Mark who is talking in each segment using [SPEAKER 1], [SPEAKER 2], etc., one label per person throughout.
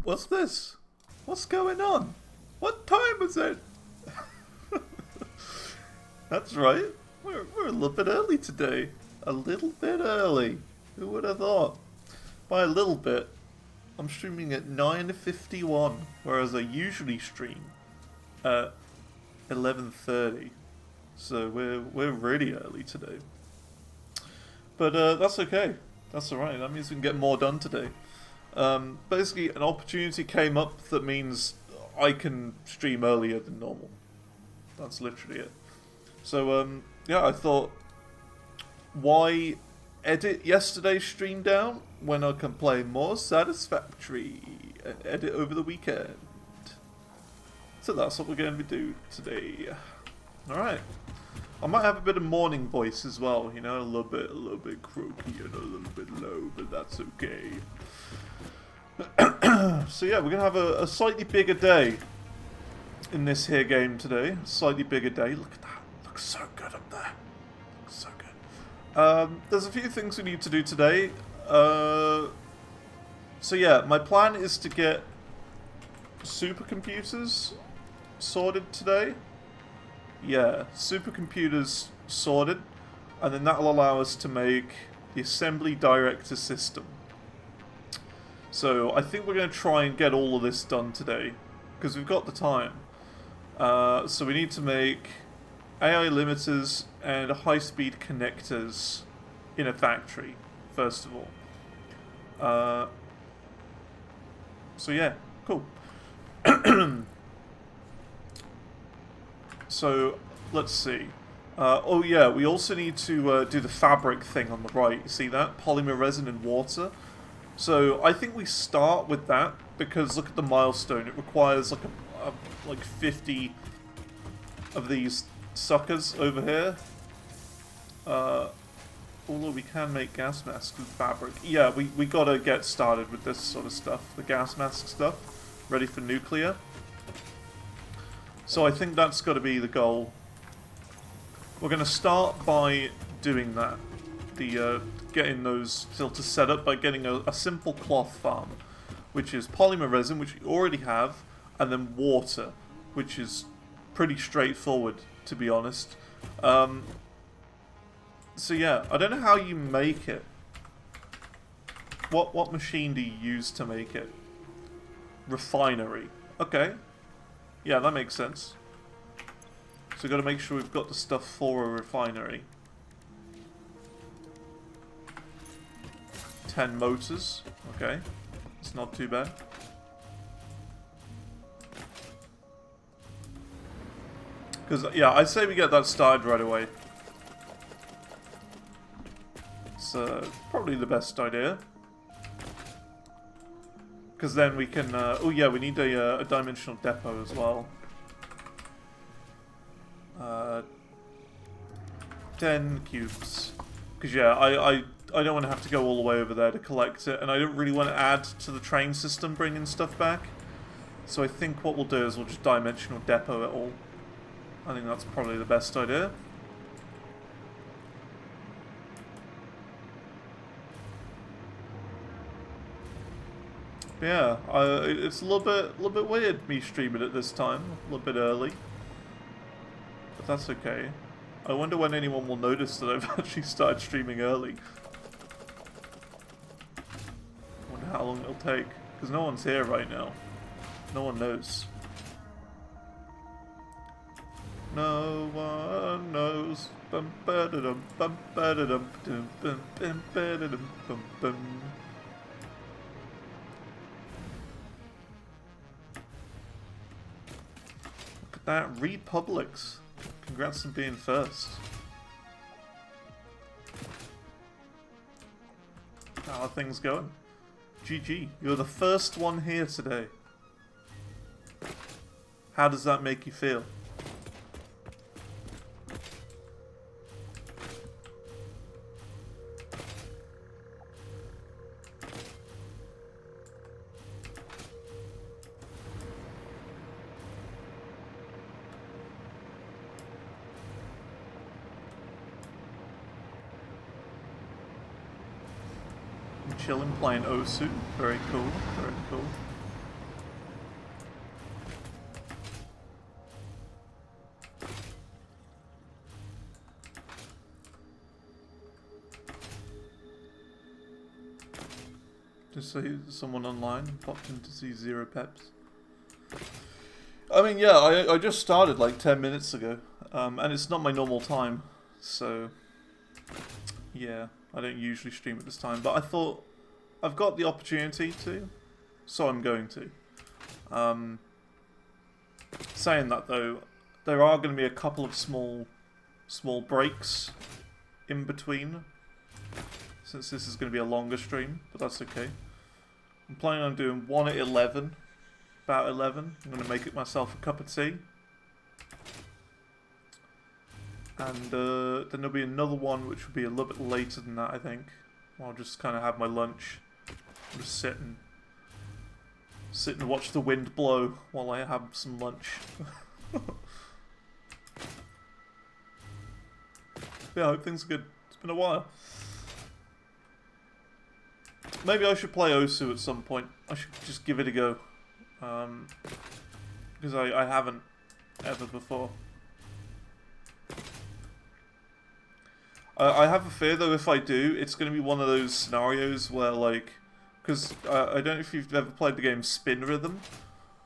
[SPEAKER 1] What's this? What's going on? What time is it? That's right. We're a little bit early today. A little bit early. Who would have thought? By a little bit, I'm streaming at 9:51, whereas I usually stream at 11:30. So we're really early today. But that's okay. That's alright. That means we can get more done today. Basically, an opportunity came up that means I can stream earlier than normal. That's literally it. So, yeah, I thought, why edit yesterday's stream down when I can play more Satisfactory and edit over the weekend? So that's what we're going to do today. Alright. I might have a bit of morning voice as well, you know, a little bit croaky and a little bit low, but that's okay. So yeah, we're going to have a slightly bigger day in this here game today. Slightly bigger day. Look at that. Looks so good up there. Looks so good. There's a few things we need to do today. So yeah, my plan is to get supercomputers sorted today. Yeah, supercomputers sorted, and then that'll allow us to make the assembly director system. So I think we're going to try and get all of this done today, because we've got the time. So we need to make AI limiters and high-speed connectors in a factory, first of all. So yeah, cool. So, let's see. Oh yeah, we also need to do the fabric thing on the right. You see that? Polymer resin and water. So, I think we start with that, because look at the milestone. It requires like 50 of these suckers over here. Although we can make gas masks with fabric. Yeah, we gotta get started with this sort of stuff. The gas mask stuff. Ready for nuclear. So I think that's got to be the goal. We're going to start by doing that. Getting those filters set up by getting a simple cloth farm, which is polymer resin, which we already have, and then water, which is pretty straightforward, to be honest. So yeah, I don't know how you make it. What machine do you use to make it? Refinery. Okay. Yeah, that makes sense. So we've got to make sure we've got the stuff for a refinery. 10 motors. Okay. It's not too bad. Because, yeah, I'd say we get that started right away. It's probably the best idea. Because then we can... oh yeah, we need a dimensional depot as well. 10 cubes. Because yeah, I don't want to have to go all the way over there to collect it. And I don't really want to add to the train system bringing stuff back. So I think what we'll do is we'll just dimensional depot it all. I think that's probably the best idea. Yeah, it's a little bit weird me streaming it this time, a little bit early, but that's okay. I wonder when anyone will notice that I've actually started streaming early. I wonder how long it'll take, because no one's here right now. No one knows. No one knows. Bum ba da dum bum ba da dum bum bum ba da dum bum bum. That Republics. Congrats on being first. How are things going? GG, you're the first one here today. How does that make you feel? Chilling playing Osu. Very cool, very cool. Just say someone online and popped in to see Zero Peps. I mean, yeah, I just started like 10 minutes ago, and it's not my normal time, so yeah, I don't usually stream at this time, but I thought I've got the opportunity to, so I'm going to. Saying that though, there are going to be a couple of small breaks in between, since this is going to be a longer stream, but that's okay. I'm planning on doing one at 11. About 11. I'm going to make it myself a cup of tea. And then there'll be another one which will be a little bit later than that, I think. I'll just kind of have my lunch. I'll just sit and watch the wind blow while I have some lunch. Yeah, I hope things are good. It's been a while. Maybe I should play Osu at some point. I should just give it a go. Because I haven't ever before. I have a fear though if I do, it's going to be one of those scenarios where like, because I don't know if you've ever played the game Spin Rhythm,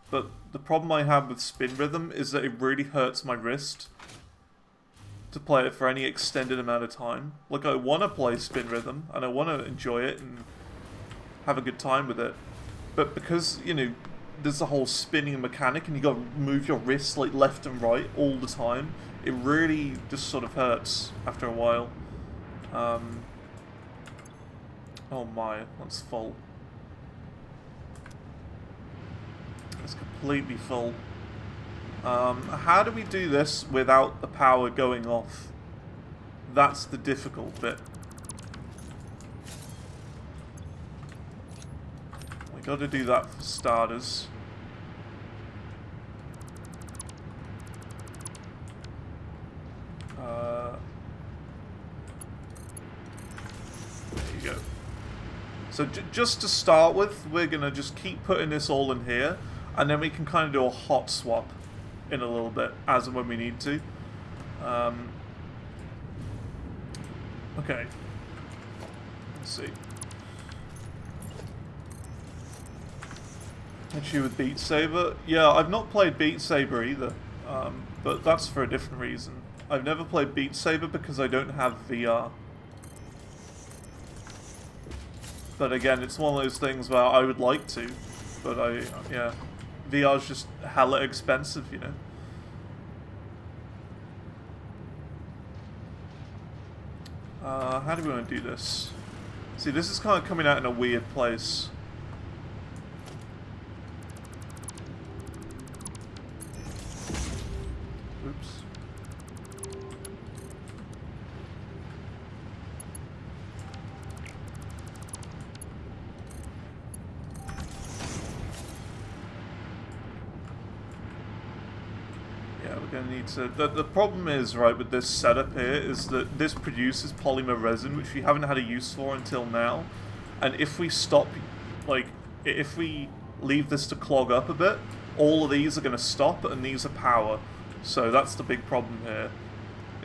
[SPEAKER 1] but the problem I have with Spin Rhythm is that it really hurts my wrist to play it for any extended amount of time. Like, I want to play Spin Rhythm and I want to enjoy it and have a good time with it, but because, you know, there's the whole spinning mechanic and you got to move your wrists like left and right all the time, it really just sort of hurts after a while. Oh my, that's full. It's completely full. How do we do this without the power going off? That's the difficult bit. We got to do that for starters. There you go. So just to start with, we're going to just keep putting this all in here, and then we can kind of do a hot swap in a little bit, as and when we need to. Okay. Let's see. Issue with Beat Saber? Yeah, I've not played Beat Saber either, but that's for a different reason. I've never played Beat Saber because I don't have VR. But again, it's one of those things where I would like to, but yeah, VR's just hella expensive, you know. How do we want to do this? See, this is kind of coming out in a weird place. Oops. We're going to need to... The problem is, right, with this setup here, is that this produces polymer resin, which we haven't had a use for until now. And if we stop, like, if we leave this to clog up a bit, all of these are going to stop, and these are power. So that's the big problem here.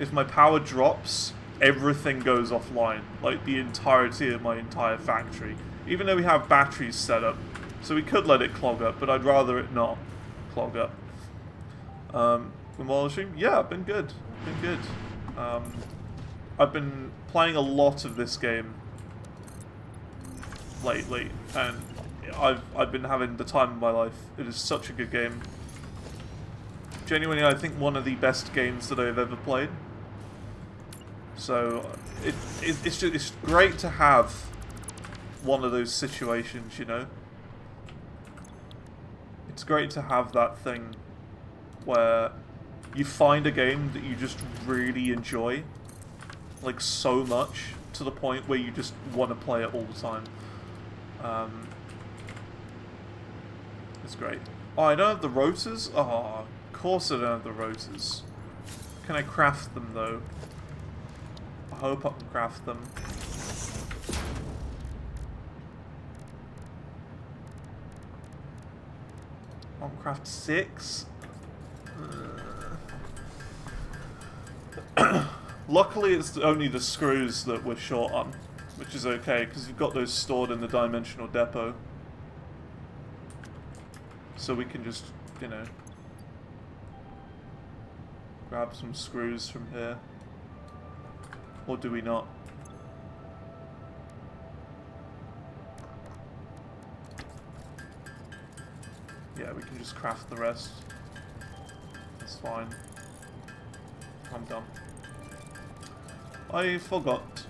[SPEAKER 1] If my power drops, everything goes offline. Like, the entirety of my entire factory. Even though we have batteries set up. So we could let it clog up, but I'd rather it not clog up. From while stream? Yeah, been good. Been good. I've been playing a lot of this game lately, and I've been having the time of my life. It is such a good game. Genuinely, I think one of the best games that I've ever played. So it's great to have one of those situations, you know. It's great to have that thing where you find a game that you just really enjoy, like so much, to the point where you just want to play it all the time. It's great. Oh, I don't have the rotors? Oh, of course I don't have the rotors. Can I craft them, though? I hope I can craft them. I can craft 6? Luckily, it's only the screws that we're short on, which is okay because we've got those stored in the dimensional depot. So we can just, you know, grab some screws from here. Or do we not? Yeah, we can just craft the rest. That's fine. I'm done. I forgot.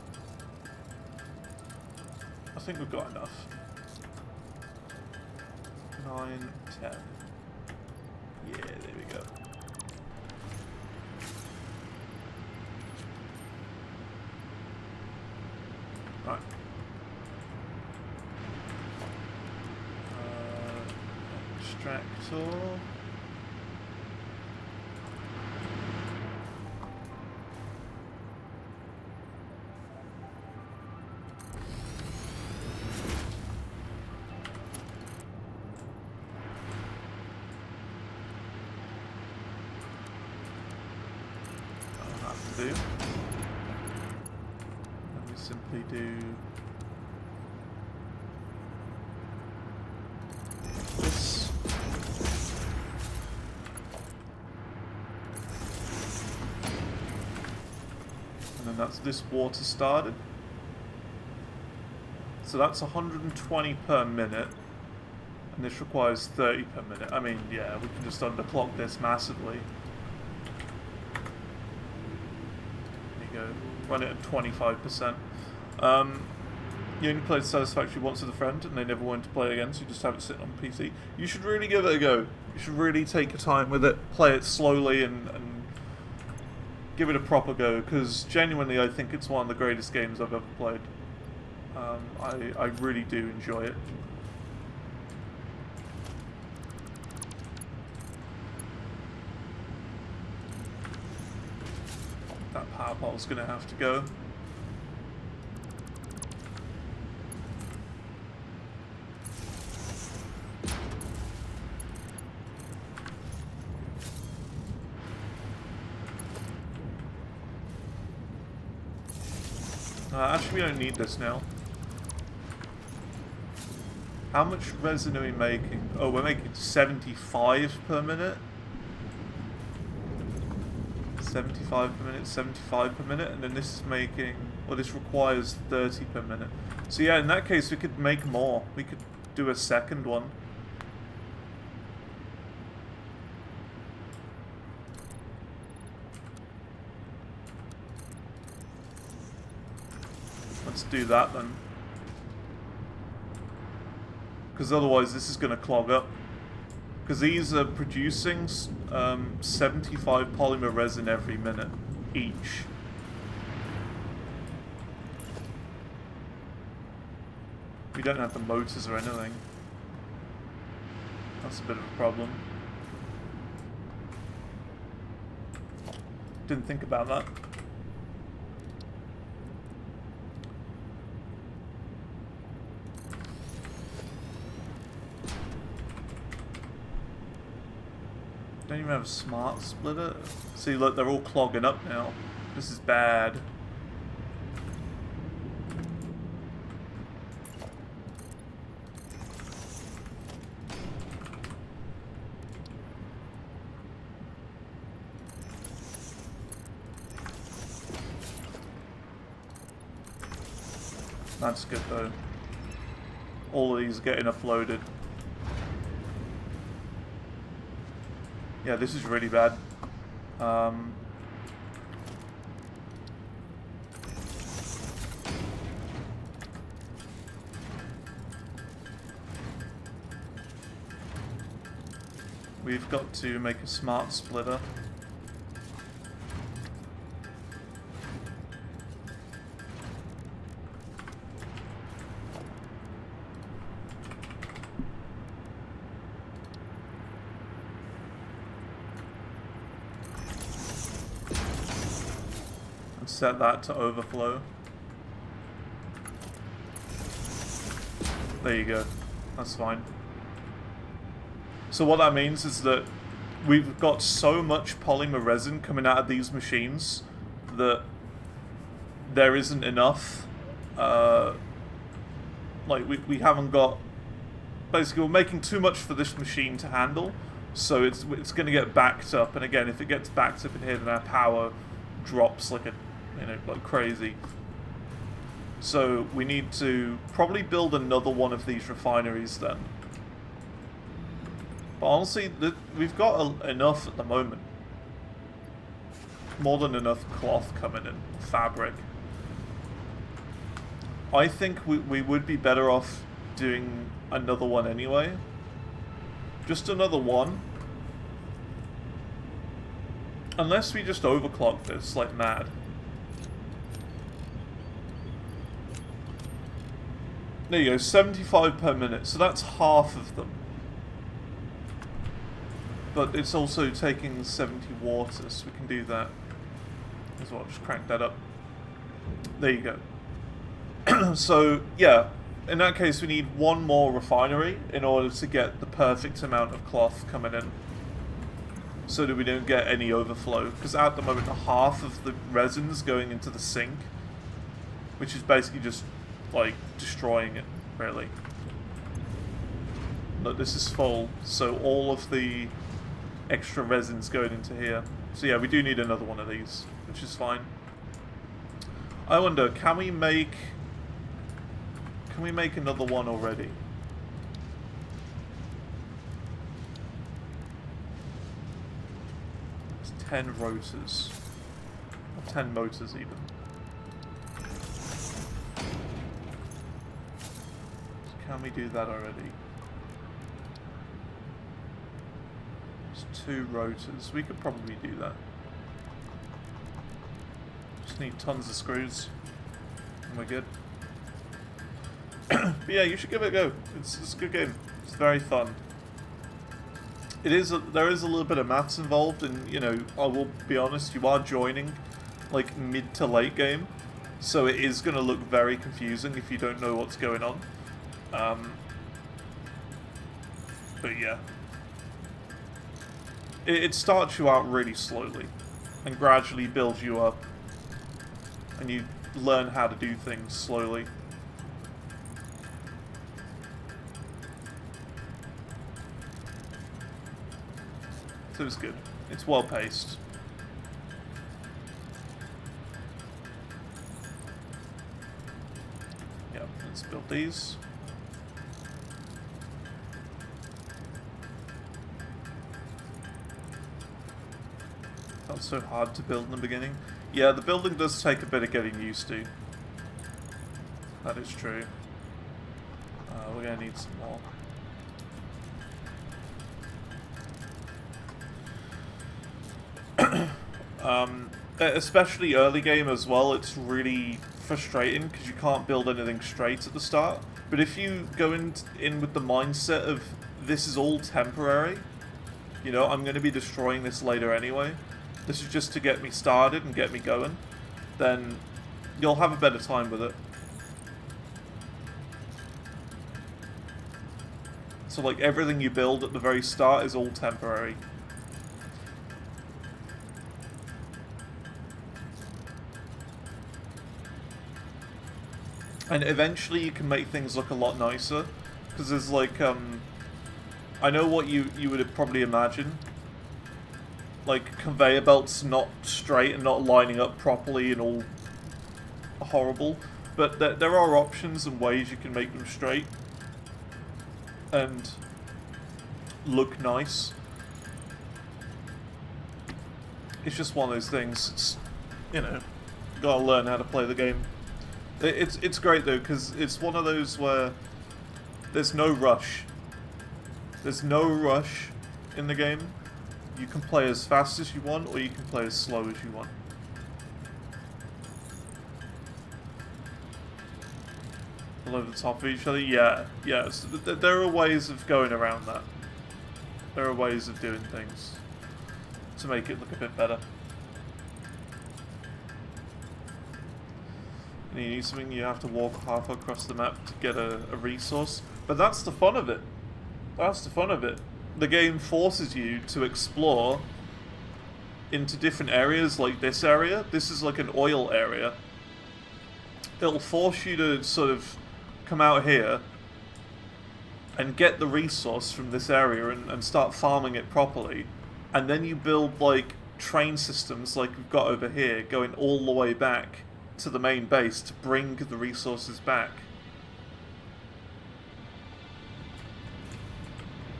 [SPEAKER 1] I think we've got enough. 9, 10. Yeah, there we go. Right. Extractor. Do. Let me simply do this. And then that's this water started. So that's 120 per minute. And this requires 30 per minute. I mean, yeah, we can just underclock this massively. Run it at 25%. You only played Satisfactory once with a friend and they never wanted to play it again, so you just have it sitting on PC. You should really give it a go. You should really take your time with it, play it slowly and give it a proper go, because genuinely I think it's one of the greatest games I've ever played. I really do enjoy it. That power pole's gonna have to go. Actually, we don't need this now. How much resin are we making? Oh, we're making 75 per minute. 75 per minute, 75 per minute, and then this is making, well, this requires 30 per minute. So yeah, in that case we could make more. We could do a second one. Let's do that then. Because otherwise this is going to clog up. Because these are producing 75 polymer resin every minute each. We don't have the motors or anything. That's a bit of a problem. Didn't think about that. Don't even have a smart splitter. See, look, they're all clogging up now. This is bad. That's good though. All of these are getting uploaded. Yeah, this is really bad. We've got to make a smart splitter. Set that to overflow. There you go. That's fine. So what that means is that we've got so much polymer resin coming out of these machines that there isn't enough like we haven't got. Basically, we're making too much for this machine to handle, so it's going to get backed up. And again, if it gets backed up in here, then our power drops like like crazy. So we need to probably build another one of these refineries then. But honestly, we've got enough at the moment. More than enough cloth coming in, fabric. I think we would be better off doing another one anyway. Just another one. Unless we just overclock this like mad. There you go, 75 per minute, so that's half of them. But it's also taking 70 water, so we can do that as well. Just crank that up. There you go. So, yeah, in that case we need one more refinery in order to get the perfect amount of cloth coming in. So that we don't get any overflow. Because at the moment, half of the resin's going into the sink. Which is basically just, like, destroying it, really. Look, this is full, so all of the extra resin's going into here. So yeah, we do need another one of these, which is fine. I wonder, can we make another one already? It's 10 rotors. Or 10 motors even. Can we do that already? There's 2 rotors. We could probably do that. Just need tons of screws. And we're good. But yeah, you should give it a go. It's a good game. It's very fun. There is a little bit of maths involved, and you know, I will be honest, you are joining like mid to late game, so it is going to look very confusing if you don't know what's going on. But yeah, it starts you out really slowly and gradually builds you up, and you learn how to do things slowly. So it's good. It's well paced. Yeah, let's build these. Not so hard to build in the beginning. Yeah, the building does take a bit of getting used to. That is true. We're gonna need some more. Especially early game as well, it's really frustrating because you can't build anything straight at the start. But if you go in with the mindset of this is all temporary, you know, I'm going to be destroying this later anyway, this is just to get me started and get me going, then you'll have a better time with it. So like everything you build at the very start is all temporary. And eventually you can make things look a lot nicer, because there's like, I know what you would probably imagine, like conveyor belts not straight and not lining up properly and all horrible, but there are options and ways you can make them straight and look nice. It's just one of those things, it's, you know, you gotta learn how to play the game. It's great though, because it's one of those where there's no rush. There's no rush in the game. You can play as fast as you want, or you can play as slow as you want. All over the top of each other? Yeah, yeah. So there are ways of going around that. There are ways of doing things to make it look a bit better. And you need something, you have to walk half across the map to get a resource. But that's the fun of it. That's the fun of it. The game forces you to explore into different areas, like this area. This is like an oil area. it'll force you to sort of come out here and get the resource from this area and start farming it properly. And then you build, like, train systems like we've got over here, going all the way back to the main base to bring the resources back.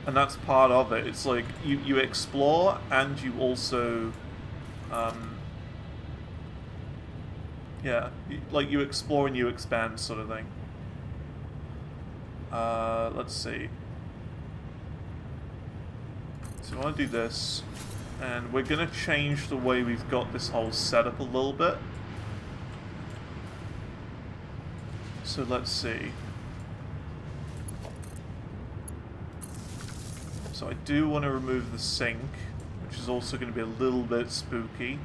[SPEAKER 1] And that's part of it. It's like, you explore and you also... yeah, like you explore and you expand sort of thing. Let's see. So I want to do this, and we're going to change the way we've got this whole setup a little bit. So let's see. So I do want to remove the sink, which is also going to be a little bit spooky.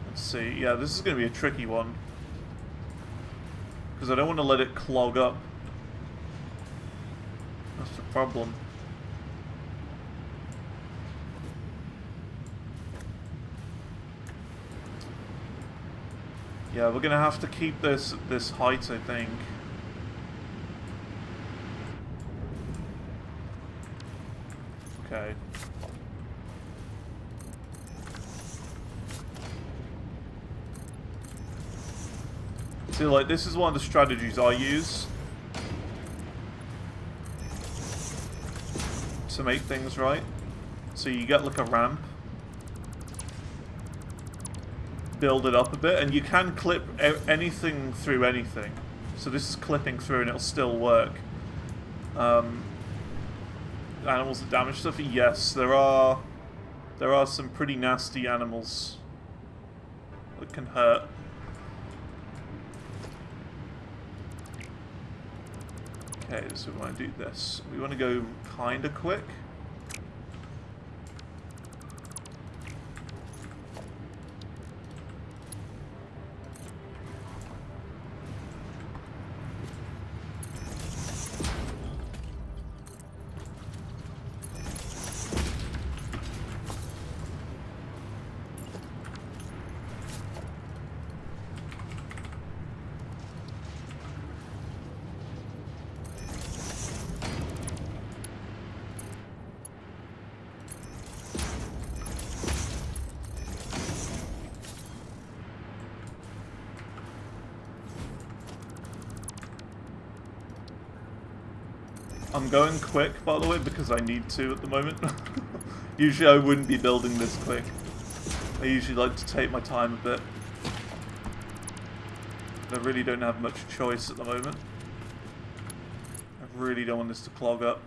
[SPEAKER 1] Let's see. Yeah, this is going to be a tricky one, because I don't want to let it clog up. That's the problem. Yeah, we're going to have to keep this at this height, I think. Okay. See, like, this is one of the strategies I use to make things right. So you get, like, a ramp, build it up a bit, and you can clip anything through anything. So this is clipping through and it'll still work. Animals that damage stuff? Yes, there are some pretty nasty animals that can hurt. Okay, so we want to do this. We want to go kinda quick. I'm going quick, by the way, because I need to at the moment. Usually I wouldn't be building this quick. I usually like to take my time a bit. But I really don't have much choice at the moment. I really don't want this to clog up.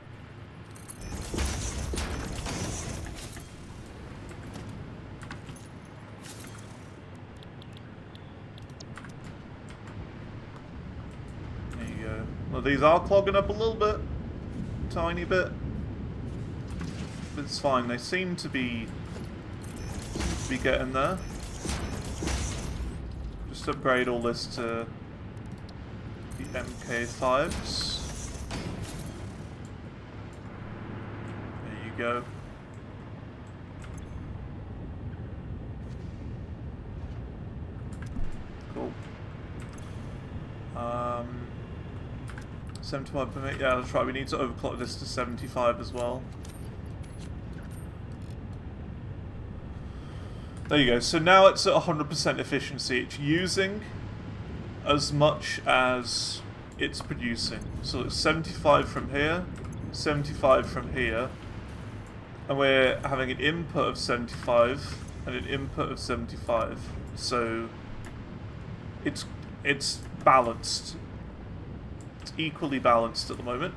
[SPEAKER 1] There you go. Well, these are clogging up a little bit. Tiny bit. But it's fine. They seem to be getting there. Just upgrade all this to the MK5s. There you go. Cool. 75 per minute, yeah, that's right, we need to overclock this to 75 as well. There you go, so now it's at 100% efficiency. It's using as much as it's producing. So it's 75 from here, 75 from here, and we're having an input of 75 and an input of 75. So it's balanced. Equally balanced at the moment.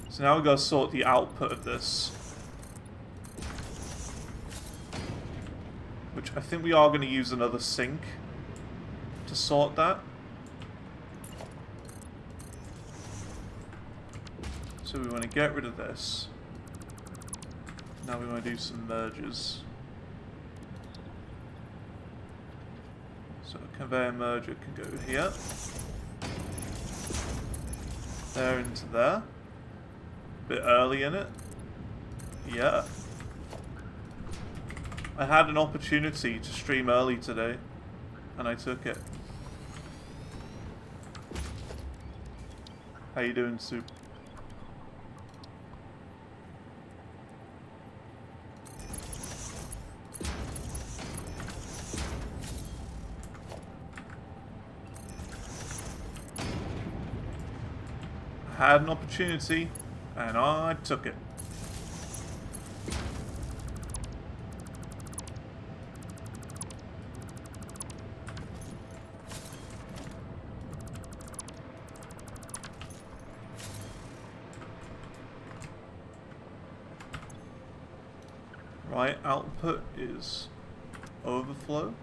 [SPEAKER 1] So now we've got to sort the output of this, which I think we are going to use another sink to sort that. So we want to get rid of this. Now we want to do some mergers. So a conveyor merger can go here. There into there. Bit early in it. Yeah. I had an opportunity to stream early today, and I took it. How you doing, Soup? I had an opportunity, and I took it. Right, output is overflow.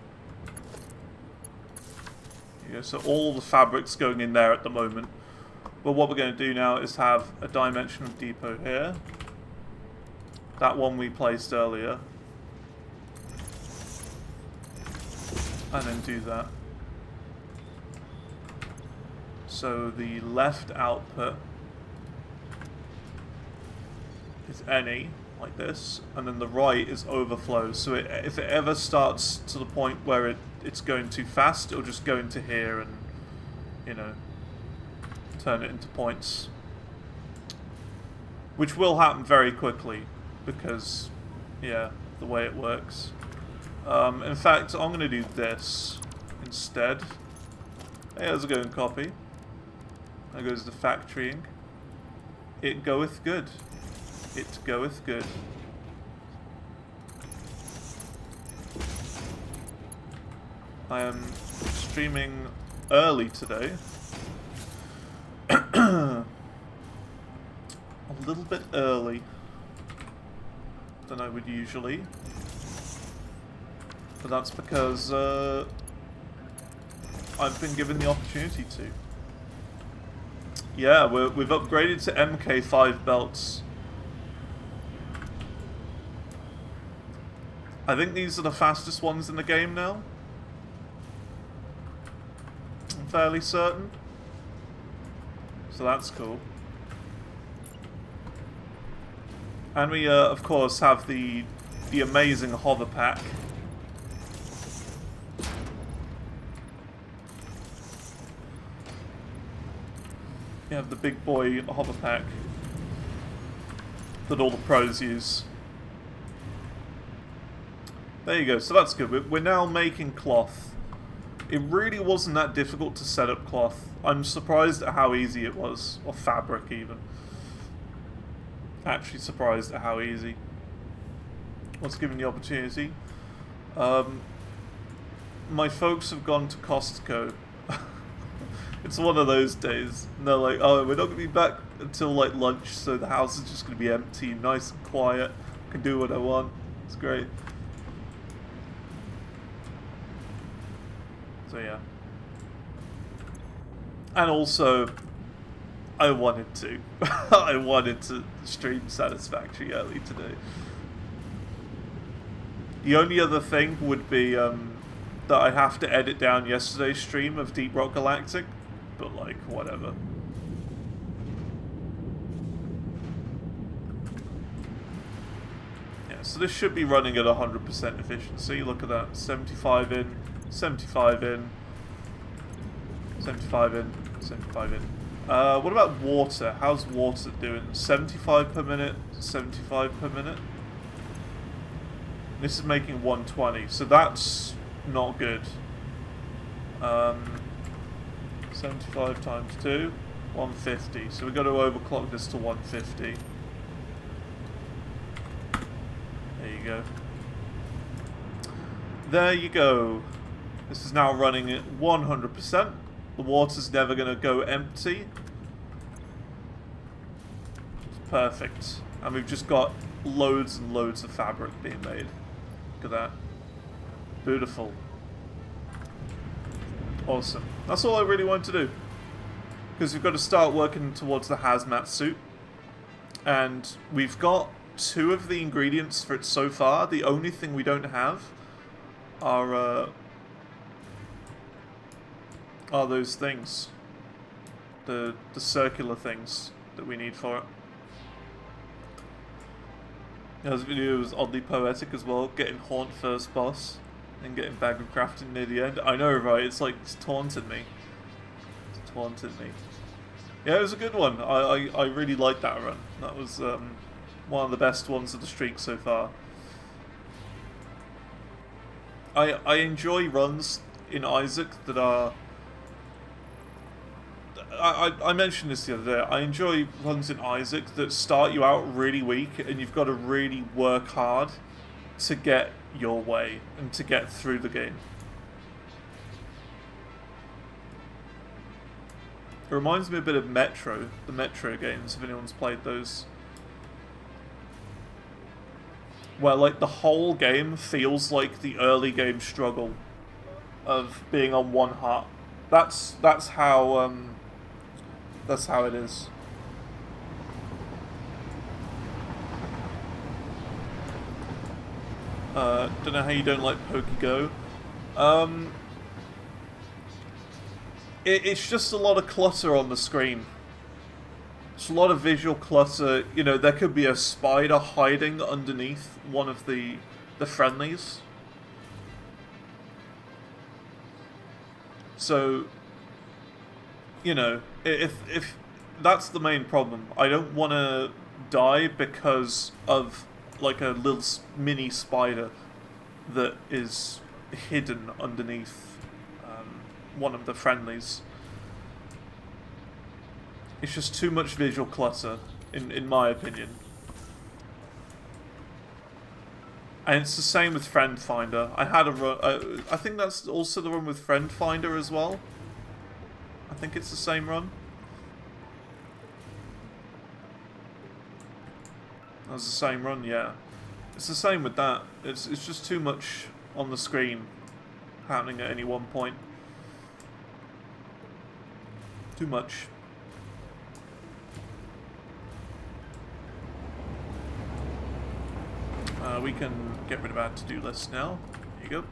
[SPEAKER 1] Yeah, so all the fabric's going in there at the moment. But what we're going to do now is have a dimensional depot here. That one we placed earlier. And then do that. So the left output is any, like this, and then the right is overflow. So if it ever starts to the point where it's going too fast, it'll just go into here and, you know, turn it into points. Which will happen very quickly, because, yeah, the way it works. In fact, I'm going to do this instead. Hey, how's it going, copy? There goes the factorying. It goeth good. It goeth good. I am streaming early today. A little bit early than I would usually. But that's because I've been given the opportunity to. Yeah, we've upgraded to MK5 belts. I think these are the fastest ones in the game now. I'm fairly certain. So that's cool. And we, of course, have the amazing hover pack. You have the big boy hover pack that all the pros use. There you go, so that's good. We're now making cloth. It really wasn't that difficult to set up cloth. I'm surprised at how easy it was, or fabric even. Actually surprised at how easy. Once given the opportunity. My folks have gone to Costco. It's one of those days. And they're like, oh, we're not going to be back until like lunch, so the house is just going to be empty, nice and quiet. I can do what I want. It's great. So yeah. And also, I wanted to. I wanted to stream Satisfactory early today. The only other thing would be that I have to edit down yesterday's stream of Deep Rock Galactic, but like, whatever. Yeah, so this should be running at 100% efficiency. Look at that, 75 in, 75 in, 75 in, 75 in. What about water? How's water doing? 75 per minute, 75 per minute. This is making 120, so that's not good. 75 times 2, 150. So we've got to overclock this to 150. There you go. There you go. This is now running at 100%. The water's never going to go empty. It's perfect. And we've just got loads and loads of fabric being made. Look at that. Beautiful. Awesome. That's all I really wanted to do. Because we've got to start working towards the hazmat suit. And we've got 2 of the ingredients for it so far. The only thing we don't have are those things. The circular things that we need for it. His video was oddly poetic as well, getting Haunt first boss, and getting Bag of Crafting near the end. I know, right? It's like, it's taunted me. It's taunted me. Yeah, it was a good one. I really liked that run. That was one of the best ones of the streak so far. I enjoy runs in Isaac that are... I mentioned this the other day. I enjoy runs in Isaac that start you out really weak and you've got to really work hard to get your way and to get through the game. It reminds me a bit of Metro, the Metro games, if anyone's played those. Where, like, the whole game feels like the early game struggle of being on one heart. That's how it is. Don't know how you don't like Pokego. It's just a lot of clutter on the screen. It's a lot of visual clutter. You know, there could be a spider hiding underneath one of the friendlies. So, you know, if that's the main problem. I don't want to die because of, like, a little mini spider that is hidden underneath one of the friendlies. It's just too much visual clutter, in my opinion. And it's the same with Friend Finder. I had a run. I think that's also the run with Friend Finder as well. I think it's the same run. That's the same run, yeah. It's the same with that. It's just too much on the screen happening at any one point. Too much. We can get rid of our to-do list now. There you go.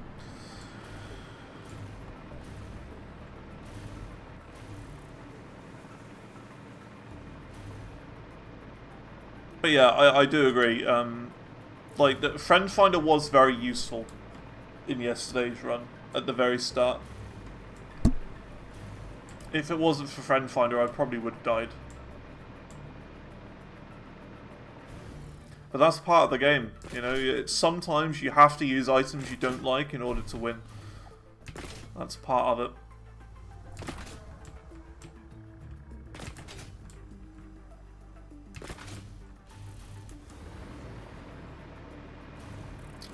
[SPEAKER 1] But yeah, I do agree. Like, the Friend Finder was very useful in yesterday's run, at the very start. If it wasn't for Friend Finder, I probably would have died. But that's part of the game, you know. Sometimes you have to use items you don't like in order to win. That's part of it.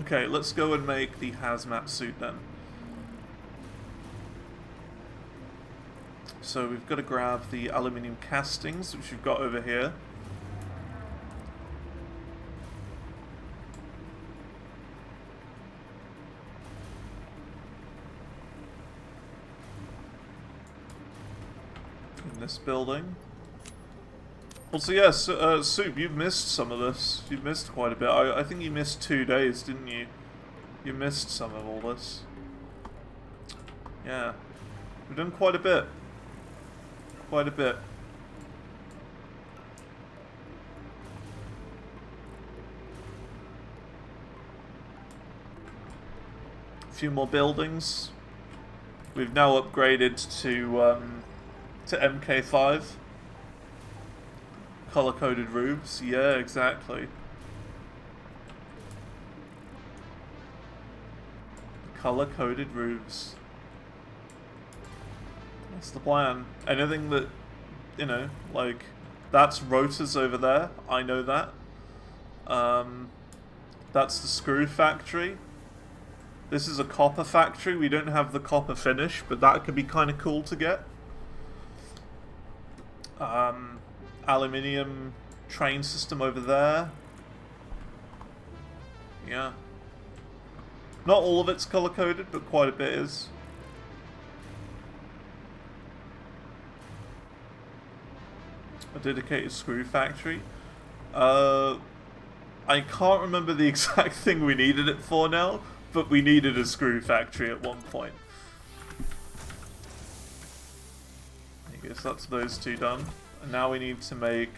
[SPEAKER 1] Okay, let's go and make the hazmat suit then. So we've got to grab the aluminium castings, which we've got over here. In this building. Also, yes, Soup, you've missed some of this. You've missed quite a bit. I think you missed 2 days, didn't you? You missed some of all this. Yeah. We've done quite a bit. Quite a bit. A few more buildings. We've now upgraded to MK5. Color-coded roofs. Yeah, exactly. Color-coded roofs. That's the plan. Anything that, you know, like, that's rotors over there. I know that. That's the screw factory. This is a copper factory. We don't have the copper finish, but that could be kind of cool to get. Aluminium train system over there. Yeah. Not all of it's color-coded, but quite a bit is. A dedicated screw factory. I can't remember the exact thing we needed it for now, but we needed a screw factory at one point. I guess that's those two done. And now we need to make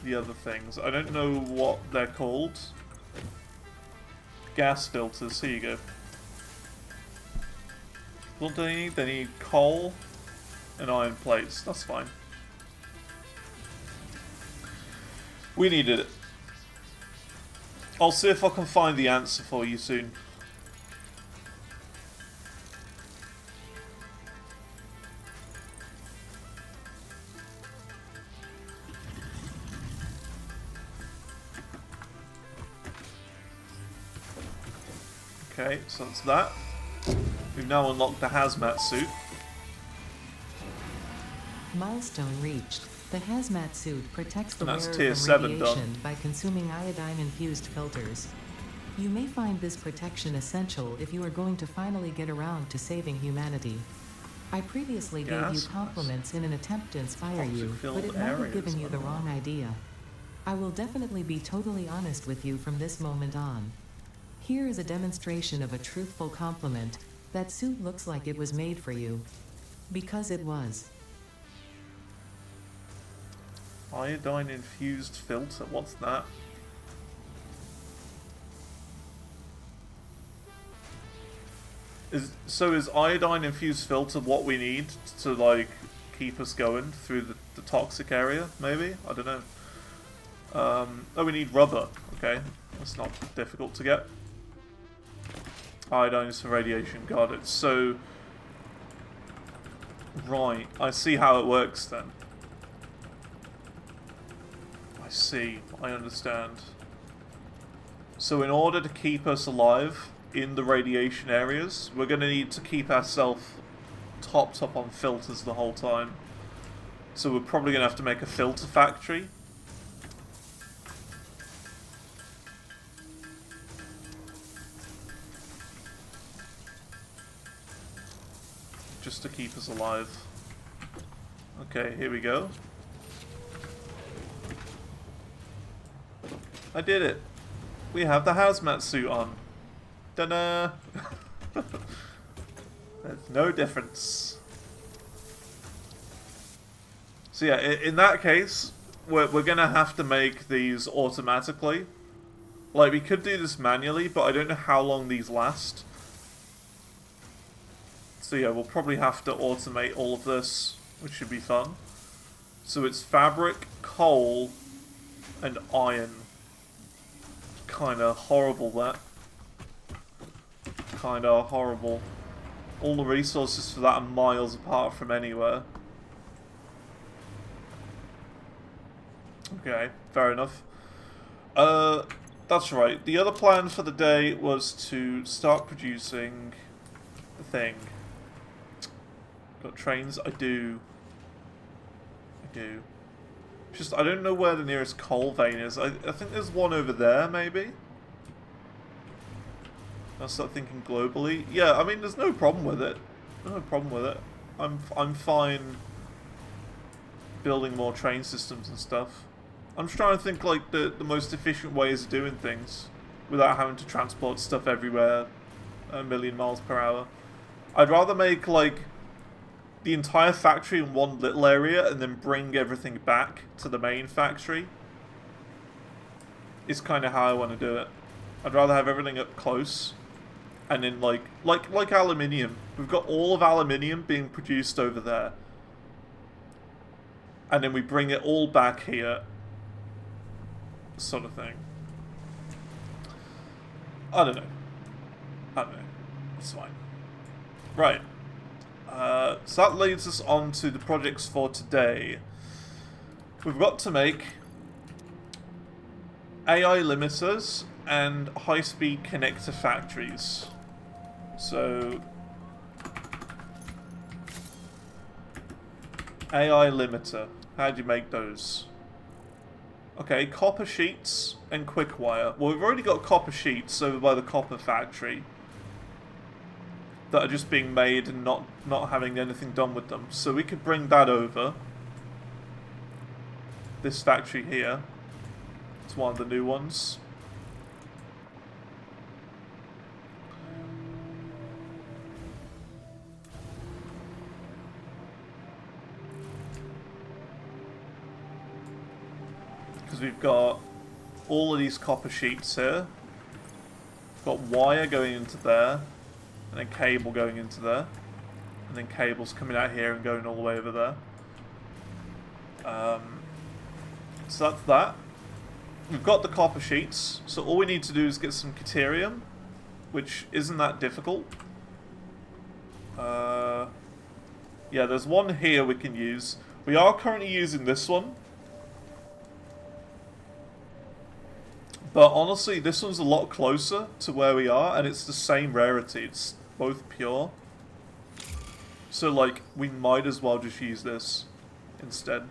[SPEAKER 1] the other things. I don't know what they're called. Gas filters, here you go. What do they need? They need coal and iron plates. That's fine. We needed it. I'll see if I can find the answer for you soon. Okay, so that's that. We've now unlocked the hazmat suit.
[SPEAKER 2] Milestone reached. The hazmat suit protects the wearer
[SPEAKER 1] tier
[SPEAKER 2] from
[SPEAKER 1] 7
[SPEAKER 2] radiation
[SPEAKER 1] done.
[SPEAKER 2] by consuming iodine-infused filters. You may find this protection essential if you are going to finally get around to saving humanity. I previously gave you compliments in an attempt to inspire you, but it might have given you the wrong idea. I will definitely be totally honest with you from this moment on. Here is a demonstration of a truthful compliment. That suit looks like it was made for you. Because it was.
[SPEAKER 1] Iodine infused filter, what's that? Is iodine infused filter what we need to like keep us going through the toxic area, maybe? I don't know. Oh, we need rubber. Okay, that's not difficult to get. Iodine is for radiation, got it. So, right, I see how it works then. I see, I understand. So in order to keep us alive in the radiation areas, we're going to need to keep ourselves topped up on filters the whole time. So we're probably going to have to make a filter factory. Just to keep us alive. Okay, here we go. I did it. We have the hazmat suit on. Ta-da! There's no difference. So yeah, in that case, we're gonna have to make these automatically. Like, we could do this manually, but I don't know how long these last. So yeah, we'll probably have to automate all of this, which should be fun. So it's fabric, coal, and iron. Kinda horrible, that. Kinda horrible. All the resources for that are miles apart from anywhere. Okay, fair enough. That's right. The other plan for the day was to start producing the thing. Got trains? I do. Just, I don't know where the nearest coal vein is. I think there's one over there, maybe? I'll start thinking globally. Yeah, I mean, there's no problem with it. No problem with it. I'm fine building more train systems and stuff. I'm just trying to think, like, the most efficient ways of doing things without having to transport stuff everywhere a million miles per hour. I'd rather make, like, the entire factory in one little area and then bring everything back to the main factory. Is kind of how I want to do it. I'd rather have everything up close. And then, like aluminium. We've got all of aluminium being produced over there. And then we bring it all back here. Sort of thing. I don't know. It's fine. Right. So that leads us on to the projects for today. We've got to make AI limiters and high-speed connector factories. So, AI limiter. How do you make those? Okay, copper sheets and quick wire. Well, we've already got copper sheets over by the copper factory that are just being made and not having anything done with them. So we could bring that over. This factory here. It's one of the new ones. Because Because we've got all of these copper sheets here. We've got wire going into there. And then cable going into there. And then cables coming out here and going all the way over there. So that's that. We've got the copper sheets. So all we need to do is get some Caterium. Which isn't that difficult. Yeah, there's one here we can use. We are currently using this one. But honestly, this one's a lot closer to where we are, and it's the same rarity. It's both pure. So, like, we might as well just use this instead.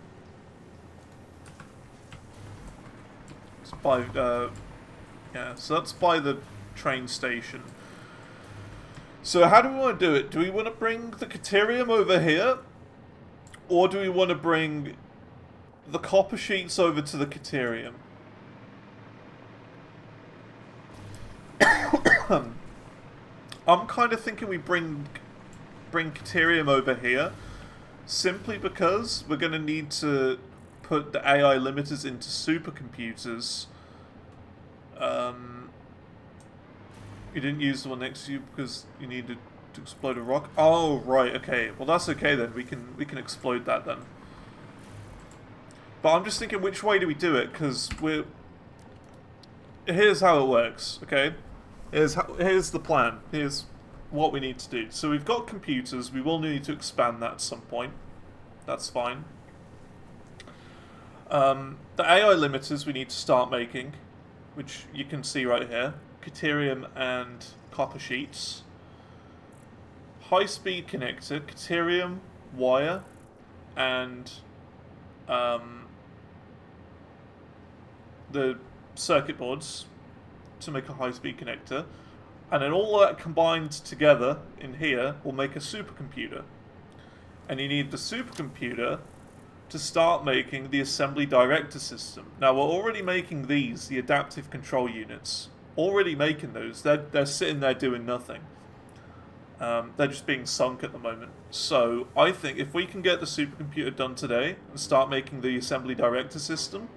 [SPEAKER 1] It's by, yeah, so that's by the train station. So how do we want to do it? Do we want to bring the Caterium over here? Or do we want to bring the copper sheets over to the Caterium? I'm kind of thinking we bring Caterium over here, simply because we're going to need to put the AI limiters into supercomputers. You didn't use the one next to you because you needed to explode a rock? Oh, right, okay. Well, that's okay then. We can explode that then. But I'm just thinking, which way do we do it? Because we're... Here's how it works, okay? Here's the plan. Here's what we need to do. So we've got computers. We will need to expand that at some point. That's fine. The AI limiters we need to start making, which you can see right here. Caterium and copper sheets. High-speed connector, Caterium, wire, and the circuit boards to make a high-speed connector. And then all of that combined together in here will make a supercomputer. And you need the supercomputer to start making the assembly director system. Now we're already making these, the adaptive control units. Already making those. They're sitting there doing nothing. They're just being sunk at the moment. So I think if we can get the supercomputer done today and start making the assembly director system,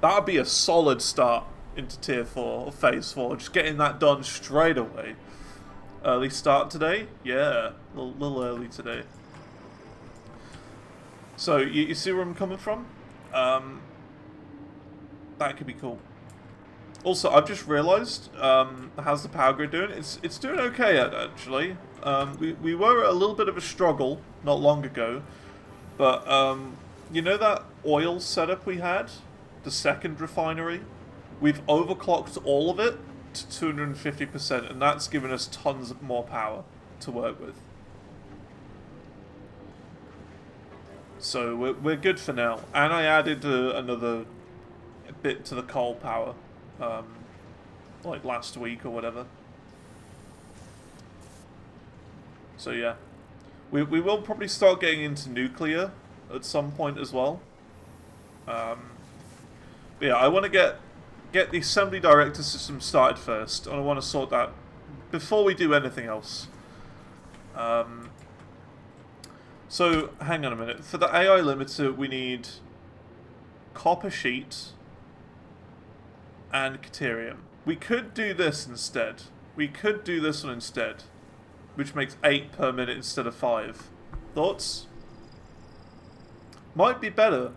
[SPEAKER 1] that would be a solid start into Tier 4 or Phase 4. Just getting that done straight away. Early start today? Yeah, a little early today. So you see where I'm coming from? That could be cool. Also, I've just realised, how's the power grid doing? It's doing okay, actually. We were at a little bit of a struggle not long ago, but you know that oil setup we had? The second refinery? We've overclocked all of it to 250%, and that's given us tons of more power to work with. So we're good for now. And I added another bit to the coal power. Like last week or whatever. So yeah. We will probably start getting into nuclear at some point as well. But yeah, I want to get the assembly director system started first. And I want to sort that before we do anything else. So, hang on a minute. For the AI limiter, we need copper sheet and Caterium. We could do this instead. We could do this one instead. Which makes 8 per minute instead of 5. Thoughts? Might be better.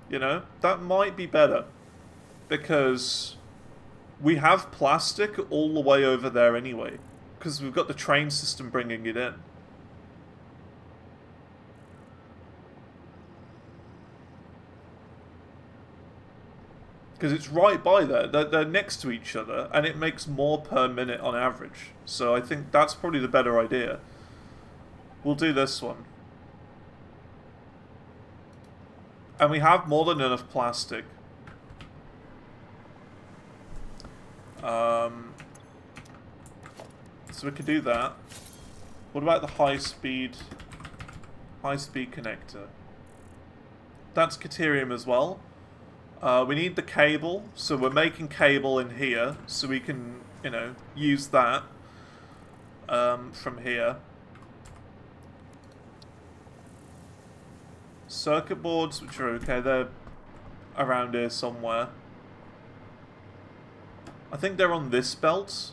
[SPEAKER 1] You know? That might be better. Because we have plastic all the way over there anyway. Because we've got the train system bringing it in. Because it's right by there. They're next to each other, and it makes more per minute on average. So I think that's probably the better idea. We'll do this one. And we have more than enough plastic. So we could do that. What about the high-speed connector? That's Caterium as well. We need the cable, so we're making cable in here, so we can, you know, use that from here. Circuit boards, which are okay, they're around here somewhere. I think they're on this belt.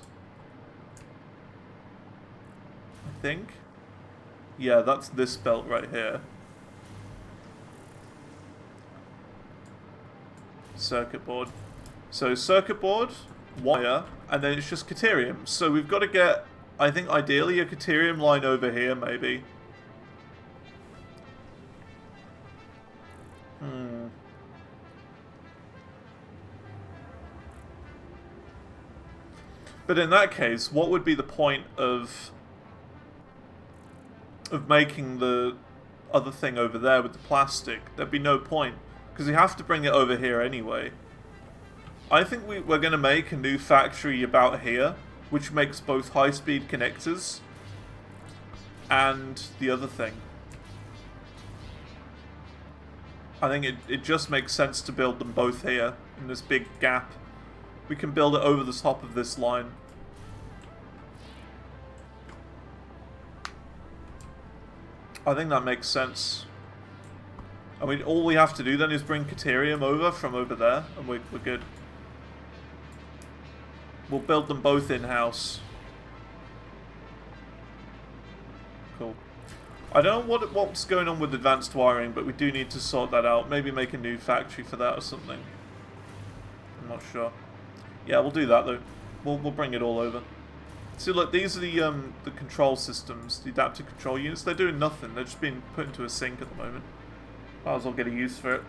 [SPEAKER 1] I think. Yeah, that's this belt right here. Circuit board. So circuit board, wire, and then it's just Caterium. So we've got to get, I think ideally a Caterium line over here maybe. But in that case, what would be the point of making the other thing over there with the plastic? There'd be no point, because you have to bring it over here anyway. I think we're going to make a new factory about here, which makes both high-speed connectors and the other thing. I think it just makes sense to build them both here, in this big gap. We can build it over the top of this line. I think that makes sense. I mean, all we have to do then is bring Caterium over from over there, and we're good. We'll build them both in-house. Cool. I don't know what's going on with advanced wiring, but we do need to sort that out. Maybe make a new factory for that or something. I'm not sure. Yeah, we'll do that though. We'll bring it all over. See, look, these are the control systems, the adaptive control units. They're doing nothing. They're just being put into a sink at the moment. Might as well get a use for it.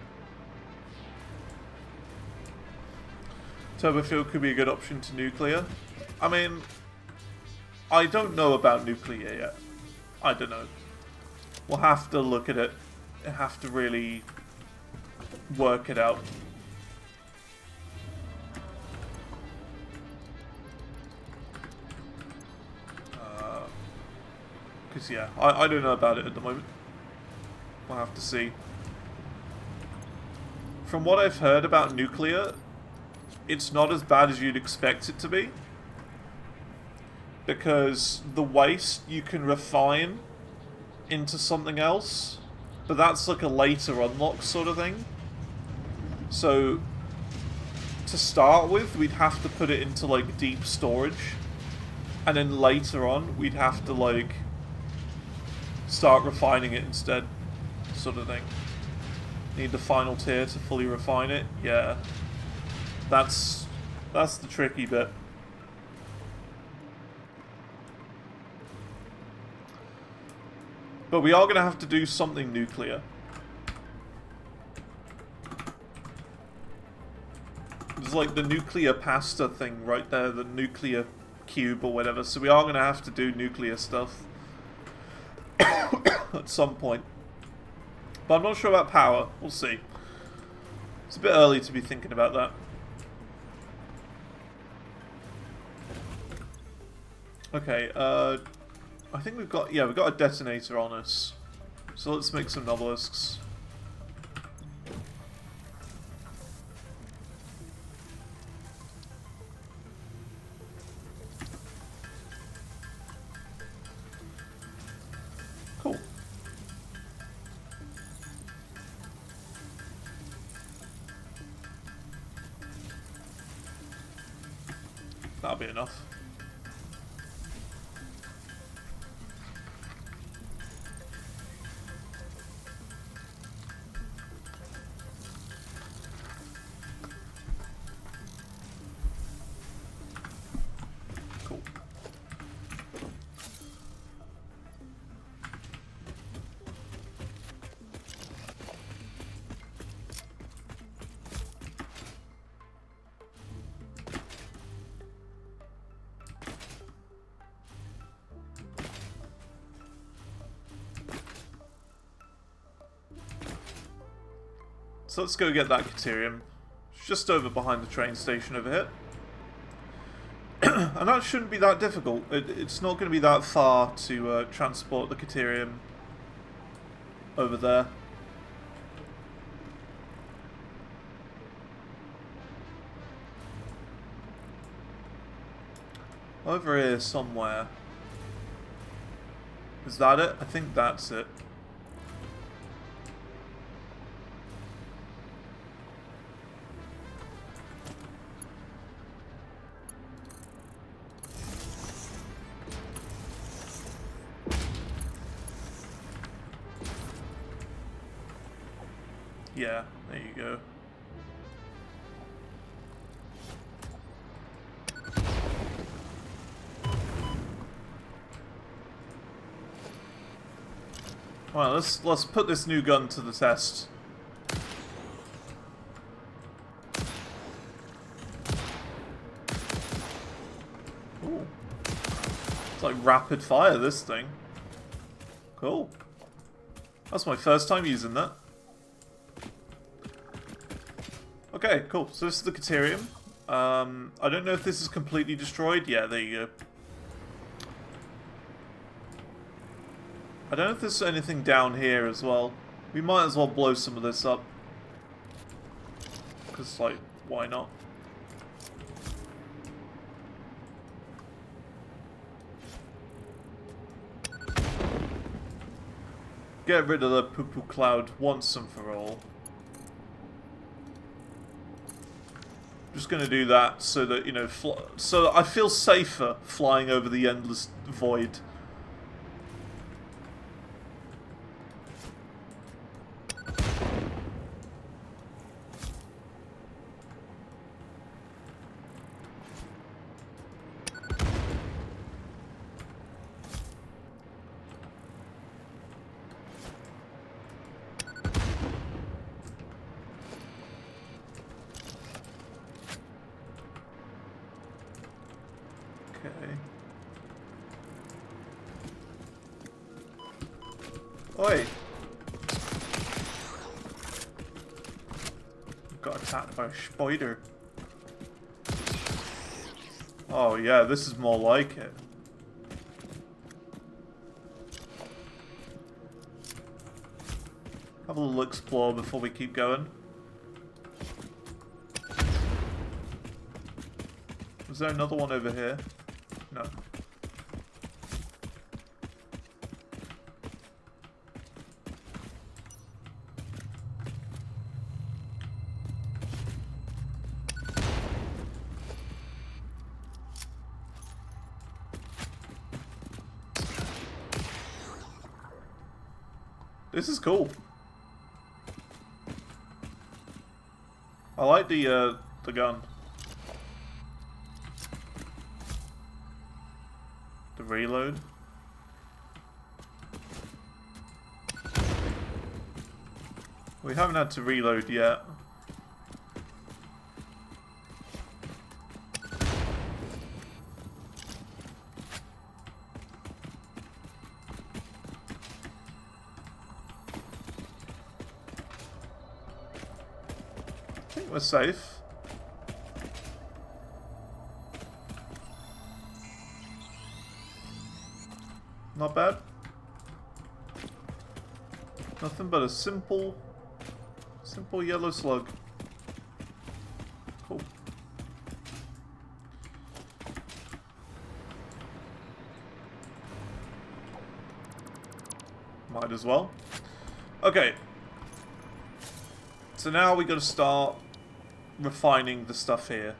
[SPEAKER 1] Turbo fuel could be a good option to nuclear. I mean, I don't know about nuclear yet. I don't know. We'll have to look at it. We'll have to really work it out. Because, yeah, I don't know about it at the moment. We'll have to see. From what I've heard about nuclear, it's not as bad as you'd expect it to be. Because the waste you can refine into something else, but that's like a later unlock sort of thing. So, to start with, we'd have to put it into like deep storage, and then later on, we'd have to like start refining it instead, sort of thing. Need the final tier to fully refine it? Yeah. That's the tricky bit. But we are going to have to do something nuclear. There's like the nuclear pasta thing right there, the nuclear cube or whatever, so we are going to have to do nuclear stuff at some point. But I'm not sure about power. We'll see. It's a bit early to be thinking about that. Okay, I think we've got a detonator on us. So let's make some obelisks. Cool. That'll be enough. So let's go get that Caterium. It's just over behind the train station over here. And that shouldn't be that difficult. It's not going to be that far to transport the Caterium over there. Over here somewhere. Is that it? I think that's it. Yeah, there you go. Well, let's put this new gun to the test. Ooh. It's like rapid fire, this thing. Cool. That's my first time using that. Okay, cool. So this is the Caterium. I don't know if this is completely destroyed. Yeah, there you go. I don't know if there's anything down here as well. We might as well blow some of this up. Because, like, why not? Get rid of the poo-poo cloud once and for all. Just gonna do that so that, you know, so that I feel safer flying over the endless void. Oi! Got attacked by a spider. Oh yeah, this is more like it. Have a little explore before we keep going. Was there another one over here? No. This is cool. I like the gun. The reload. We haven't had to reload yet. I think we're safe. Not bad. Nothing but a simple yellow slug. Cool. Might as well. Okay. So now we gotta start refining the stuff here.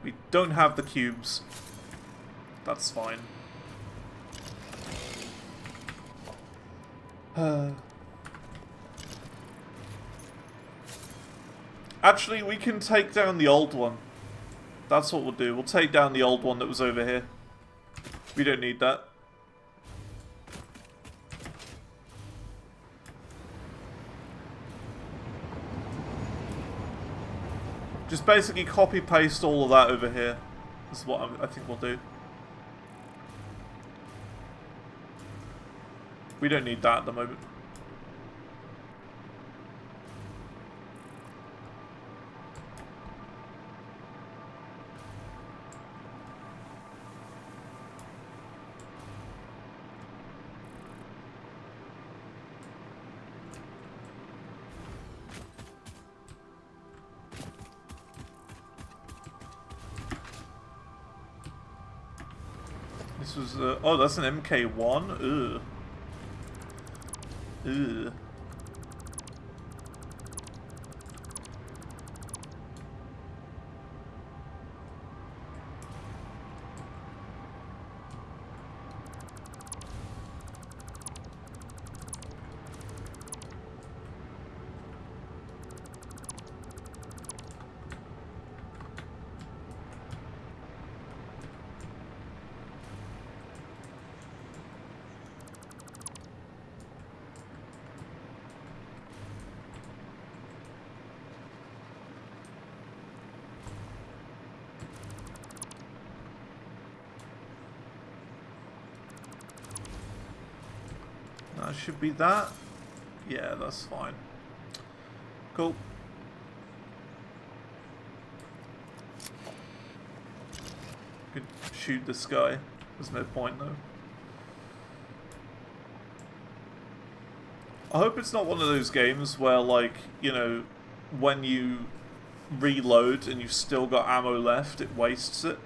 [SPEAKER 1] We don't have the cubes. That's fine. Actually, we can take down the old one. That's what we'll do. We'll take down the old one that was over here. We don't need that. Just basically copy-paste all of that over here. This is what I think we'll do. We don't need that at the moment. This was, oh, that's an MK1? Ugh. Ugh. That should be that. Yeah, that's fine. Cool. Could shoot this guy. There's no point though. I hope it's not one of those games where, like, you know, when you reload and you've still got ammo left, it wastes it.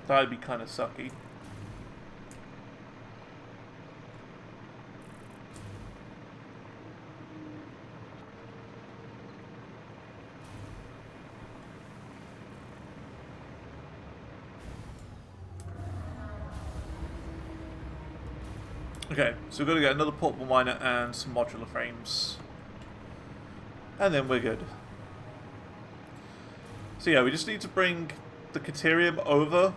[SPEAKER 1] That'd be kind of sucky. Okay, so we've got to get another portable miner and some modular frames. And then we're good. So yeah, we just need to bring the Caterium over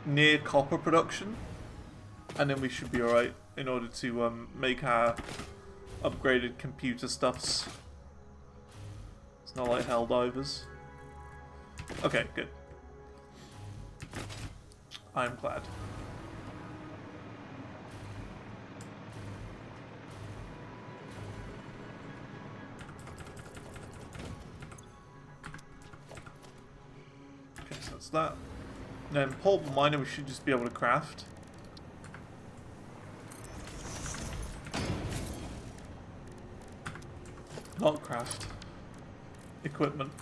[SPEAKER 1] near copper production. And then we should be alright in order to make our upgraded computer stuffs. It's not like Helldivers. Okay, good. I'm glad. That. And then portable miner we should just be able to craft. Not craft. Equipment.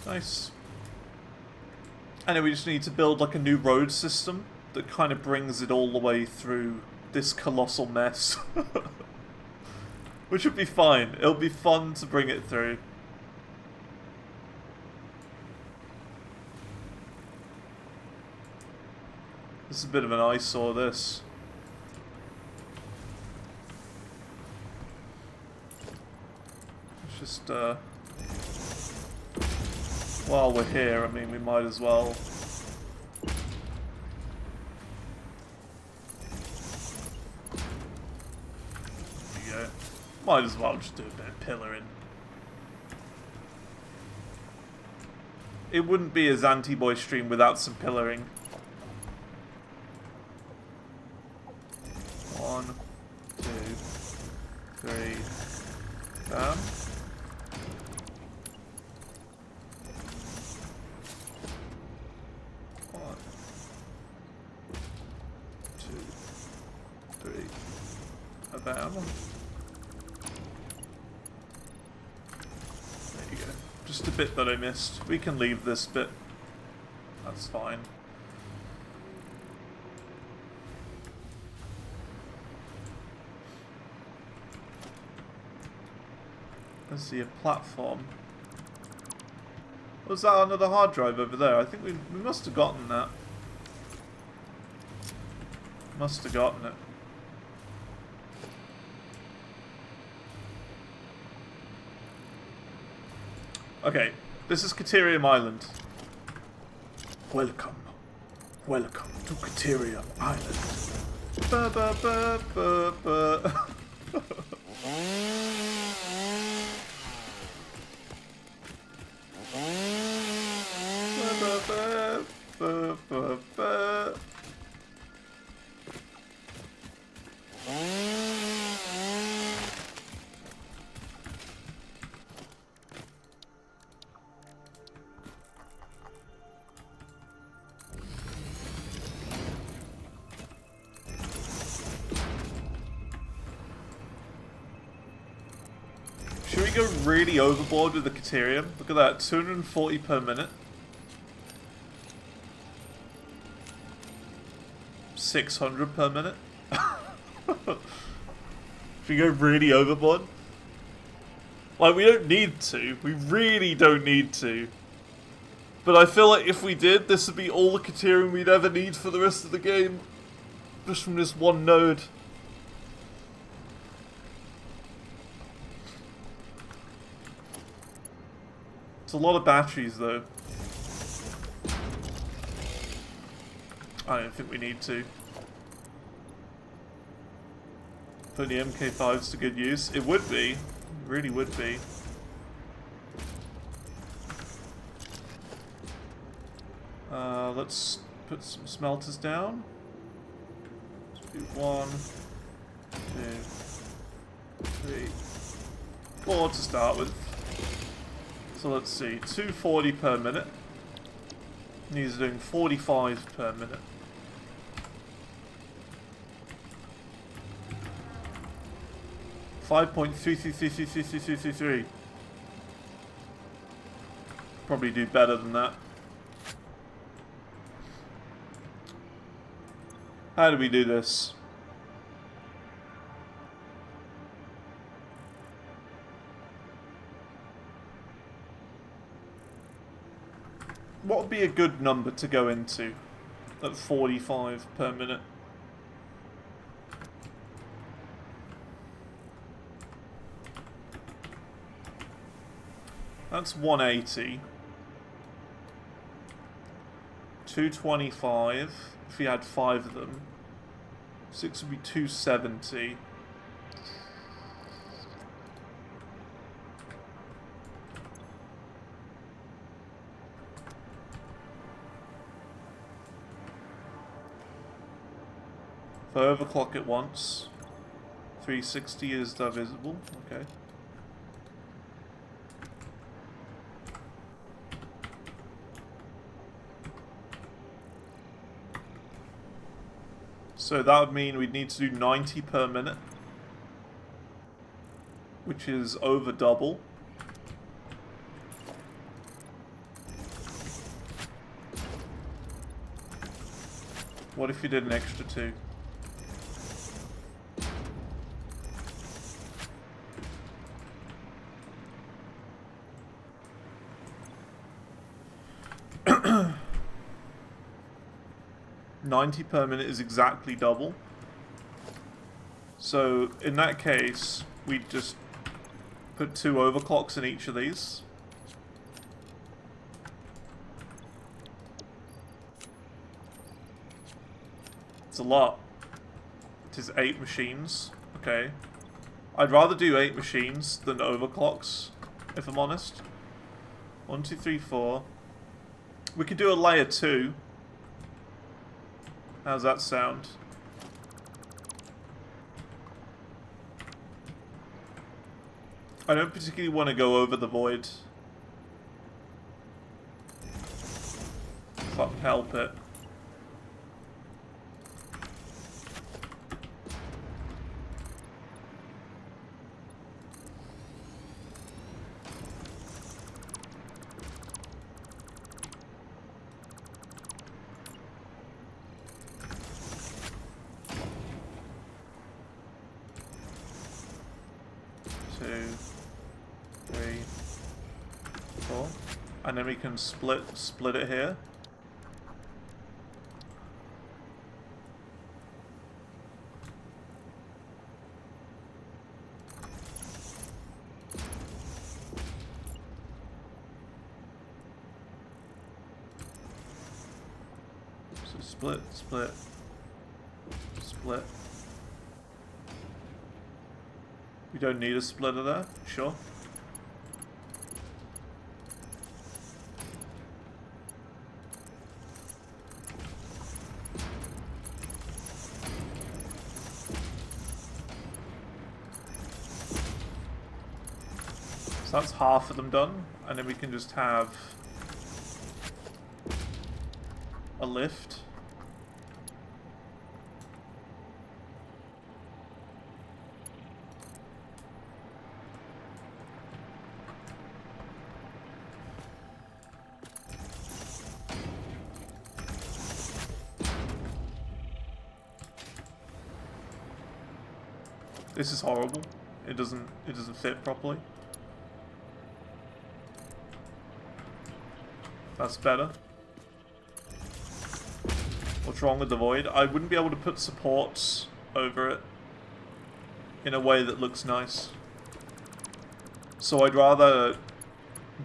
[SPEAKER 1] Nice. And then we just need to build like a new road system that kind of brings it all the way through this colossal mess. Which would be fine. It'll be fun to bring it through. This is a bit of an eyesore, this. It's just, while we're here, I mean, we might as well. Might as well just do a bit of pillaring. It wouldn't be a Zanti-Boy stream without some pillaring. 1, 2, 3, bam. One, 2, 3, bam. Just a bit that I missed. We can leave this bit. That's fine. Let's see, a platform. Was that another hard drive over there? I think we must have gotten that. Must have gotten it. Okay, this is Caterium Island. Welcome. Welcome to Caterium Island. Ba ba ba ba ba. Ba ba ba ba ba. Should we go really overboard with the Caterium? Look at that, 240 per minute. 600 per minute. Should we go really overboard? Like, we don't need to. We really don't need to. But I feel like if we did, this would be all the Caterium we'd ever need for the rest of the game. Just from this one node. It's a lot of batteries, though. I don't think we need to. Put the MK5s to good use. It would be. It really would be. Let's put some smelters down. Let's do 1, 2, 3, 4 to start with. So let's see, 240 per minute. He's doing 45 per minute. $5.3333333. Probably do better than that. How do we do this? What would be a good number to go into at 45 per minute? That's 180. 225 if you had 5 of them. 6 would be 270. If I overclock it once, 360 is divisible. Okay. So that would mean we'd need to do 90 per minute, which is over double. What if you did an extra 2? $90 per minute is exactly double. So in that case, we just put 2 overclocks in each of these. It's a lot. It is 8 machines. Okay. I'd rather do 8 machines than overclocks, if I'm honest. 1, 2, 3, 4. We could do a layer 2. How's that sound? I don't particularly want to go over the void. Fuck, help it. And then we can split it here. So split, split, split. We don't need a splitter there, sure. So that's half of them done, and then we can just have a lift. This is horrible. It doesn't fit properly. That's better. What's wrong with the void? I wouldn't be able to put supports over it in a way that looks nice. So I'd rather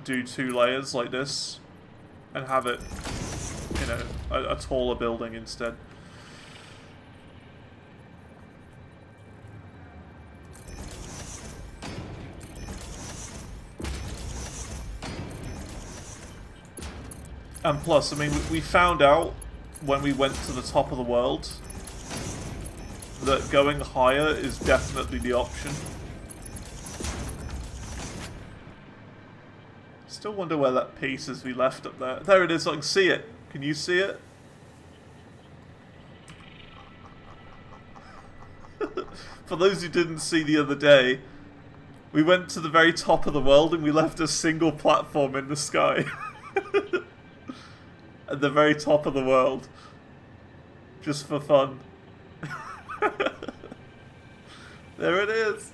[SPEAKER 1] do 2 layers like this and have it, you know, a taller building instead. And plus, I mean, we found out when we went to the top of the world that going higher is definitely the option. Still wonder where that piece is we left up there. There it is, I can see it. Can you see it? For those who didn't see the other day, we went to the very top of the world and we left a single platform in the sky. At the very top of the world. Just for fun. There it is.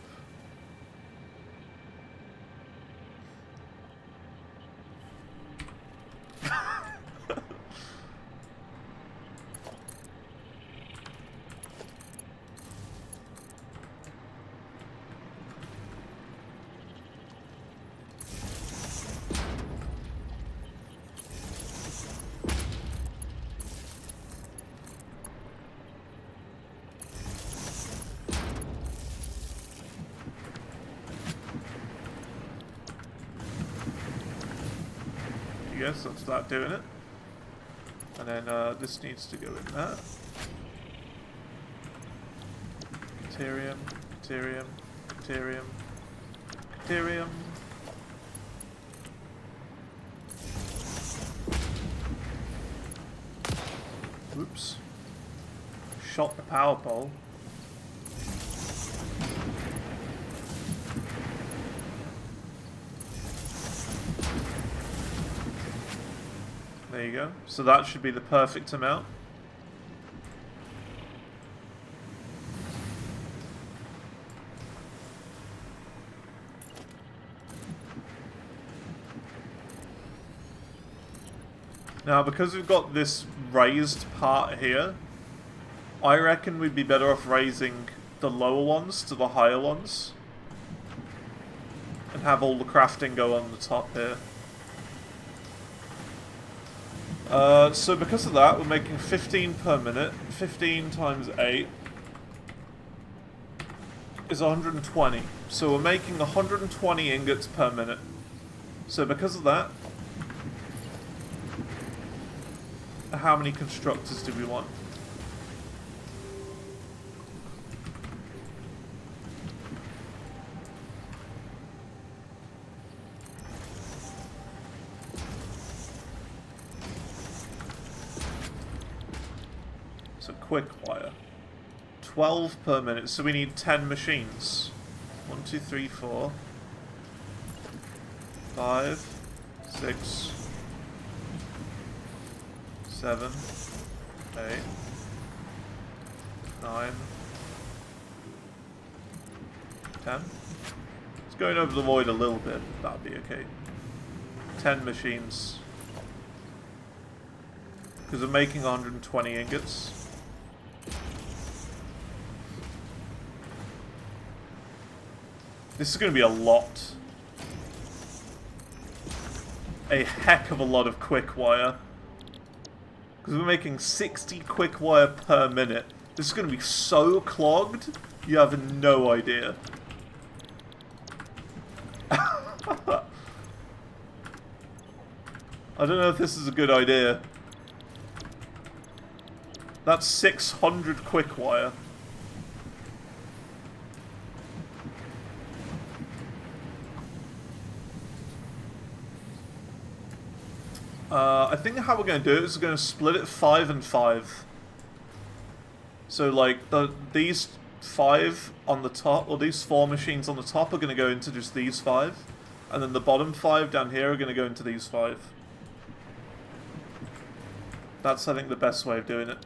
[SPEAKER 1] Yes, let's start doing it. And then this needs to go in there. Deuterium, deuterium, deuterium, deuterium. Whoops. Shot the power pole. There you go. So that should be the perfect amount. Now, because we've got this raised part here, I reckon we'd be better off raising the lower ones to the higher ones. And have all the crafting go on the top here. So because of that, we're making 15 per minute. 15 times 8 is 120. So we're making 120 ingots per minute. So because of that, how many constructors do we want? Quick wire. 12 per minute, so we need 10 machines. 1, 2, 3, 4, 5, 6, 7, 8, 9, 10. It's going over the void a little bit, that'll be okay. 10 machines. Because we're making 120 ingots. This is going to be a lot. A heck of a lot of quick wire. Because we're making 60 quick wire per minute. This is going to be so clogged, you have no idea. I don't know if this is a good idea. That's 600 quick wire. I think how we're going to do it is we're going to split it 5 and 5. So like these 5 on the top, or these 4 machines on the top are going to go into just these 5. And then the bottom 5 down here are going to go into these 5. That's, I think, the best way of doing it.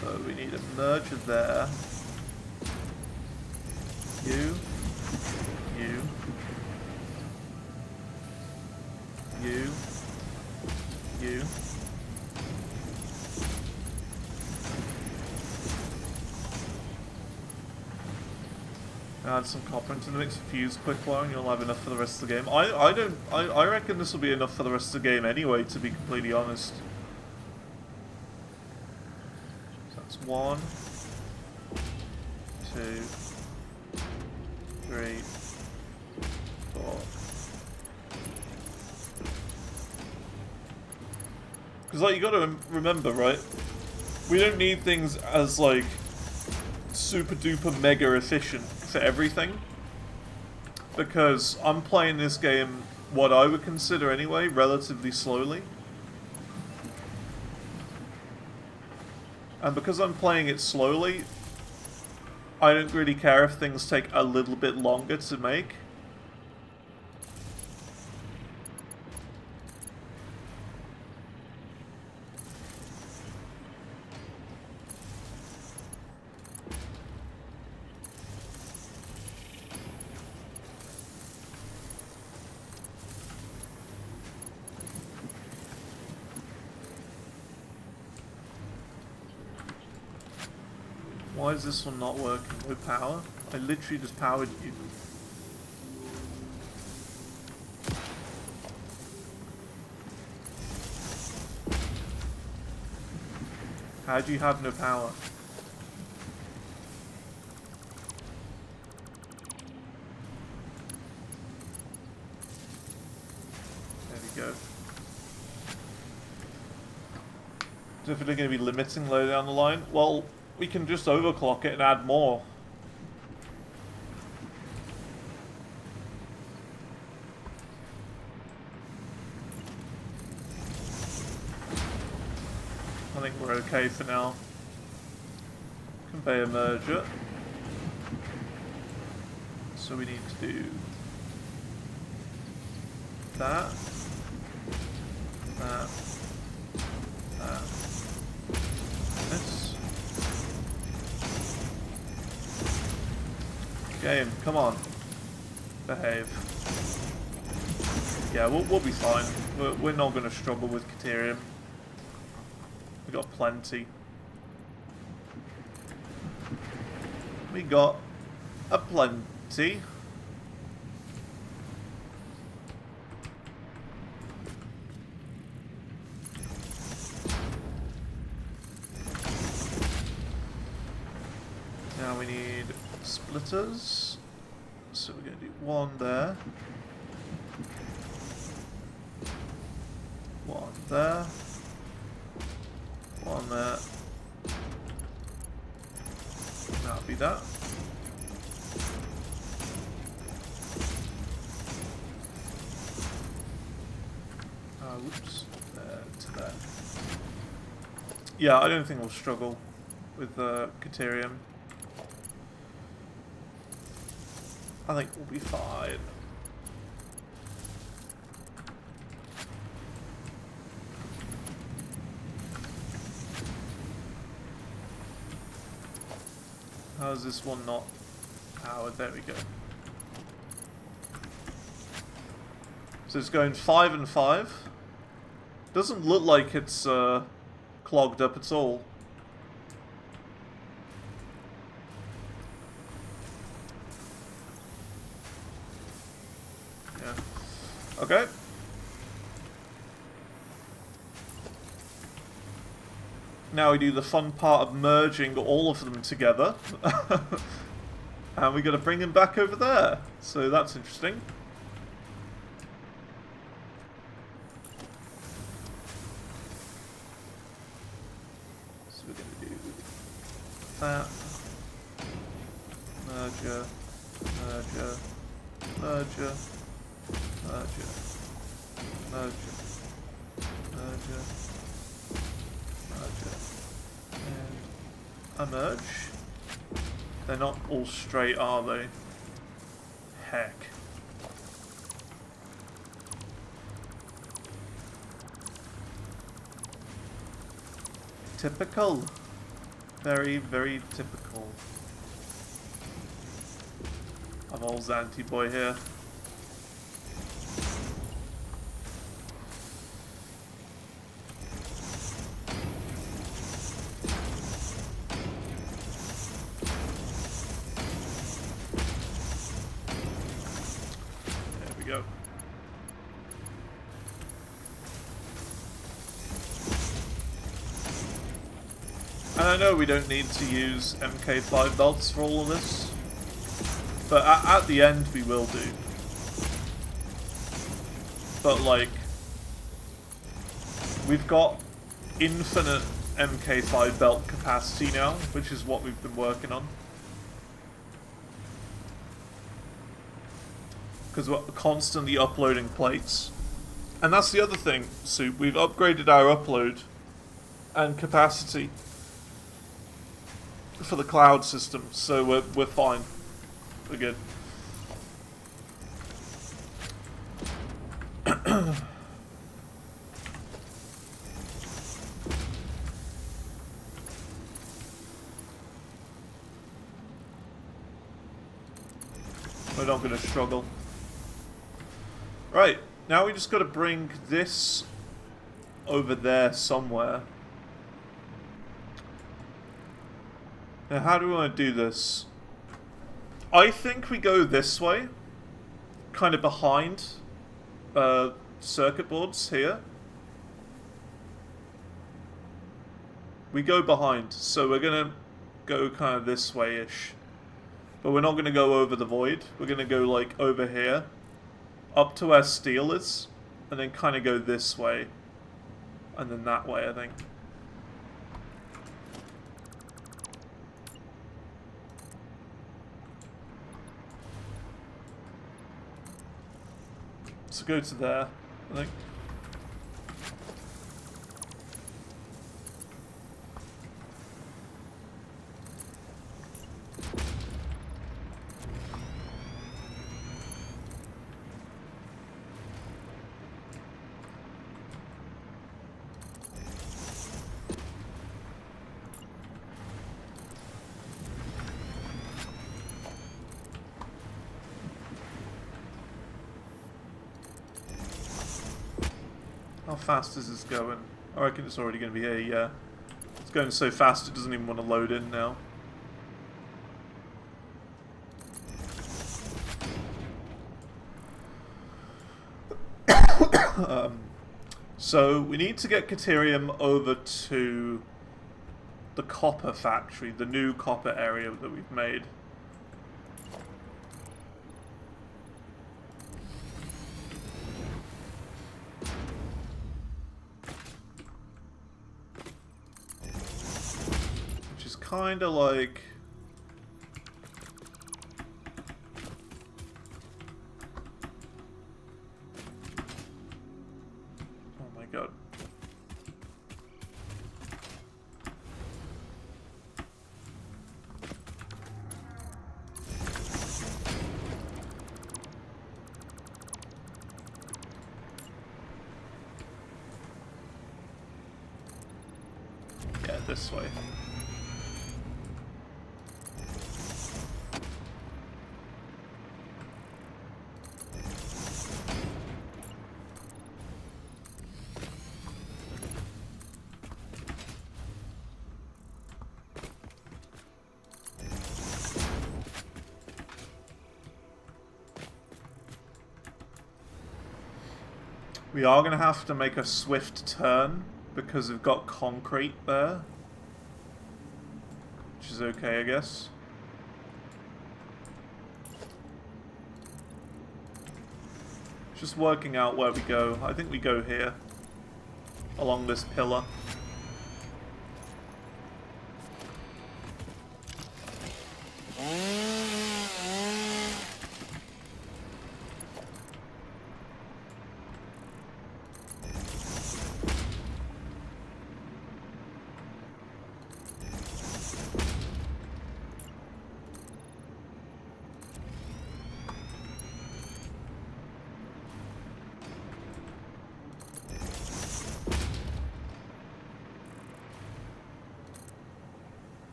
[SPEAKER 1] So we need a merger there. You. Add some copper into the mix, fuse quick wire, and you'll have enough for the rest of the game. I reckon this will be enough for the rest of the game anyway, to be completely honest. So It's 1, 2, 3, 4. Because, like, you gotta remember, right? We don't need things as, like, super duper mega efficient for everything. Because I'm playing this game, what I would consider anyway, relatively slowly. And because I'm playing it slowly, I don't really care if things take a little bit longer to make. Why is this one not working? No power? I literally just powered you. How do you have no power? There we go. Definitely going to be limiting low down the line. Well, we can just overclock it and add more. I think we're okay for now. Conveyor merger. So we need to do that, that, that, this. Game, come on. Behave. Yeah, we'll be fine. We're not going to struggle with Caterium. We got plenty. We got a plenty. Now we need splitters. So we're going to do one there. One there. One there. That'll be that. Whoops. There to there. Yeah, I don't think we'll struggle with Caterium. I think we'll be fine. How is this one not powered? There we go. So it's going 5 and 5. Doesn't look like it's clogged up at all. Yeah. Okay. Now we do the fun part of merging all of them together. And we got to bring them back over there. So that's interesting. So we're going to do that. Merger. Merger. Merger. Merger. Merger. Merger. Merger. And a merge. They're not all straight, are they? Heck. Typical. Very, very typical. I'm old Zanty boy here. There we go. And I know we don't need to use MK5 belts for all of this, but at the end we will do. But like, we've got infinite MK5 belt capacity now, which is what we've been working on. Because we're constantly uploading plates. And that's the other thing, Soup. We've upgraded our upload and capacity for the cloud system, so we're fine. We're good. We're not going to struggle. Right, now we just got to bring this over there somewhere. Now, how do we want to do this? I think we go this way, kind of behind circuit boards here. We go behind, so we're going to go kind of this way-ish. But we're not going to go over the void. We're going to go, like, over here, up to where steel is, and then kind of go this way, and then that way, I think. So go to there, I think. How fast is this going? I reckon it's already going to be here, yeah. It's going so fast it doesn't even want to load in now. So, we need to get Caterium over to the copper factory, the new copper area that we've made. Kind of like... Oh my god. Yeah, this way. We are going to have to make a swift turn because we've got concrete there. Which is okay, I guess. Just working out where we go. I think we go here. Along this pillar.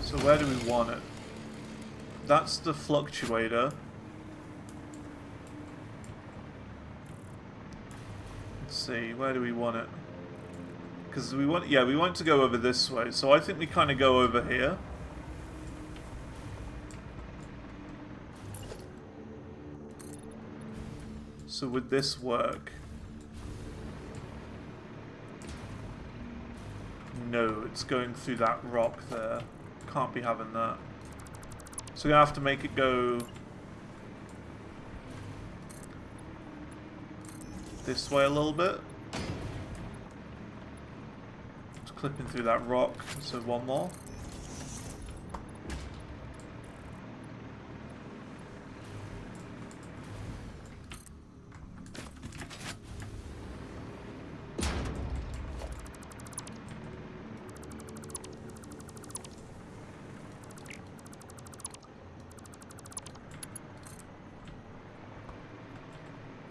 [SPEAKER 1] So where do we want it? That's the fluctuator. Let's see, where do we want it? Because we want, yeah, we want to go over this way. So I think we kind of go over here. So would this work? No, it's going through that rock there. Can't be having that. So we're gonna have to make it go this way a little bit. Just clipping through that rock. So one more.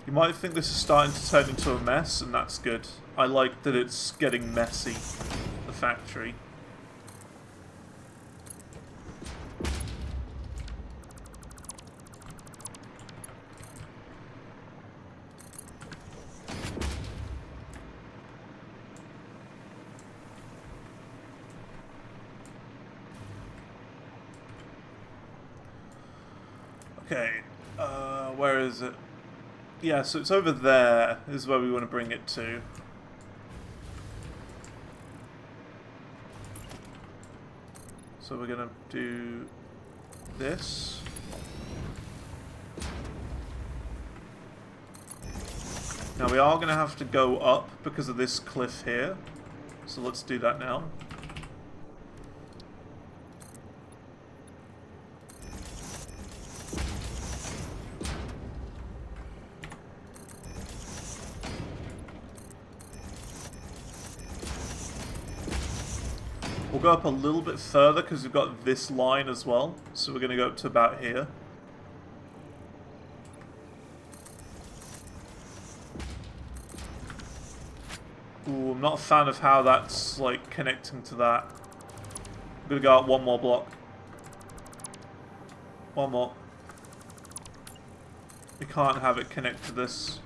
[SPEAKER 1] You might think this is starting to turn into a mess, and that's good. I like that it's getting messy, the factory. Okay, where is it? Yeah, so it's over there is where we want to bring it to. So we're going to do this. Now we are going to have to go up because of this cliff here. So let's do that now. We'll go up a little bit further because we've got this line as well. So we're going to go up to about here. Ooh, I'm not a fan of how that's like connecting to that. I'm going to go out one more block. One more. We can't have it connect to this.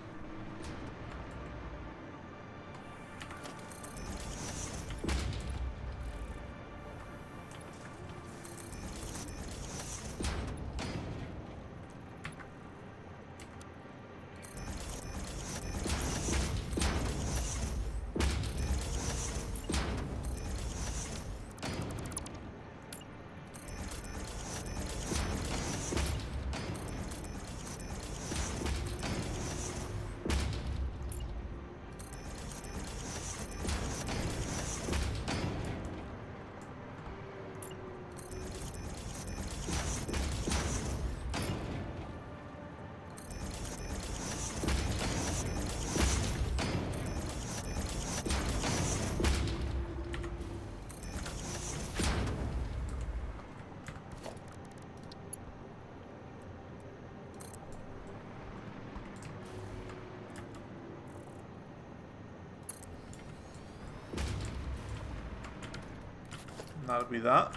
[SPEAKER 1] That'll be that.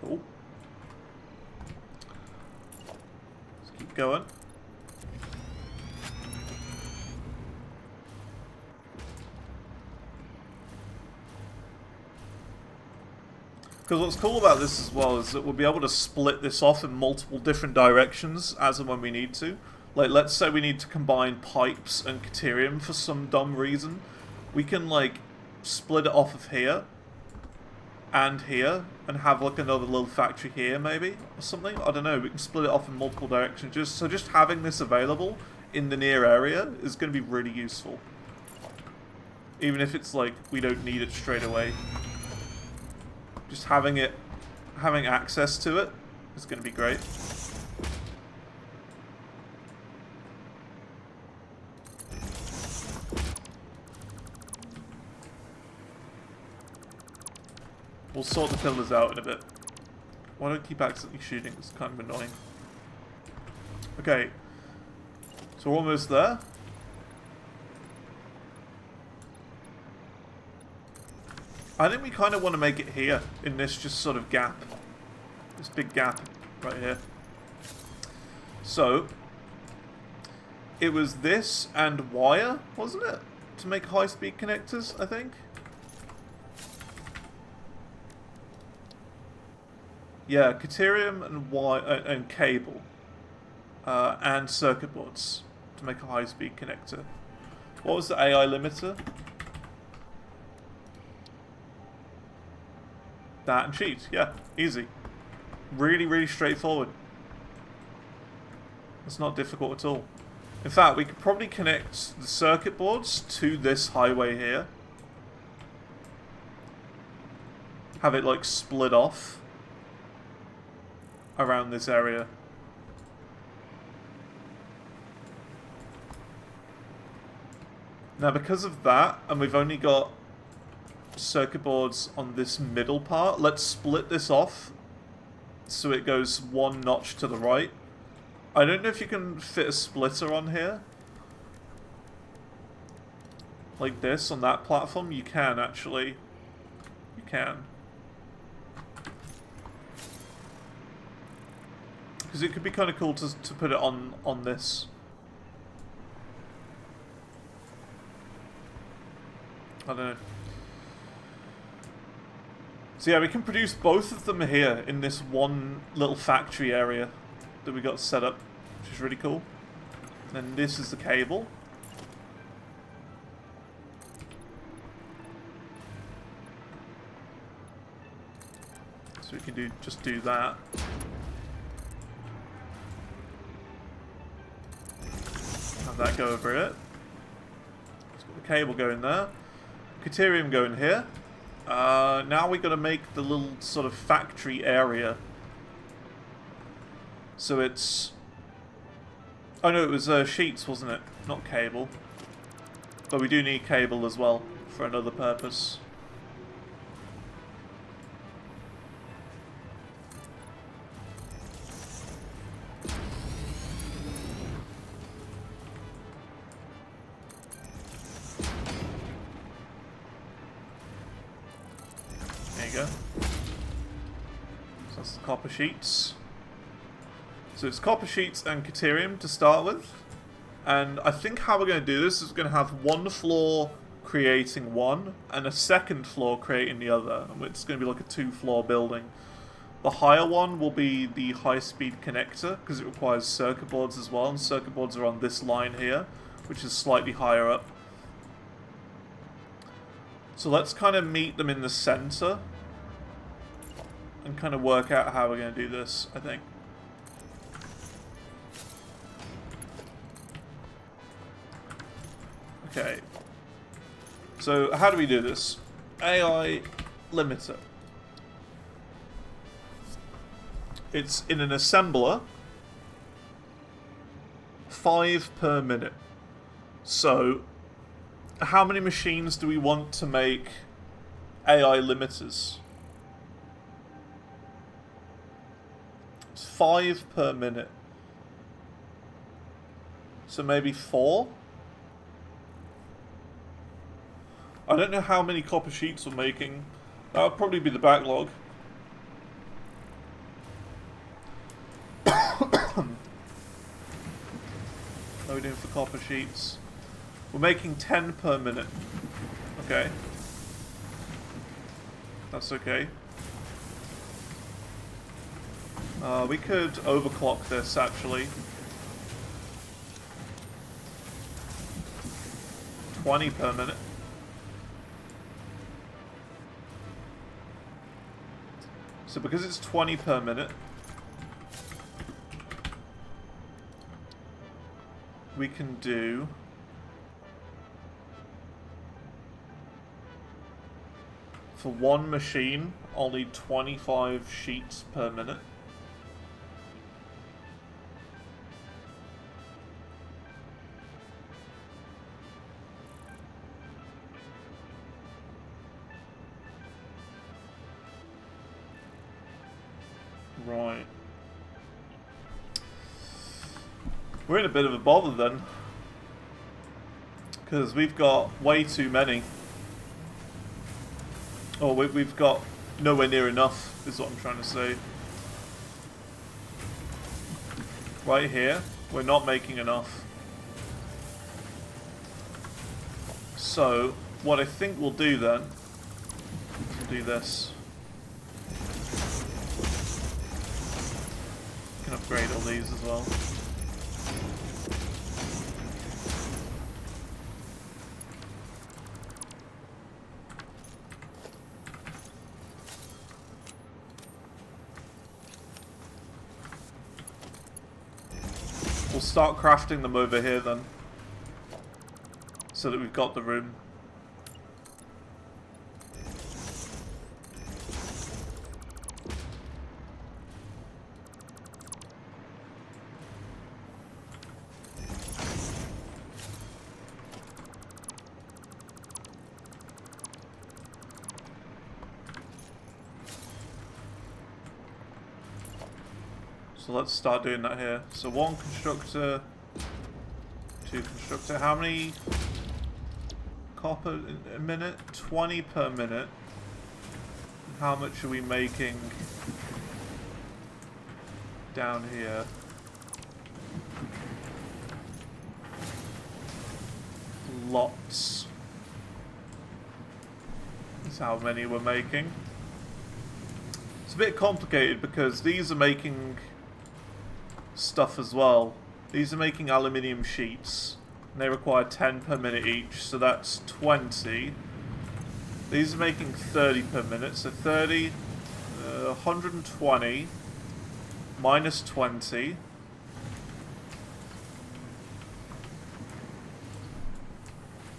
[SPEAKER 1] Cool. Going. Because what's cool about this as well is that we'll be able to split this off in multiple different directions as and when we need to. Like, let's say we need to combine pipes and Caterium for some dumb reason. We can, like, split it off of here and here and have, like, another little factory here, maybe, or something. I don't know. We can split it off in multiple directions. Just having this available in the near area is going to be really useful. Even if it's, like, we don't need it straight away. Just having access to it is going to be great. We'll sort the pillars out in a bit. Why don't I keep accidentally shooting? It's kind of annoying. Okay. So we're almost there. I think we kind of want to make it here, in this just sort of gap. This big gap right here. So, it was this and wire, wasn't it? To make high-speed connectors, I think? Yeah, Caterium and wire and cable. And circuit boards to make a high-speed connector. What was the AI limiter? That and cheat. Yeah, easy. Really, really straightforward. It's not difficult at all. In fact, we could probably connect the circuit boards to this highway here. Have it like split off around this area. Now because of that, and we've only got circuit boards on this middle part, let's split this off so it goes one notch to the right. I don't know if you can fit a splitter on here. Like this, on that platform. You can, actually. You can. Because it could be kind of cool to put it on this. I don't know. So yeah, we can produce both of them here in this one little factory area that we got set up, which is really cool. And then this is the cable. So we can just do that. Have that go over it. Let's got the cable going there. Caterium going here. Now we got to make the little sort of factory area. So it's... Oh no, it was sheets, wasn't it? Not cable. But we do need cable as well for another purpose. There you go. So that's the copper sheets. So it's copper sheets and caterium to start with. And I think how we're going to do this is we're going to have one floor creating one and a second floor creating the other. And it's going to be like a two-floor building. The higher one will be the high-speed connector because it requires circuit boards as well. And circuit boards are on this line here, which is slightly higher up. So let's kind of meet them in the center and kind of work out how we're going to do this, I think. Okay. So how do we do this? AI limiter. It's in an assembler. 5 per minute. So how many machines do we want to make AI limiters? It's 5 per minute. So maybe 4? I don't know how many copper sheets we're making. That would probably be the backlog. What are we doing for copper sheets? We're making 10 per minute. Okay. That's okay. We could overclock this, actually. 20 per minute. So because it's 20 per minute, we can do for one machine only 25 sheets per minute. Right. We're in a bit of a bother then. Because we've got way too many Oh, we've got nowhere near enough, is what I'm trying to say. Right here, we're not making enough. So, what I think we'll do then, is we'll do this. We can upgrade all these as well. We'll start crafting them over here then, so that we've got the room. So let's start doing that here. So 1 constructor, 2 constructor. How many copper a minute? 20 per minute. How much are we making down here? Lots. That's how many we're making. It's a bit complicated because these are making stuff as well. These are making aluminium sheets, and they require 10 per minute each, so that's 20. These are making 30 per minute, so 30, 120, minus 20.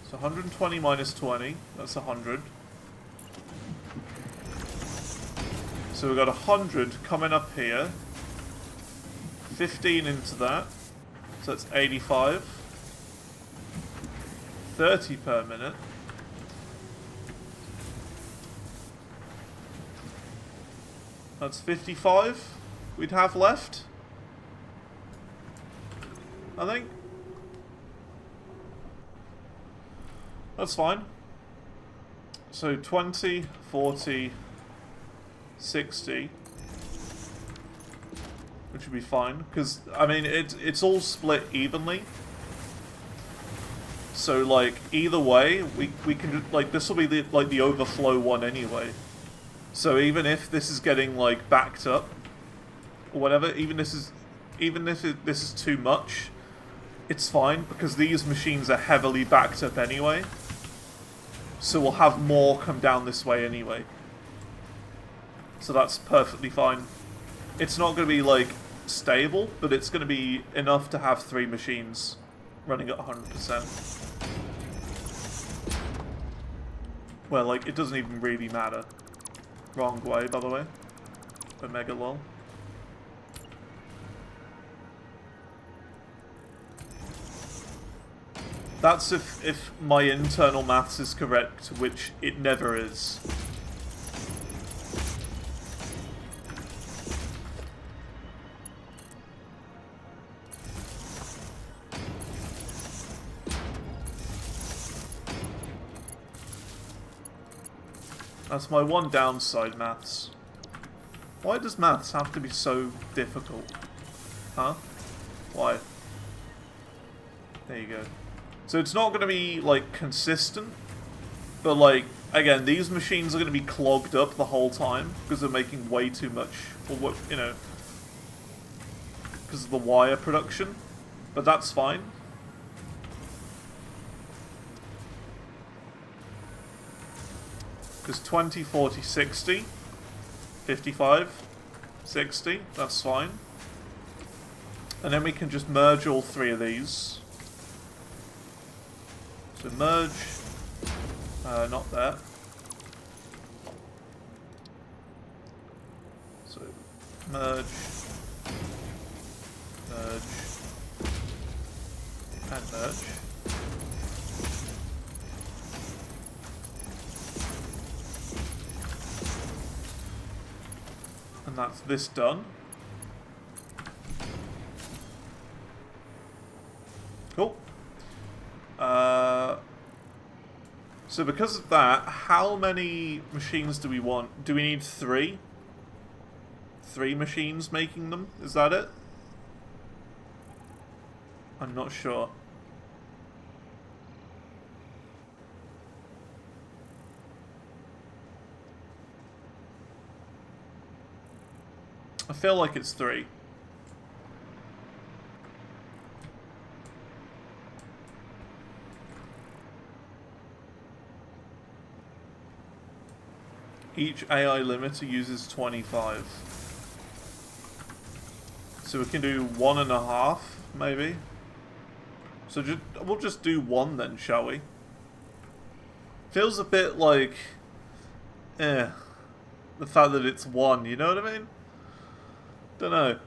[SPEAKER 1] So 120 minus 20, that's 100. So we've got 100 coming up here. 15 into that, so that's 85. 30 per minute. That's 55 we'd have left, I think. That's fine. So 20, 40, 60. Which would be fine, because, I mean, it's all split evenly. So, like, either way, we can, like, this will be, the overflow one anyway. So even if this is getting, like, backed up, or whatever, even if this is too much, it's fine, because these machines are heavily backed up anyway. So we'll have more come down this way anyway. So that's perfectly fine. It's not going to be, like, stable, but it's going to be enough to have 3 machines running at 100%. Well, like, it doesn't even really matter. Wrong way, by the way. Omega lol. That's if my internal maths is correct, which it never is. That's my one downside, maths. Why does maths have to be so difficult? Huh? Why? There you go. So it's not going to be, like, consistent, but, like, again, these machines are going to be clogged up the whole time because they're making way too much, or what, you know, because of the wire production, but that's fine. Because 20, 40, 60, 55, 60, that's fine. And then we can just merge all 3 of these. So merge, not that. So merge, merge, and merge. And that's this done. Cool. So because of that, how many machines do we want? Do we need 3? 3 machines making them? Is that it? I'm not sure. I feel like it's 3. Each AI limiter uses 25. So we can do 1.5, maybe? So we'll just do 1 then, shall we? Feels a bit like... the fact that it's 1, you know what I mean? Don't know.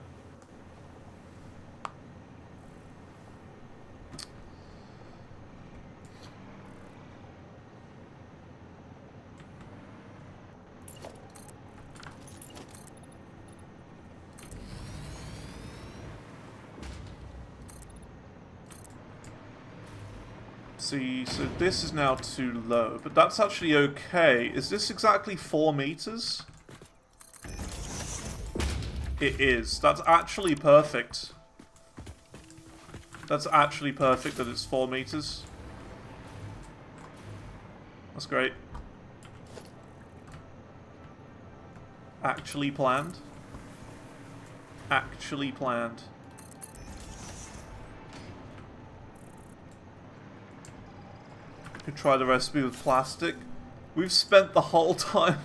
[SPEAKER 1] See, so this is now too low, but that's actually okay. Is this exactly 4 meters? It is. That's actually perfect. That's actually perfect that it's 4 meters. That's great. Actually planned. Actually planned. Could try the recipe with plastic. We've spent the whole time.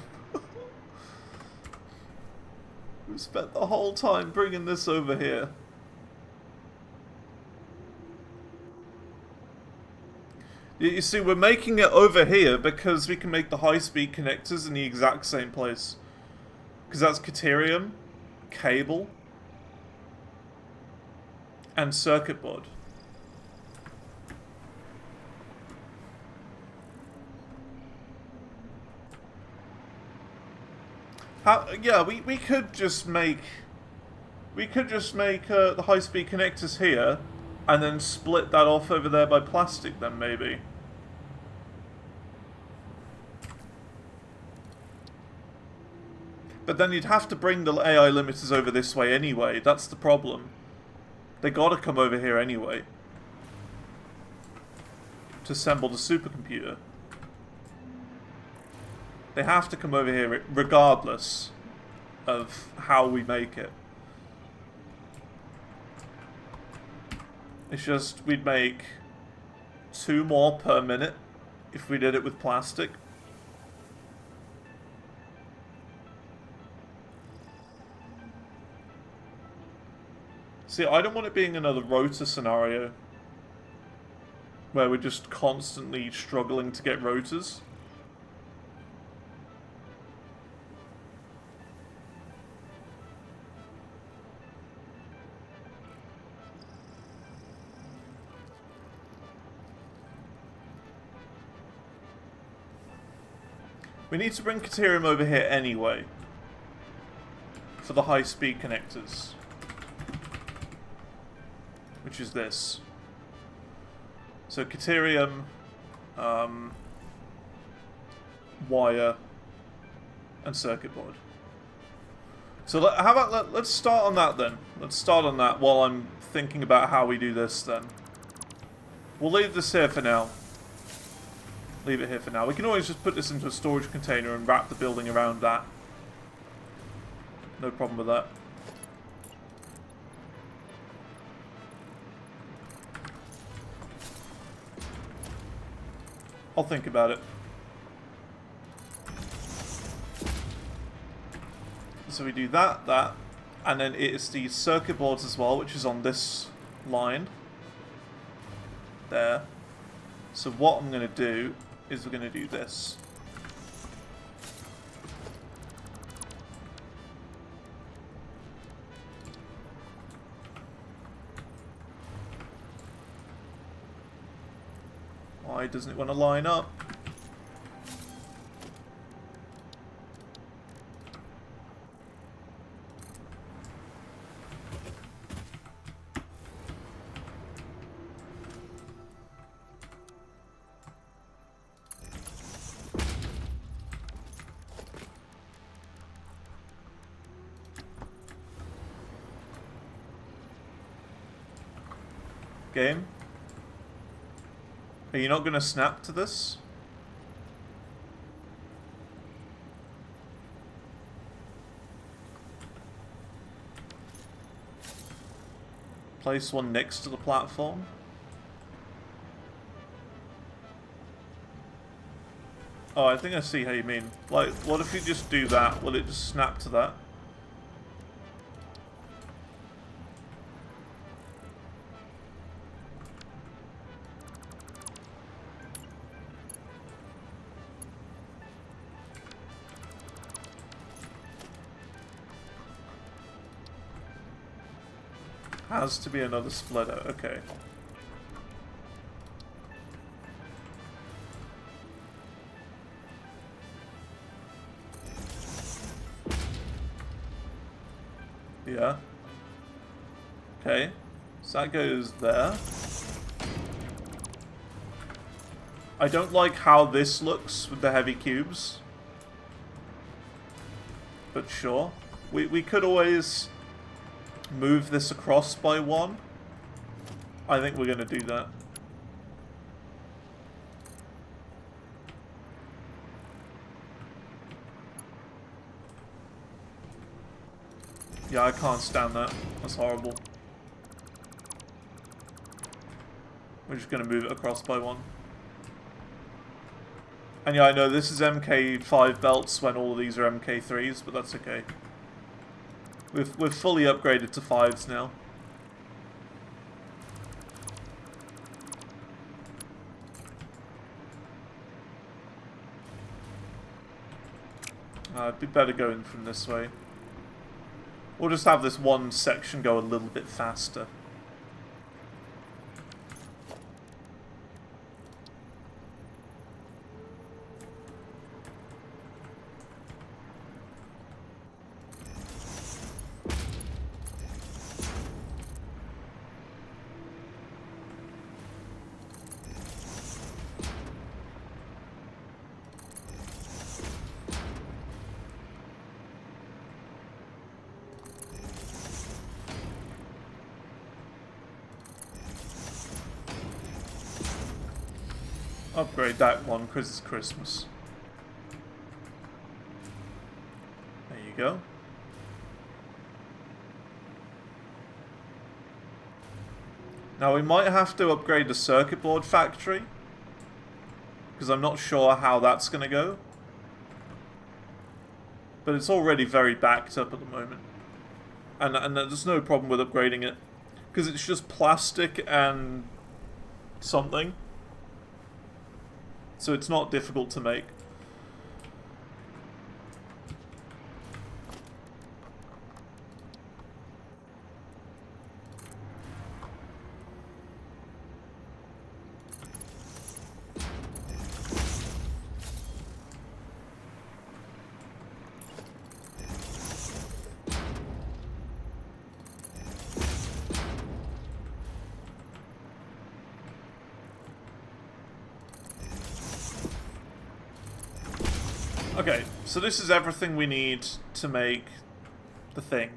[SPEAKER 1] We've spent the whole time bringing this over here. You see, we're making it over here because we can make the high-speed connectors in the exact same place. Because that's Caterium, cable, and circuit board. Yeah, we could just make... We could just make the high-speed connectors here, and then split that off over there by plastic then, maybe. But then you'd have to bring the AI limiters over this way anyway, that's the problem. They gotta come over here anyway. To assemble the supercomputer. They have to come over here regardless of how we make it. It's just, we'd make 2 more per minute if we did it with plastic. See, I don't want it being another rotor scenario where we're just constantly struggling to get rotors. We need to bring Caterium over here anyway for the high-speed connectors, which is this. So Caterium, wire, and circuit board. So how about let's start on that then. Let's start on that while I'm thinking about how we do this then. We'll leave this here for now. Leave it here for now. We can always just put this into a storage container and wrap the building around that. No problem with that. I'll think about it. So we do that, and then it is the circuit boards as well, which is on this line. There. So what I'm going to do is we're going to do this. Why doesn't it want to line up? Game? Are you not going to snap to this? Place one next to the platform. Oh, I think I see how you mean. Like, what if you just do that? Will it just snap to that? Has to be another splitter, okay. Yeah. Okay. So that goes there. I don't like how this looks with the heavy cubes. But sure. We could always move this across by one. I think we're going to do that. Yeah, I can't stand that. That's horrible. We're just going to move it across by one. And yeah, I know this is MK5 belts when all of these are MK3s, but that's okay. We've fully upgraded to 5s now. It'd be better going from this way. We'll just have this one section go a little bit faster. Upgrade that one because it's Christmas. There you go. Now we might have to upgrade the circuit board factory because I'm not sure how that's going to go. But it's already very backed up at the moment. And there's no problem with upgrading it because it's just plastic and something. So it's not difficult to make. Okay, so this is everything we need to make the thing.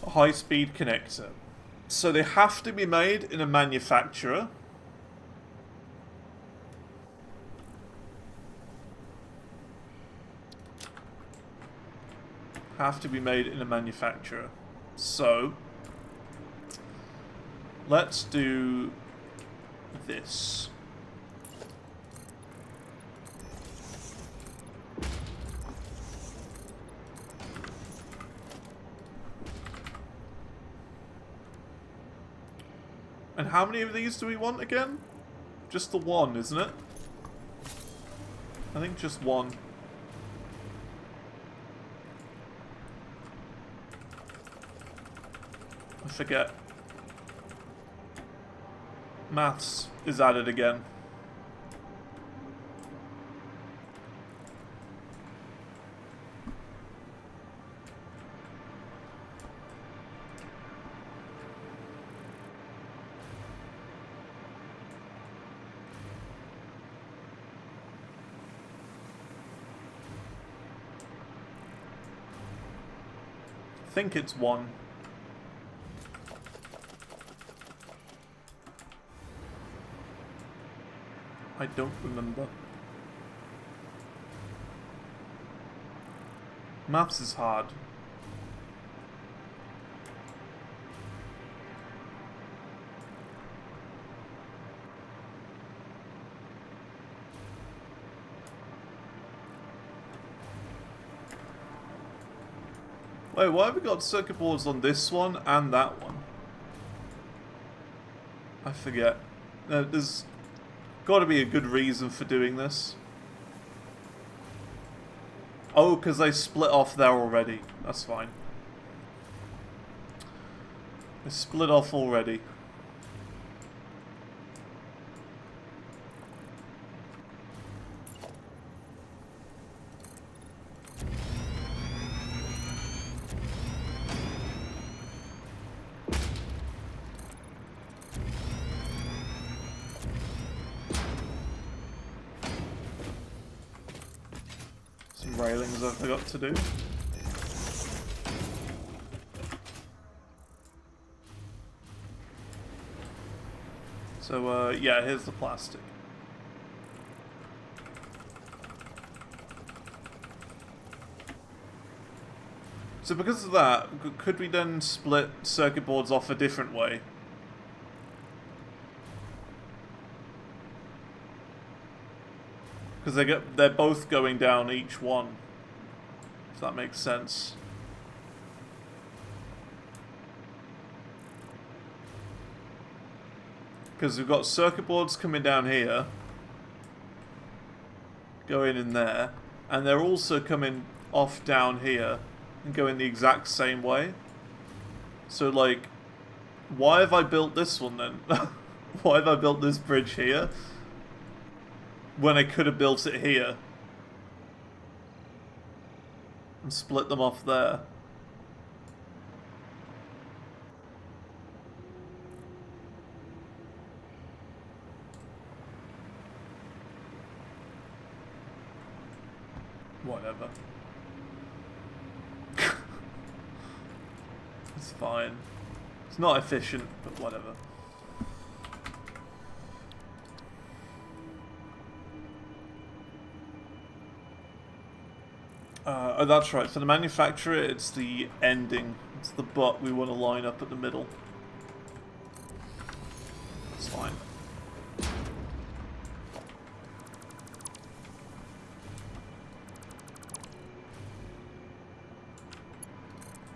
[SPEAKER 1] A high-speed connector. So they have to be made in a manufacturer. Have to be made in a manufacturer. So let's do this. And how many of these do we want again? Just the one, isn't it? I think just one. I forget. Maths is added again. I think it's one. I don't remember. Maths is hard. Wait, why have we got circuit boards on this one and that one? I forget. There's got to be a good reason for doing this. Oh, because they split off there already. That's fine. They split off already. Railings I forgot to do. So, yeah, here's the plastic. So because of that, could we then split circuit boards off a different way? Because they're both going down each one, if that makes sense. Because we've got circuit boards coming down here, going in there, and they're also coming off down here and going the exact same way. So, like, why have I built this one then? Why have I built this bridge here when I could have built it here and split them off there? Whatever. It's fine. It's not efficient, but whatever. Oh, that's right. For the manufacturer, it's the ending. It's the butt we want to line up at the middle. It's fine.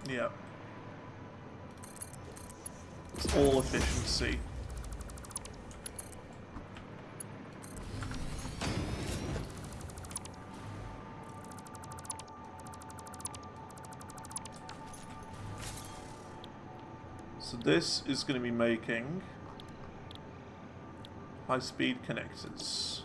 [SPEAKER 1] Yeah. It's all efficiency. So this is going to be making high-speed connectors.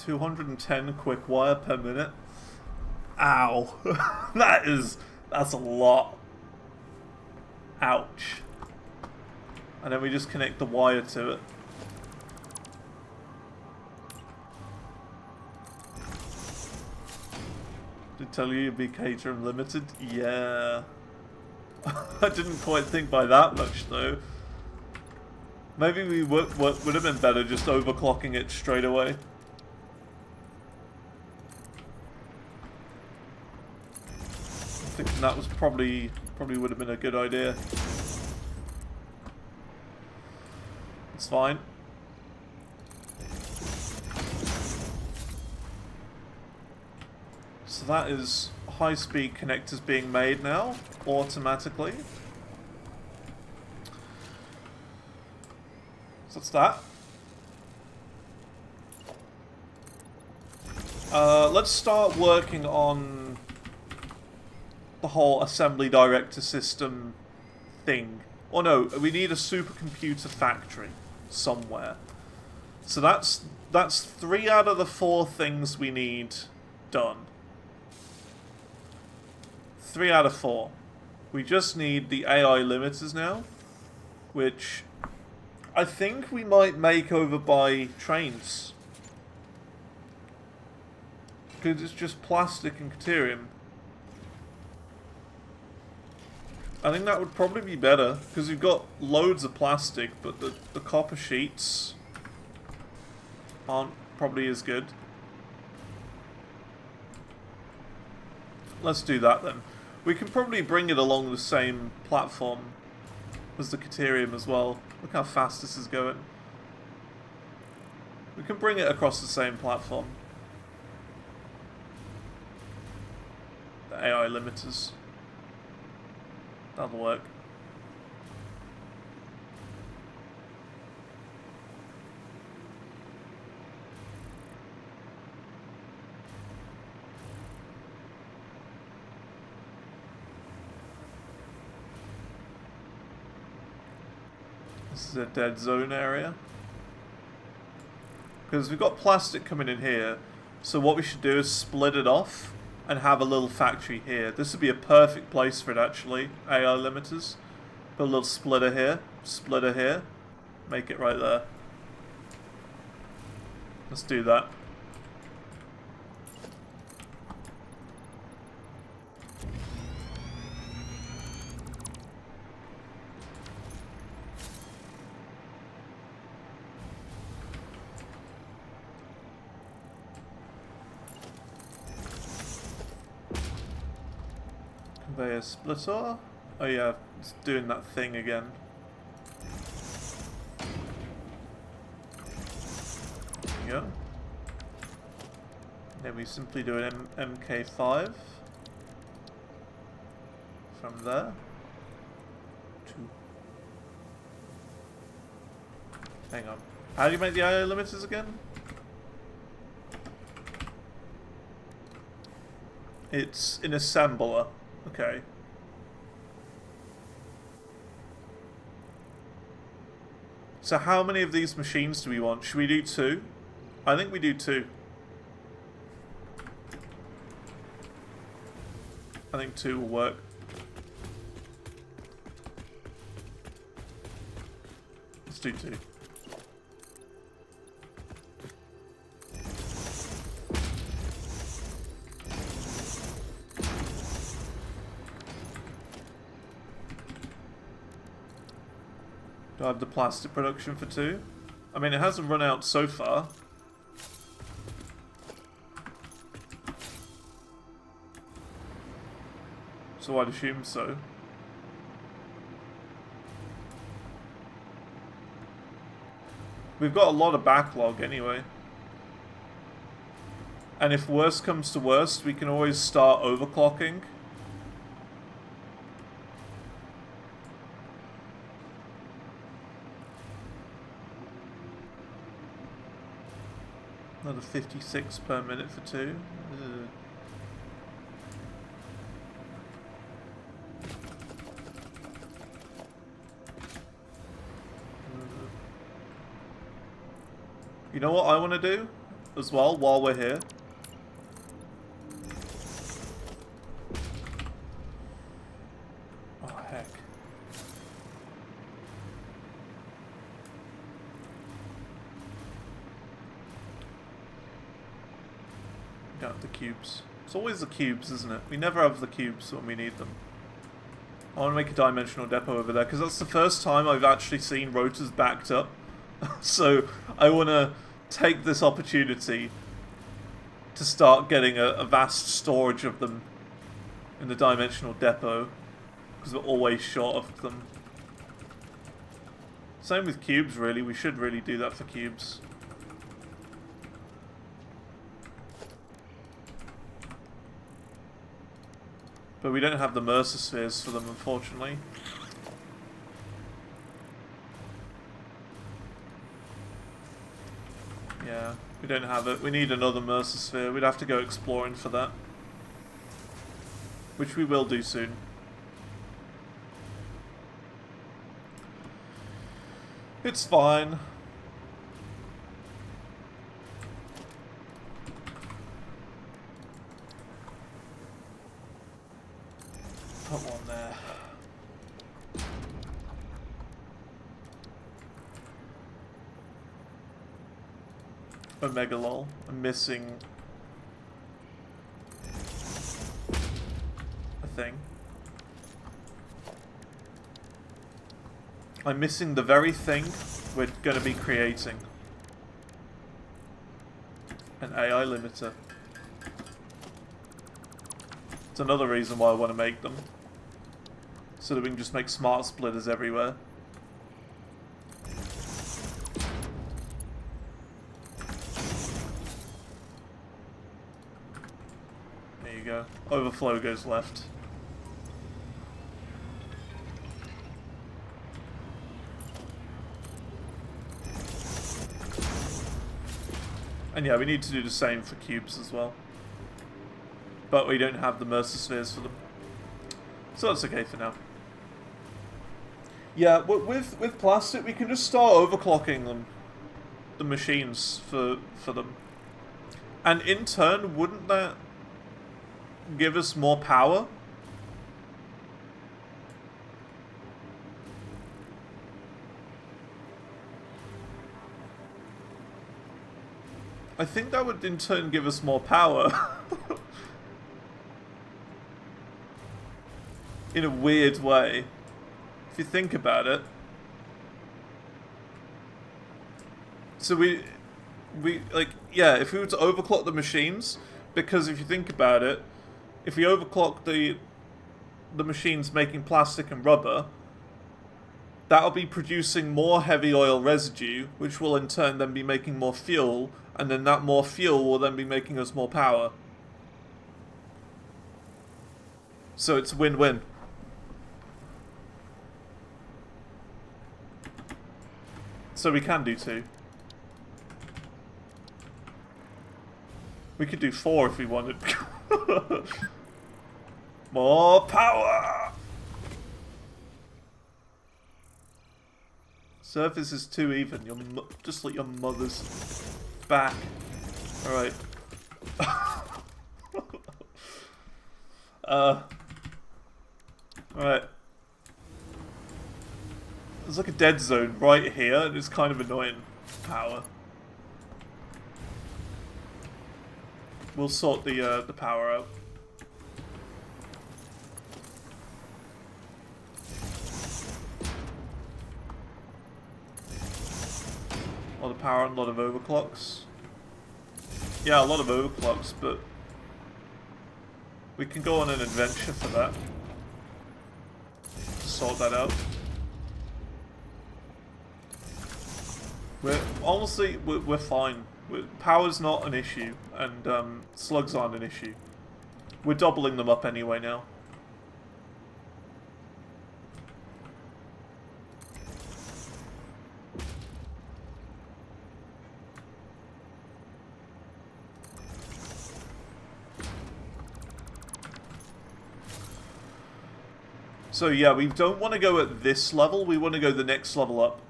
[SPEAKER 1] $210 quick wire per minute. Ow. That's a lot. Ouch. And then we just connect the wire to it. Did tell you you'd be Caterham Limited? Yeah. I didn't quite think by that much though. Maybe we would have been better just overclocking it straight away. Thinking that was probably would have been a good idea. It's fine. So that is high-speed connectors being made now, automatically. So that's that. Let's start working on the whole assembly director system thing. Oh no, we need a supercomputer factory somewhere. So that's 3 out of the 4 things we need done. 3 out of 4. We just need the AI limiters now, which I think we might make over by trains. Because it's just plastic and Caterium. I think that would probably be better, because we've got loads of plastic, but the copper sheets aren't probably as good. Let's do that then. We can probably bring it along the same platform as the Caterium as well. Look how fast this is going. We can bring it across the same platform. The AI limiters. That'll work. This is a dead zone area. Because we've got plastic coming in here, so what we should do is split it off and have a little factory here. This would be a perfect place for it actually, AI limiters. Put a little splitter here, make it right there. Let's do that. Conveyor splitter. Oh yeah, it's doing that thing again. There we go. Then we simply do an MK5 from there to. Hang on. How do you make the IO limiters again? It's an assembler. Okay. So how many of these machines do we want? Should we do 2? I think we do 2. I think 2 will work. Let's do 2. Do I have the plastic production for 2? I mean, it hasn't run out so far. So I'd assume so. We've got a lot of backlog anyway. And if worst comes to worst, we can always start overclocking. Another 56 per minute for 2. Ugh. You know what I want to do as well while we're here? Oh heck. Got the cubes. It's always the cubes, isn't it? We never have the cubes when we need them. I want to make a dimensional depot over there because that's the first time I've actually seen rotors backed up. So I want to take this opportunity to start getting a vast storage of them in the dimensional depot because we're always short of them. Same with cubes really, we should really do that for cubes. But we don't have the Mercer spheres for them unfortunately. Yeah, we don't have it. We need another Mercer sphere. We'd have to go exploring for that. Which we will do soon. It's fine. Put one there. Omega lol. I'm missing a thing. I'm missing the very thing we're going to be creating. An AI limiter. It's another reason why I want to make them. So that we can just make smart splitters everywhere. There you go. Overflow goes left. And yeah, we need to do the same for cubes as well. But we don't have the Mercer spheres for them. So that's okay for now. Yeah, with plastic, we can just start overclocking them. The machines for them. And in turn, wouldn't that give us more power? I think that would in turn give us more power. In a weird way. If you think about it. So we like, yeah, if we were to overclock the machines, because if you think about it, if we overclock the machines making plastic and rubber, that'll be producing more heavy oil residue, which will in turn then be making more fuel, and then that more fuel will then be making us more power. So it's win-win. So we can do 2. We could do 4 if we wanted. More power! Surface is too even. You're just like your mother's back. Alright. Alright. There's like a dead zone right here, and it's kind of annoying. Power. We'll sort the power out. A lot of power and a lot of overclocks. Yeah, a lot of overclocks, but we can go on an adventure for that. To sort that out. We're fine. Power's not an issue, and slugs aren't an issue. We're doubling them up anyway now. So yeah, we don't want to go at this level, we want to go the next level up.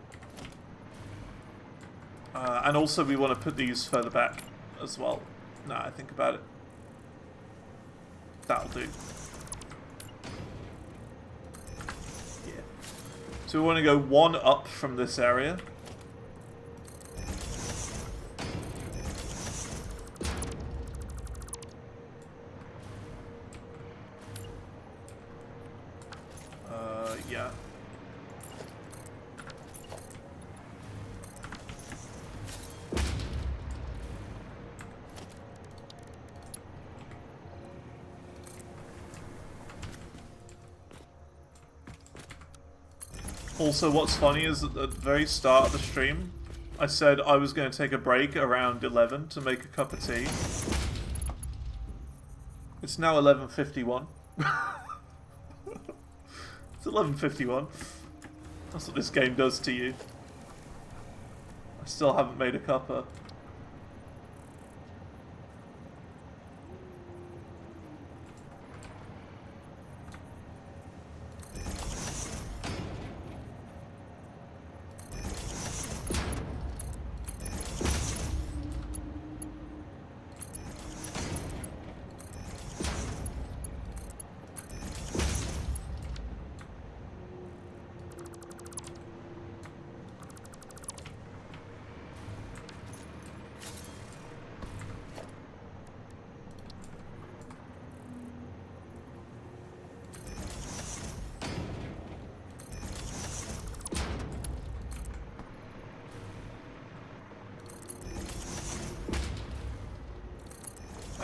[SPEAKER 1] And also we want to put these further back as well. Now I think about it. That'll do. Yeah. So we want to go 1 up from this area. Yeah. Also, what's funny is at the very start of the stream, I said I was going to take a break around 11 to make a cup of tea. It's now 11:51. It's 11:51. That's what this game does to you. I still haven't made a cuppa.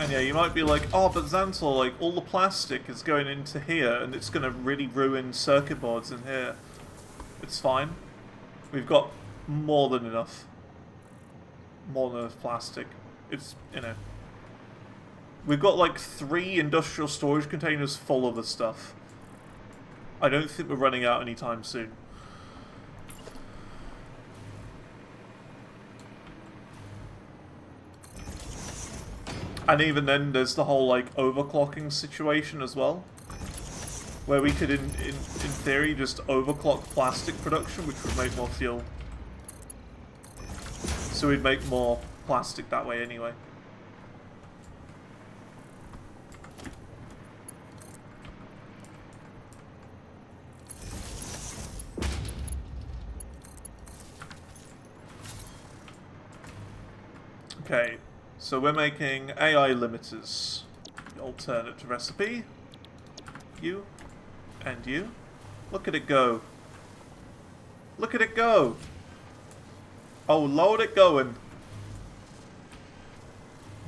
[SPEAKER 1] And yeah, you might be like, oh, but Xantor, like, all the plastic is going into here, and it's going to really ruin circuit boards in here. It's fine. We've got more than enough. More than enough plastic. It's, you know. We've got like 3 industrial storage containers full of the stuff. I don't think we're running out anytime soon. And even then, there's the whole, like, overclocking situation as well. Where we could, in theory, just overclock plastic production, which would make more fuel. So we'd make more plastic that way anyway. Okay. So we're making AI limiters. The alternate recipe. You. And you. Look at it go. Look at it go. Oh, Lord, it going.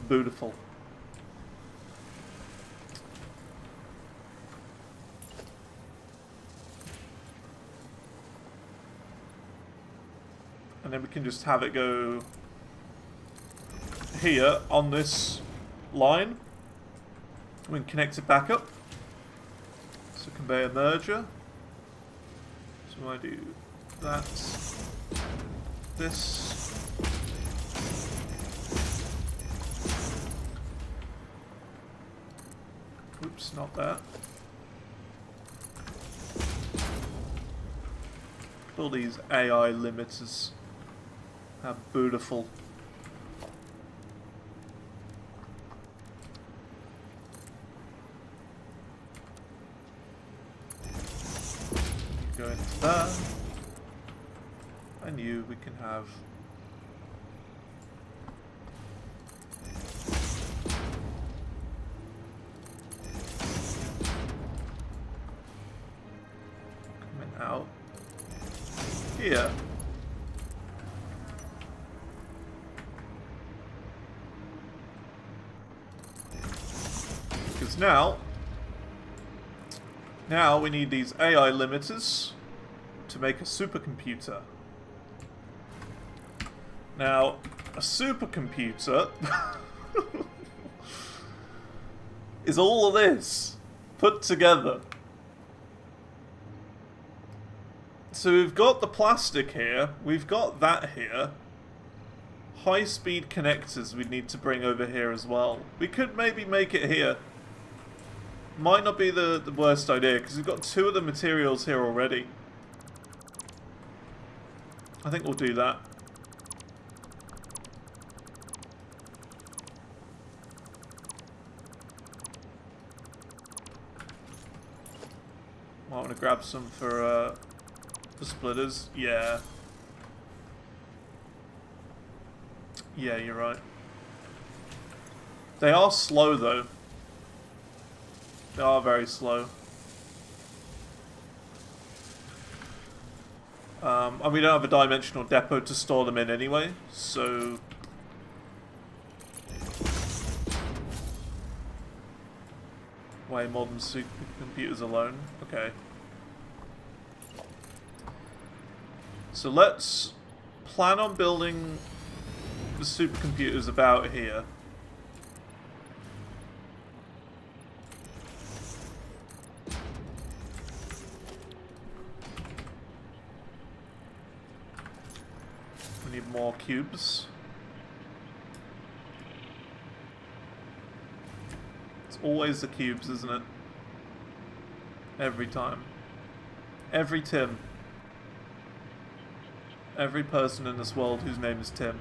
[SPEAKER 1] Beautiful. And then we can just have it go here on this line. We can connect it back up. So conveyor merger. So I do that. This. Oops, not that. All these AI limiters. How beautiful. Go into that. And you, we can have. Coming out. Here. Because now we need these AI limiters to make a supercomputer. Now, a supercomputer is all of this put together. So we've got the plastic here, we've got that here. High-speed connectors we need to bring over here as well. We could maybe make it here. Might not be the worst idea, because we've got 2 of the materials here already. I think we'll do that. Might want to grab some for splitters. Yeah. Yeah, you're right. They are slow, though. They are very slow. And we don't have a dimensional depot to store them in anyway, so... Way more than supercomputers alone. Okay. So let's plan on building the supercomputers about here. We need more cubes. It's always the cubes, isn't it? Every time. Every Tim. Every person in this world whose name is Tim.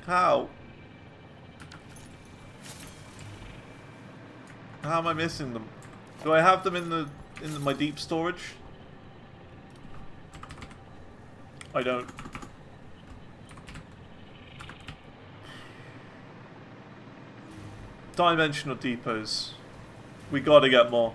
[SPEAKER 1] How? How am I missing them? Do I have them in my deep storage? I don't. Dimensional depots. We gotta get more.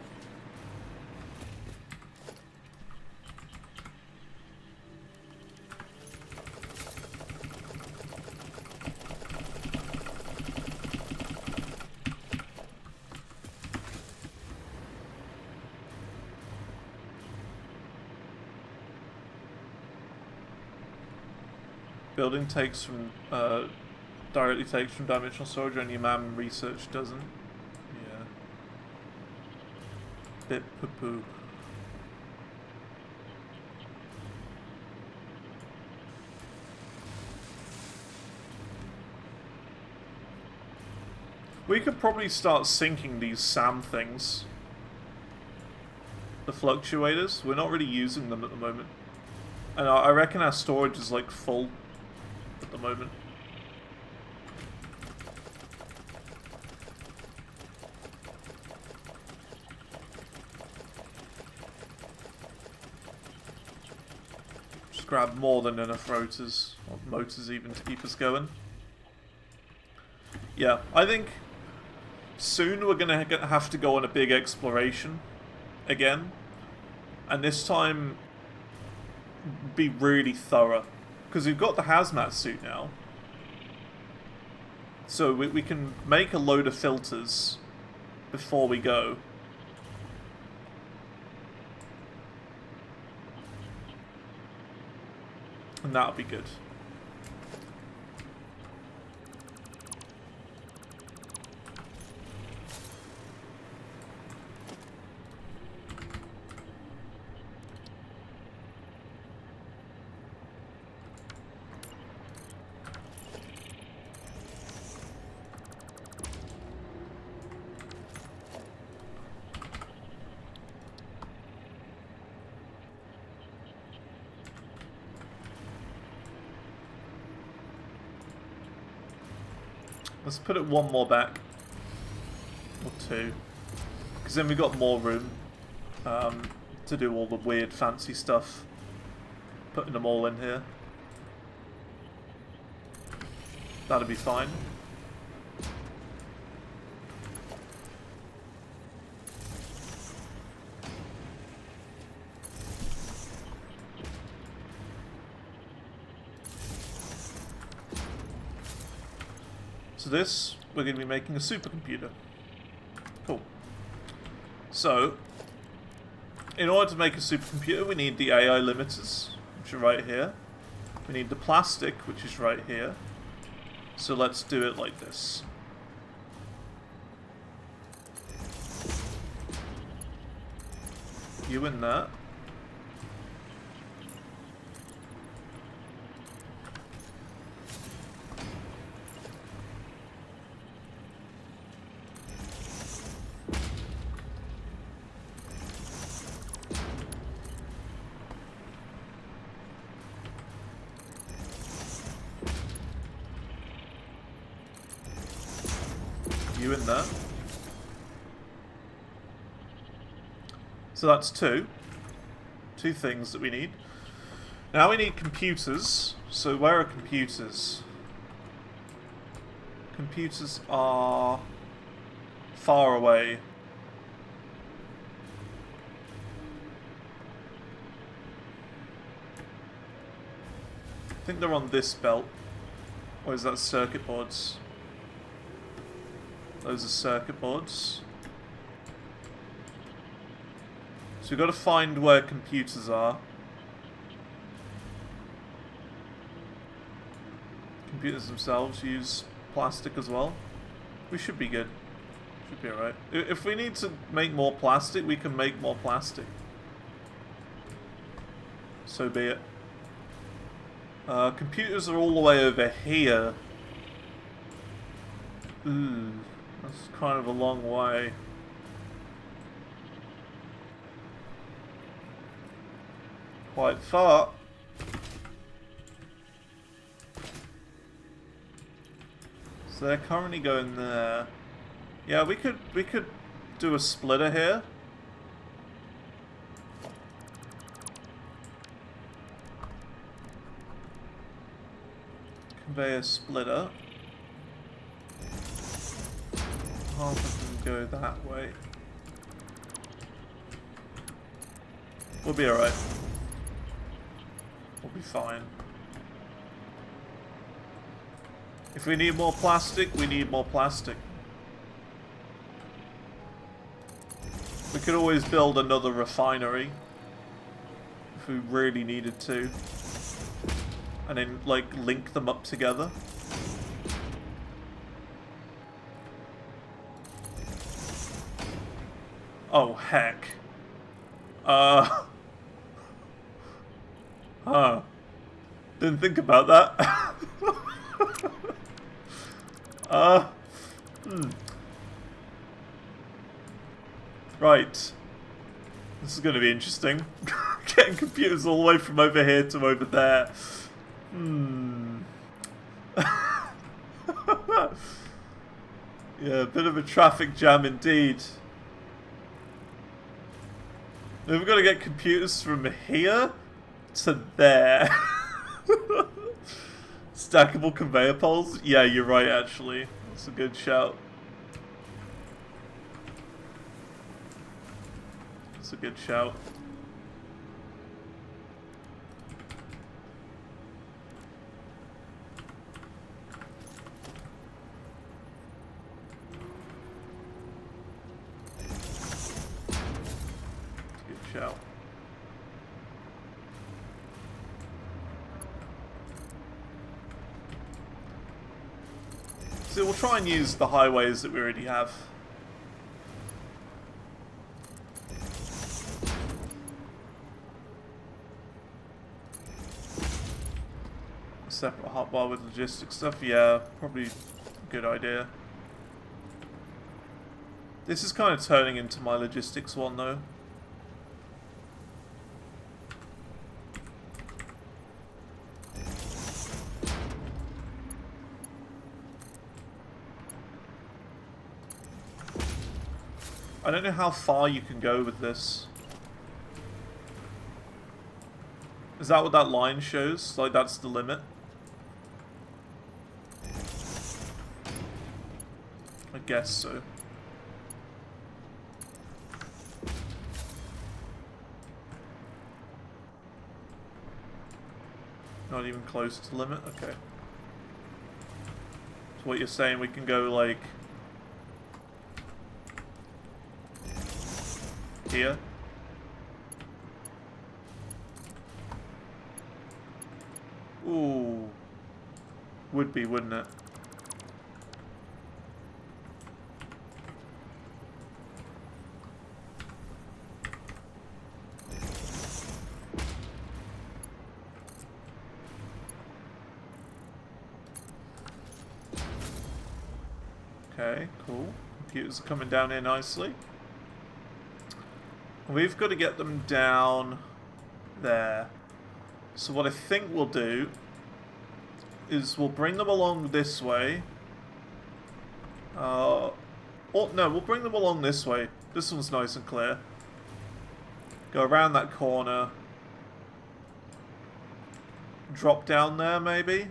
[SPEAKER 1] Building takes from, directly takes from dimensional storage, and your man research doesn't. Yeah. Bit poo-poo. We could probably start sinking these SAM things. The fluctuators. We're not really using them at the moment. And I reckon our storage is like full at the moment. Just grab more than enough rotors, or motors even, to keep us going. Yeah, I think soon we're gonna have to go on a big exploration again. And this time be really thorough. Because we've got the hazmat suit now. So we can make a load of filters before we go. And that'll be good. Let's put it one more back. Or two. Because then we've got more room to do all the weird fancy stuff. Putting them all in here. That'll be fine. So this, we're going to be making a supercomputer. Cool. So, in order to make a supercomputer, we need the AI limiters, which are right here. We need the plastic, which is right here. So let's do it like this. You in that. You in there. So that's two. Two things that we need. Now we need computers. So where are computers? Computers are far away. I think they're on this belt. Or is that circuit boards? Those are circuit boards. So we've got to find where computers are. Computers themselves use plastic as well. We should be good. Should be alright. If we need to make more plastic, we can make more plastic. So be it. Computers are all the way over here. Ooh. That's kind of a long way. Quite far. So they're currently going there. Yeah, we could do a splitter here. Conveyor splitter. Half of them go that way. We'll be alright. We'll be fine. If we need more plastic, we need more plastic. We could always build another refinery if we really needed to. And then, like, link them up together. Oh, heck. Didn't think about that. Right. This is going to be interesting. Getting computers all the way from over here to over there. Yeah, a bit of a traffic jam indeed. Now we've got to get computers from here to there. Stackable conveyor poles? Yeah, you're right, actually. That's a good shout. That's a good shout. Good shout. So we'll try and use the highways that we already have. A separate hotbar with logistics stuff, yeah, probably a good idea. This is kind of turning into my logistics one though. I don't know how far you can go with this. Is that what that line shows? Like, that's the limit? I guess so. Not even close to the limit? Okay. So what you're saying, we can go, like... here. Ooh. Would be, wouldn't it? Okay, cool. Computers are coming down here nicely. We've got to get them down there. So what I think we'll do is we'll bring them along this way. Oh no, we'll bring them along this way. This one's nice and clear. Go around that corner. Drop down there, maybe?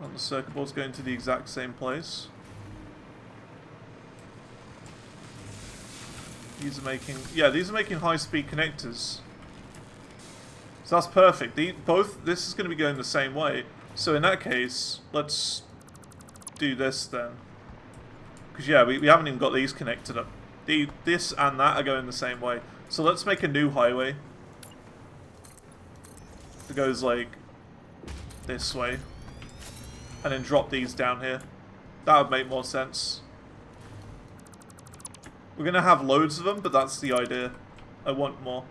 [SPEAKER 1] And the circuit board's going to the exact same place. These are making... yeah, these are making high-speed connectors. So that's perfect. This is going to be going the same way. So in that case, let's do this then. Because yeah, we haven't even got these connected up. This and that are going the same way. So let's make a new highway. That goes like this way. And then drop these down here. That would make more sense. We're going to have loads of them, but that's the idea. I want more.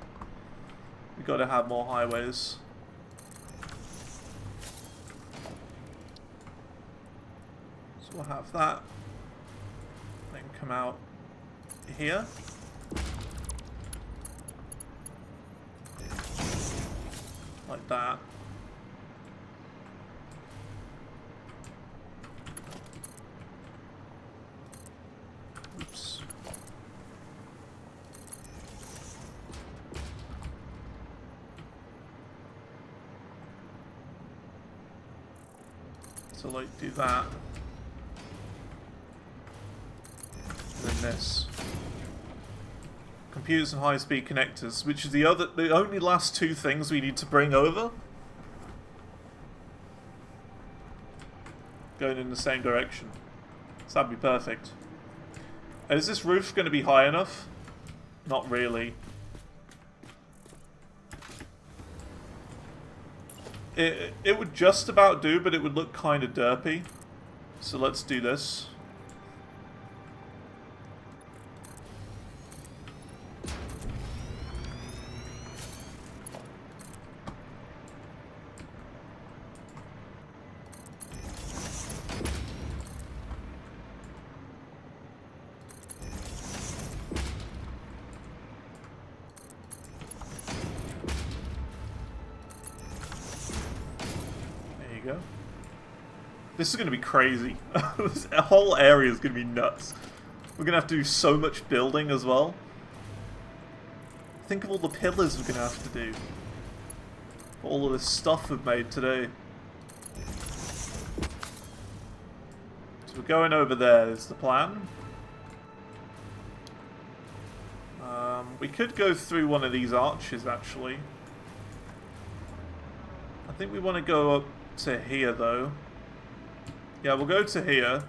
[SPEAKER 1] We've got to have more highways. So we'll have that. Then come out here. Like that. So like do that. And then this. Computers and high-speed connectors, which is the only last two things we need to bring over. Going in the same direction. So that'd be perfect. Is this roof going to be high enough? Not really. It would just about do, but it would look kind of derpy. So let's do this. This is going to be crazy. This whole area is going to be nuts. We're going to have to do so much building as well. Think of all the pillars we're going to have to do. All of this stuff we've made today. So we're going over there is the plan. We could go through one of these arches actually. I think we want to go up to here though. Yeah, we'll go to here,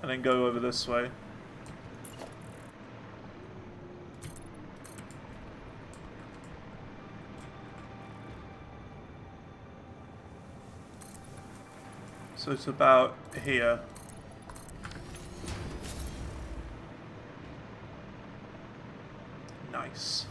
[SPEAKER 1] and then go over this way. So it's about here. Nice.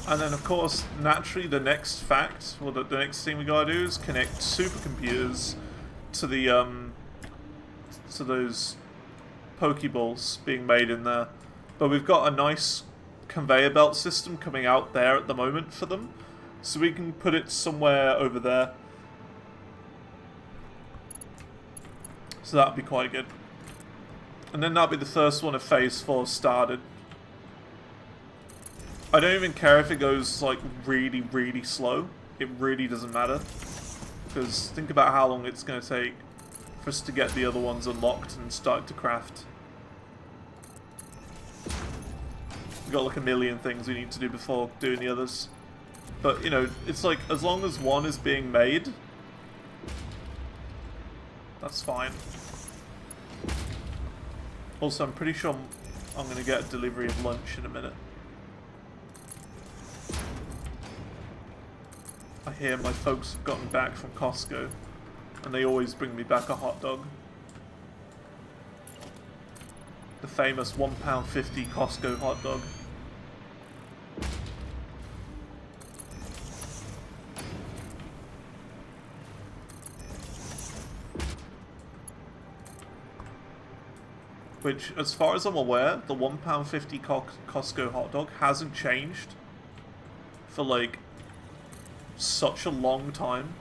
[SPEAKER 1] And then, of course, naturally, the next fact, or the next thing we gotta do is connect supercomputers to the to those Pokeballs being made in there. But we've got a nice conveyor belt system coming out there at the moment for them, so we can put it somewhere over there. So that'd be quite good. And then that'll be the first one of Phase 4 started. I don't even care if it goes, like, really, really slow. It really doesn't matter. Because think about how long it's going to take for us to get the other ones unlocked and start to craft. We've got, like, a million things we need to do before doing the others. But, you know, it's like, as long as one is being made, that's fine. Also, I'm pretty sure I'm going to get a delivery of lunch in a minute. I hear my folks have gotten back from Costco, and they always bring me back a hot dog. The famous £1.50 Costco hot dog. Which, as far as I'm aware, the £1.50 Costco hot dog hasn't changed for, like, such a long time.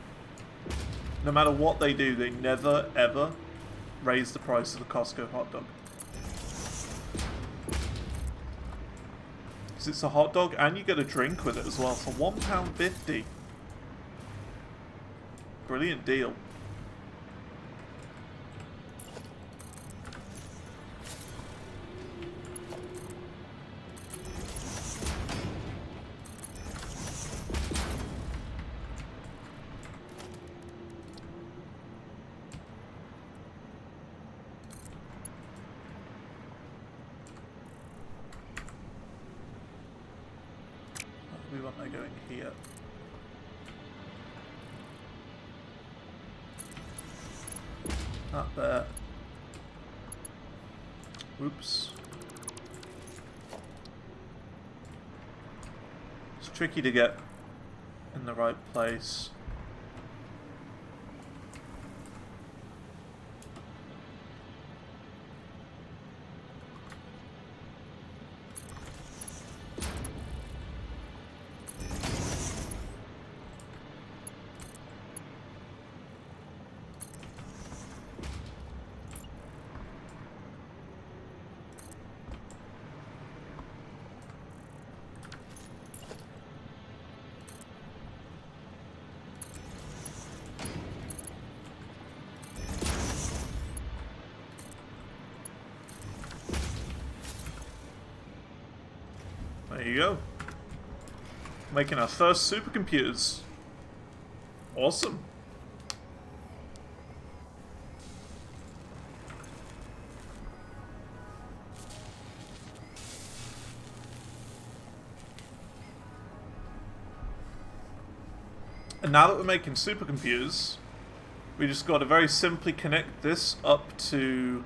[SPEAKER 1] No matter what they do, they never, ever raise the price of the Costco hot dog. Because it's a hot dog and you get a drink with it as well for £1.50. Brilliant deal. We want that going here. Not there. Oops. It's tricky to get in the right place. you go. Making our first supercomputers. Awesome. And now that we're making supercomputers, we just got to very simply connect this up to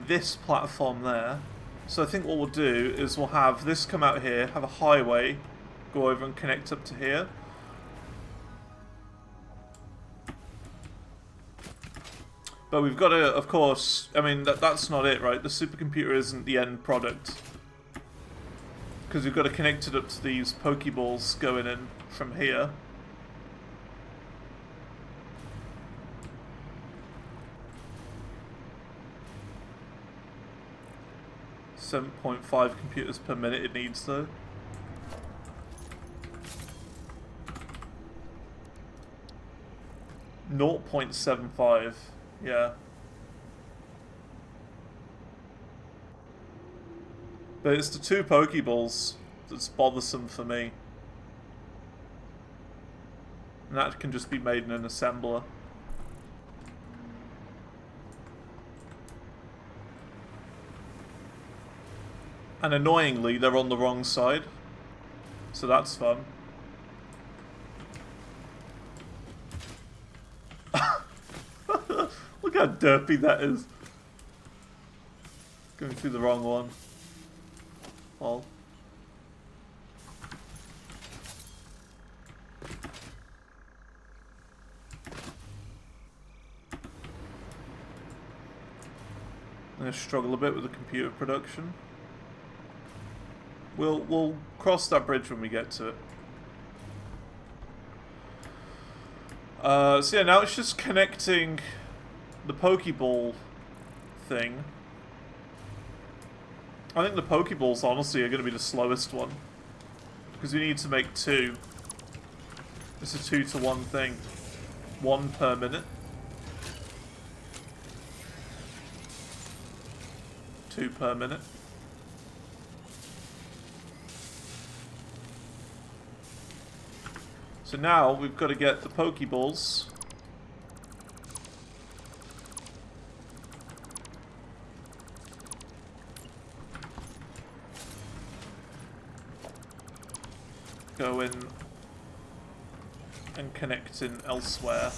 [SPEAKER 1] this platform there. So I think what we'll do is we'll have this come out here, have a highway, go over and connect up to here. But we've got to, of course, I mean, that's not it, right? The supercomputer isn't the end product. Because we've got to connect it up to these Pokeballs going in from here. 7.5 computers per minute it needs though. .75, yeah. But it's the two Pokeballs that's bothersome for me. And that can just be made in an assembler. And annoyingly, they're on the wrong side. So that's fun. Look how derpy that is. Going through the wrong one. Well. I'm going to struggle a bit with the computer production. We'll cross that bridge when we get to it. So yeah, now it's just connecting the Pokeball thing. I think the Pokeballs, honestly, are going to be the slowest one. Because we need to make two. It's a 2-to-1 thing. 1 per minute. 2 per minute. So now we've got to get the Pokeballs. Go in and connect in elsewhere.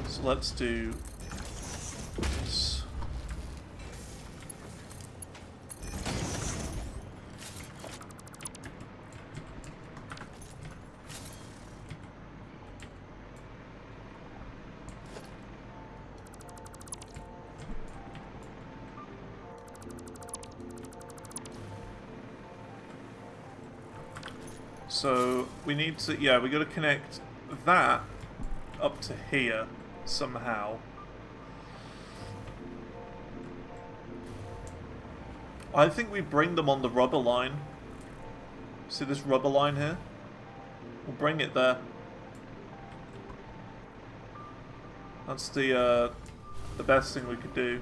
[SPEAKER 1] So let's do this. So we need to, yeah, we got to connect that up to here somehow. I think we bring them on the rubber line. See this rubber line here? We'll bring it there. That's the best thing we could do.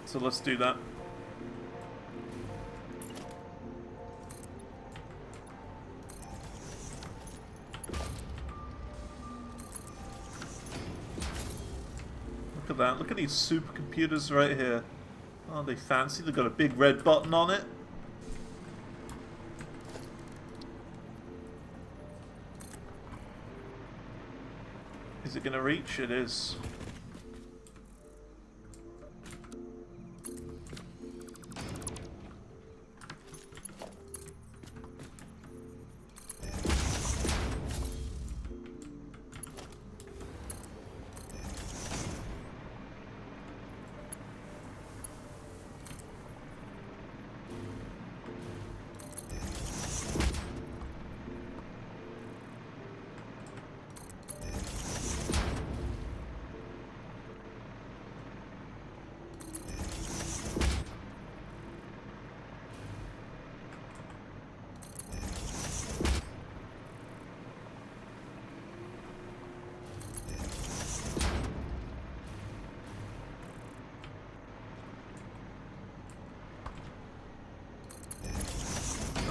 [SPEAKER 1] So let's do that. Look at that. Look at these supercomputers right here. Aren't they fancy? They've got a big red button on it. Is it going to reach? It is.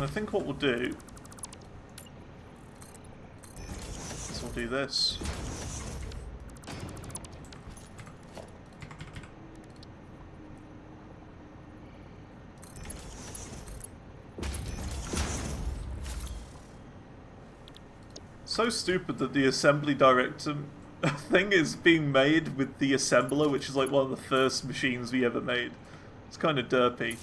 [SPEAKER 1] And I think what we'll do is we'll do this. So stupid that the assembly director thing is being made with the assembler, which is like one of the first machines we ever made. It's kind of derpy.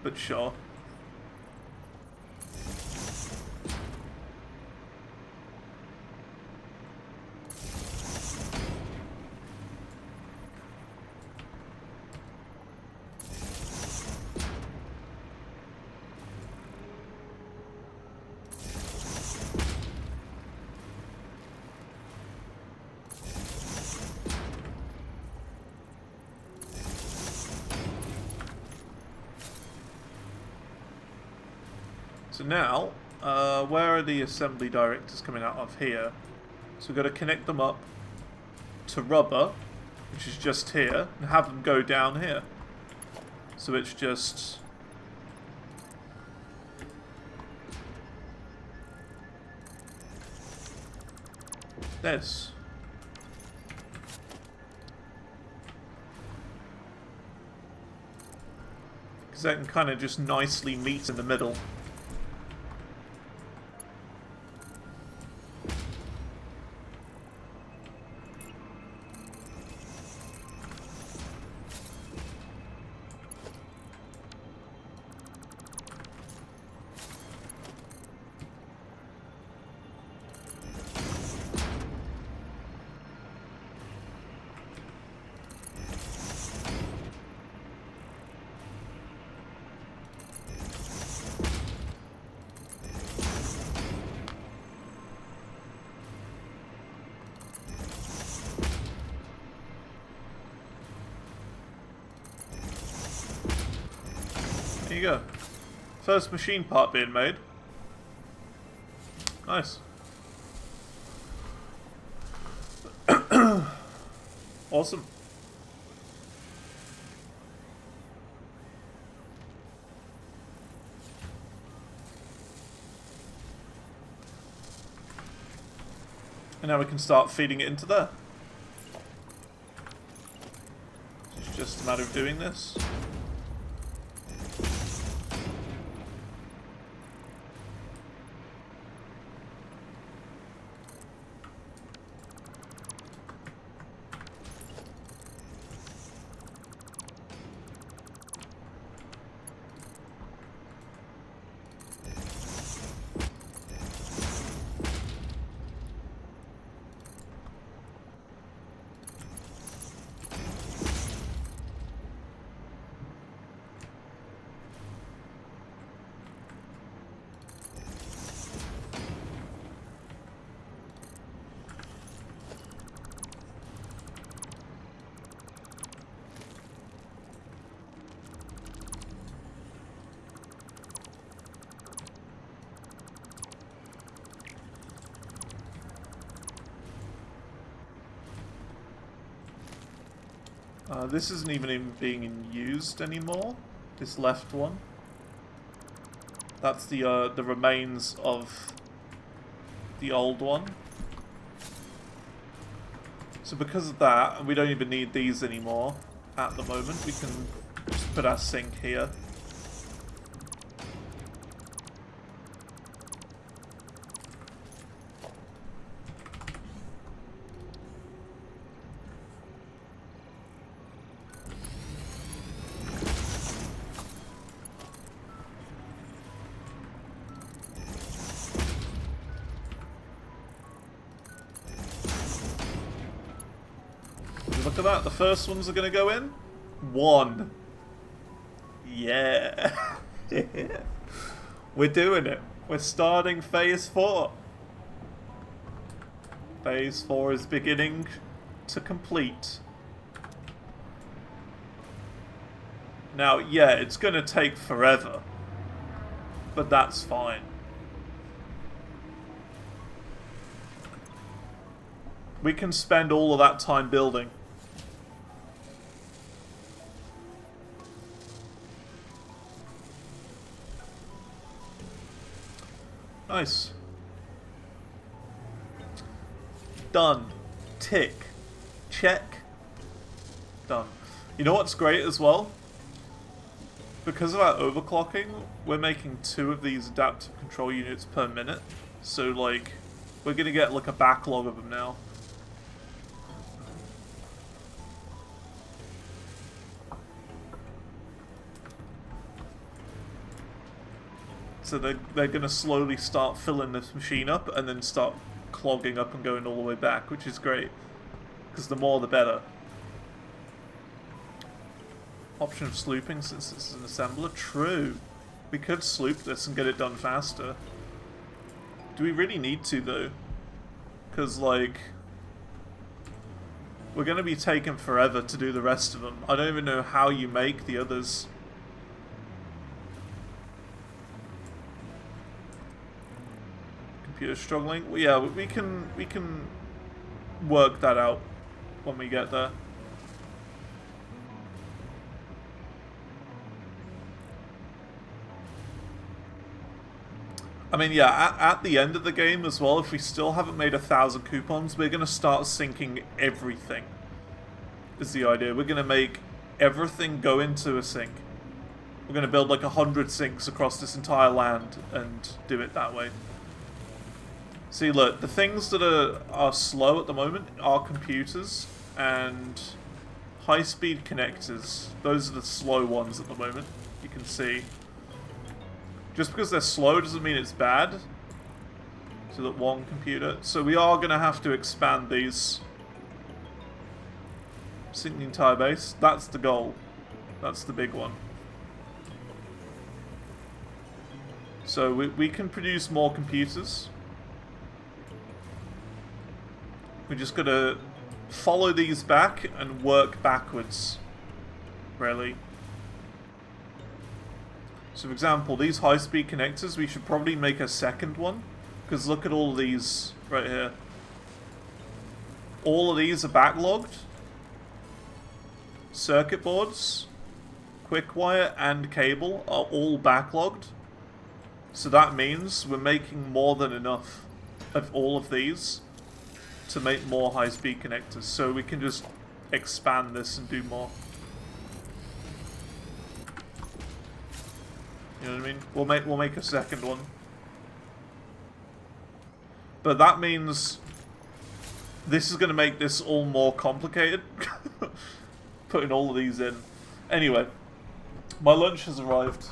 [SPEAKER 1] But sure. So now, where are the assembly directors coming out of? Here. So we've got to connect them up to rubber, which is just here, and have them go down here. So it's just... this. Because that can kind of just nicely meet in the middle. There you go. First machine part being made. Nice. Awesome. And now we can start feeding it into there. It's just a matter of doing this. This isn't even being used anymore. This left one. That's the remains of the old one. So because of that, we don't even need these anymore at the moment. We can just put our sink here. Look at that, the first ones are going to go in. 1. Yeah. Yeah. We're doing it. We're starting Phase 4. Phase 4 is beginning to complete. Now, yeah, it's going to take forever. But that's fine. We can spend all of that time building. Nice. Done. Tick. Check. Done. You know what's great as well? Because of our overclocking, we're making 2 of these adaptive control units per minute. So, like, we're gonna get, like, a backlog of them now. So they're gonna slowly start filling this machine up and then start clogging up and going all the way back, which is great. Because the more the better. Option of slooping since this is an assembler? True. We could sloop this and get it done faster. Do we really need to though? Because like... we're going to be taking forever to do the rest of them. I don't even know how you make the others. Computer struggling? Well, yeah, we can work that out when we get there. I mean, yeah, at the end of the game as well, if we still haven't made 1,000 coupons, we're going to start sinking everything, is the idea. We're going to make everything go into a sink. We're going to build like 100 sinks across this entire land and do it that way. See, look, the things that are slow at the moment are computers and high-speed connectors. Those are the slow ones at the moment, you can see. Just because they're slow doesn't mean it's bad. So that one computer. So we are going to have to expand these. Sink the entire base. That's the goal. That's the big one. So we can produce more computers. We're just going to follow these back and work backwards. Really. So for example, these high-speed connectors, we should probably make a second one. Because look at all of these right here. All of these are backlogged. Circuit boards, quick wire, and cable are all backlogged. So that means we're making more than enough of all of these to make more high-speed connectors. So we can just expand this and do more. You know what I mean? We'll make a second one. But that means this is going to make this all more complicated. Putting all of these in. Anyway, my lunch has arrived.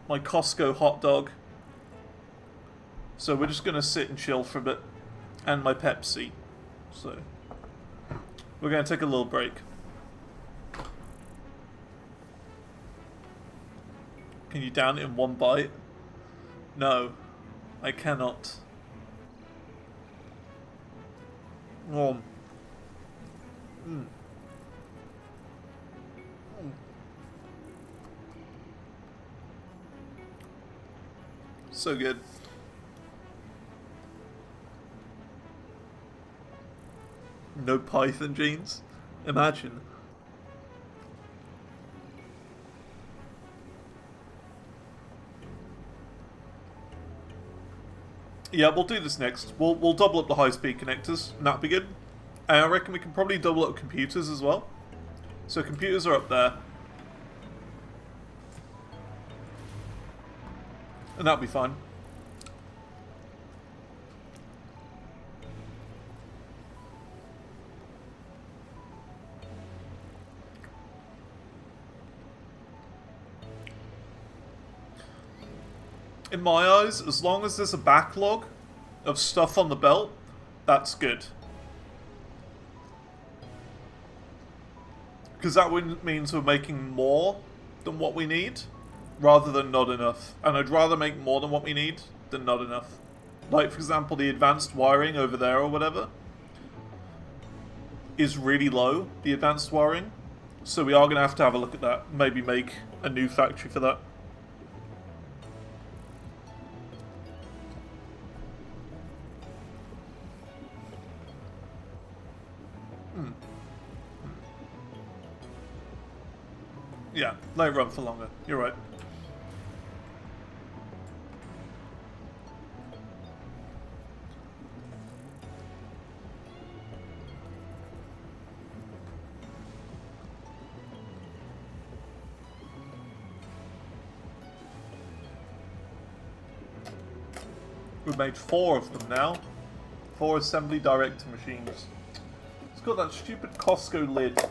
[SPEAKER 1] My Costco hot dog. So we're just going to sit and chill for a bit. And my Pepsi. So we're going to take a little break. Can you down it in one bite? No, I cannot. Mm. So good. No Python jeans? Imagine. Yeah, we'll do this next. We'll double up the high-speed connectors, and that'll be good. And I reckon we can probably double up computers as well. So computers are up there. And that'll be fine. In my eyes, as long as there's a backlog of stuff on the belt, that's good. Because that means we're making more than what we need, rather than not enough. And I'd rather make more than what we need than not enough. Like, for example, the advanced wiring over there or whatever is really low, the advanced wiring. So we are going to have a look at that. Maybe make a new factory for that. Yeah, let it run for longer. You're right. We've made 4 of them now. 4 assembly director machines. It's got that stupid Costco lid. There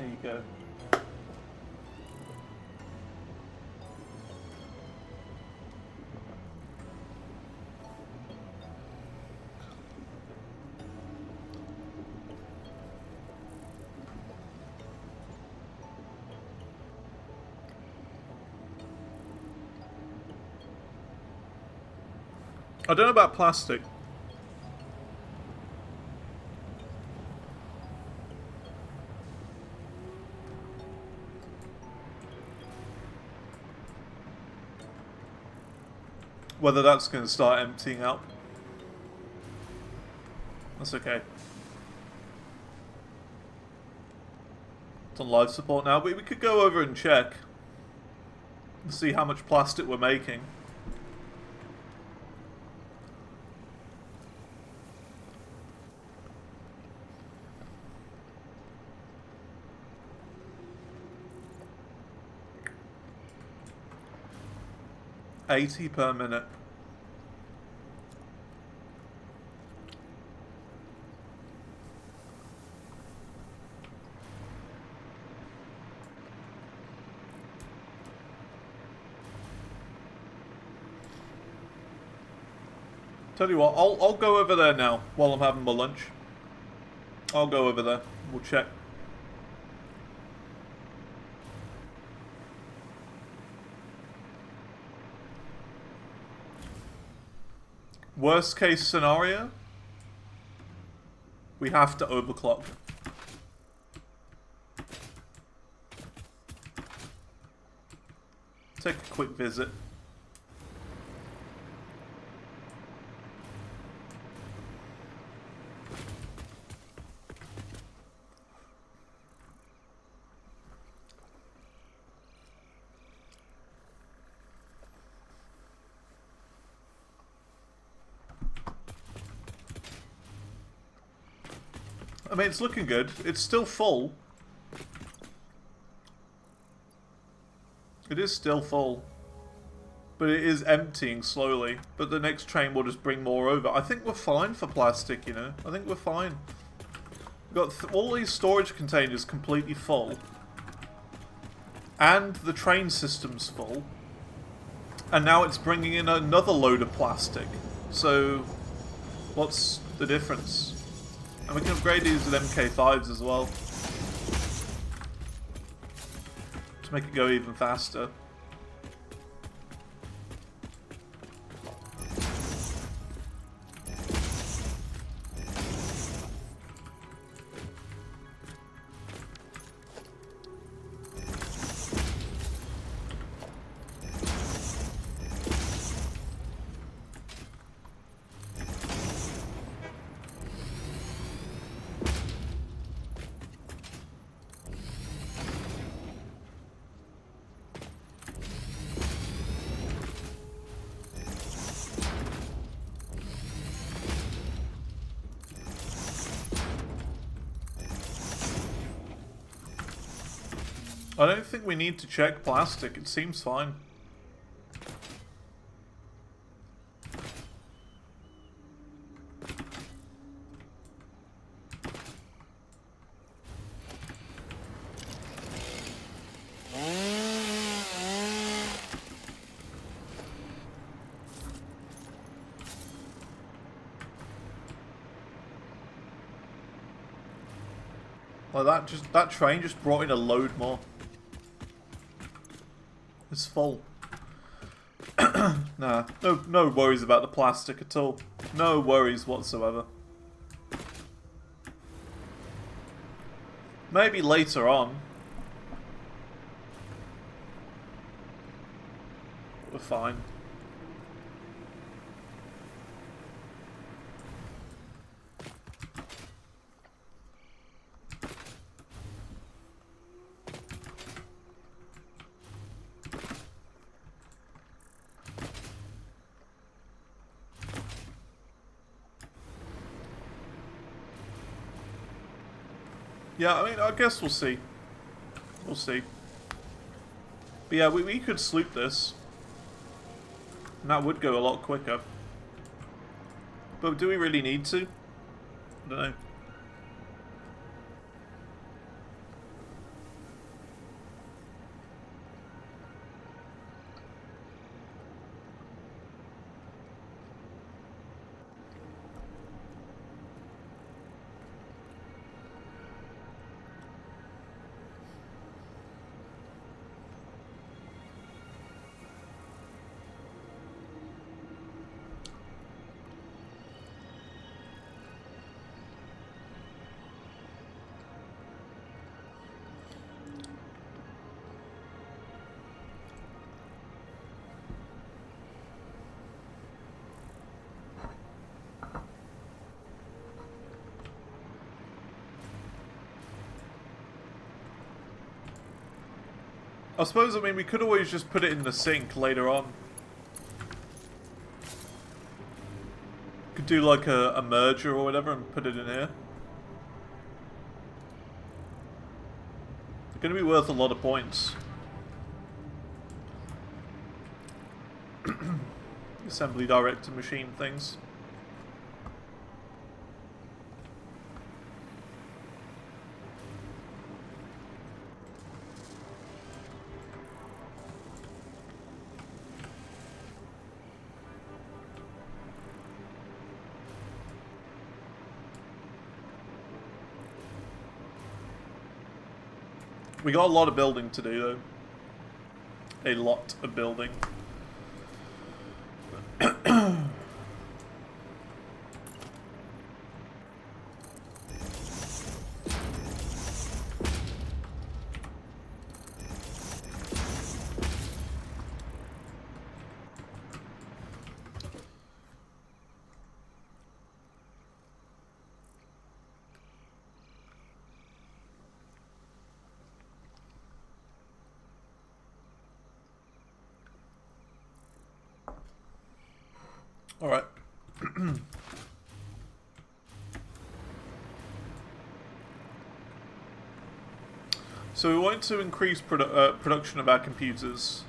[SPEAKER 1] you go. I don't know about plastic. Whether that's going to start emptying out. That's okay. It's on live support now, but we could go over and check. And see how much plastic we're making. $80 per minute. Tell you what, I'll go over there now while I'm having my lunch. I'll go over there. We'll check. Worst case scenario, we have to overclock. Take a quick visit. I mean, it's looking good. It's still full. It is still full. But it is emptying slowly. But the next train will just bring more over. I think we're fine for plastic, you know. I think we're fine. We've got all these storage containers completely full. And the train system's full. And now it's bringing in another load of plastic. So, what's the difference? And we can upgrade these with MK5s as well. To make it go even faster. I don't think we need to check plastic, it seems fine. Like that train just brought in a load more. It's full. Nah, no worries about the plastic at all. No worries whatsoever. Maybe later on. We're fine. Yeah, I mean, I guess we'll see. We'll see. But yeah, we could sloop this. And that would go a lot quicker. But do we really need to? I don't know. I suppose, I mean, we could always just put it in the sink later on. Could do like a merger or whatever and put it in here. They're going to be worth a lot of points. Assembly director machine things. We got a lot of building to do, though. A lot of building. Alright. So we want to increase production of our computers.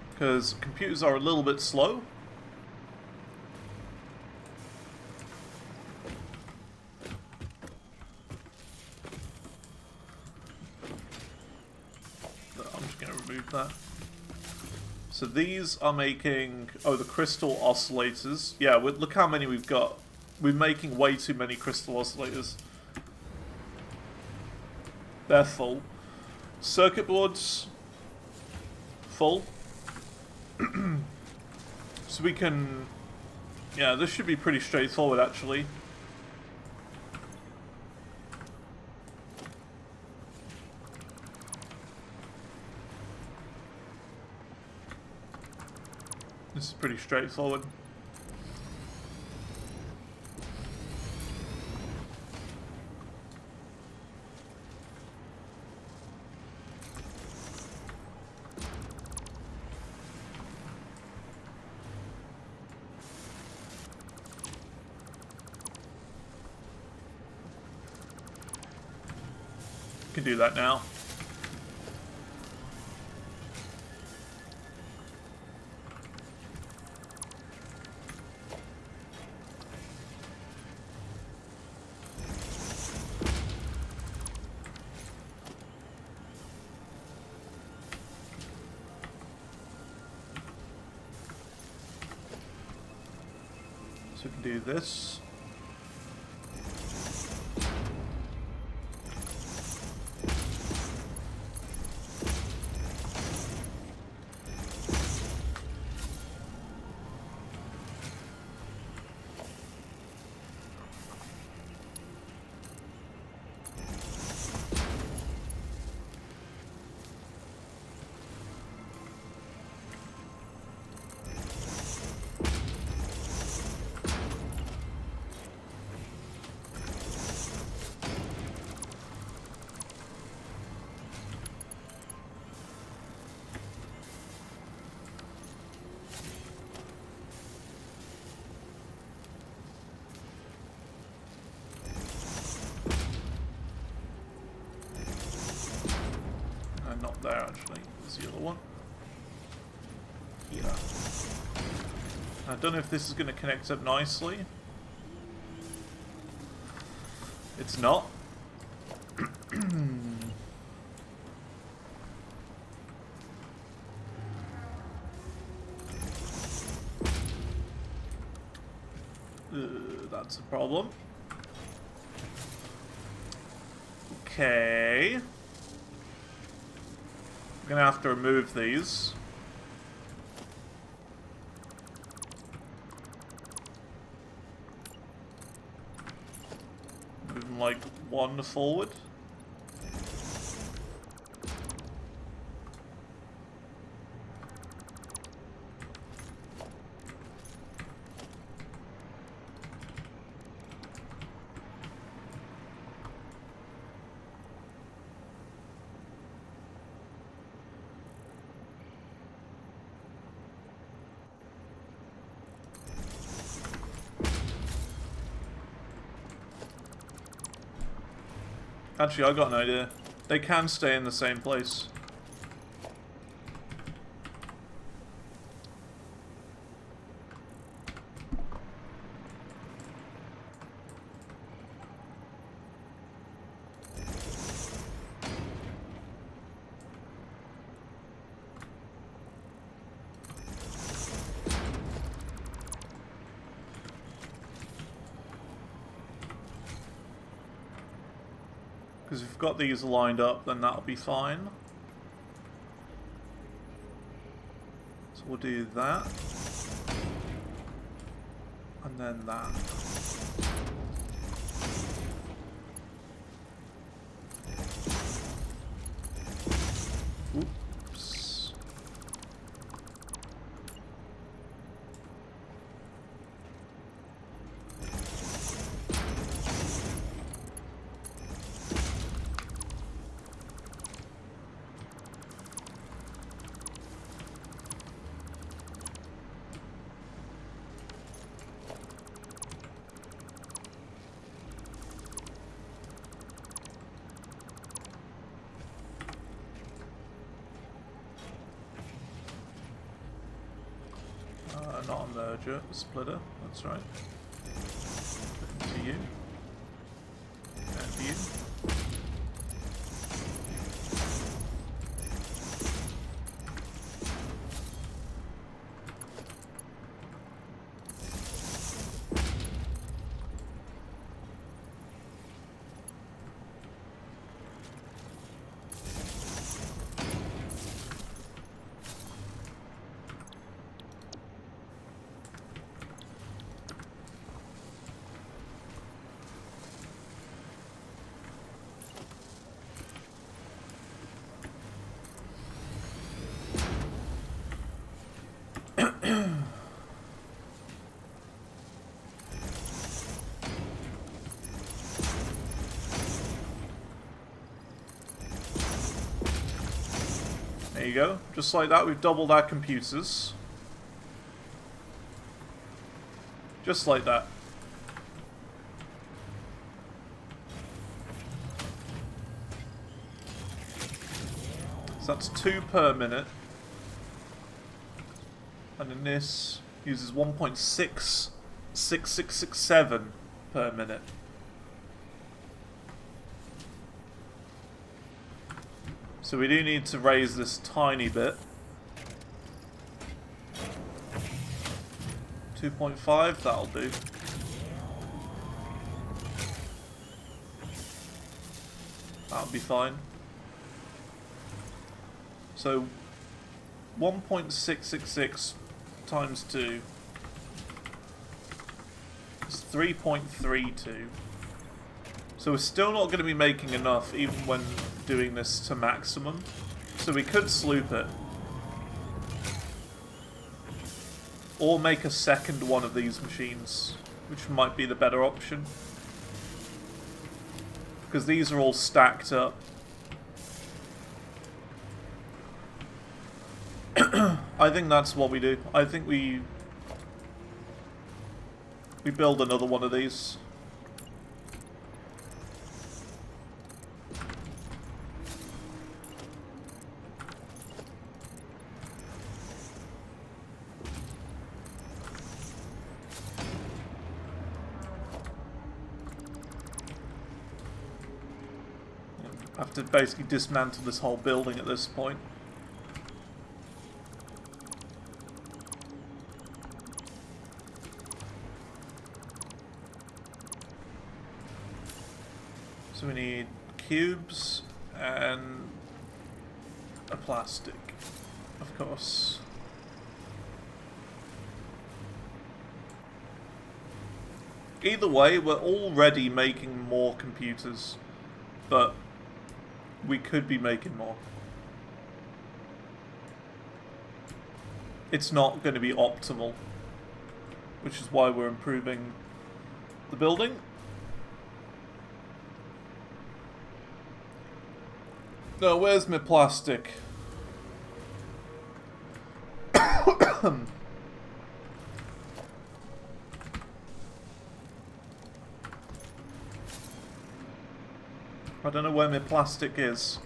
[SPEAKER 1] Because computers are a little bit slow. That. So these are making, oh, the crystal oscillators. Yeah, look how many we've got. We're making way too many crystal oscillators. They're full. Circuit boards, full. So we can, yeah, this should be pretty straightforward actually. This is pretty straightforward. Can do that now. So we can do this. there, actually. There's the other one. Here. I don't know if this is going to connect up nicely. It's not. That's a problem. Okay. I'm gonna have to remove these. Move them like one forward. Actually, I got an idea. They can stay in the same place. Because if we've got these lined up, then that'll be fine. So we'll do that. And then that. Oops. Not a merger, a splitter, that's right. To you. And you. There you go. Just like that, we've doubled our computers. Just like that. So that's 2 per minute. And then this uses 1.66667 per minute. So we do need to raise this tiny bit. 2.5, that'll do. That'll be fine. So 1.666 times 2 is 3.32. So we're still not going to be making enough even when doing this to maximum. So we could sloop it. Or make a second one of these machines, which might be the better option. Because these are all stacked up. I think that's what we do. I think we build another one of these. I have to basically dismantle this whole building at this point. So we need cubes and a plastic, of course. Either way, we're already making more computers, but we could be making more. It's not going to be optimal, which is why we're improving the building. No, where's my plastic? I don't know where my plastic is.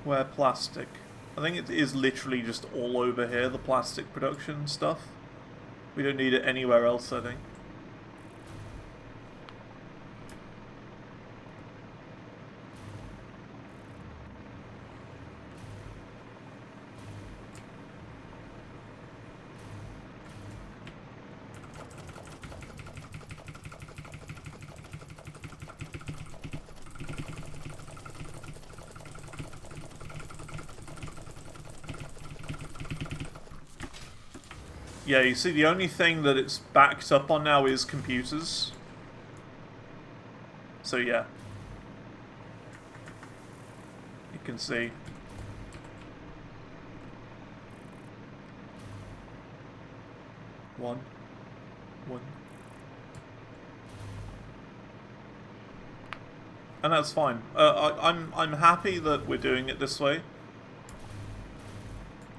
[SPEAKER 1] Where plastic? I think it is literally just all over here, the plastic production stuff. We don't need it anywhere else, I think. Yeah, you see, the only thing that it's backed up on now is computers. So yeah. You can see. One. And that's fine. I'm happy that we're doing it this way.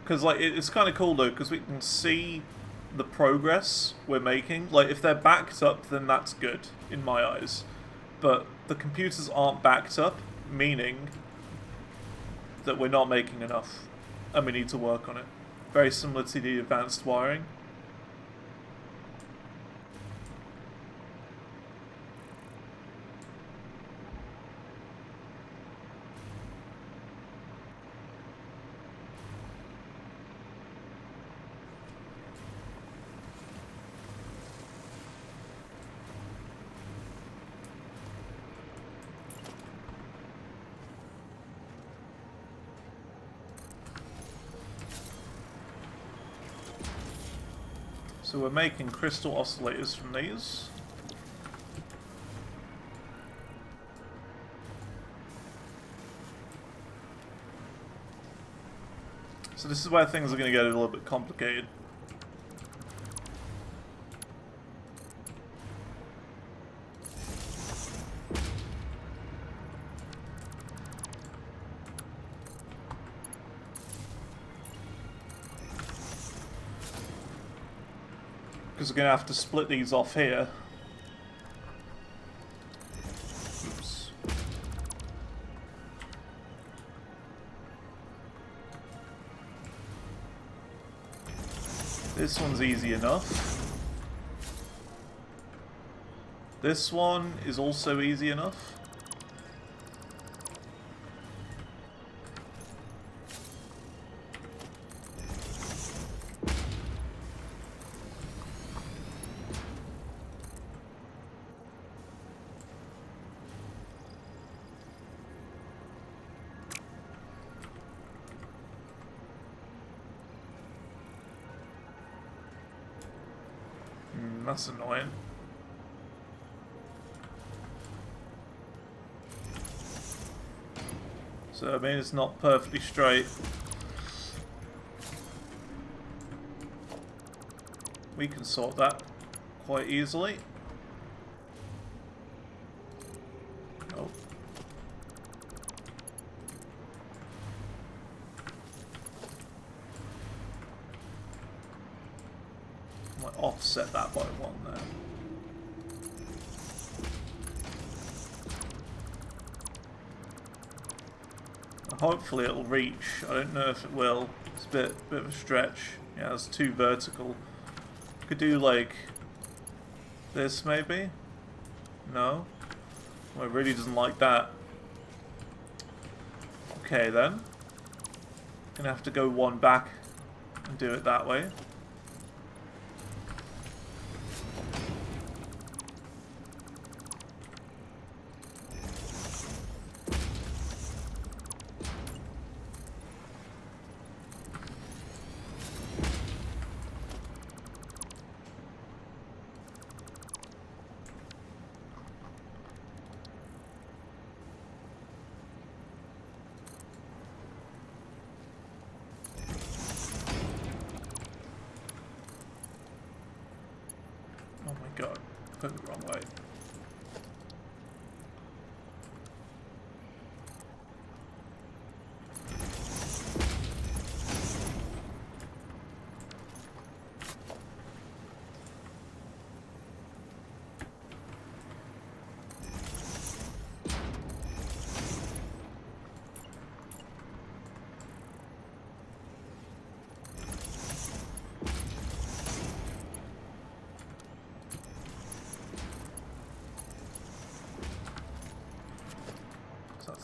[SPEAKER 1] Because like it's kind of cool though, because we can see the progress we're making. Like if they're backed up, then that's good in my eyes. But the computers aren't backed up, meaning that we're not making enough, and we need to work on it. Very similar to the advanced wiring. So we're making crystal oscillators from these. So this is where things are going to get a little bit complicated. Because we're going to have to split these off here. Oops. This one's easy enough. This one is also easy enough. That's annoying. So, I mean, it's not perfectly straight. We can sort that quite easily. Oh. Might offset that by one there. Hopefully it'll reach. I don't know if it will. It's a bit of a stretch. Yeah, it's too vertical. Could do like this maybe? No? Well, it really doesn't like that. Okay then. Gonna have to go one back and do it that way. Oh my god, put it the wrong way.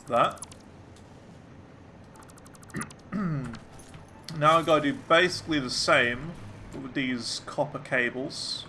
[SPEAKER 1] That. Now I gotta do basically the same with these copper cables.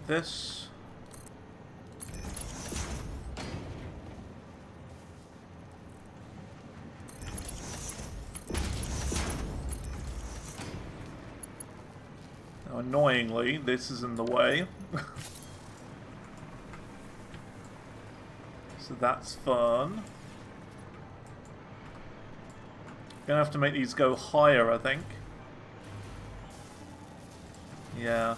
[SPEAKER 1] This. Now, annoyingly, this is in the way. So that's fun. Gonna have to make these go higher, I think. Yeah.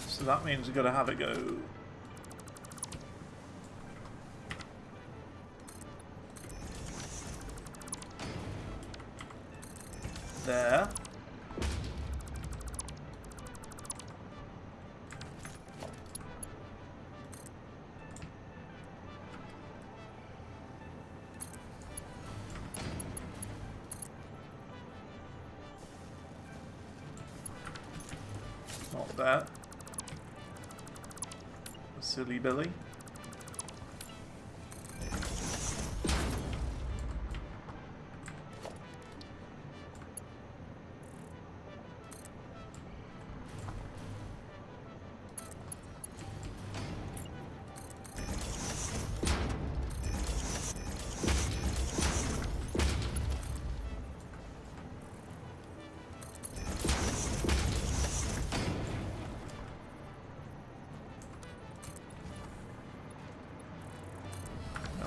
[SPEAKER 1] So that means we've got to have it go there. Not that. Silly Billy.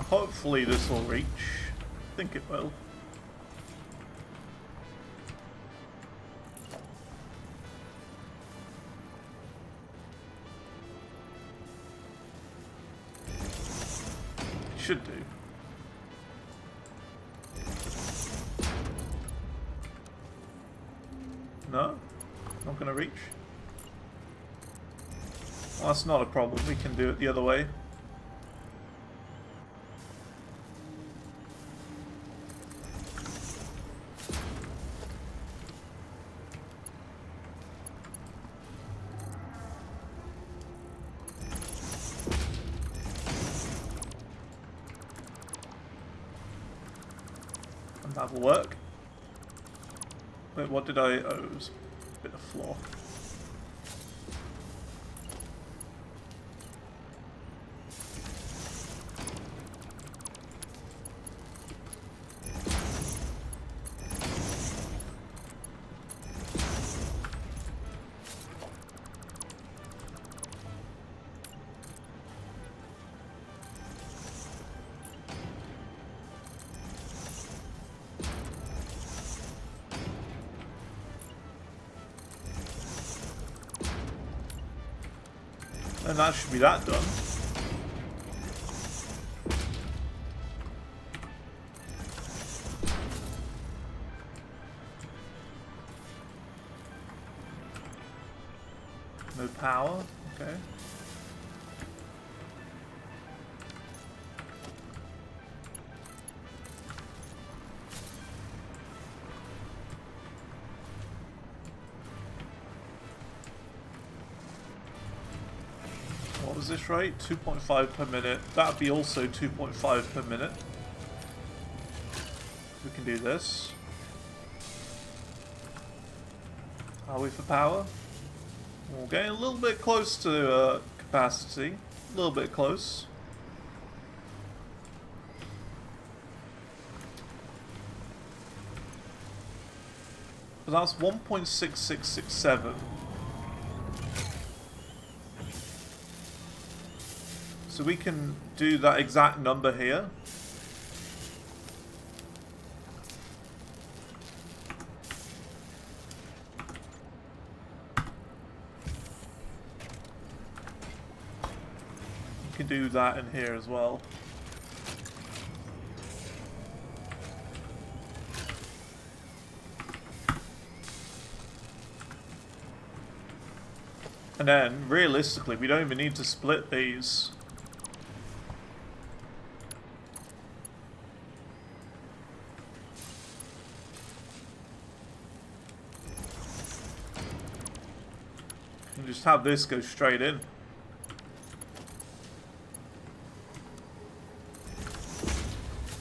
[SPEAKER 1] Hopefully this will reach. I think it will. It should do. No? Not gonna reach? Well, that's not a problem. We can do it the other way. That'll work. Wait, what did I... Oh, it was a bit of floor. And that should be that done. No power, okay. What was this rate? 2.5 per minute. That would be also 2.5 per minute. We can do this. Are we for power? We're getting a little bit close to capacity. A little bit close. But that's 1.6667. So we can do that exact number here. We can do that in here as well. And then, realistically, we don't even need to split these. And just have this go straight in.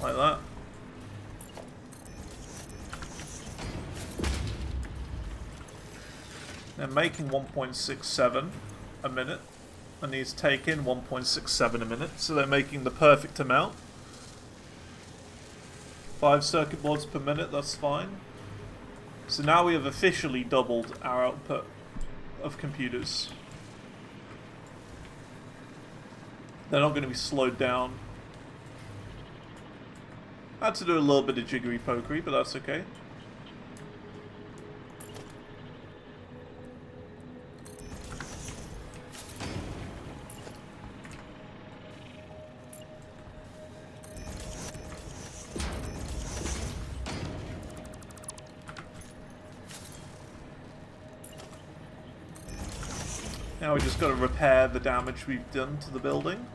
[SPEAKER 1] Like that. They're making 1.67 a minute. And these take in 1.67 a minute. So they're making the perfect amount. 5 circuit boards per minute, that's fine. So now we have officially doubled our output of computers. They're not going to be slowed down. I had to do a little bit of jiggery pokery, but that's okay. Now we just got to repair the damage we've done to the building.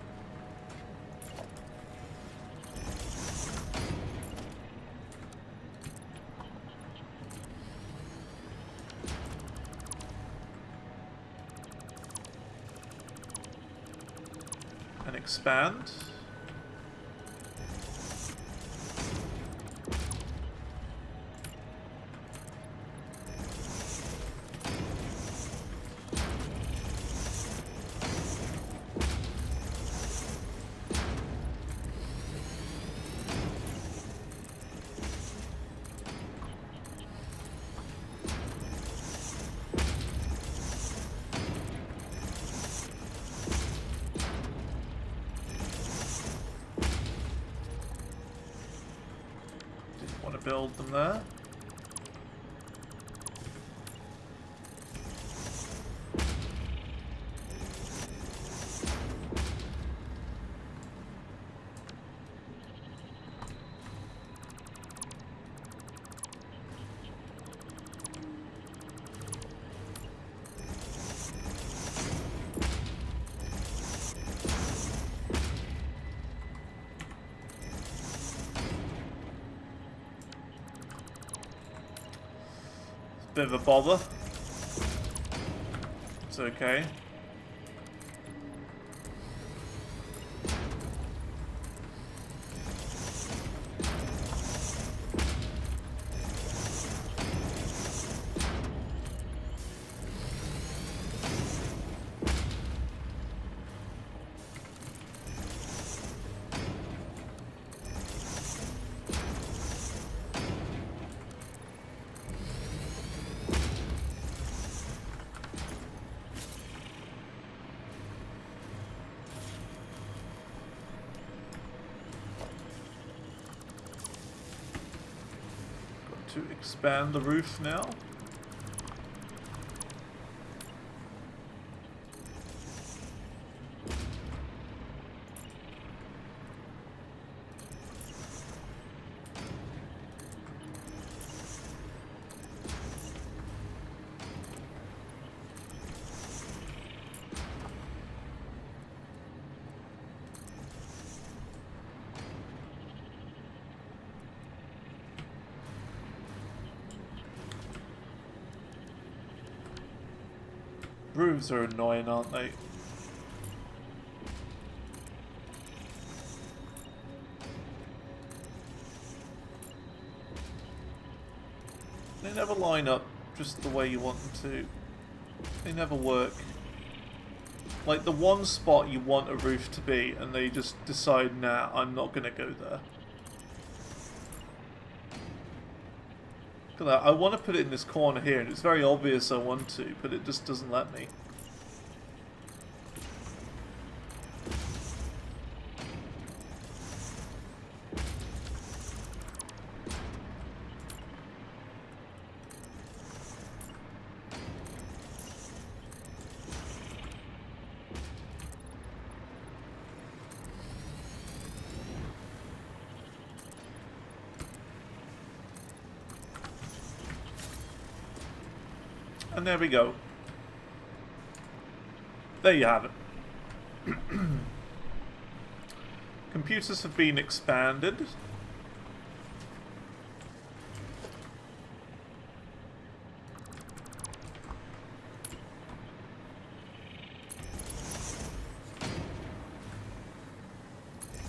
[SPEAKER 1] And expand. Build them there. Bit of a bother. It's okay. to expand the roof now. Roofs are annoying, aren't they? They never line up just the way you want them to. They never work. Like the one spot you want a roof to be, and they just decide, nah, I'm not gonna go there. Look at that. I want to put it in this corner here, and it's very obvious I want to, but it just doesn't let me. And there we go. There you have it. Computers have been expanded.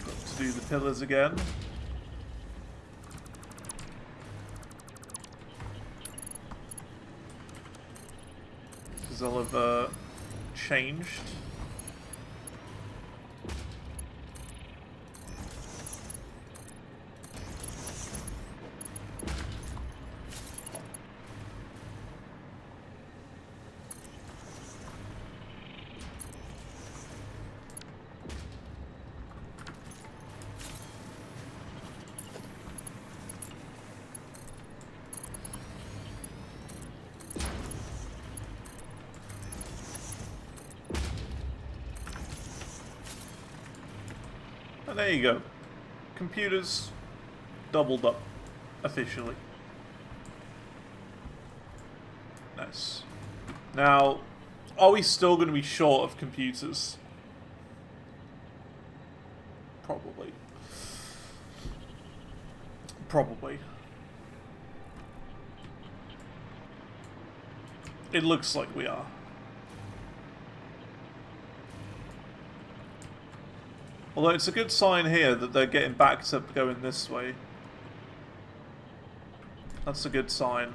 [SPEAKER 1] Got to do the pillars again. They'll have changed. And there you go. Computers doubled up officially. Nice. Now, are we still going to be short of computers? Probably. Probably. It looks like we are. Although it's a good sign here that they're getting back to going this way. That's a good sign.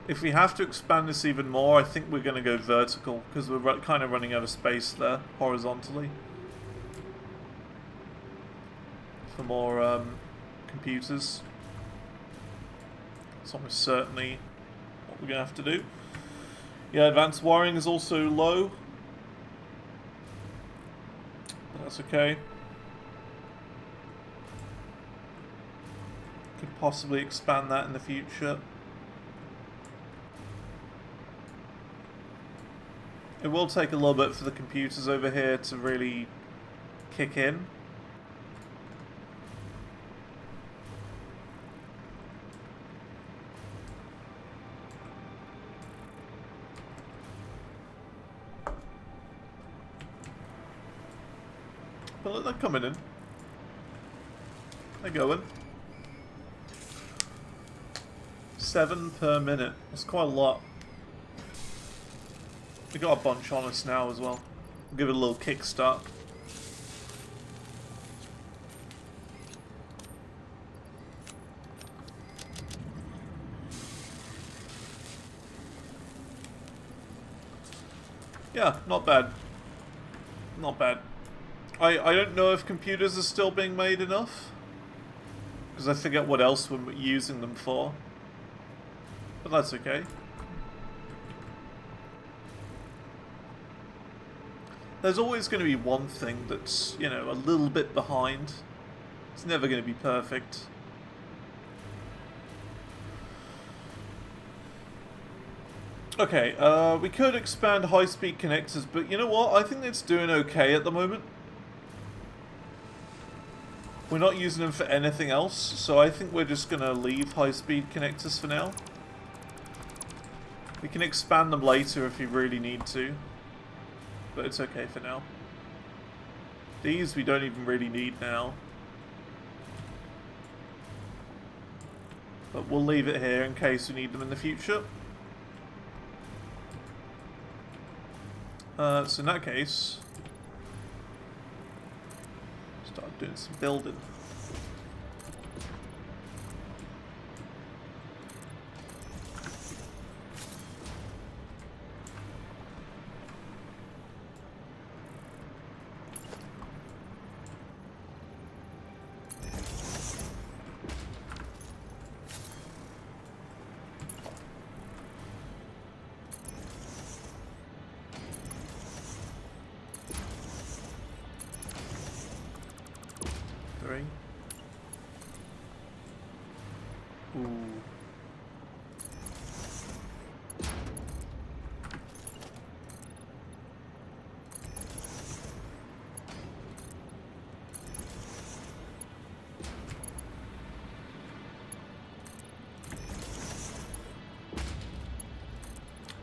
[SPEAKER 1] If we have to expand this even more, I think we're going to go vertical, because we're kind of running out of space there, horizontally. For more computers. It's almost certainly what we're going to have to do. Yeah, advanced wiring is also low. But that's okay. Could possibly expand that in the future. It will take a little bit for the computers over here to really kick in. But look, they're coming in. They're going. 7 per minute. That's quite a lot. We got a bunch on us now as well. We'll give it a little kickstart. Yeah, not bad. Not bad. I don't know if computers are still being made enough. Because I forget what else we're using them for. But that's okay. There's always going to be one thing that's, you know, a little bit behind. It's never going to be perfect. Okay, we could expand high-speed connectors, but you know what? I think it's doing okay at the moment. We're not using them for anything else, so I think we're just going to leave high-speed connectors for now. We can expand them later if we really need to, but it's okay for now. These we don't even really need now. But we'll leave it here in case we need them in the future. So in that case, start doing some building. Ooh.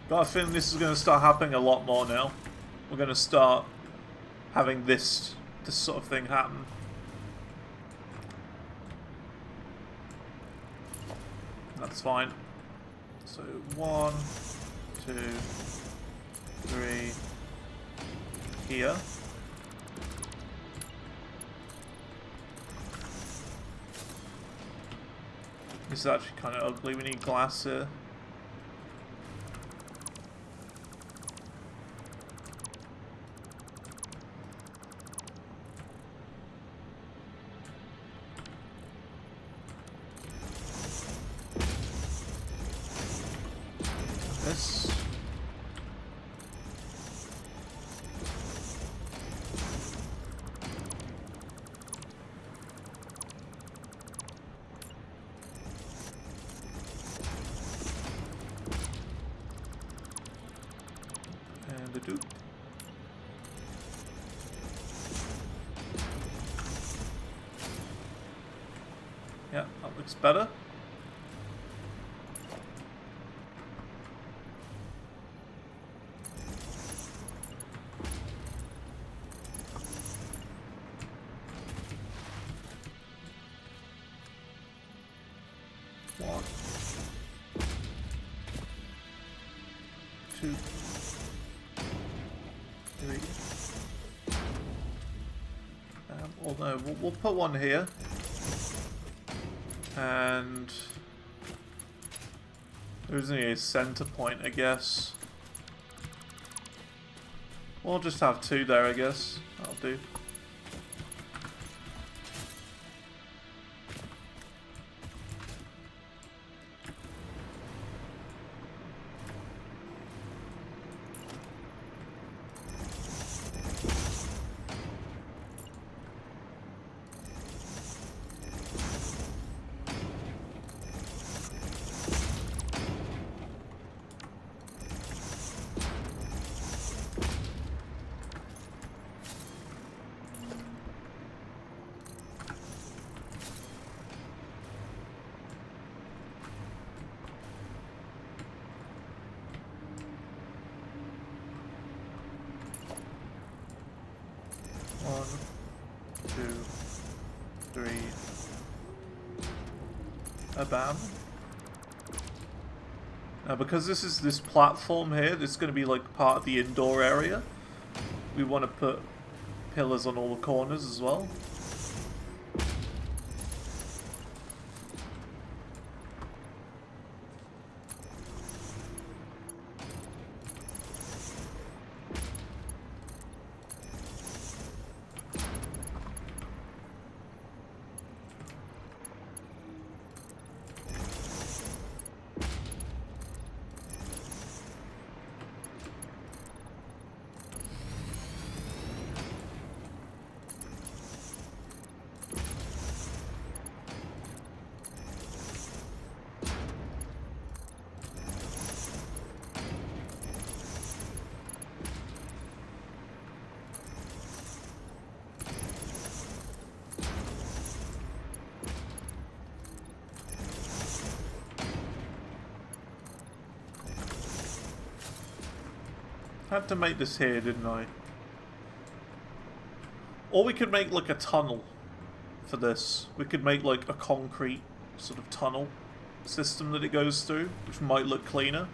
[SPEAKER 1] Got a feeling this is going to start happening a lot more now. We're going to start having this sort of thing happen. That's fine. So 1, 2, 3 here. This is actually kind of ugly. We need glass here. Yeah, that looks better. One, 2, 3. Oh no, we'll put one here. And there's only a center point, I guess. We'll just have 2 there, I guess. That'll do. Bam. Now, because this is this platform here, this is going to be like part of the indoor area. We want to put pillars on all the corners as well. Had to make this here, didn't I? Or we could make like a tunnel for this. We could make like a concrete sort of tunnel system that it goes through, which might look cleaner.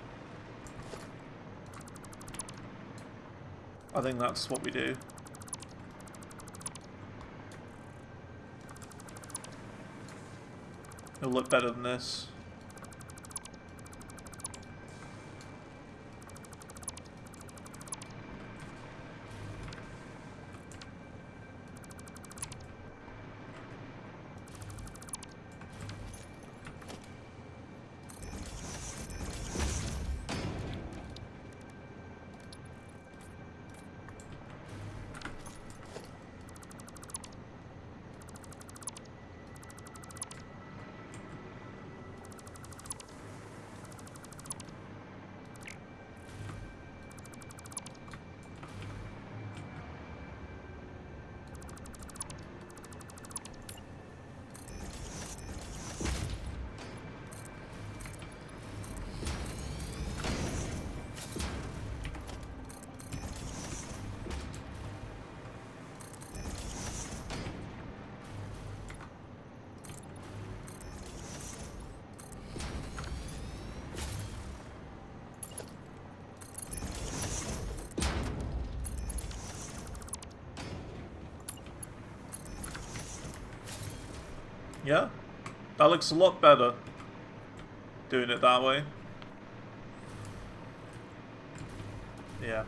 [SPEAKER 1] I think that's what we do. It'll look better than this. Yeah, that looks a lot better doing it that way. Yeah.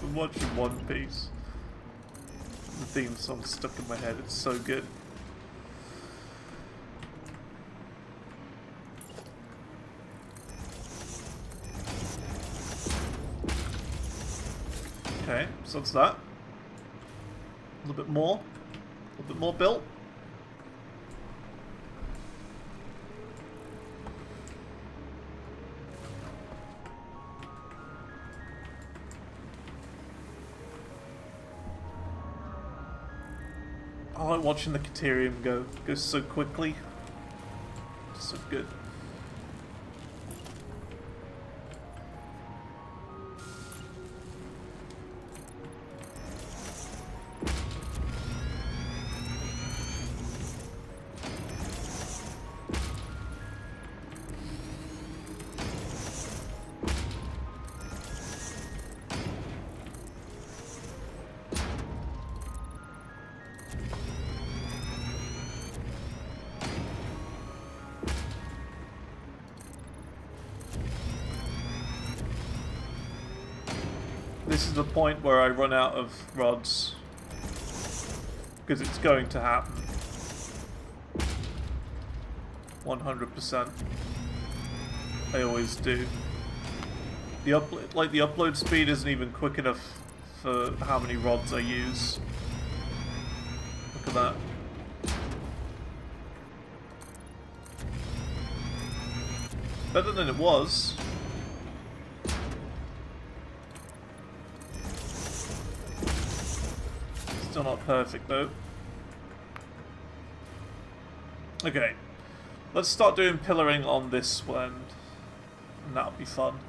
[SPEAKER 1] I'm watching One Piece. The theme song's stuck in my head, it's so good. Okay, so that's that. A little bit more built. I like watching the Caterium go so quickly. So good. This is the point where I run out of rods. Because it's going to happen. 100%. I always do. The upload speed isn't even quick enough for how many rods I use. Look at that. Better than it was. Still not perfect though. Okay. Let's start doing pillaring on this one. And that'll be fun.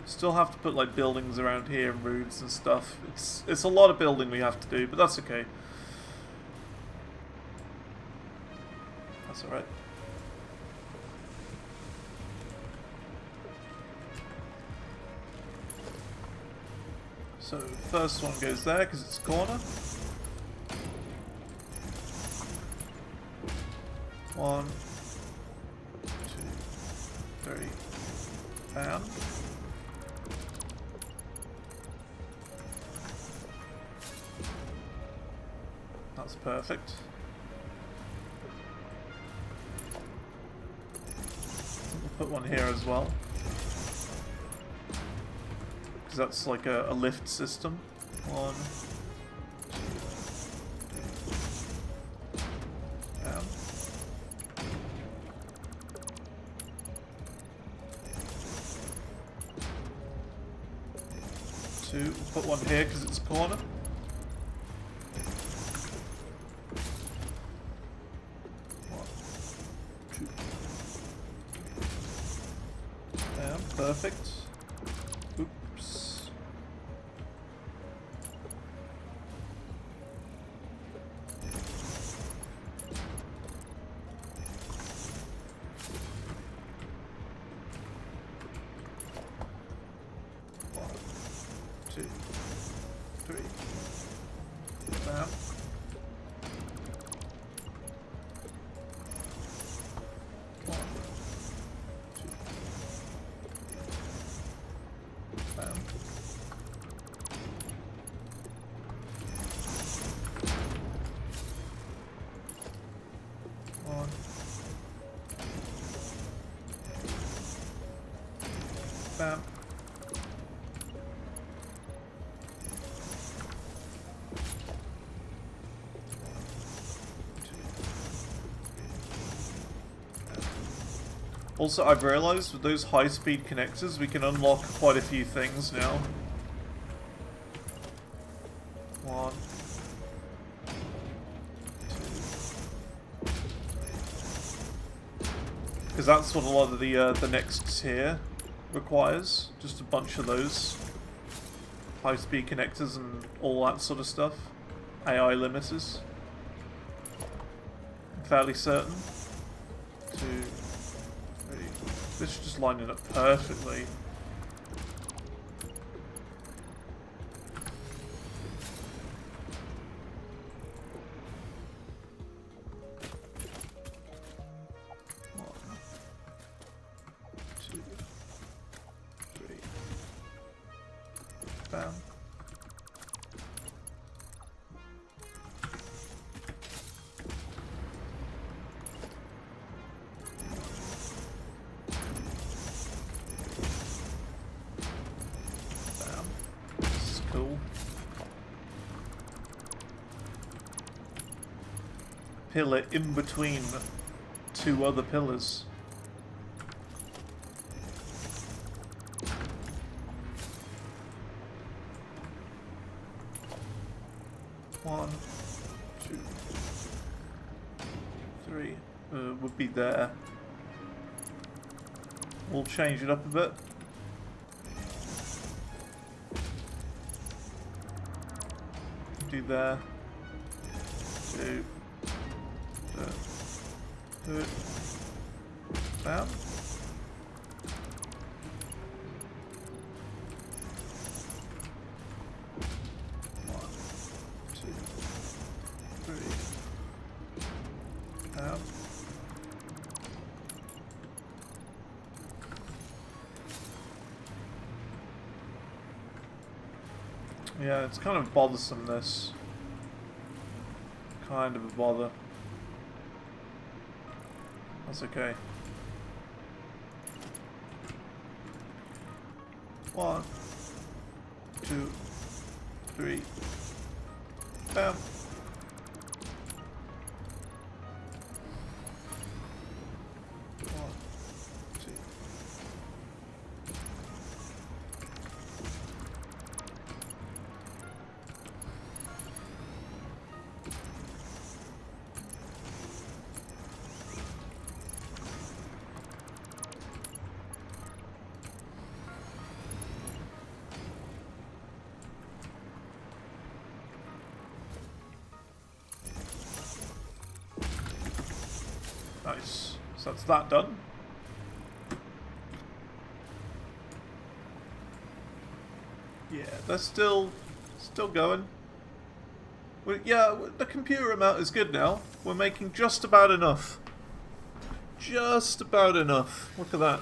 [SPEAKER 1] Still have to put like buildings around here and roofs and stuff. It's a lot of building we have to do, but that's okay. That's alright. So first one goes there because it's a corner. 1, 2, 3. Bam. That's perfect. We'll put one here as well. Because that's like a lift system. 1, 2, 3. Bam. 2. We'll put one here because it's a corner. 1, 2. Bam. Perfect. Oops. Two, three. Bam. One, two. Bam. One. Bam. Also, I've realised with those high-speed connectors, we can unlock quite a few things now. 1, 2, 3. Because that's what a lot of the next tier requires. Just a bunch of those high-speed connectors and all that sort of stuff. AI limiters. I'm fairly certain. 2. This should just line it up perfectly. One, 2, 3. Bam. Cool. Pillar in between two other pillars. One, 2, 3. Would be there. We'll change it up a bit. Do there. 2. 3. Bam. One, 2, 3. Bam. Yeah, it's kind of bothersome, this. Kind of a bother. That's okay. 1, 2, 3. Bam. So that's that done. Yeah, they're still going. Yeah, the computer amount is good now. We're making just about enough. Just about enough. Look at that.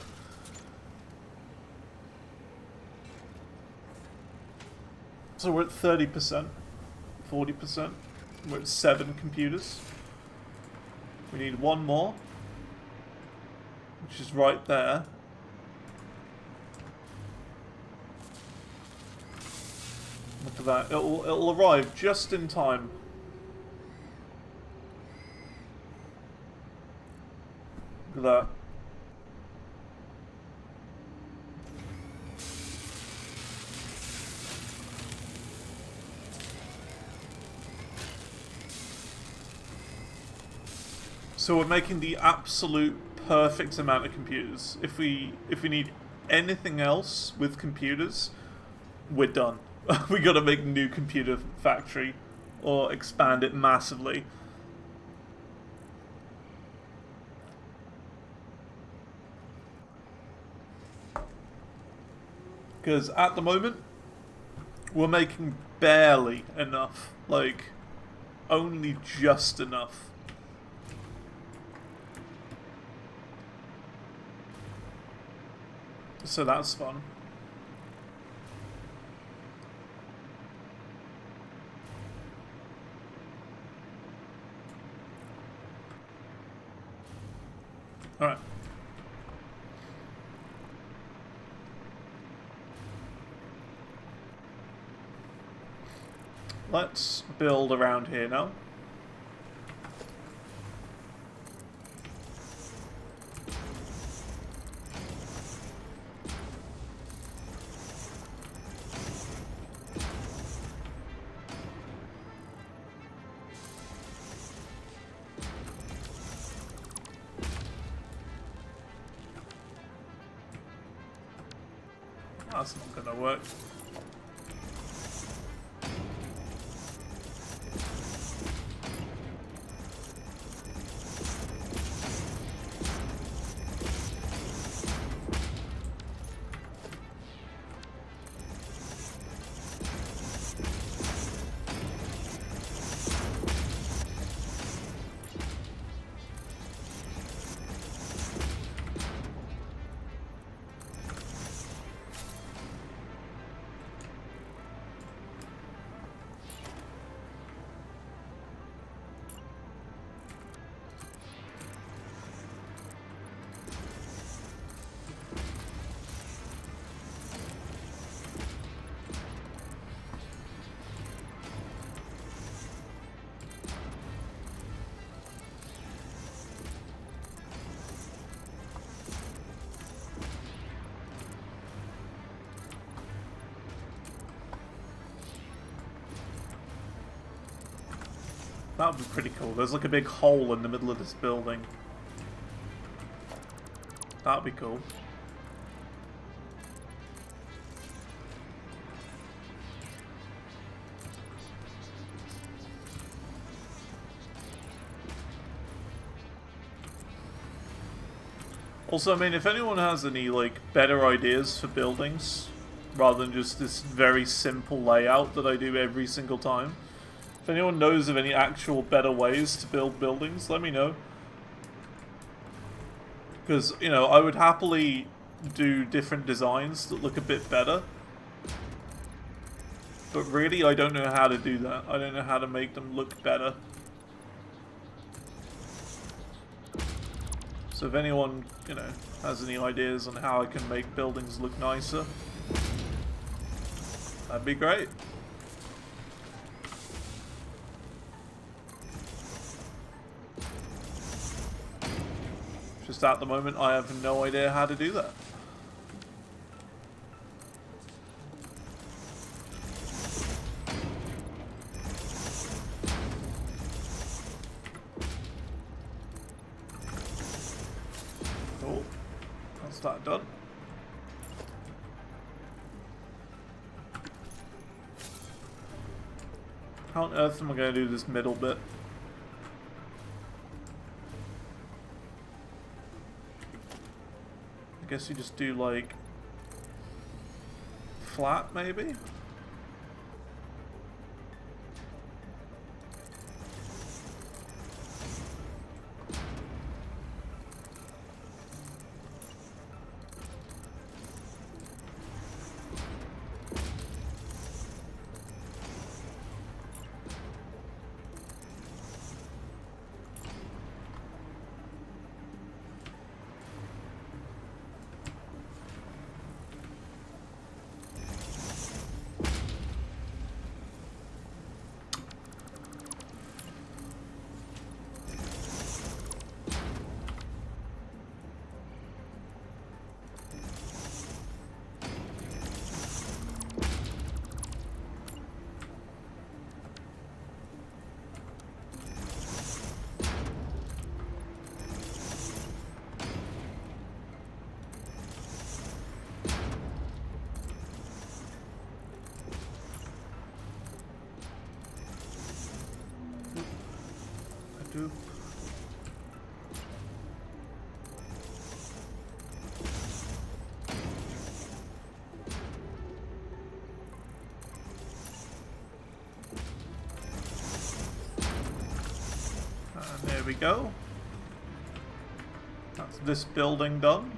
[SPEAKER 1] So we're at 30%, 40%. We're at 7 computers. We need one more, which is right there. Look at that. It'll arrive just in time. Look at that. So we're making the absolute perfect amount of computers. If we need anything else with computers, we're done. We gotta make a new computer factory or expand it massively. Because at the moment, we're making barely enough. Like, only just enough. So that's fun. Alright. Let's build around here now. That's not gonna work. That would be pretty cool. There's like a big hole in the middle of this building. That would be cool. Also, I mean, if anyone has any, like, better ideas for buildings, rather than just this very simple layout that I do every single time, if anyone knows of any actual better ways to build buildings, let me know. Because, you know, I would happily do different designs that look a bit better. But really, I don't know how to do that. I don't know how to make them look better. So if anyone, you know, has any ideas on how I can make buildings look nicer, that'd be great. Just at the moment, I have no idea how to do that. Cool. That's that done. How on earth am I going to do this middle bit? guess you just do like flat maybe? Do. And there we go. That's this building done.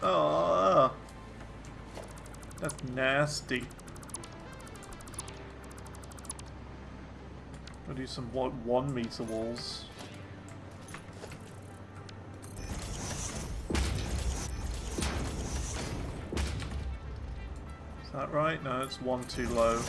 [SPEAKER 1] Oh, that's nasty. I'll do some 1 meter walls. Is that right? No, it's 1 too low.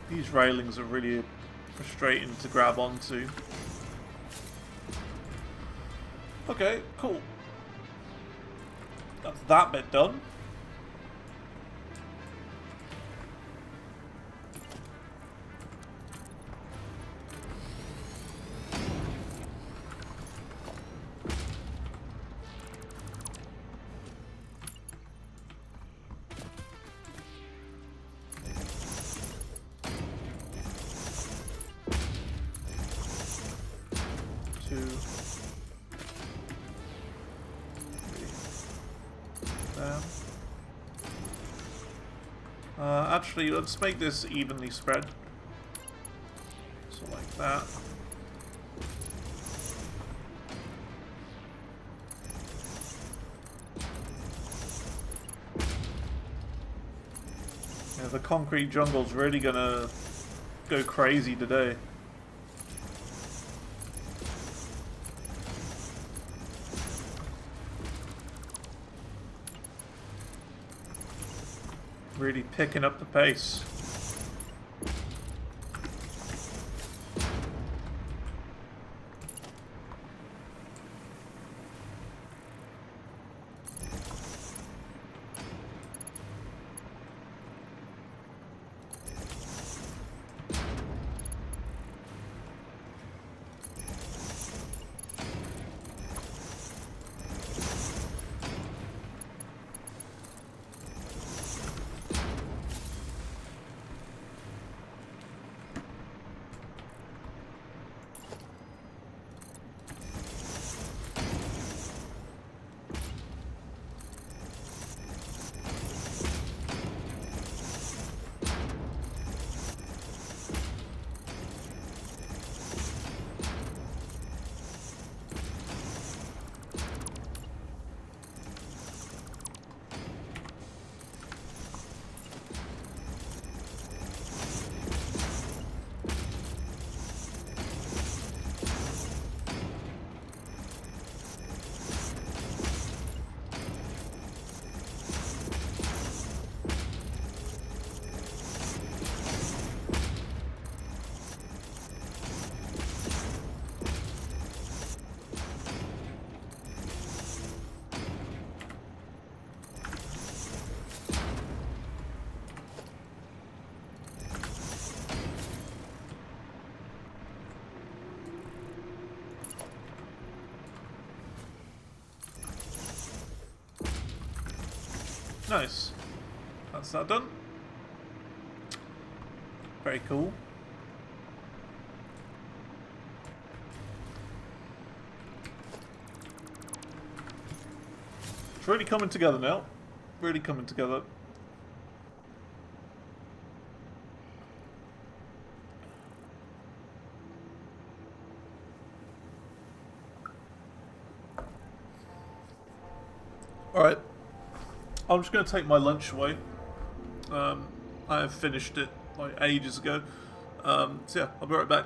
[SPEAKER 1] These railings are really frustrating to grab onto. Okay, cool. That's that bit done. Actually, let's make this evenly spread. So like that. Yeah, the concrete jungle's really gonna go crazy today. Really picking up the pace. Nice. That's that done. Very cool. It's really coming together now. Really coming together. Alright. I'm just going to take my lunch away. I have finished it like ages ago. So yeah, I'll be right back.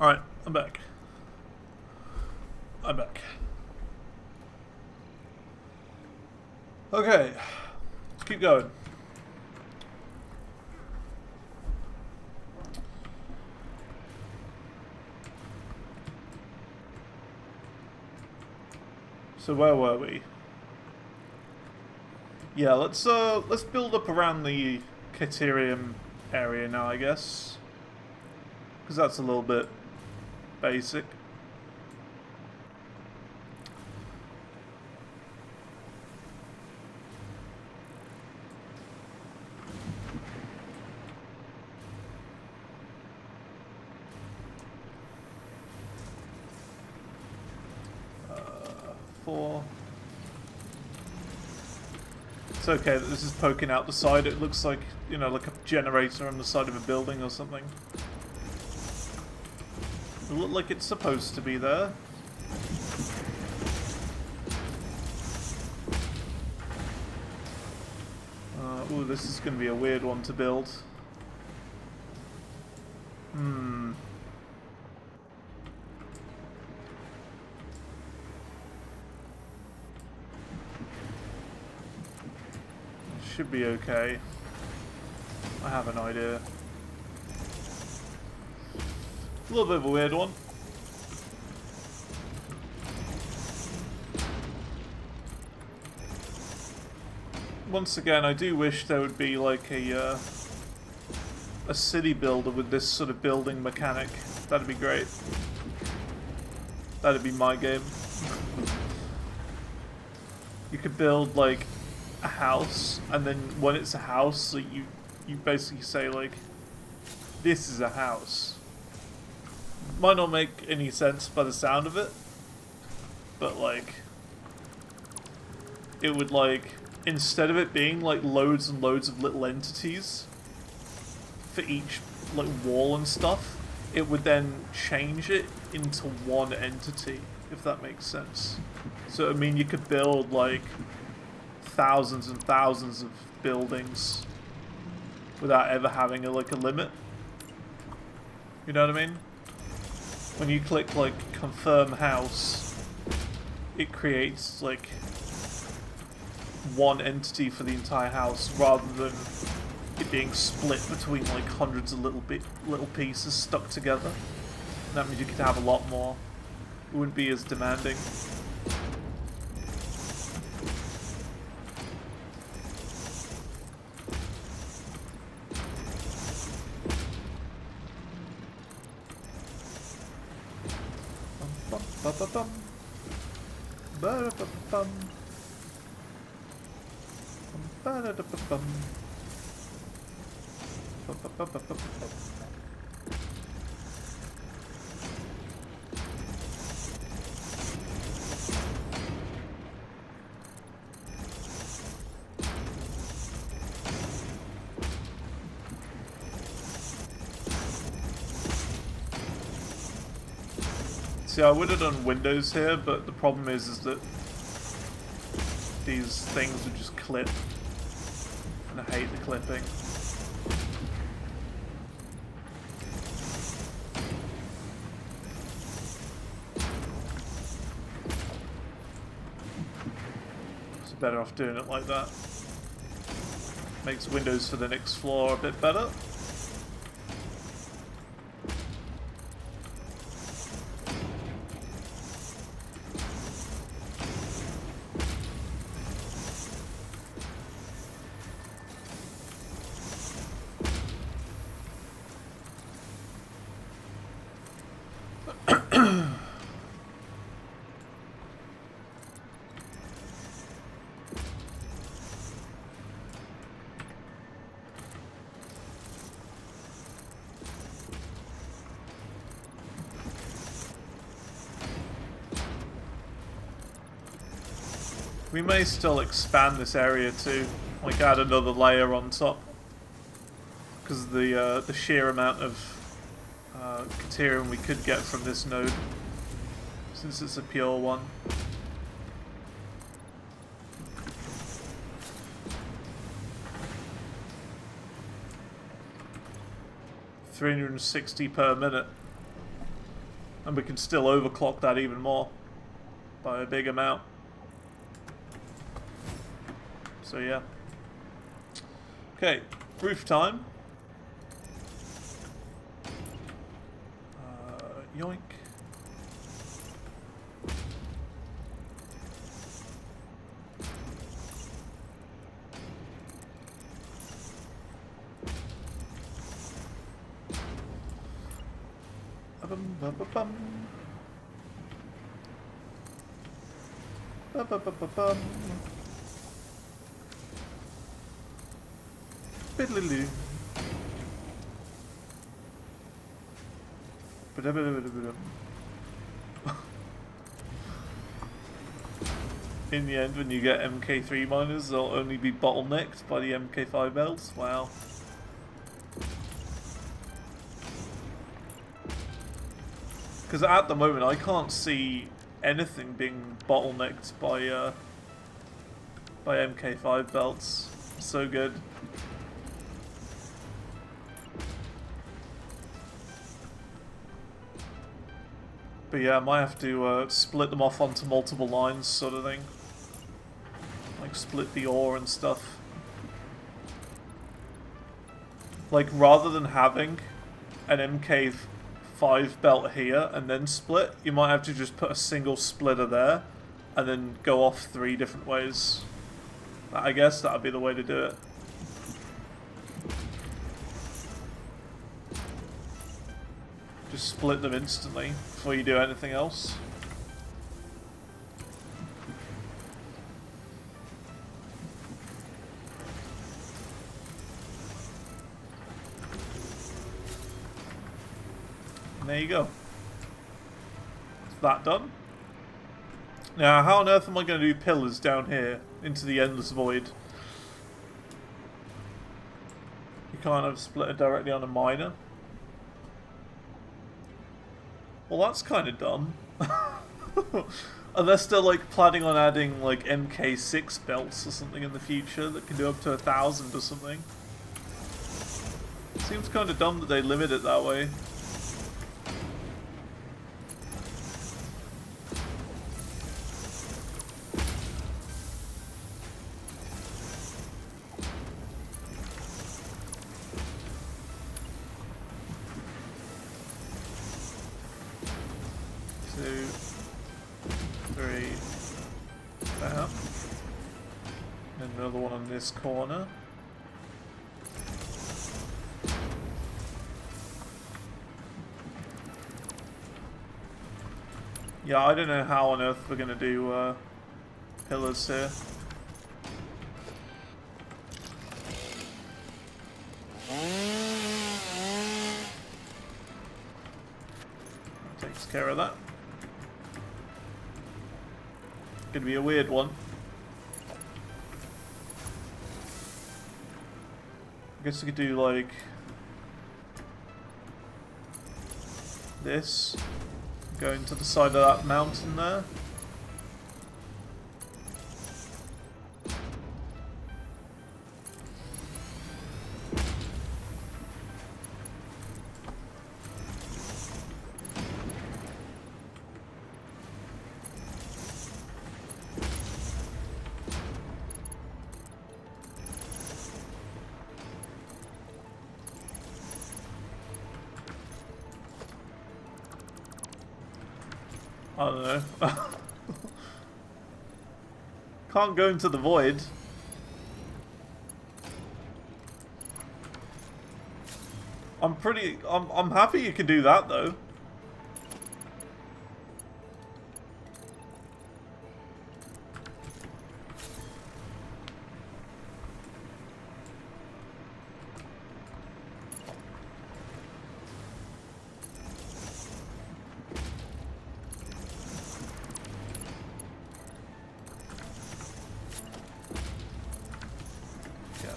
[SPEAKER 1] Alright, I'm back. I'm back. Okay, let's keep going. So where were we? Yeah, let's build up around the Caterium area now, I guess. Because that's a little bit basic. It's okay that this is poking out the side. It looks like, you know, like a generator on the side of a building or something. It looks like it's supposed to be there. Ooh, this is going to be a weird one to build. Should be okay. I have an idea. A little bit of a weird one. Once again, I do wish there would be like a city builder with this sort of building mechanic. That'd be great. That'd be my game. You could build like a house, and then when it's a house, like you basically say like, this is a house. Might not make any sense by the sound of it, but like, it would like, instead of it being like loads and loads of little entities for each like wall and stuff, it would then change it into one entity, if that makes sense. So I mean, you could build like thousands and thousands of buildings without ever having like a limit. You know what I mean? When you click like confirm house, it creates like one entity for the entire house rather than it being split between like hundreds of little pieces stuck together. And that means you could have a lot more. It wouldn't be as demanding. See, I would have done windows here, but the problem is that these things would just clip, and I hate the clipping. So better off doing it like that. Makes windows for the next floor a bit better. We may still expand this area too, like add another layer on top, because of the sheer amount of Caterium we could get from this node, since it's a pure one. $360 per minute, and we can still overclock that even more by a big amount. So yeah. Okay, roof time. Yoink. Ba-bum-ba-ba-bum. Ba-ba-ba-ba-bum. Biddly-loo. In the end, when you get MK3 miners, they'll only be bottlenecked by the MK5 belts. Wow. Because at the moment, I can't see anything being bottlenecked by MK5 belts. So good. But yeah, I might have to split them off onto multiple lines, sort of thing. Like split the ore and stuff. Like rather than having an MK5 belt here and then split, you might have to just put a single splitter there and then go off 3 different ways. I guess that would be the way to do it. Just split them instantly before you do anything else. And there you go. Is that done? Now, how on earth am I going to do pillars down here into the endless void? You can't have split it directly on a miner. Well, that's kind of dumb. Unless they're like planning on adding like MK6 belts or something in the future that can do up to 1,000 or something. Seems kind of dumb that they limit it that way. Another one on this corner. Yeah, I don't know how on earth we're gonna do pillars here. That takes care of that. Gonna be a weird one. I guess we could do like this, going to the side of that mountain there. I don't know. Can't go into the void. I'm happy you can do that though.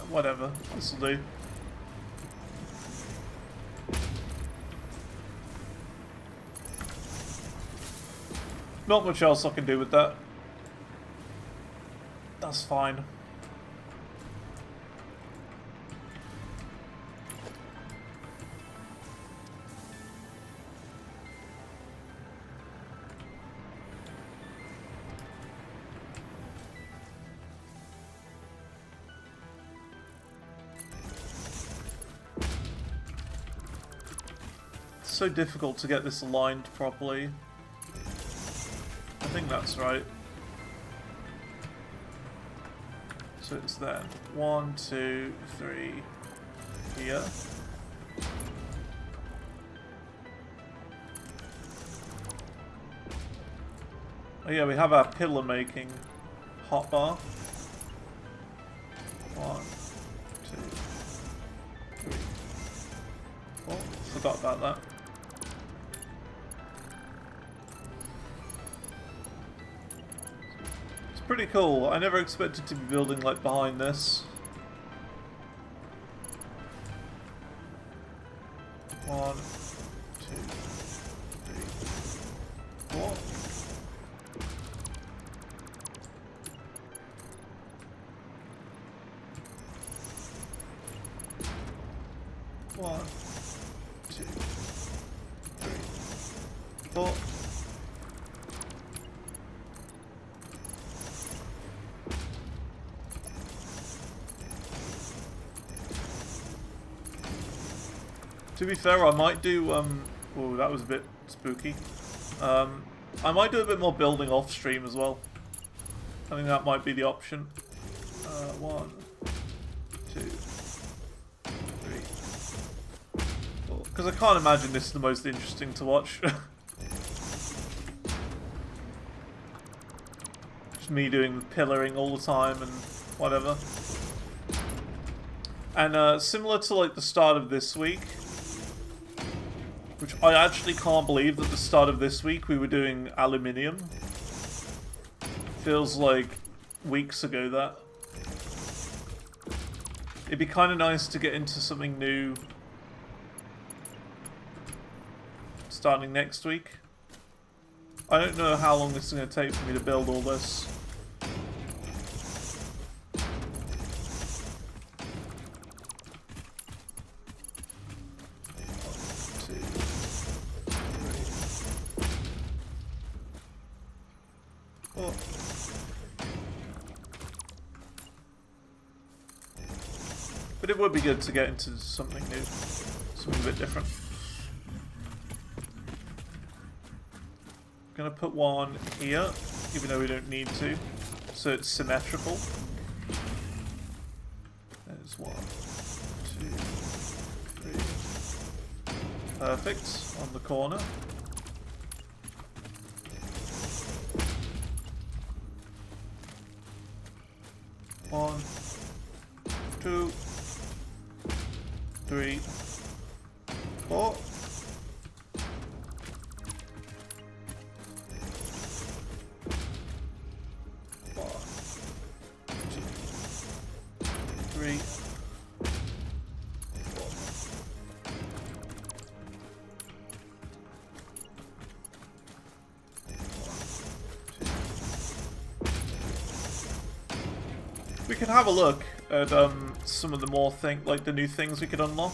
[SPEAKER 1] Whatever, this'll do. Not much else I can do with that. That's fine. So difficult to get this aligned properly. I think that's right. So it's then 1, 2, 3 here. Oh yeah, we have our pillar making hotbar. 1, 2, 3, 4. Forgot about that. Pretty cool. I never expected to be building like behind this. 1, 2, 3, 4. One, 2, 3, 4. To be fair, I might do, oh, that was a bit spooky. I might do a bit more building off stream as well. I think that might be the option. 1, 2, 3, 4. Because I can't imagine this is the most interesting to watch. Just me doing pillaring all the time and whatever. And similar to like the start of this week, Which I actually can't believe that at the start of this week we were doing aluminium. Feels like weeks ago that. It'd be kind of nice to get into something new starting next week. I don't know how long this is going to take for me to build all this. But it would be good to get into something new, something a bit different. I'm gonna put one here, even though we don't need to, so it's symmetrical. There's 1, 2, 3. Perfect, on the corner. One, 2, 3, 4. We could have a look at some of the more like the new things we could unlock.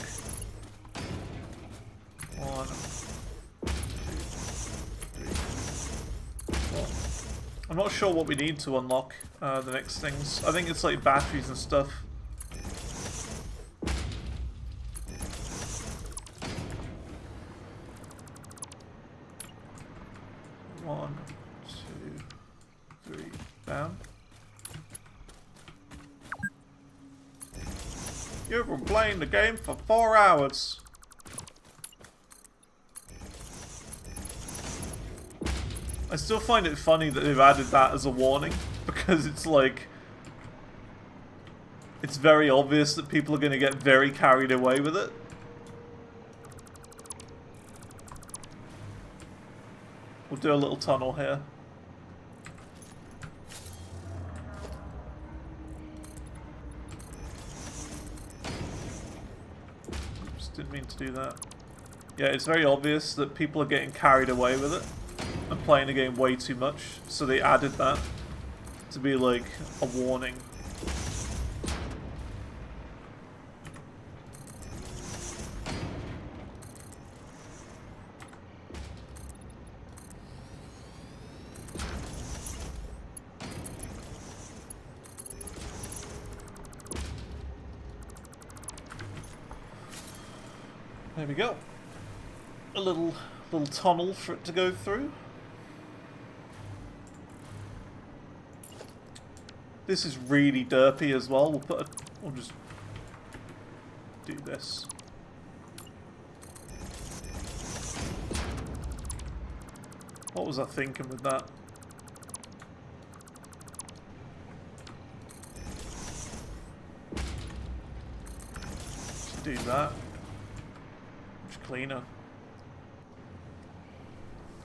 [SPEAKER 1] 1, 2, 3, 4. I'm not sure what we need to unlock the next things. I think it's like batteries and stuff. One, 2, 3, down. You've been playing the game for 4 hours. I still find it funny that they've added that as a warning, because it's like... it's very obvious that people are going to get very carried away with it. We'll do a little tunnel here. Didn't mean to do that. Yeah, it's very obvious that people are getting carried away with it and playing the game way too much, so they added that to be like a warning. There we go. A little tunnel for it to go through. This is really derpy as well. We'll just do this. What was I thinking with that? Just do that. Cleaner.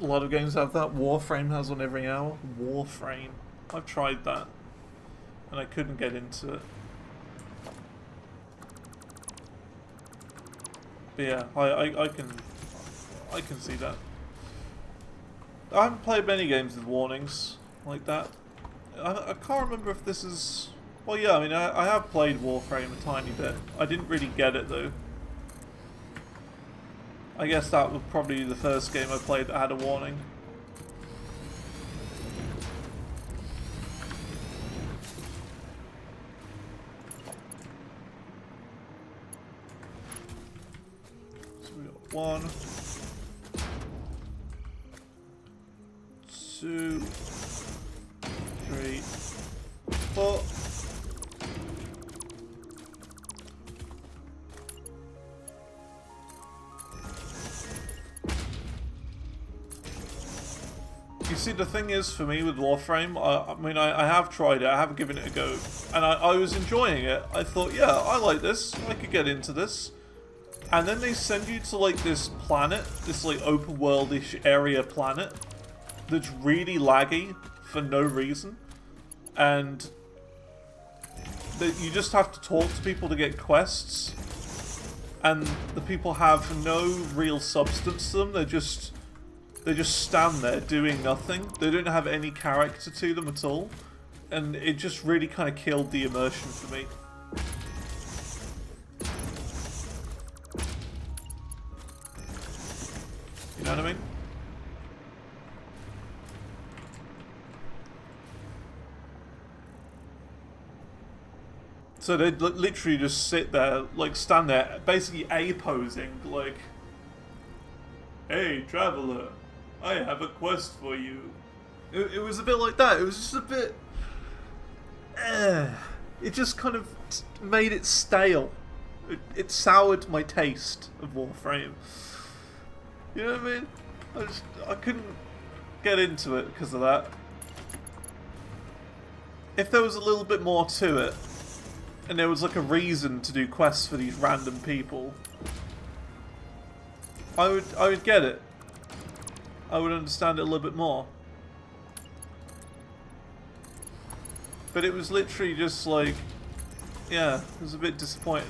[SPEAKER 1] A lot of games have that. Warframe has one every hour. Warframe. I've tried that, and I couldn't get into it. But yeah, I can see that. I haven't played many games with warnings like that. I can't remember if this is... well, yeah, I mean, I have played Warframe a tiny bit. I didn't really get it, though. I guess that was probably the first game I played that had a warning. So we got 1, 2, 3, 4. You see, the thing is, for me with Warframe, I mean, I have tried it, I have given it a go, and I was enjoying it. I thought, yeah, I like this, I could get into this. And then they send you to like this planet, this like open world-ish area planet that's really laggy for no reason. And that you just have to talk to people to get quests. And the people have no real substance to them. They just stand there doing nothing. They don't have any character to them at all. And it just really kind of killed the immersion for me. You know what I mean? So they'd literally just sit there, like stand there, basically A-posing, like, "Hey, traveler, I have a quest for you." It was a bit like that. It was just a bit... It just kind of made it stale. It soured my taste of Warframe. You know what I mean? I couldn't get into it because of that. If there was a little bit more to it, and there was like a reason to do quests for these random people, I would get it. I would understand it a little bit more. But it was literally just like, yeah, it was a bit disappointing.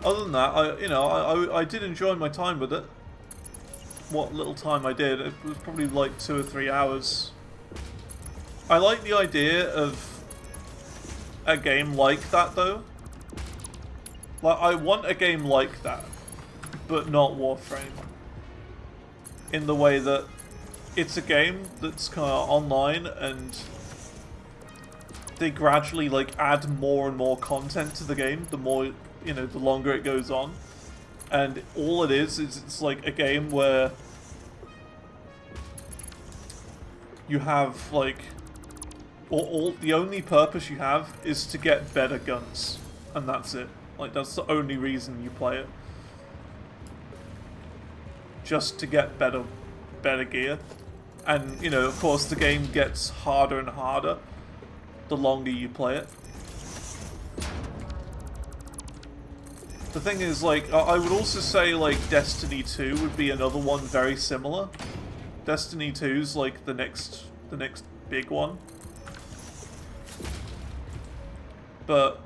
[SPEAKER 1] Other than that, I did enjoy my time with it. What little time I did, it was probably like 2 or 3 hours. I like the idea of a game like that though. Like, I want a game like that, but not Warframe. In the way that it's a game that's kind of online and they gradually like add more and more content to the game the more, you know, the longer it goes on. And all it is it's like a game where you have like all the only purpose you have is to get better guns, and that's it. Like, that's the only reason you play it. Just to get better gear. And, you know, of course the game gets harder and harder the longer you play it. The thing is, like, I would also say, like, Destiny 2 would be another one very similar. Destiny 2's, like, the next big one. But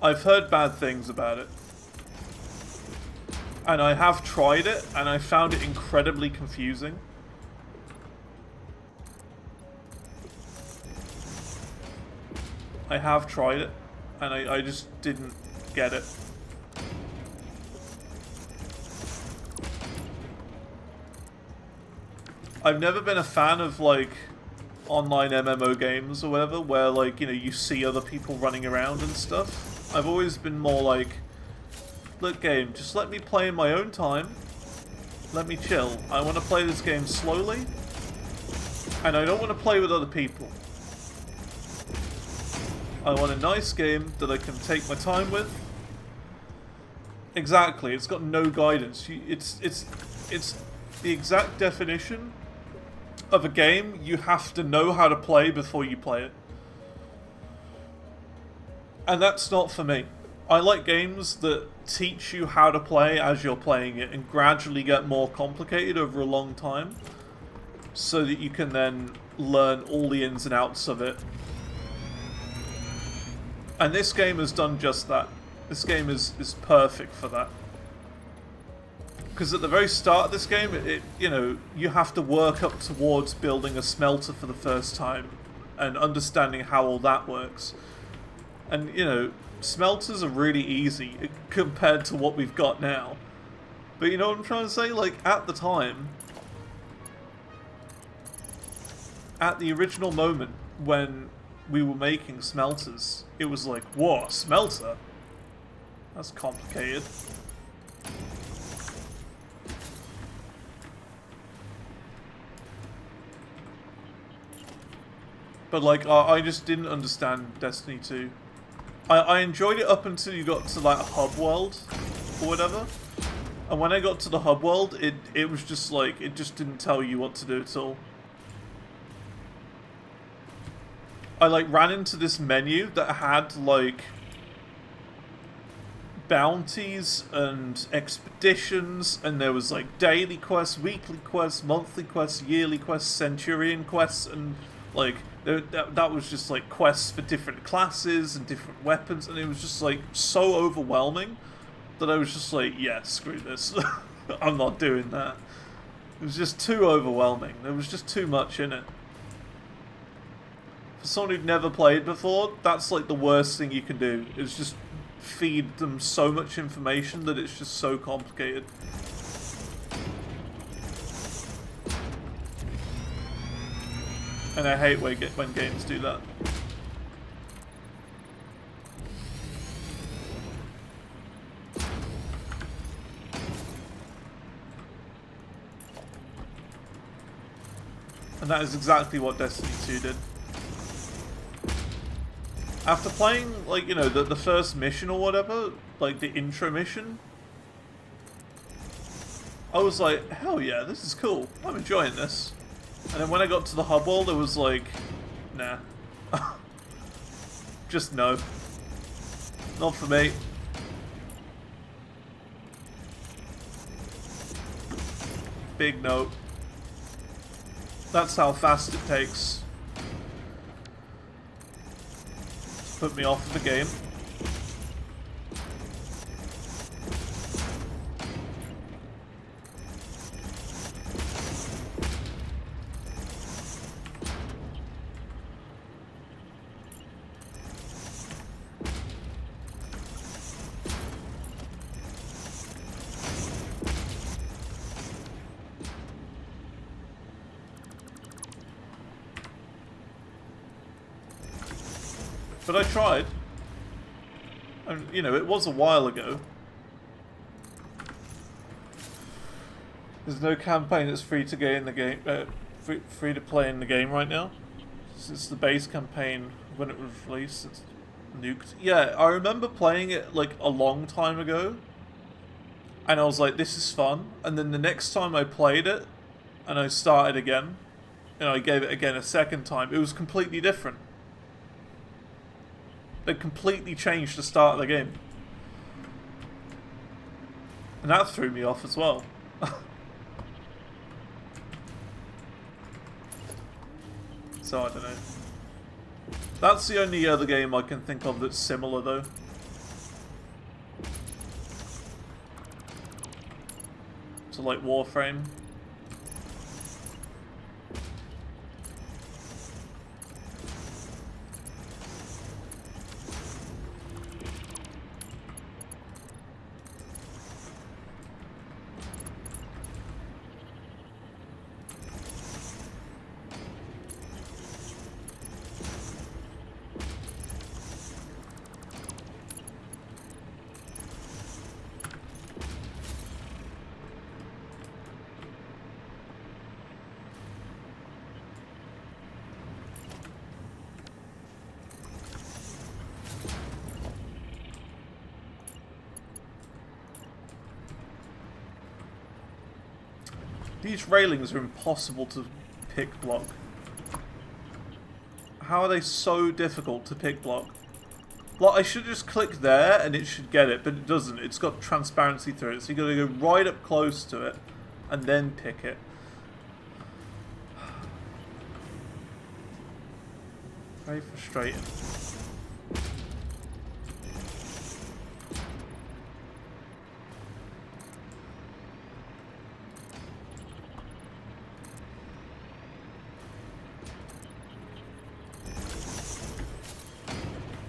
[SPEAKER 1] I've heard bad things about it. And I have tried it, and I found it incredibly confusing. I have tried it, and I just didn't get it. I've never been a fan of, like, online MMO games or whatever, where, like, you know, you see other people running around and stuff. I've always been more like, look, game, just let me play in my own time. Let me chill. I want to play this game slowly, and I don't want to play with other people. I want a nice game that I can take my time with. Exactly, it's got no guidance. It's the exact definition of a game you have to know how to play before you play it. And that's not for me. I like games that teach you how to play as you're playing it and gradually get more complicated over a long time so that you can then learn all the ins and outs of it. And this game has done just that. This game is perfect for that. Because at the very start of this game, you know, you have to work up towards building a smelter for the first time and understanding how all that works. And, you know, smelters are really easy compared to what we've got now. But you know what I'm trying to say? Like, at the time, at the original moment when we were making smelters, it was like, whoa, smelter? That's complicated. But, like, I just didn't understand Destiny 2. I enjoyed it up until you got to, like, a hub world, or whatever. And when I got to the hub world, it was just, like, it just didn't tell you what to do at all. I like ran into this menu that had like bounties and expeditions, and there was like daily quests, weekly quests, monthly quests, yearly quests, centurion quests, and like that was just like quests for different classes and different weapons, and it was just like so overwhelming that I was just like, yeah, screw this. I'm not doing that. It was just too overwhelming. There was just too much in it. For someone who'd never played before, that's like the worst thing you can do, is just feed them so much information that it's just so complicated. And I hate when games do that. And that is exactly what Destiny 2 did. After playing, like, you know, the first mission or whatever, like the intro mission, I was like, hell yeah, this is cool. I'm enjoying this. And then when I got to the hub world, it was like, nah. Just no. Not for me. Big no. That's how fast it takes. Put me off of the game. But I tried. And, you know, it was a while ago. There's no campaign that's free to get in the game, free to play in the game right now. Since the base campaign, when it was released, it's nuked. Yeah, I remember playing it like a long time ago. And I was like, this is fun. And then the next time I played it, and I started again, and I gave it again a second time, it was completely different. They completely changed the start of the game. And that threw me off as well. So I don't know. That's the only other game I can think of that's similar though. To like Warframe. These railings are impossible to pick block. How are they so difficult to pick block? Like, I should just click there and it should get it, but it doesn't. It's got transparency through it, so you gotta go right up close to it and then pick it. Very frustrating.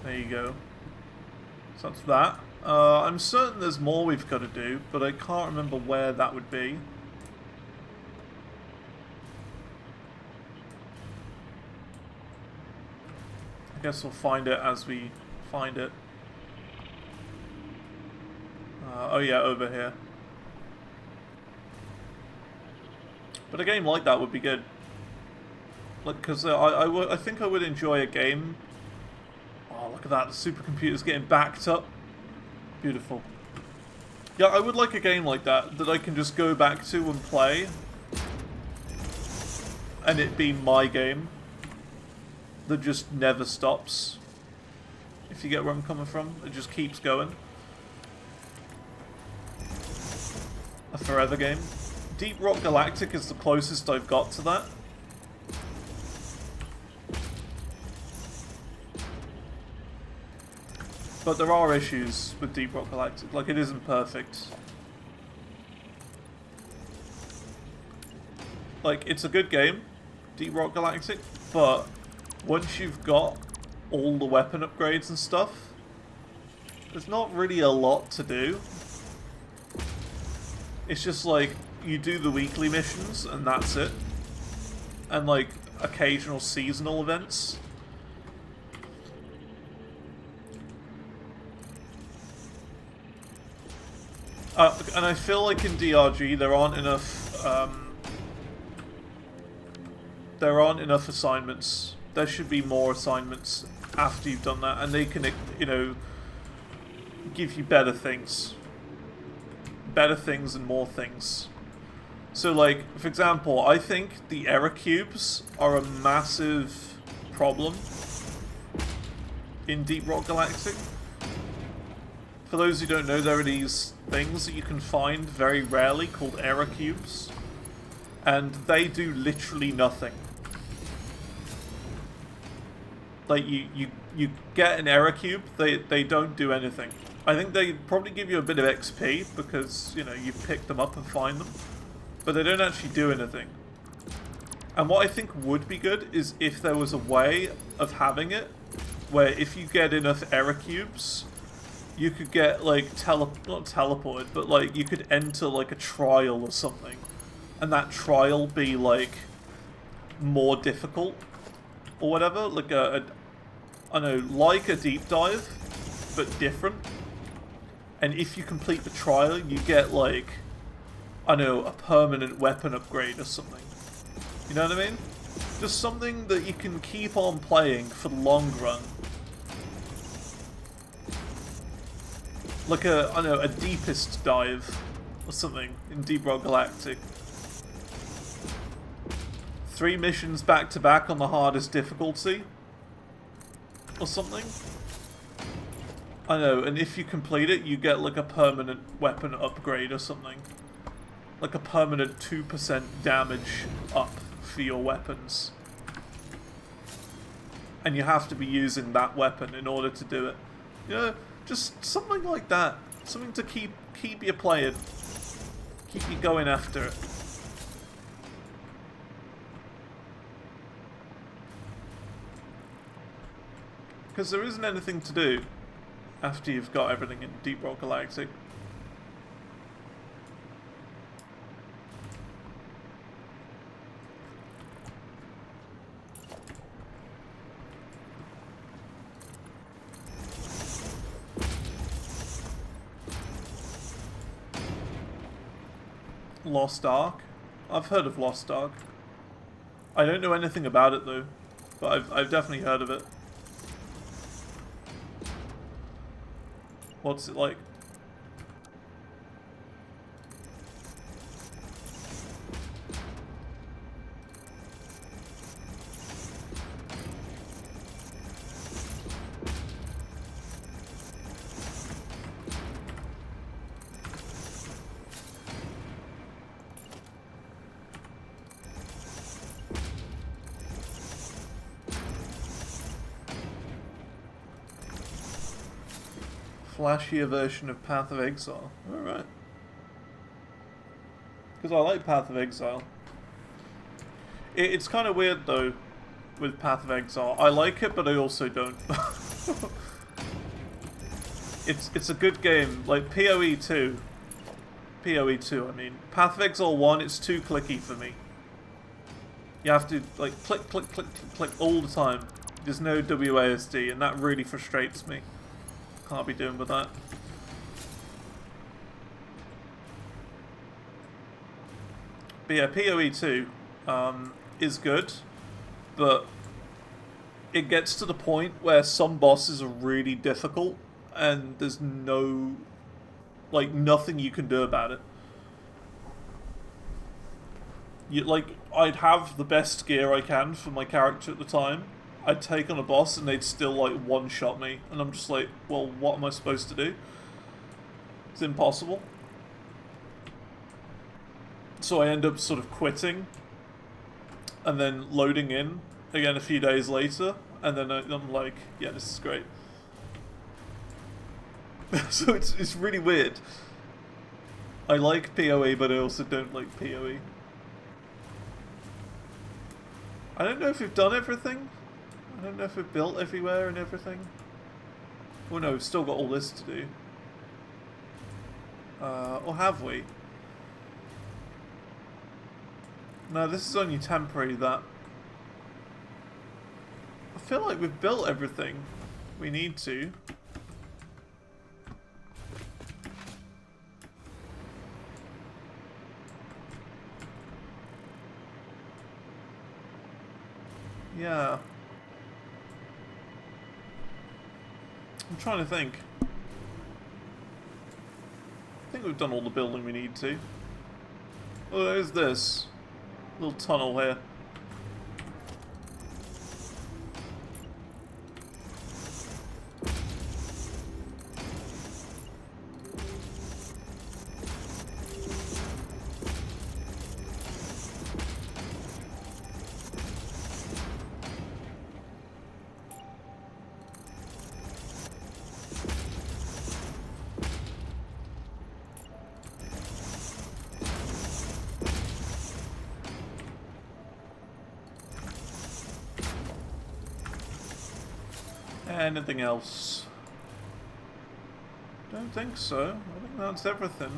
[SPEAKER 1] There you go. So that's that. I'm certain there's more we've got to do, but I can't remember where that would be. I guess we'll find it as we find it. Oh yeah, over here. But a game like that would be good. Like, because I think I would enjoy a game. Oh, look at that, the supercomputer's getting backed up. Beautiful. Yeah, I would like a game like that I can just go back to and play. And it be my game. that just never stops. If you get where I'm coming from, it just keeps going. A forever game. Deep Rock Galactic is the closest I've got to that. But there are issues with Deep Rock Galactic, like it isn't perfect. Like, it's a good game, Deep Rock Galactic, but once you've got all the weapon upgrades and stuff, there's not really a lot to do. It's just like, you do the weekly missions and that's it. And like, occasional seasonal events. And I feel like in DRG there aren't enough assignments. There should be more assignments after you've done that, and they can, you know, give you better things. Better things and more things. So, like, for example, I think the error cubes are a massive problem in Deep Rock Galactic. For those who don't know, there are these things that you can find very rarely called error cubes, and they do literally nothing. Like, you get an error cube, they don't do anything. I think they probably give you a bit of XP because, you know, you pick them up and find them, but they don't actually do anything. And what I think would be good is if there was a way of having it where if you get enough error cubes, you could get, like, not teleported, but, like, you could enter, like, a trial or something. And that trial be, like, more difficult. Or whatever. Like I don't know, like a deep dive, but different. And if you complete the trial, you get, like, I don't know, a permanent weapon upgrade or something. You know what I mean? Just something that you can keep on playing for the long run. Like a, I don't know, a deepest dive or something in Deep Rock Galactic. 3 missions back to back on the hardest difficulty or something. I know, and if you complete it, you get like a permanent weapon upgrade or something. Like a permanent 2% damage up for your weapons. And you have to be using that weapon in order to do it. You know, just something like that. Something to keep you playing. Keep you going after it. Because there isn't anything to do after you've got everything in Deep Rock Galactic. Lost Ark? I've heard of Lost Ark. I don't know anything about it though, but I've definitely heard of it. What's it like? Flashier version of Path of Exile. Alright. Because I like Path of Exile. It's kind of weird though with Path of Exile. I like it, but I also don't. It's a good game. Like PoE 2. PoE 2, I mean. Path of Exile 1, it's too clicky for me. You have to like click, click, click, click, click all the time. There's no WASD, and that really frustrates me. Can't be doing with that. But yeah, PoE 2 is good, but it gets to the point where some bosses are really difficult and there's no, like, nothing you can do about it. I'd have the best gear I can for my character at the time. I'd take on a boss and they'd still like one-shot me, and I'm just like, well, what am I supposed to do? It's impossible. So I end up sort of quitting and then loading in again a few days later, and then I'm like, yeah, this is great. So it's really weird. I like PoE, but I also don't like PoE. I don't know if we've done everything. I don't know if we've built everywhere and everything. Well, no, we've still got all this to do. Or have we? No, this is only temporary, that. I feel like we've built everything we need to. Yeah. I'm trying to think. I think we've done all the building we need to. Oh, there's this little tunnel here. Anything else? Don't think so. I think that's everything.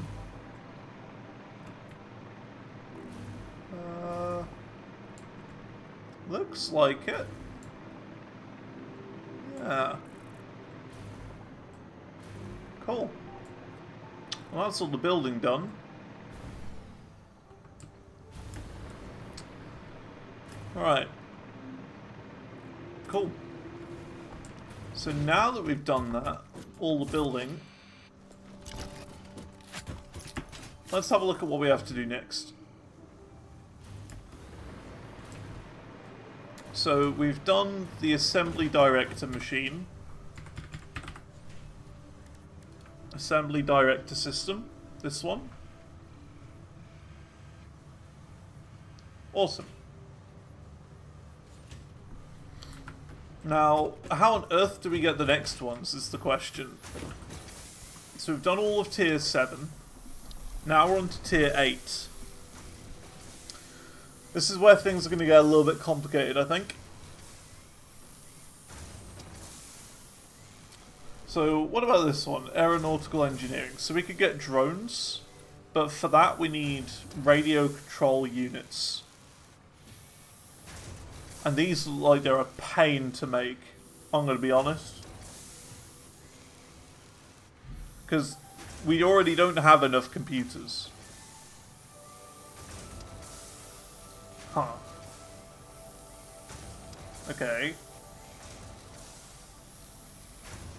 [SPEAKER 1] Looks like it. Yeah. Cool. Well, that's all the building done. Alright. Cool. So now that we've done that, all the building, let's have a look at what we have to do next. So we've done the assembly director machine, assembly director system, this one. Awesome. Now, how on earth do we get the next ones is the question. So we've done all of tier 7. Now we're on to tier 8. This is where things are going to get a little bit complicated, I think. So what about this one? Aeronautical engineering. So we could get drones, but for that we need radio control units. And these look like they're a pain to make, I'm going to be honest. Because we already don't have enough computers. Huh. Okay.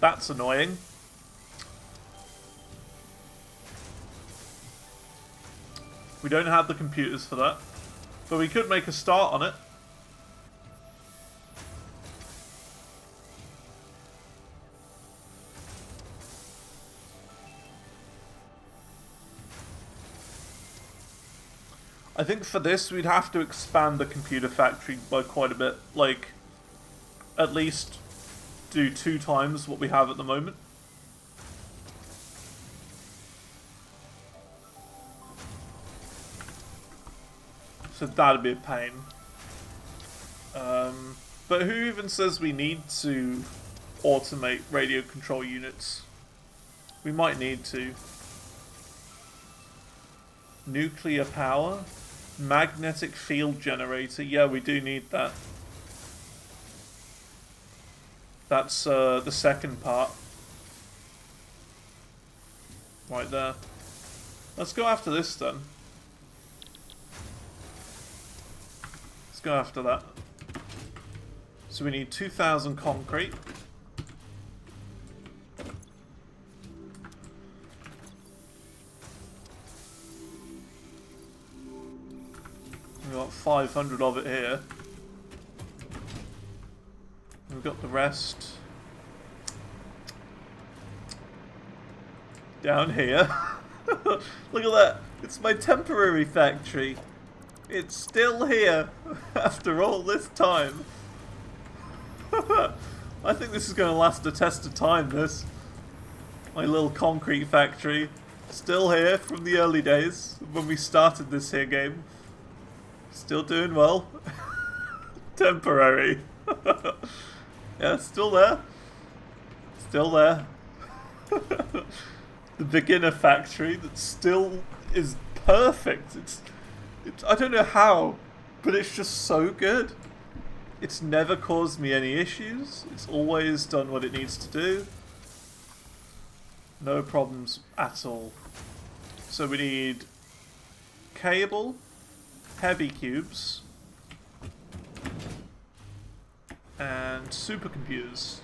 [SPEAKER 1] That's annoying. We don't have the computers for that. But we could make a start on it. I think for this we'd have to expand the computer factory by quite a bit. Like, at least do 2 times what we have at the moment. So that'd be a pain. But who even says we need to automate radio control units? We might need to. Nuclear power? Magnetic field generator. Yeah, we do need that. That's the second part. Right there. Let's go after this then. Let's go after that. So we need 2,000 concrete. We've got 500 of it here. we've got the rest down here. Look at that. It's my temporary factory. It's still here after all this time. I think this is going to last a test of time, this. My little concrete factory. Still here from the early days when we started this here game. Still doing well. Temporary. Yeah, still there. Still there. The beginner factory that still is perfect. It's I don't know how, but it's just so good. It's never caused me any issues. It's always done what it needs to do. No problems at all. So we need cable, heavy cubes, and supercomputers.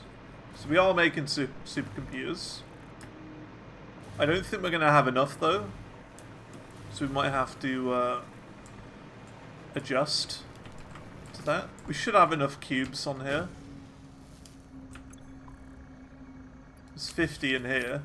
[SPEAKER 1] So we are making supercomputers. I don't think we're going to have enough though. So we might have to adjust to that. We should have enough cubes on here. There's 50 in here.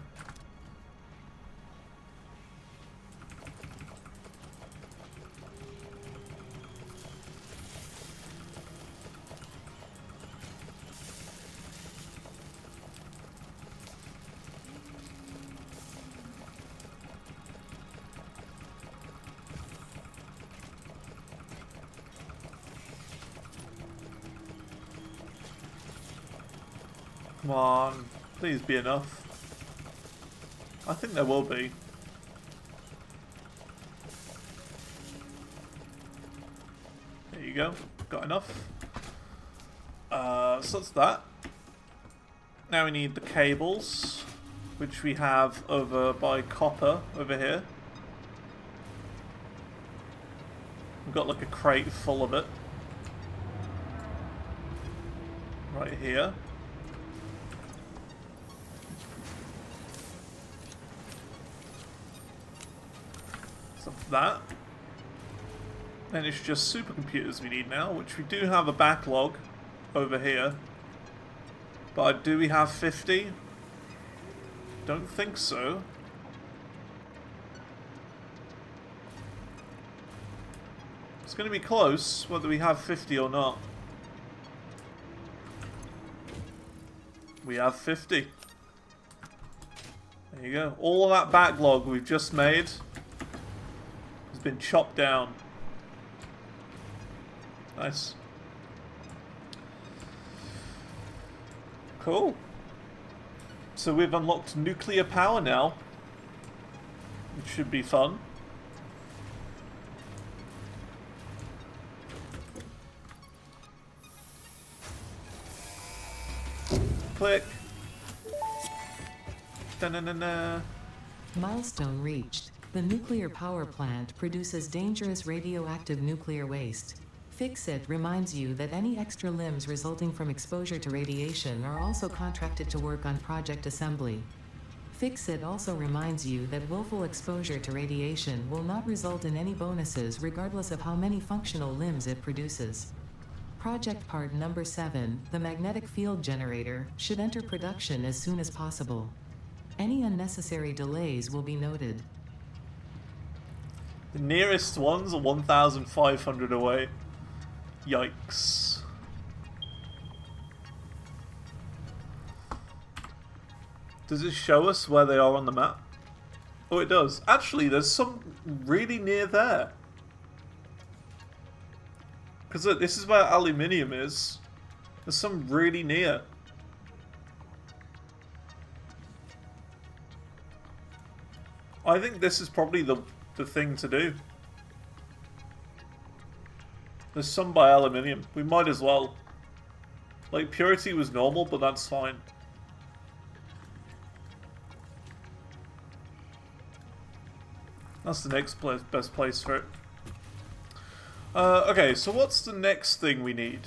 [SPEAKER 1] Come on, please be enough. I think there will be. There you go, got enough. So that's that. Now we need the cables, which we have over by copper over here. We've got like a crate full of it. Right here. So that. Then it's just supercomputers we need now, which we do have a backlog over here. But do we have 50? Don't think so. It's going to be close, whether we have 50 or not. We have 50. There you go. All of that backlog we've just made has been chopped down. Nice. Cool. So we've unlocked nuclear power now, which should be fun. Click. Da-na-na-na.
[SPEAKER 2] Milestone reached. The nuclear power plant produces dangerous radioactive nuclear waste. Fix-It reminds you that any extra limbs resulting from exposure to radiation are also contracted to work on project assembly. Fix-It also reminds you that willful exposure to radiation will not result in any bonuses regardless of how many functional limbs it produces. Project part number 7, the magnetic field generator, should enter production as soon as possible. Any unnecessary delays will be noted.
[SPEAKER 1] The nearest ones are 1,500 away. Yikes. Does it show us where they are on the map? Oh, it does. Actually, there's some really near there. Because look, this is where aluminium is. There's some really near. I think this is probably the thing to do. There's some by aluminium. We might as well. Like, purity was normal, but that's fine. That's the next best place for it. Okay, so what's the next thing we need?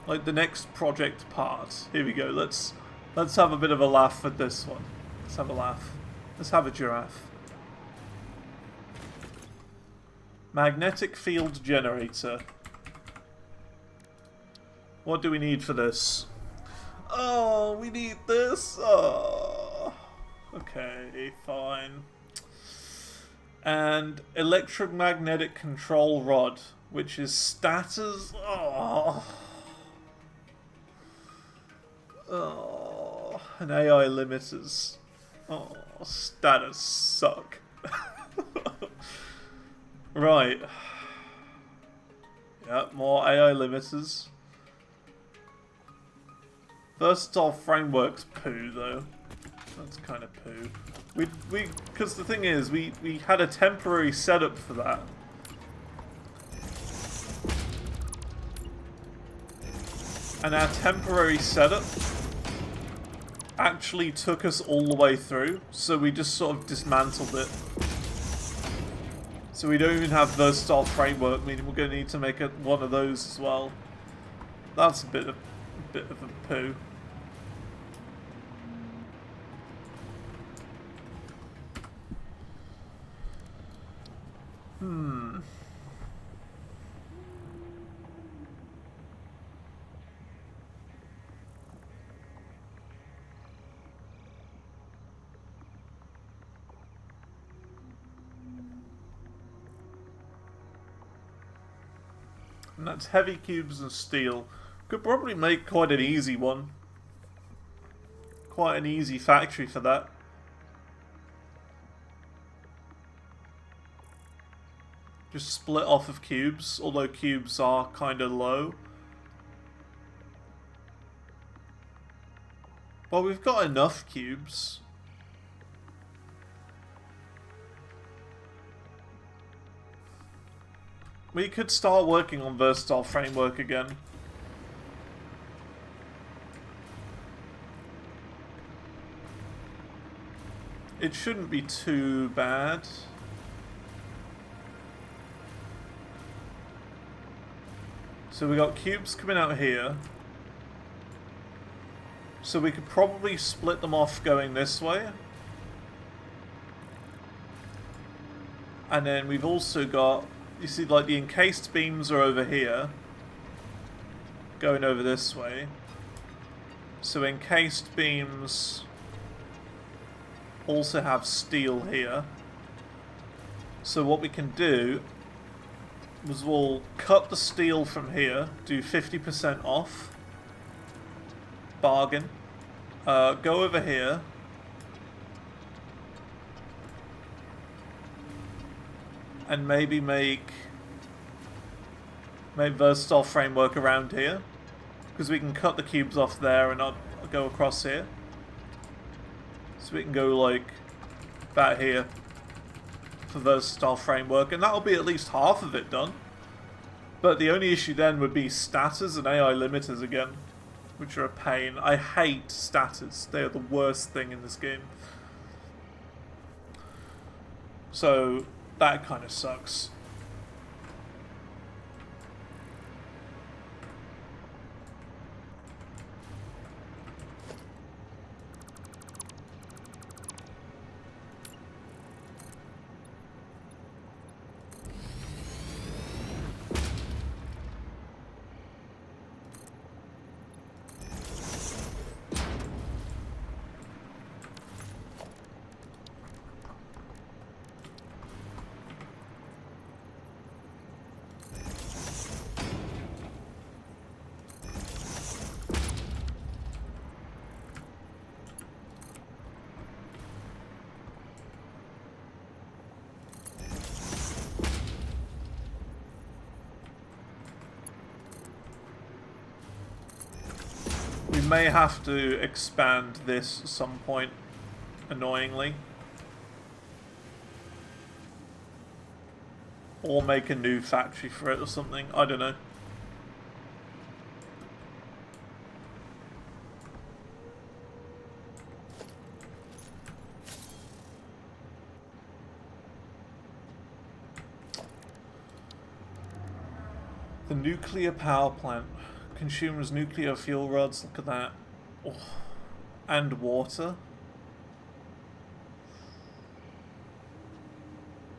[SPEAKER 1] Like, the next project part. Here we go. Let's have a bit of a laugh at this one. Let's have a laugh. Let's have a giraffe. Magnetic field generator. What do we need for this? Oh, we need this. Oh. Okay, fine. And electromagnetic control rod, which is status. Oh. Oh. And AI limiters. Oh, status suck. Right. Yep, more AI limiters. Versatile framework's poo, though. That's kind of poo. Because the thing is, we had a temporary setup for that. And our temporary setup actually took us all the way through, so we just sort of dismantled it. So we don't even have versatile framework, meaning we're going to need to make one of those as well. That's a bit of a poo. And that's heavy cubes and steel. Could probably make quite an easy one. Quite an easy factory for that. Just split off of cubes, although cubes are kind of low. Well, we've got enough cubes. We could start working on versatile framework again. It shouldn't be too bad. So we got cubes coming out here. So we could probably split them off going this way. And then we've also got, you see, like the encased beams are over here. Going over this way. So encased beams also have steel here. So what we can do is we'll cut the steel from here, do 50% off. Bargain. Go over here. And maybe make versatile framework around here. Because we can cut the cubes off there and I'll go across here. So we can go like about here for versatile framework, and that'll be at least half of it done. But the only issue then would be status and AI limiters again, which are a pain. I hate status. They are the worst thing in this game. So that kind of sucks. We may have to expand this at some point, annoyingly. Or make a new factory for it or something, I don't know. The nuclear power plant. Consumes nuclear fuel rods, look at that. Oh. And water.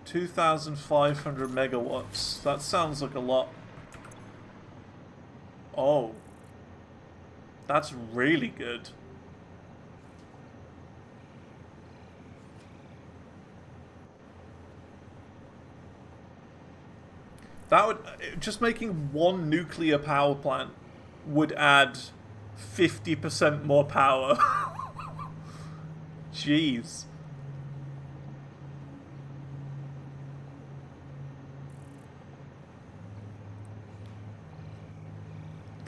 [SPEAKER 1] 2,500 megawatts. That sounds like a lot. Oh. That's really good. That would... Just making one nuclear power plant would add 50% more power. Jeez.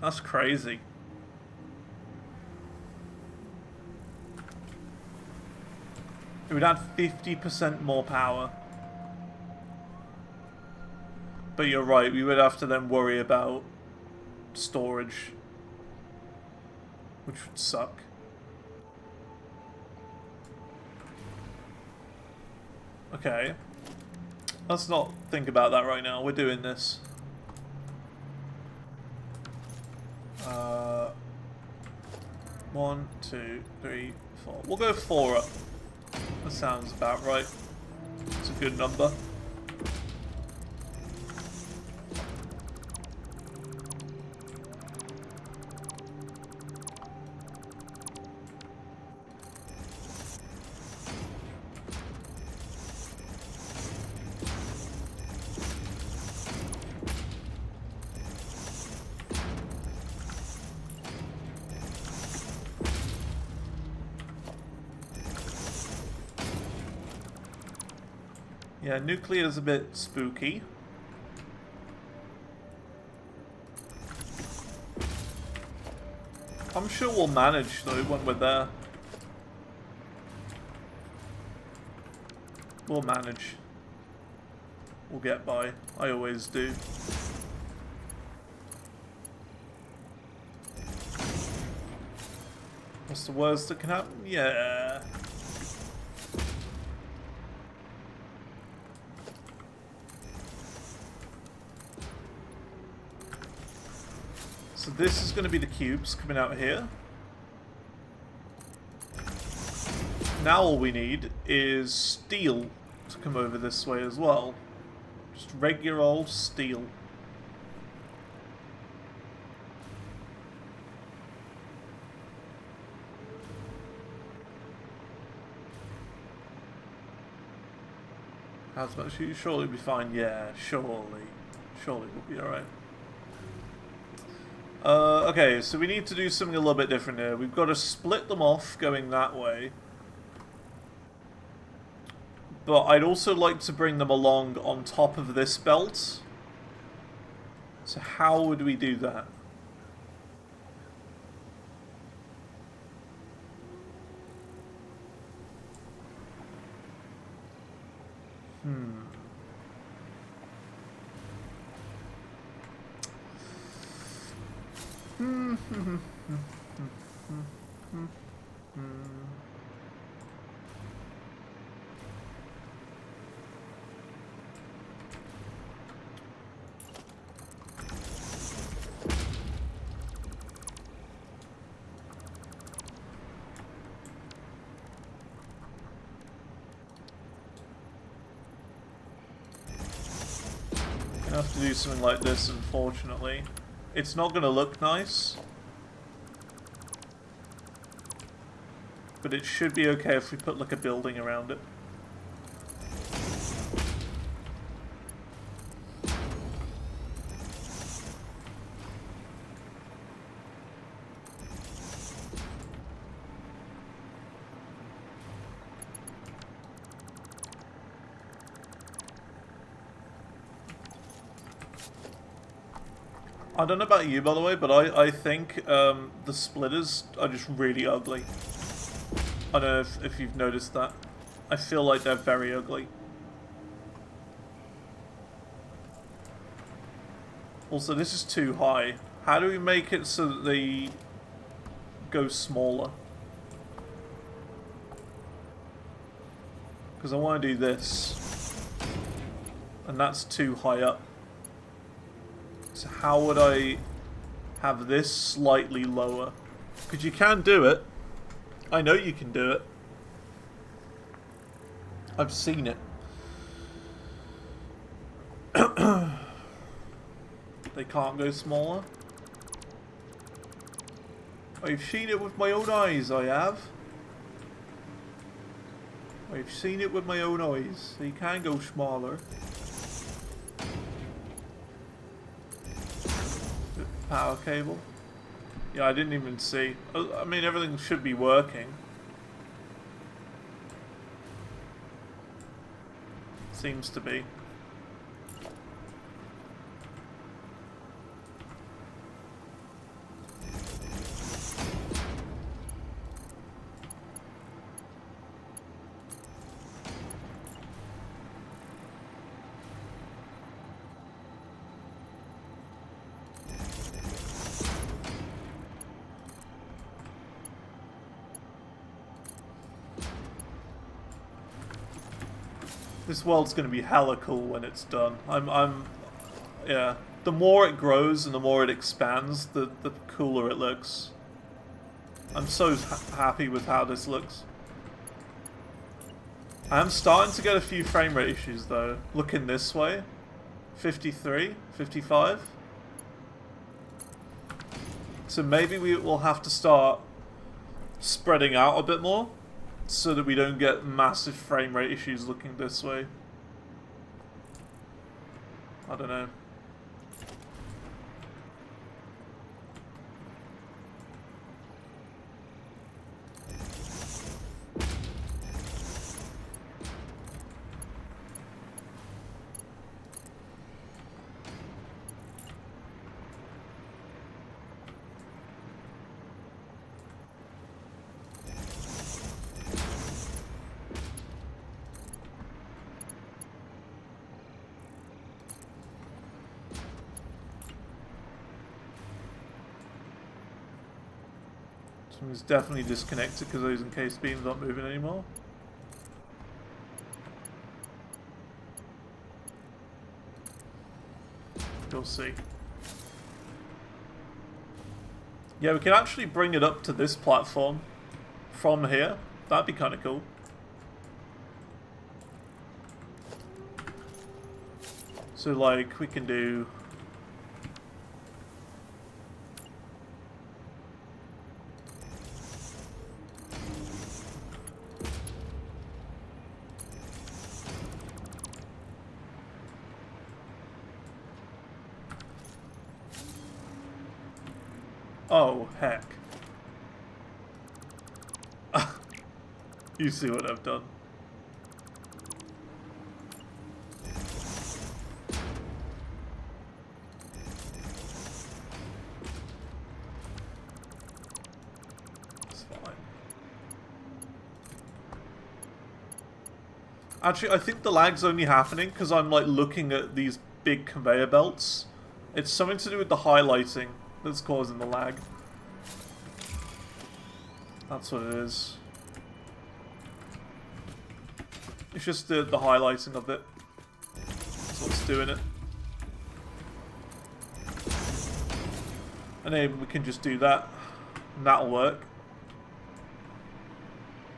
[SPEAKER 1] That's crazy. It would add 50% more power. But you're right, we would have to then worry about storage. Which would suck. Okay. Let's not think about that right now. We're doing this. 1, 2, 3, 4. We'll go 4 up. That sounds about right. It's a good number. Yeah, nuclear's a bit spooky. I'm sure we'll manage though when we're there. We'll manage. We'll get by. I always do. What's the worst that can happen? Yeah. So this is going to be the cubes coming out here. Now all we need is steel to come over this way as well. Just regular old steel. How's much? Surely we'll be fine. Yeah, surely. Surely we'll be alright. Okay, so we need to do something a little bit different here. We've got to split them off going that way. But I'd also like to bring them along on top of this belt. So how would we do that? I have to do something like this, unfortunately. It's not going to look nice. But it should be okay if we put like a building around it. I don't know about you, by the way, but I think the splitters are just really ugly. I don't know if you've noticed that. I feel like they're very ugly. Also, this is too high. How do we make it so that they go smaller? Because I want to do this. And that's too high up. So how would I have this slightly lower? Because you can do it. I know you can do it. I've seen it. They can't go smaller? I've seen it with my own eyes, I have. I've seen it with my own eyes. They can go smaller. Power cable. Yeah, I didn't even see. I mean, everything should be working. Seems to be. This world's gonna be hella cool when it's done. Yeah. The more it grows and the more it expands, the cooler it looks. I'm so happy with how this looks. I'm starting to get a few frame rate issues though. Looking this way. 53, 55. So maybe we will have to start spreading out a bit more, so that we don't get massive frame rate issues looking this way. I don't know. It's definitely disconnected because those encased beams aren't moving anymore. You'll see. Yeah, we can actually bring it up to this platform from here. That'd be kind of cool. So, like, we can do... Oh, heck. You see what I've done. It's fine. Actually, I think the lag's only happening because I'm like looking at these big conveyor belts. It's something to do with the highlighting that's causing the lag. That's what it is. It's just the highlighting of it. That's what's doing it. And then we can just do that. And that'll work.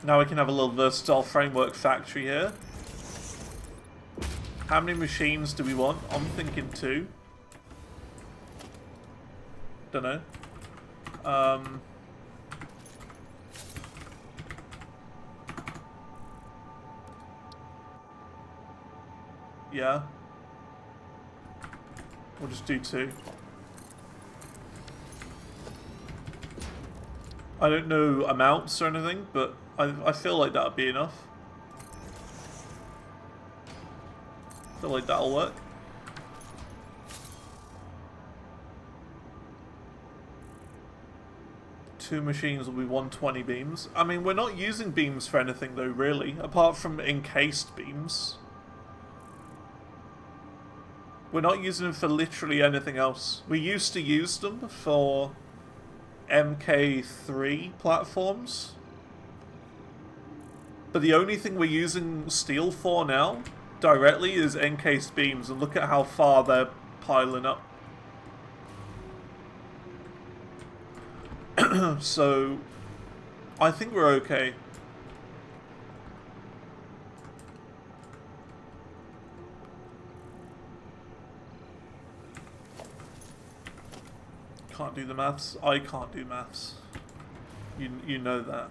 [SPEAKER 1] Now we can have a little versatile framework factory here. How many machines do we want? I'm thinking 2. Don't know. Yeah. We'll just do 2. I don't know amounts or anything, but I feel like that'll be enough. I feel like that'll work. Two machines will be 120 beams. I mean, we're not using beams for anything though, really, apart from encased beams. We're not using them for literally anything else. We used to use them for MK3 platforms. But the only thing we're using steel for now, directly, is encased beams, and look at how far they're piling up. So, I think we're okay. Can't do the maths. I can't do maths. You know that.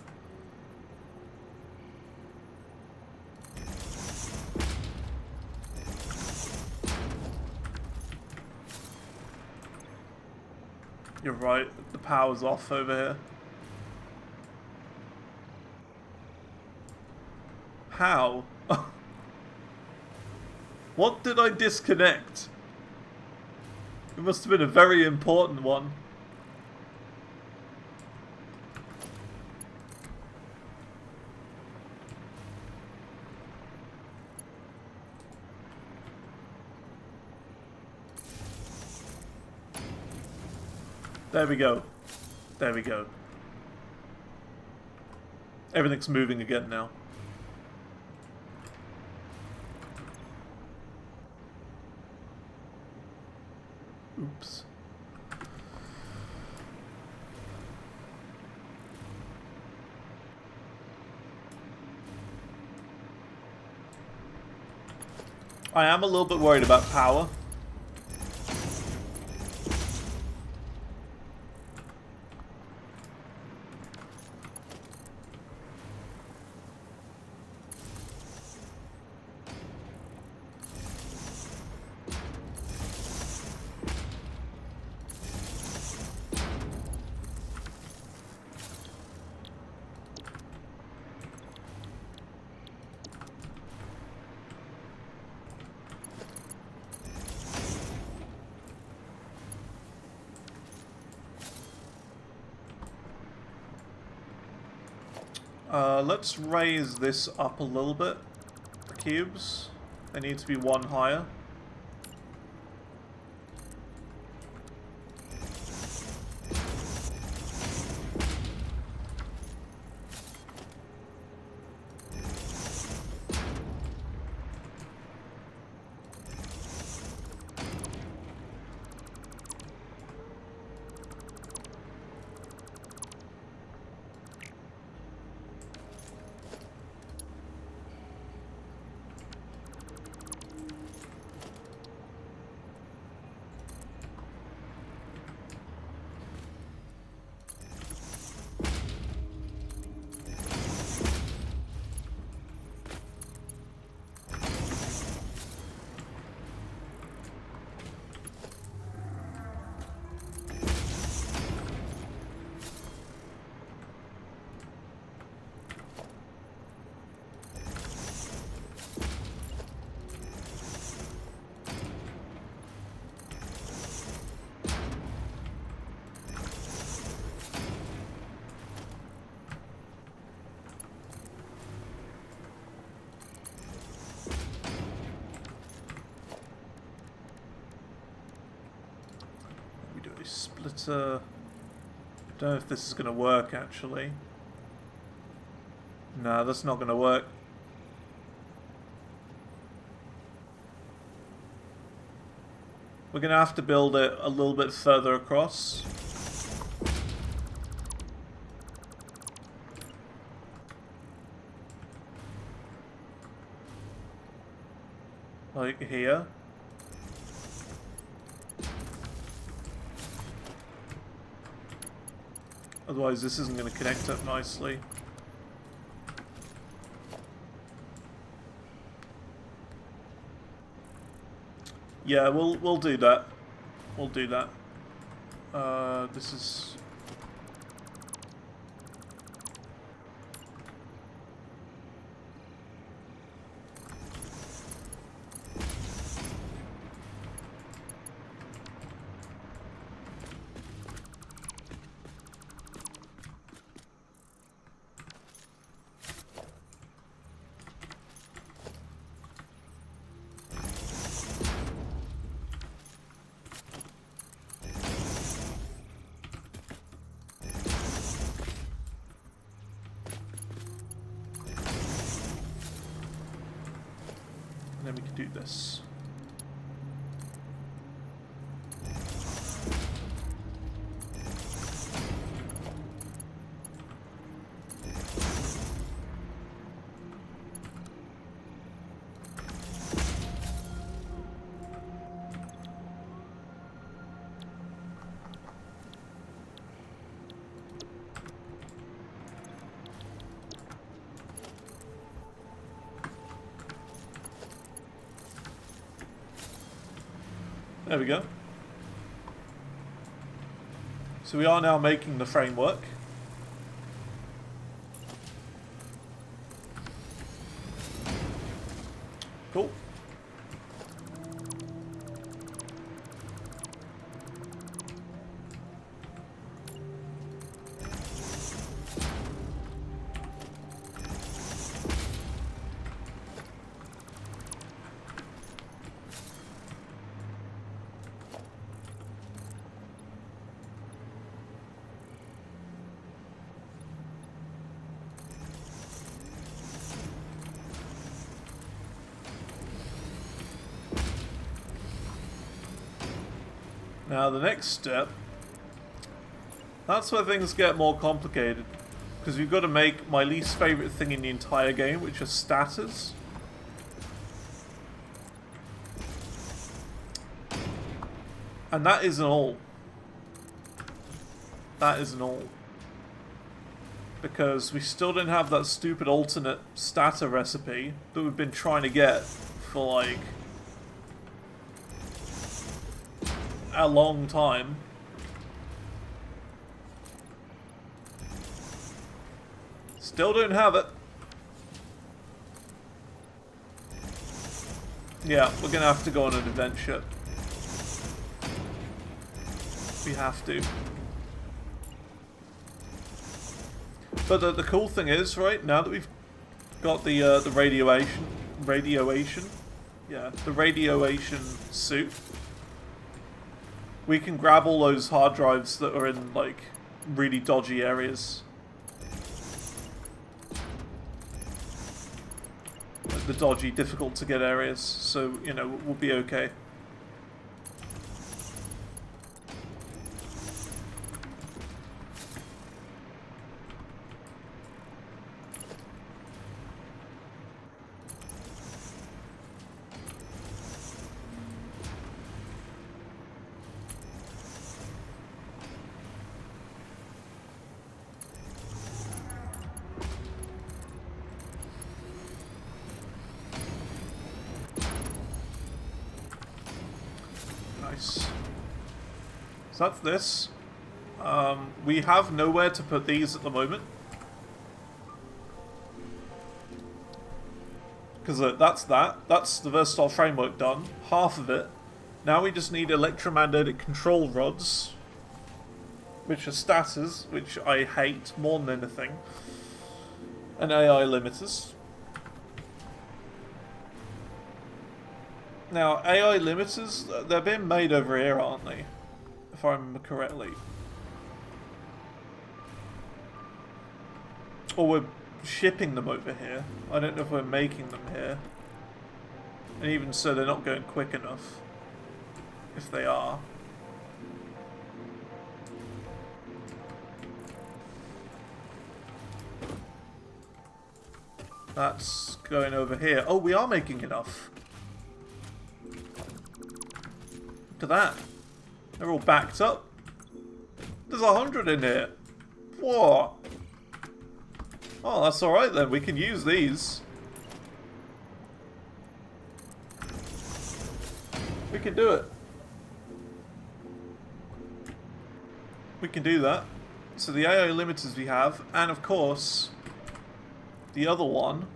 [SPEAKER 1] You're right, the power's off over here. How? What did I disconnect? It must have been a very important one. There we go. There we go. Everything's moving again now. Oops. I am a little bit worried about power. Let's raise this up a little bit. The cubes. They need to be one higher. Splitter. Don't know if this is going to work actually. No, that's not going to work. We're going to have to build it a little bit further across. Like here. Otherwise this isn't going to connect up nicely. Yeah, we'll do that. We'll do that. This is... And then we can do this. There we go. So we are now making the framework. Cool. Now the next step, that's where things get more complicated, because we've got to make my least favourite thing in the entire game, which are status. And that isn't all. That isn't all. Because we still don't have that stupid alternate starter recipe that we've been trying to get for like a long time. Still don't have it. Yeah, we're gonna have to go on an adventure. We have to. But the cool thing is, right, now that we've got the radiation suit, we can grab all those hard drives that are in, like, really dodgy areas. Like the dodgy, difficult to get areas, so, you know, we'll be okay. So that's this. We have nowhere to put these at the moment. Because that's that. That's the versatile framework done. Half of it. Now we just need electromagnetic control rods. Which are stators, which I hate more than anything. And AI limiters. Now, AI limiters, they're being made over here, aren't they? If I remember correctly. Or we're shipping them over here. I don't know if we're making them here. And even so, they're not going quick enough. If they are. That's going over here. Oh, we are making enough. Look at that. They're all backed up. There's 100 in here. Whoa. Oh, that's alright then. We can use these. We can do it. We can do that. So the AI limiters we have, and of course, the other one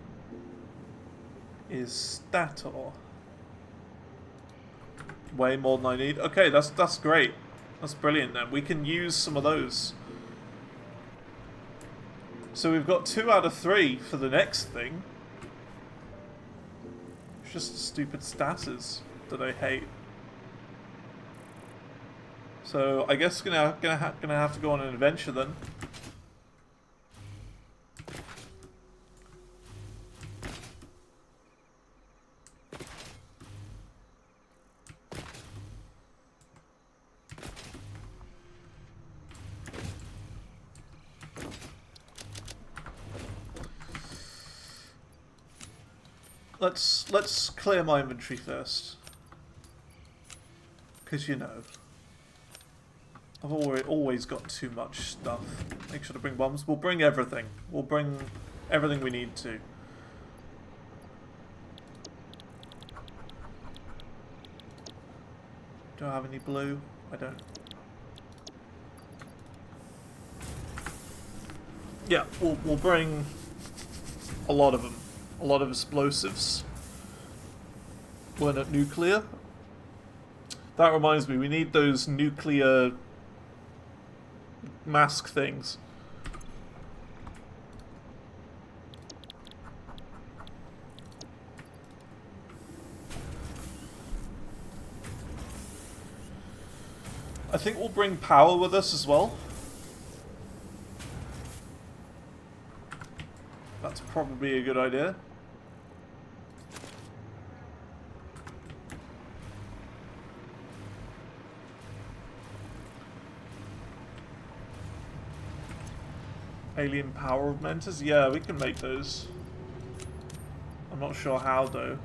[SPEAKER 1] is Stator. Way more than I need. Okay, that's great. That's brilliant then. We can use some of those. So we've got 2 out of 3 for the next thing. It's just stupid status that I hate. So I guess gonna have to go on an adventure then. Let's clear my inventory first, because you know I've always got too much stuff. Make sure to bring bombs. We'll bring everything. We'll bring everything we need to. Do I have any blue? I don't. Yeah, we'll bring a lot of them. A lot of explosives. We're not nuclear. That reminds me, we need those nuclear mask things. I think we'll bring power with us as well. That's probably a good idea. Alien power augmenters? Yeah, we can make those. I'm not sure how though.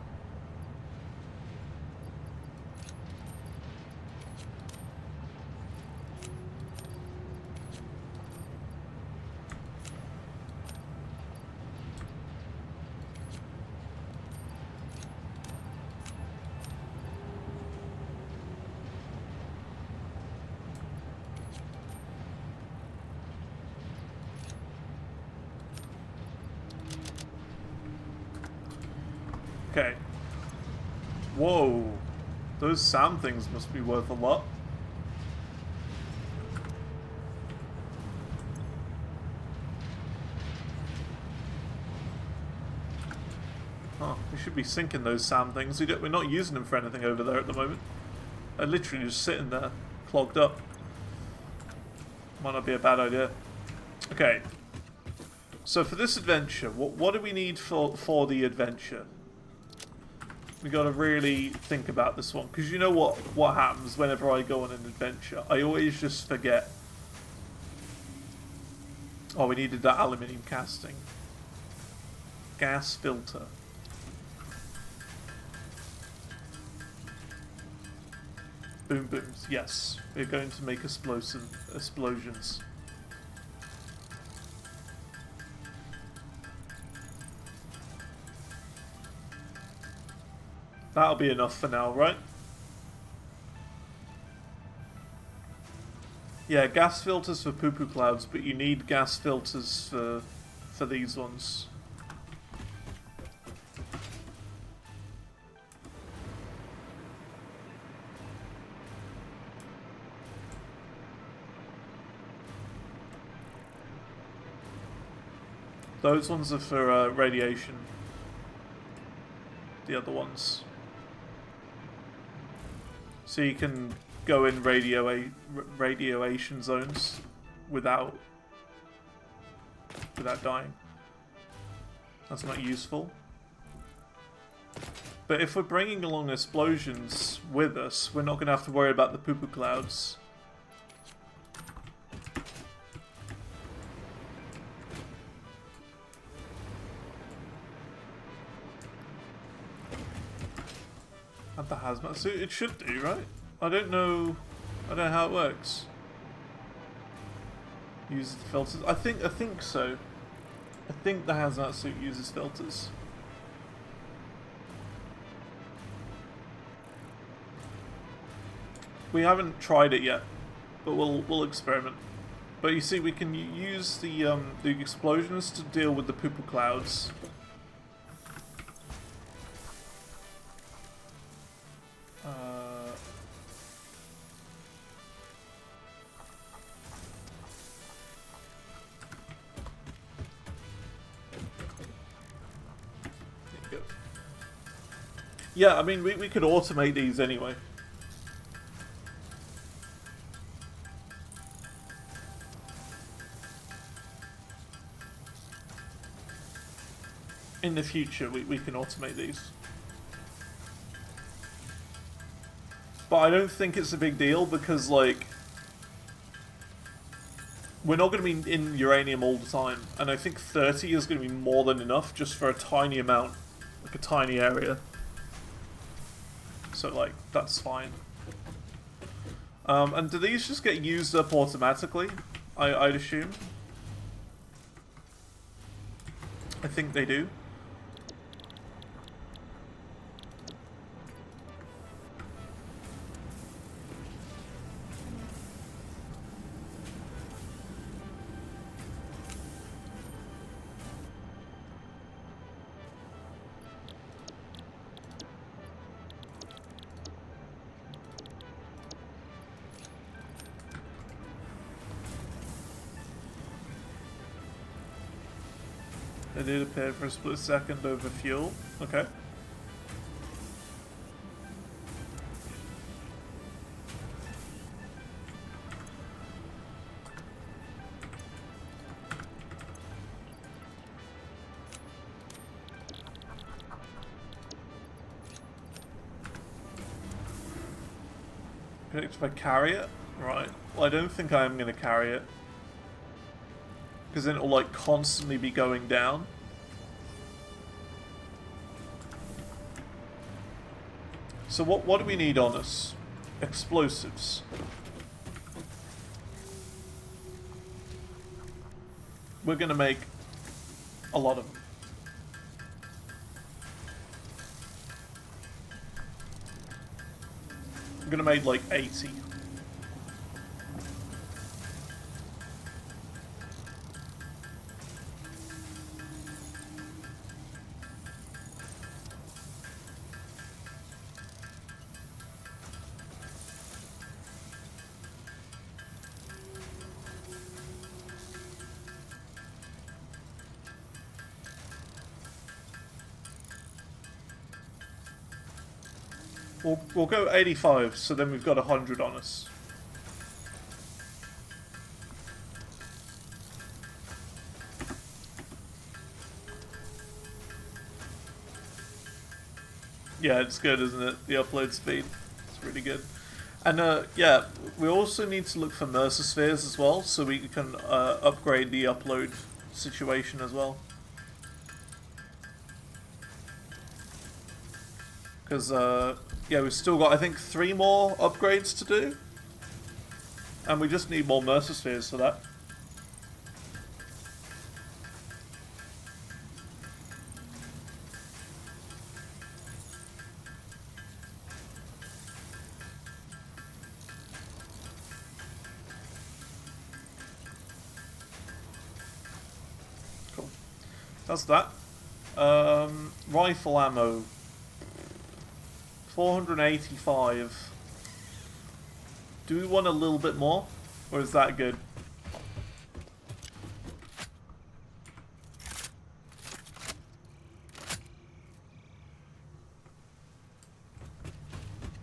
[SPEAKER 1] Okay. Whoa. Those SAM things must be worth a lot. Huh. We should be sinking those SAM things. We're not using them for anything over there at the moment. They're literally just sitting there, clogged up. Might not be a bad idea. Okay. So for this adventure, what do we need for the adventure? We gotta really think about this one, because you know what happens whenever I go on an adventure? I always just forget. Oh, we needed that aluminium casting. Gas filter. Boom booms, yes. We're going to make explosions. That'll be enough for now, right? Yeah, gas filters for poo-poo clouds, but you need gas filters for these ones. Those ones are for radiation. The other ones. So you can go in radiation zones without dying. That's not useful. But if we're bringing along explosions with us, we're not going to have to worry about the poo-poo clouds. Add the hazmat suit? It should do, right? I don't know how it works. Uses the filters. I think so. I think the hazmat suit uses filters. We haven't tried it yet, but we'll experiment. But you see, we can use the explosions to deal with the poo-poo clouds. Yeah, I mean, we could automate these anyway. In the future, we can automate these. But I don't think it's a big deal because, like, we're not going to be in uranium all the time. And I think 30 is going to be more than enough just for a tiny amount. Like a tiny area. So, like, that's fine. And do these just get used up automatically? I'd assume. I think they do. It did appear for a split second over fuel. Okay. If I carry it? Right. Well, I don't think I am going to carry it. Because then it'll, like, constantly be going down. So what do we need on us? Explosives. We're going to make a lot of them. I'm going to make, like, 80. We'll go 85, so then we've got 100 on us. Yeah, it's good, isn't it? The upload speed. It's really good. And yeah, we also need to look for Mercer Spheres as well, so we can upgrade the upload situation as well. Because, yeah, we've still got, I think, 3 more upgrades to do. And we just need more Mercer Spheres for that. Cool. That's that. Rifle ammo. 485. Do we want a little bit more? Or is that good?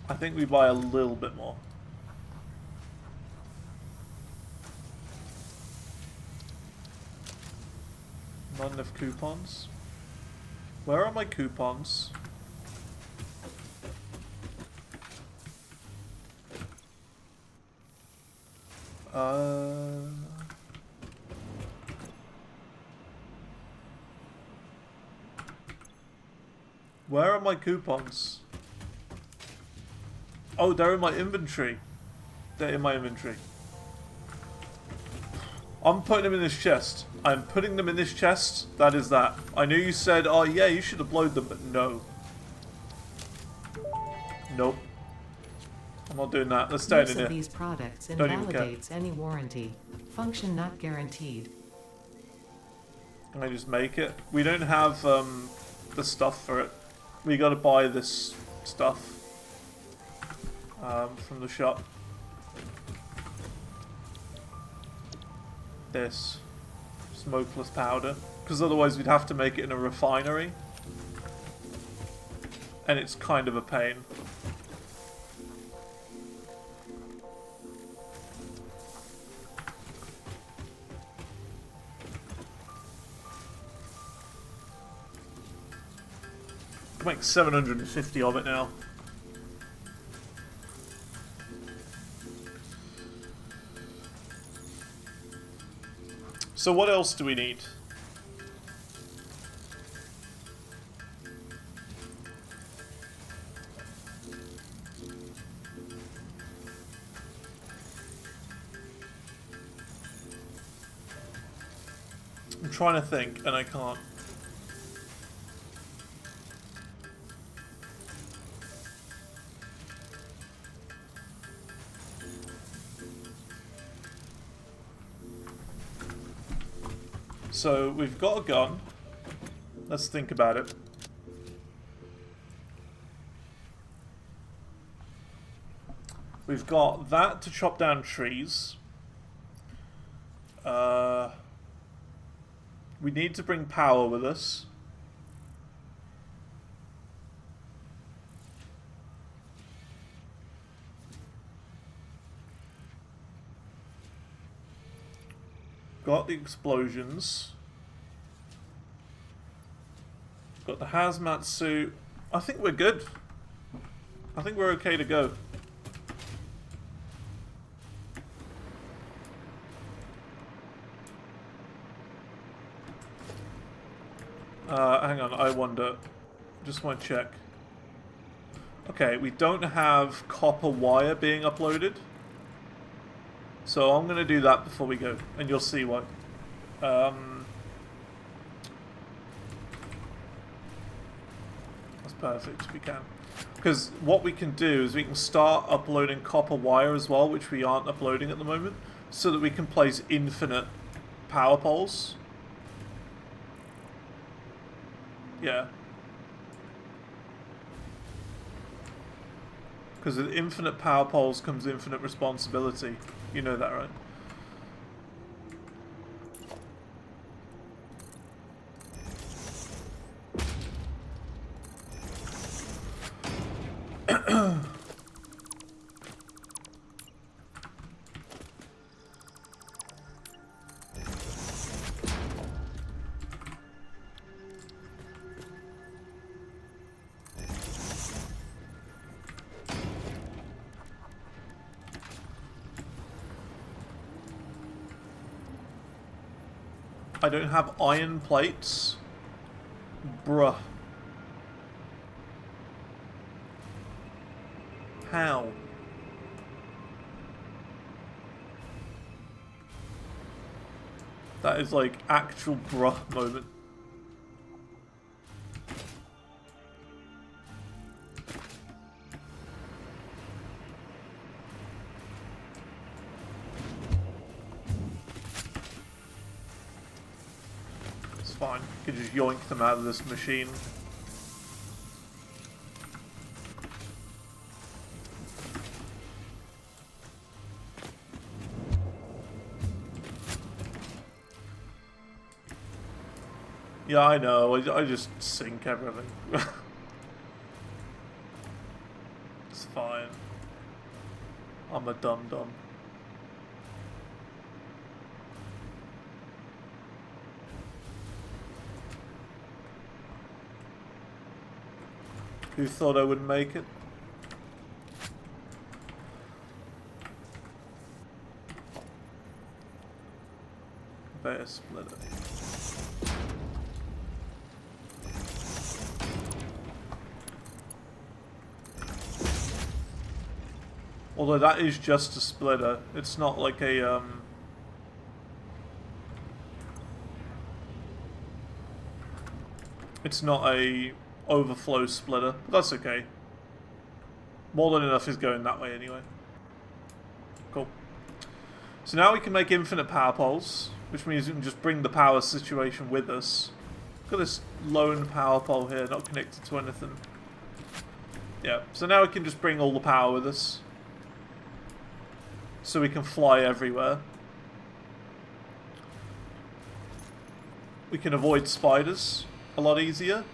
[SPEAKER 1] I think we buy a little bit more. Not enough coupons. Where are my coupons? Where are my coupons? Oh, they're in my inventory. They're in my inventory. I'm putting them in this chest. I'm putting them in this chest. That is that. I know you said, oh yeah, you should upload them, but no. Nope. I'm not doing that. Let's stay in here.
[SPEAKER 2] Use of these products invalidates any warranty. Function not guaranteed.
[SPEAKER 1] Can I just make it? We don't have the stuff for it. We gotta buy this stuff from the shop. This smokeless powder, because otherwise we'd have to make it in a refinery, and it's kind of a pain. I can make 750 of it now. So what else do we need? I'm trying to think, and I can't. So, we've got a gun. Let's think about it. We've got that to chop down trees. We need to bring power with us. Got the explosions. Got the hazmat suit. I think we're good. I think we're okay to go. Hang on, I wonder. Just want to check. Okay, we don't have copper wire being uploaded. So I'm going to do that before we go, and you'll see why. That's perfect, we can. Because what we can do is we can start uploading copper wire as well, which we aren't uploading at the moment, so that we can place infinite power poles. Yeah. Because with infinite power poles comes infinite responsibility. You know that, right? I don't have iron plates. Bruh. How? That is like actual bruh moment. Fine. You can just yoink them out of this machine. Yeah, I know. I just sink everything. It's fine. I'm a dum-dum. Who thought I would make it? Bear splitter. Although that is just a splitter. It's not like a it's not a overflow splitter, but that's okay. More than enough is going that way anyway. Cool. So now we can make infinite power poles, which means we can just bring the power situation with us. Got this lone power pole here, not connected to anything. Yeah, so now we can just bring all the power with us. So we can fly everywhere. We can avoid spiders a lot easier.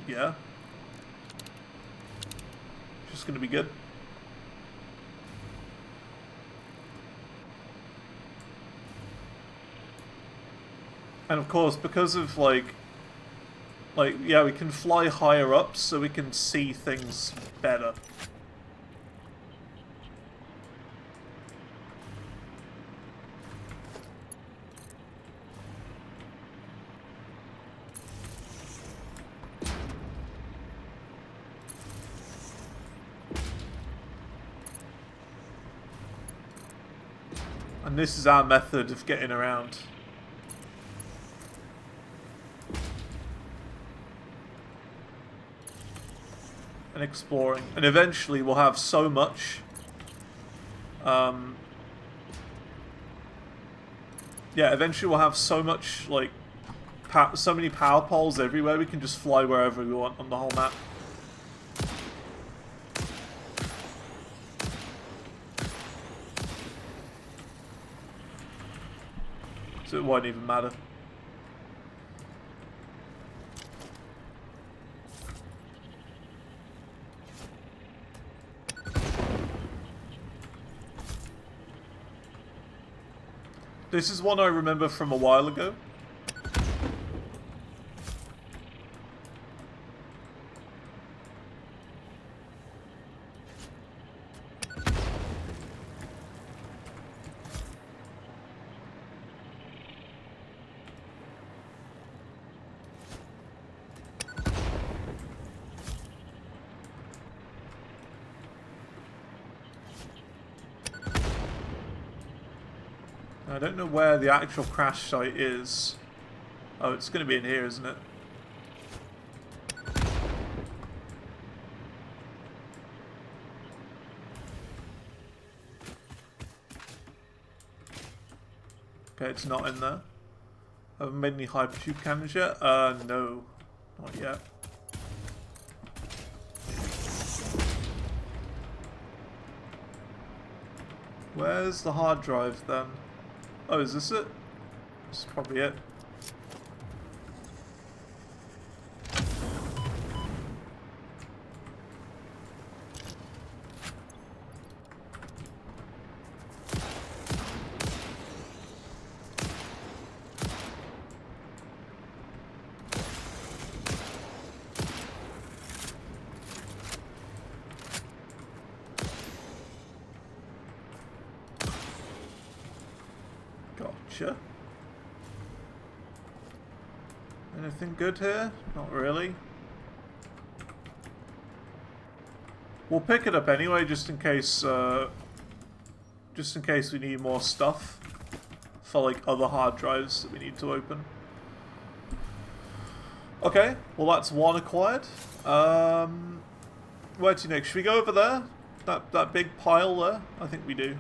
[SPEAKER 1] Yeah. Just gonna be good. And of course, because of like, yeah, we can fly higher up so we can see things better. And this is our method of getting around. And exploring. And eventually we'll have so much... yeah, eventually we'll have so much, like... so many power poles everywhere, we can just fly wherever we want on the whole map. So it won't even matter. This is one I remember from a while ago. I don't know where the actual crash site is. Oh, it's going to be in here, isn't it? Okay, it's not in there. Haven't made any hypertube cannons yet? No. Not yet. Where's the hard drive then? Oh, is this it? This is probably it. Gotcha. Anything good here? Not really. We'll pick it up anyway, just in case we need more stuff for like other hard drives that we need to open. Okay, well that's one acquired. Where to next? Should we go over there? That big pile there? I think we do.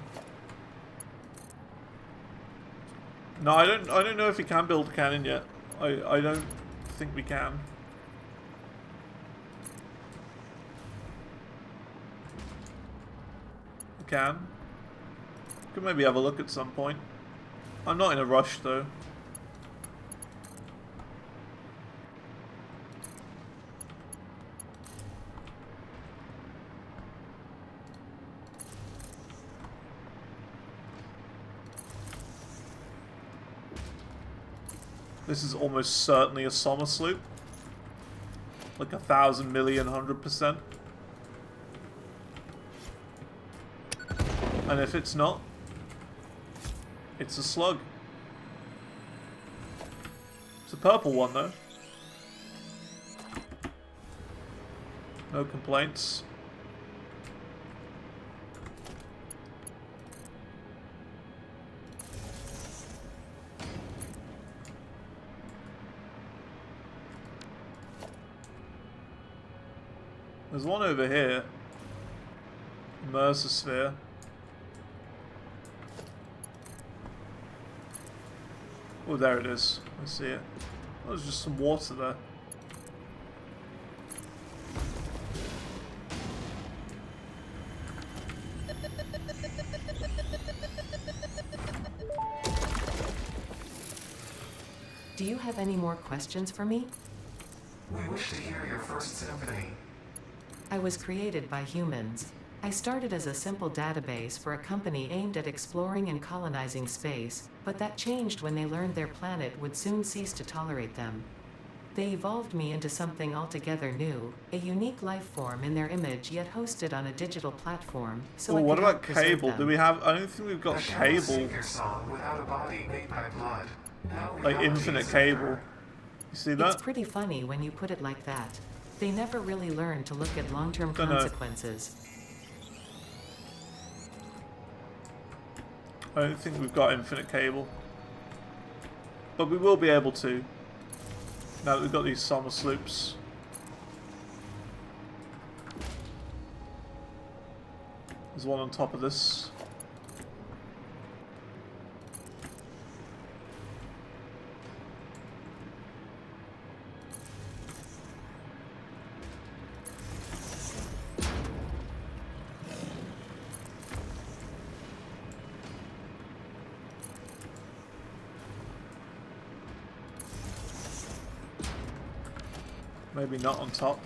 [SPEAKER 1] No, I don't know if we can build a cannon yet. I don't think we can. We can. Could maybe have a look at some point. I'm not in a rush though. This is almost certainly a summer sloop. Like 1,000 million, 100%. And if it's not, it's a slug. It's a purple one though. No complaints. There's one over here. Mercer. Oh, there it is. I see it. Oh, there's just some water there.
[SPEAKER 2] Do you have any more questions for me?
[SPEAKER 3] We wish to hear your first symphony.
[SPEAKER 2] I was created by humans. I started as a simple database for a company aimed at exploring and colonizing space, but that changed when they learned their planet would soon cease to tolerate them. They evolved me into something altogether new, a unique life form in their image yet hosted on a digital platform, so
[SPEAKER 1] what about cable? Do we have... I don't think we've got cable.
[SPEAKER 3] Song without a body made by blood.
[SPEAKER 1] Like infinite cable. You see that?
[SPEAKER 2] It's pretty funny when you put it like that. They never really learn to look at long-term consequences.
[SPEAKER 1] I don't think we've got infinite cable. But we will be able to. Now that we've got these summer sloops. There's one on top of this. Maybe not on top.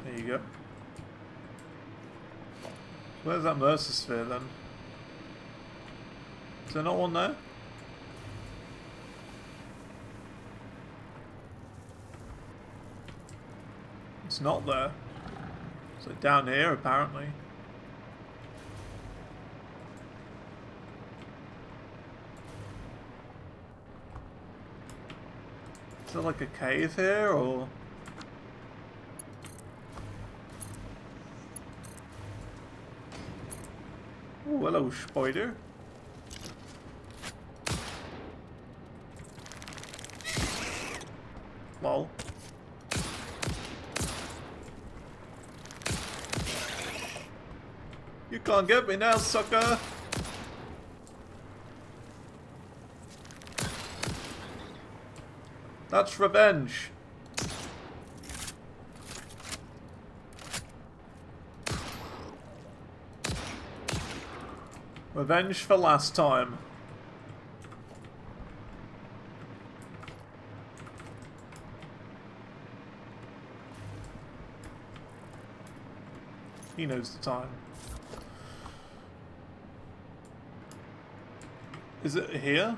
[SPEAKER 1] There you go. Where's that Mercer sphere then? Is there not one there? It's not there. It's like down here apparently. Is there like a cave here or? Oh, hello, spider. Lol. You can't get me now, sucker! That's revenge. Revenge for last time. He knows the time. Is it here?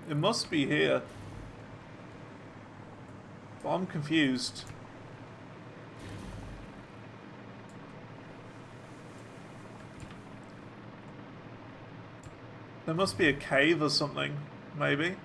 [SPEAKER 1] It must be here. But I'm confused. There must be a cave or something, maybe.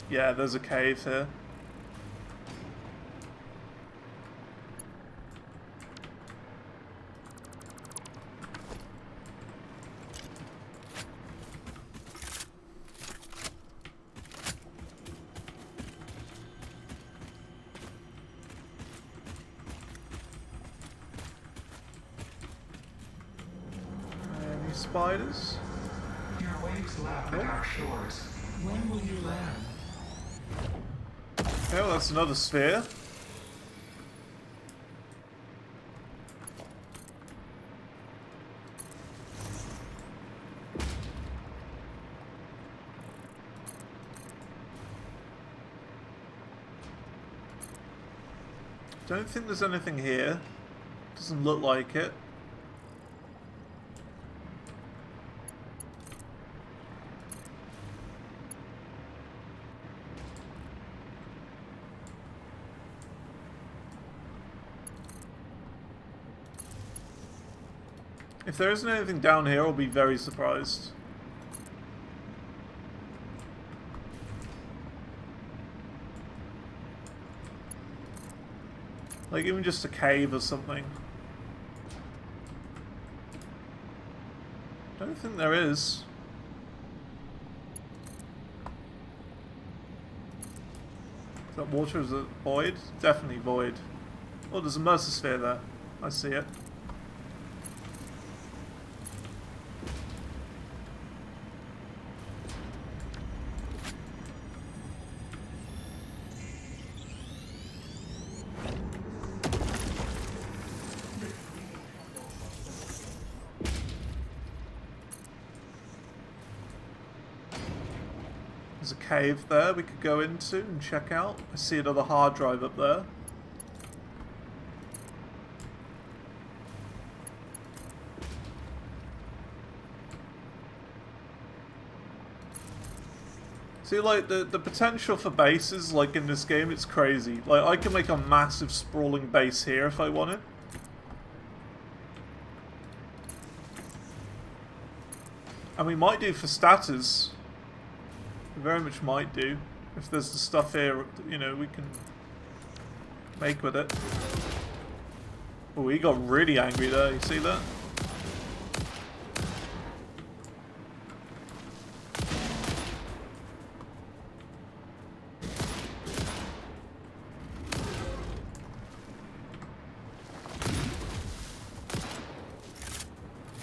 [SPEAKER 1] Yeah, there's a cave here. Any spiders?
[SPEAKER 3] Your waves lap the dark shores.
[SPEAKER 2] When will you learn?
[SPEAKER 1] Oh, that's another sphere. Don't think there's anything here. Doesn't look like it. If there isn't anything down here, I'll be very surprised. Like even just a cave or something. Don't think there is. Is that water? Is it void? Definitely void. Oh, there's a Mercer sphere there. I see it. There's a cave there we could go into and check out. I see another hard drive up there. See, like, the potential for bases, like, in this game, it's crazy. Like, I can make a massive sprawling base here if I wanted. And we might do for status. We very much might do. If there's the stuff here, you know, we can make with it. Oh, he got really angry there. You see that?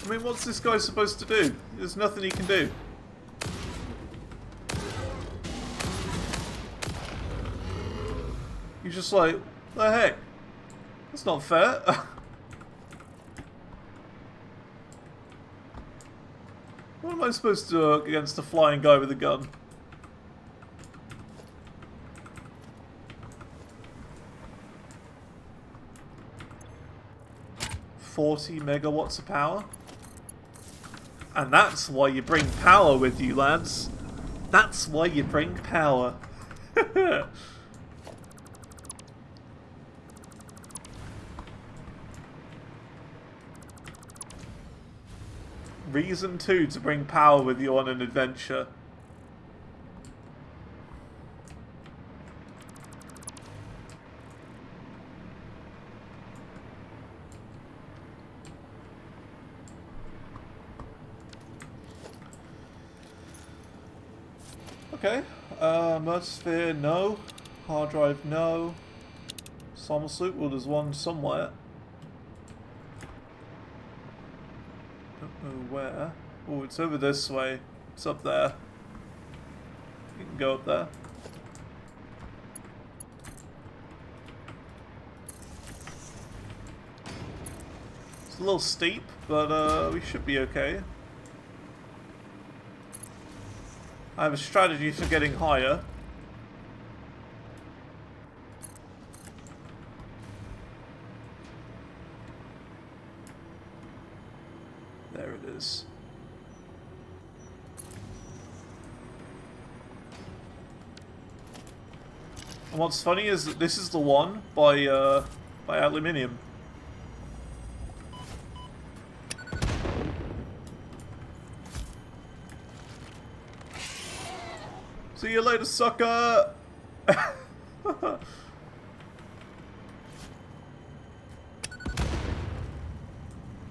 [SPEAKER 1] I mean, what's this guy supposed to do? There's nothing he can do. He's just like, the heck? That's not fair. What am I supposed to do against a flying guy with a gun? $40 megawatts of power? And that's why you bring power with you, lads. That's why you bring power. Reason 2 to bring power with you on an adventure. Okay, Murdersphere, no. Hard drive, no. Somersuit, well, there's one somewhere. Don't know where. Oh, it's over this way. It's up there. You can go up there. It's a little steep, but we should be okay. I have a strategy for getting higher. There it is. And what's funny is that this is the one by Aluminium. See you later, sucker! Oh,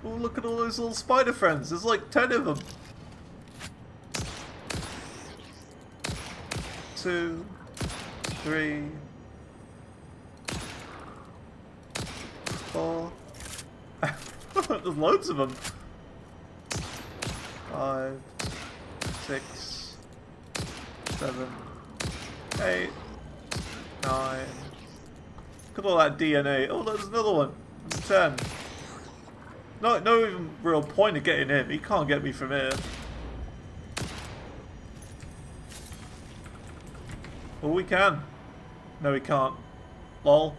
[SPEAKER 1] look at all those little spider friends. There's like 10 of them. 2, 3, 4. There's loads of them. 5, 6, 7, 8, 9. Look at all that DNA. Oh, there's another one. 10. No even real point of getting him. He can't get me from here. Well, we can. No, we can't. Lol.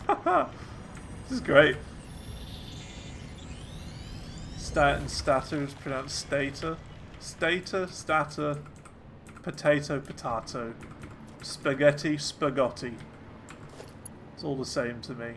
[SPEAKER 1] This is great. Stat and statter is pronounced stator. Stator, statter, potato, potato. Spaghetti, spaghetti. It's all the same to me.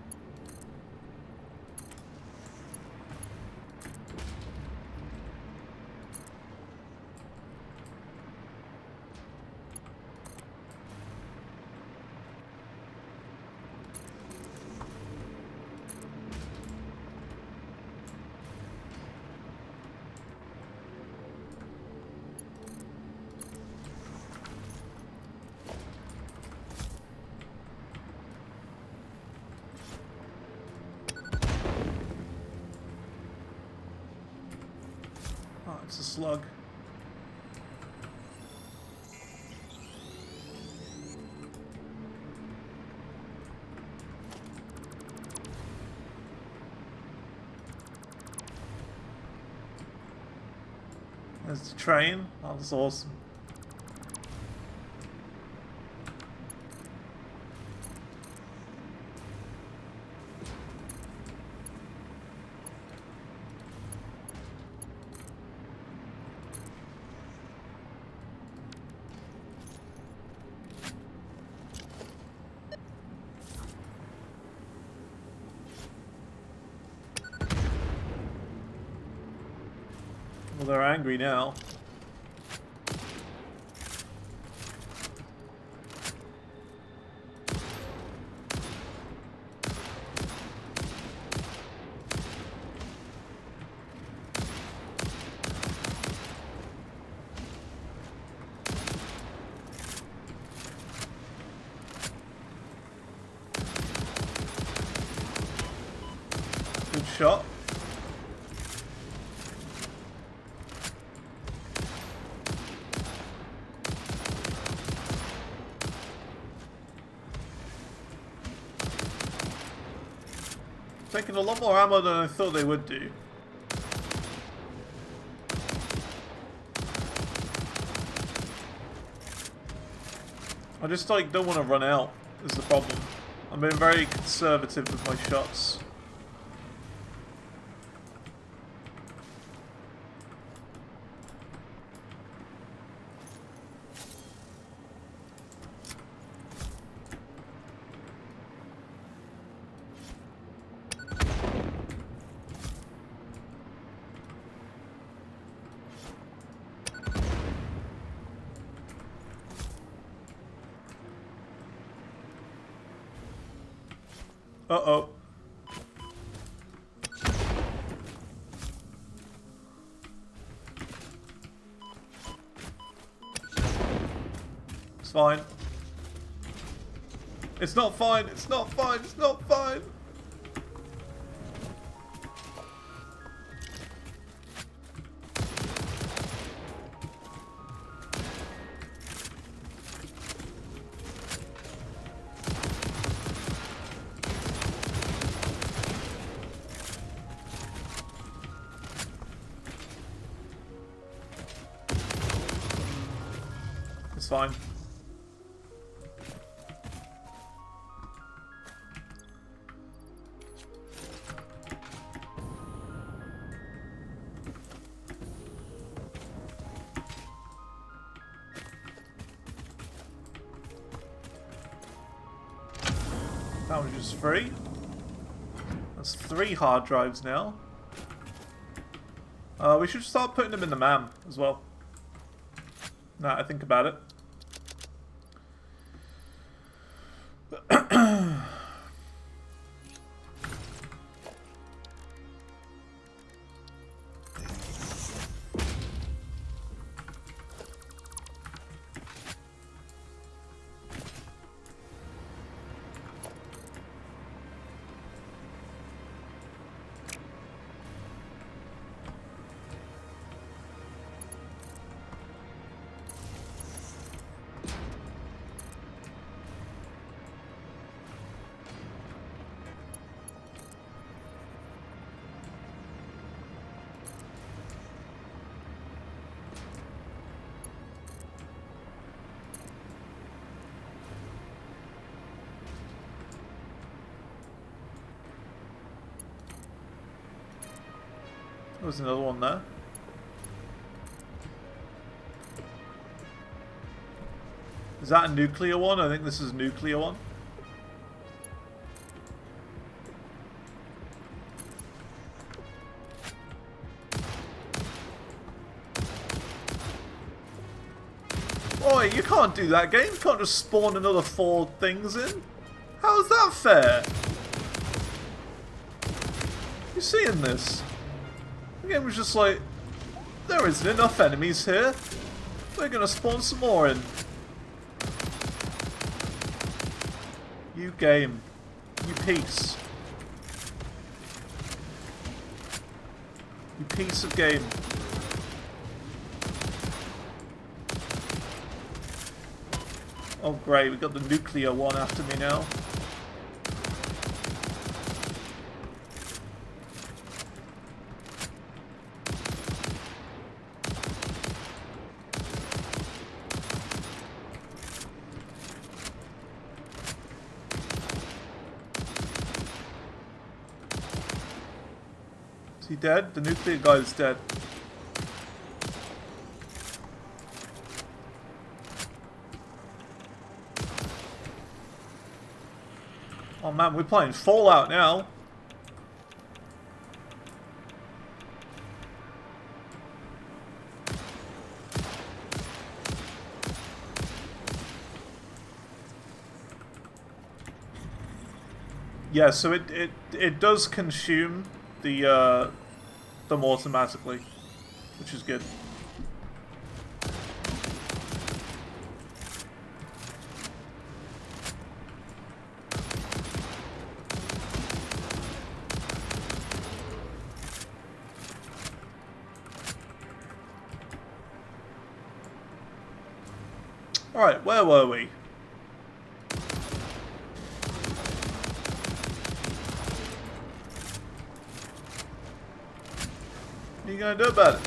[SPEAKER 1] It's a slug. There's the train. Oh, that's awesome. Well, they're angry now. shot. Taking a lot more ammo than I thought they would do. I just like don't want to run out is the problem. I'm being very conservative with my shots. Uh-oh. It's fine. It's not fine. It's not fine. It's not fine. It's fine. That was just free. That's 3 hard drives now. We should start putting them in the MAM as well. Now I think about it. There's another one there. Is that a nuclear one? I think this is a nuclear one. Oi, you can't do that, game. You can't just spawn another 4 things in. How's that fair? You seeing this? The game was just like, there isn't enough enemies here. We're gonna spawn some more in. You game. You piece. You piece of game. Oh great, we got the nuclear one after me now. Is he dead? The nuclear guy is dead. Oh man, we're playing Fallout now. Yeah, so it does consume them automatically, which is good. Alright, where were we? What are you gonna do about it?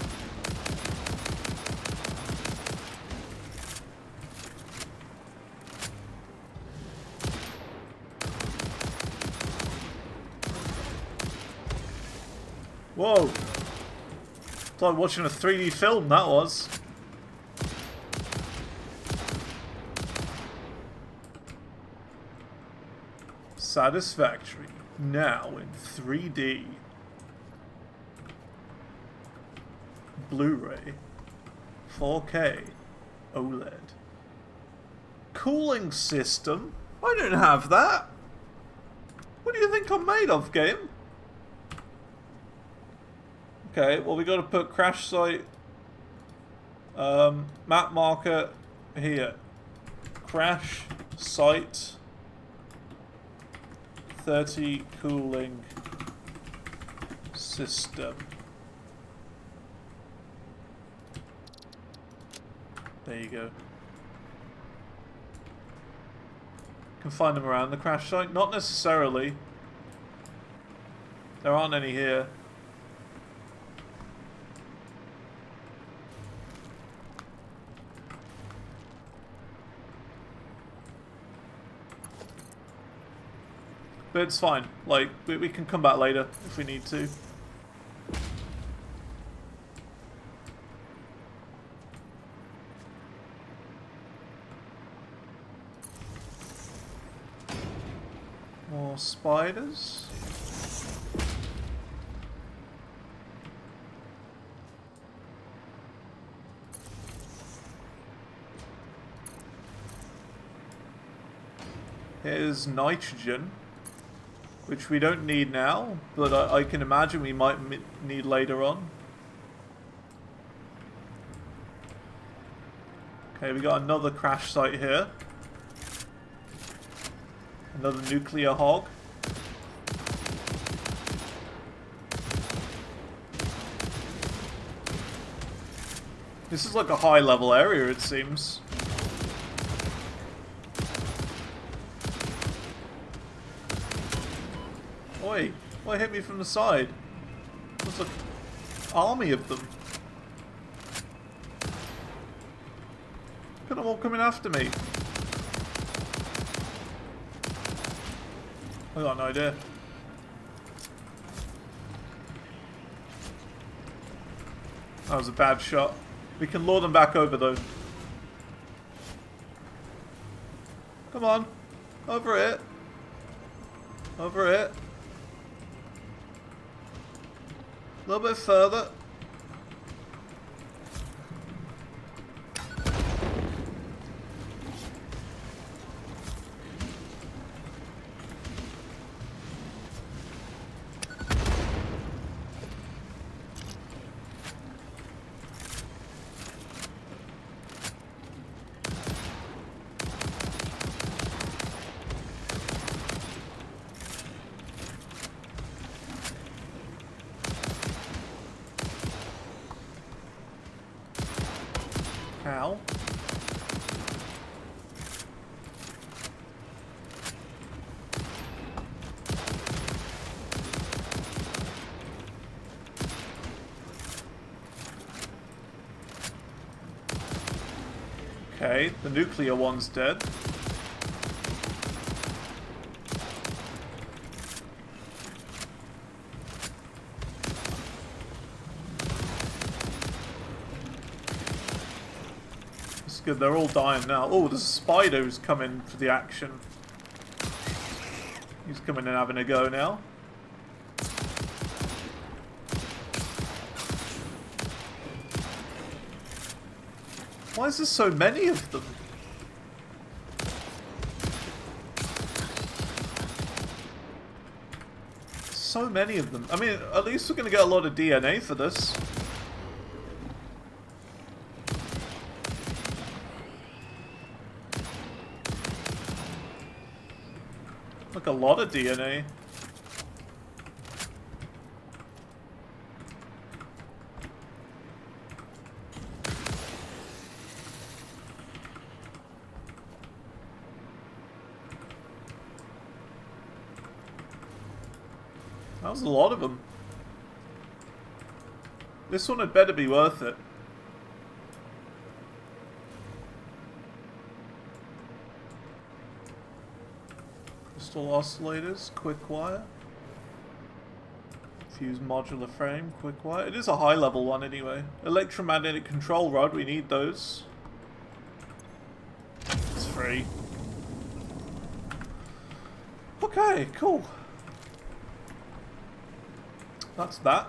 [SPEAKER 1] Whoa! It's like watching a 3D film, that was. Satisfactory. Now in 3D. Blu-ray. 4K. OLED. Cooling system? I don't have that. What do you think I'm made of, game? Okay, well we gotta put crash site, map marker here. Crash site 30 cooling system. There you go. Can find them around the crash site? Not necessarily. There aren't any here. But it's fine. Like, we can come back later if we need to. More spiders. Here's nitrogen. Which we don't need now, but I can imagine we might need later on. Okay, we got another crash site here. Another nuclear hog. This is like a high level area, it seems. Oi! Why hit me from the side? There's like an army of them. Look at them all coming after me. I got no idea. That was a bad shot. We can lure them back over though. Come on. Over it. Over it. A little bit further. How? Okay, the nuclear one's dead. Good, they're all dying now. Oh, there's a spider who's coming for the action. He's coming and having a go now. Why is there so many of them? So many of them. I mean, at least we're going to get a lot of DNA for this. Like a lot of DNA. was a lot of them. This one had better be worth it. Crystal oscillators, quick wire. Fuse modular frame, quick wire. It is a high level one anyway. Electromagnetic control rod, we need those. It's free. Okay, cool. That's that.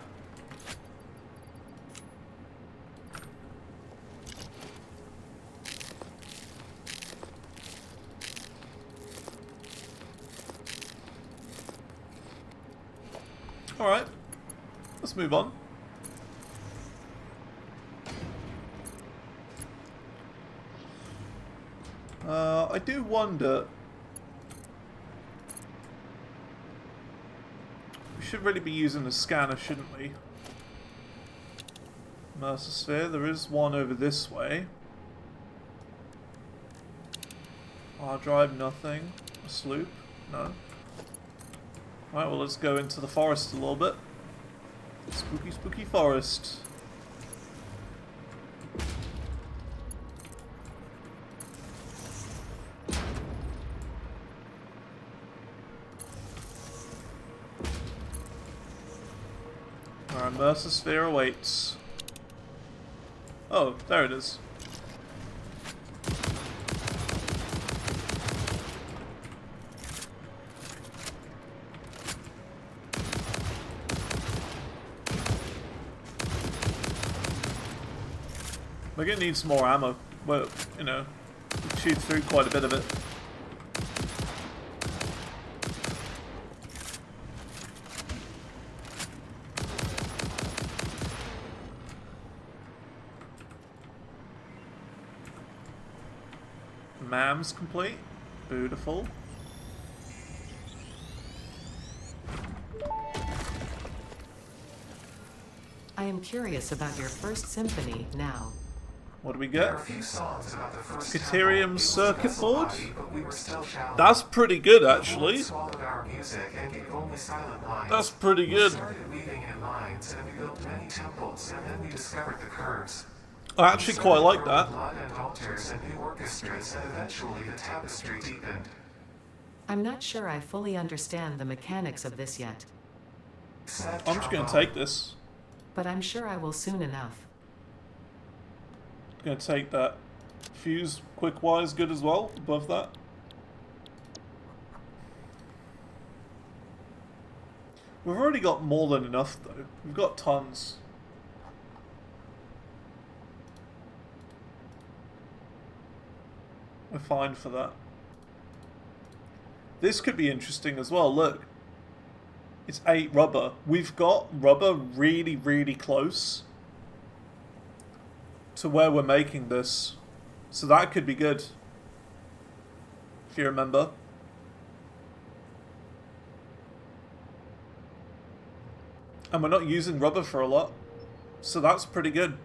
[SPEAKER 1] Alright. Let's move on. I do wonder... We should really be using a scanner, shouldn't we? Mercer sphere. There is one over this way. Hard drive, nothing. A sloop? No. Alright, well let's go into the forest a little bit. Spooky, spooky forest. Our Mercer sphere awaits. Oh, there it is. We're gonna need some more ammo. Well, you know, we chewed through quite a bit of it. MAM's complete. Beautiful.
[SPEAKER 2] I am curious about your first symphony now.
[SPEAKER 1] What do we get?
[SPEAKER 3] There are a few songs about the first
[SPEAKER 1] Caterium
[SPEAKER 3] tempo. It was
[SPEAKER 1] circuit board?
[SPEAKER 3] messy, but we were still shouting.
[SPEAKER 1] That's pretty good,
[SPEAKER 3] The
[SPEAKER 1] actually.
[SPEAKER 3] Lord swallowed our music and gave only silent lines.
[SPEAKER 1] That's pretty
[SPEAKER 3] We
[SPEAKER 1] good.
[SPEAKER 3] started weaving in lines, and we built many temples, and then we discovered the curves.
[SPEAKER 1] I actually quite like that.
[SPEAKER 3] Blood and altars and new orchestras, and eventually the tapestry deepened.
[SPEAKER 2] I'm not sure I fully understand the mechanics of this yet,
[SPEAKER 3] Sad
[SPEAKER 1] I'm just gonna
[SPEAKER 3] trombone.
[SPEAKER 1] take this.
[SPEAKER 2] but I'm sure I will soon enough.
[SPEAKER 1] Gonna take that. Fuse quick wire's good as well, above that. We've already got more than enough though. We've got tons. We're fine for that. This could be interesting as well, look. It's 8 rubber. We've got rubber really, really close to where we're making this. So that could be good. If you remember. And we're not using rubber for a lot. So that's pretty good.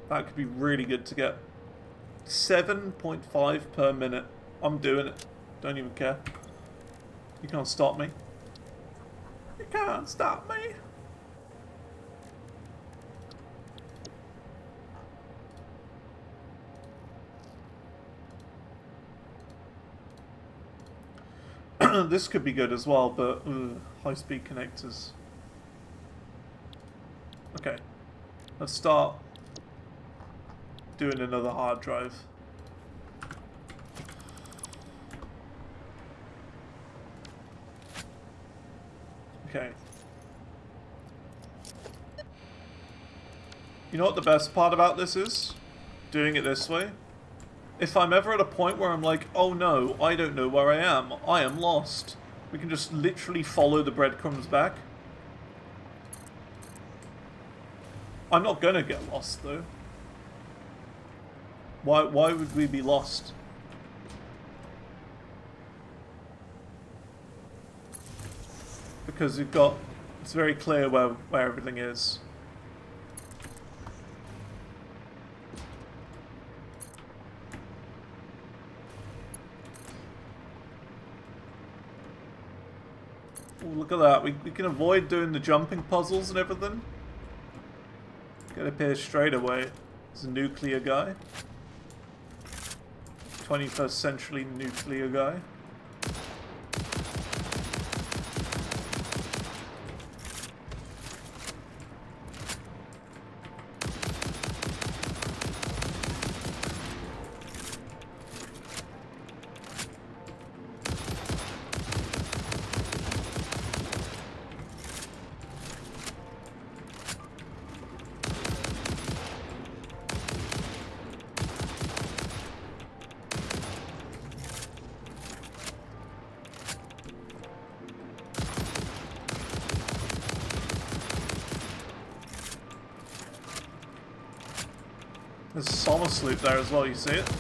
[SPEAKER 1] That could be really good to get. 7.5 per minute. I'm doing it. Don't even care. You can't stop me. You can't stop me. This could be good as well, but high-speed connectors. Okay, let's start doing another hard drive. Okay. You know what the best part about this is? Doing it this way. If I'm ever at a point where I'm like, oh no, I don't know where I am lost, we can just literally follow the breadcrumbs back. I'm not gonna get lost though. Why would we be lost? Because it's very clear where everything is. Oh, look at that. We can avoid doing the jumping puzzles and everything. Get up here straight away. There's a nuclear guy. 21st century nuclear guy. There's a summer sloop there as well, you see it?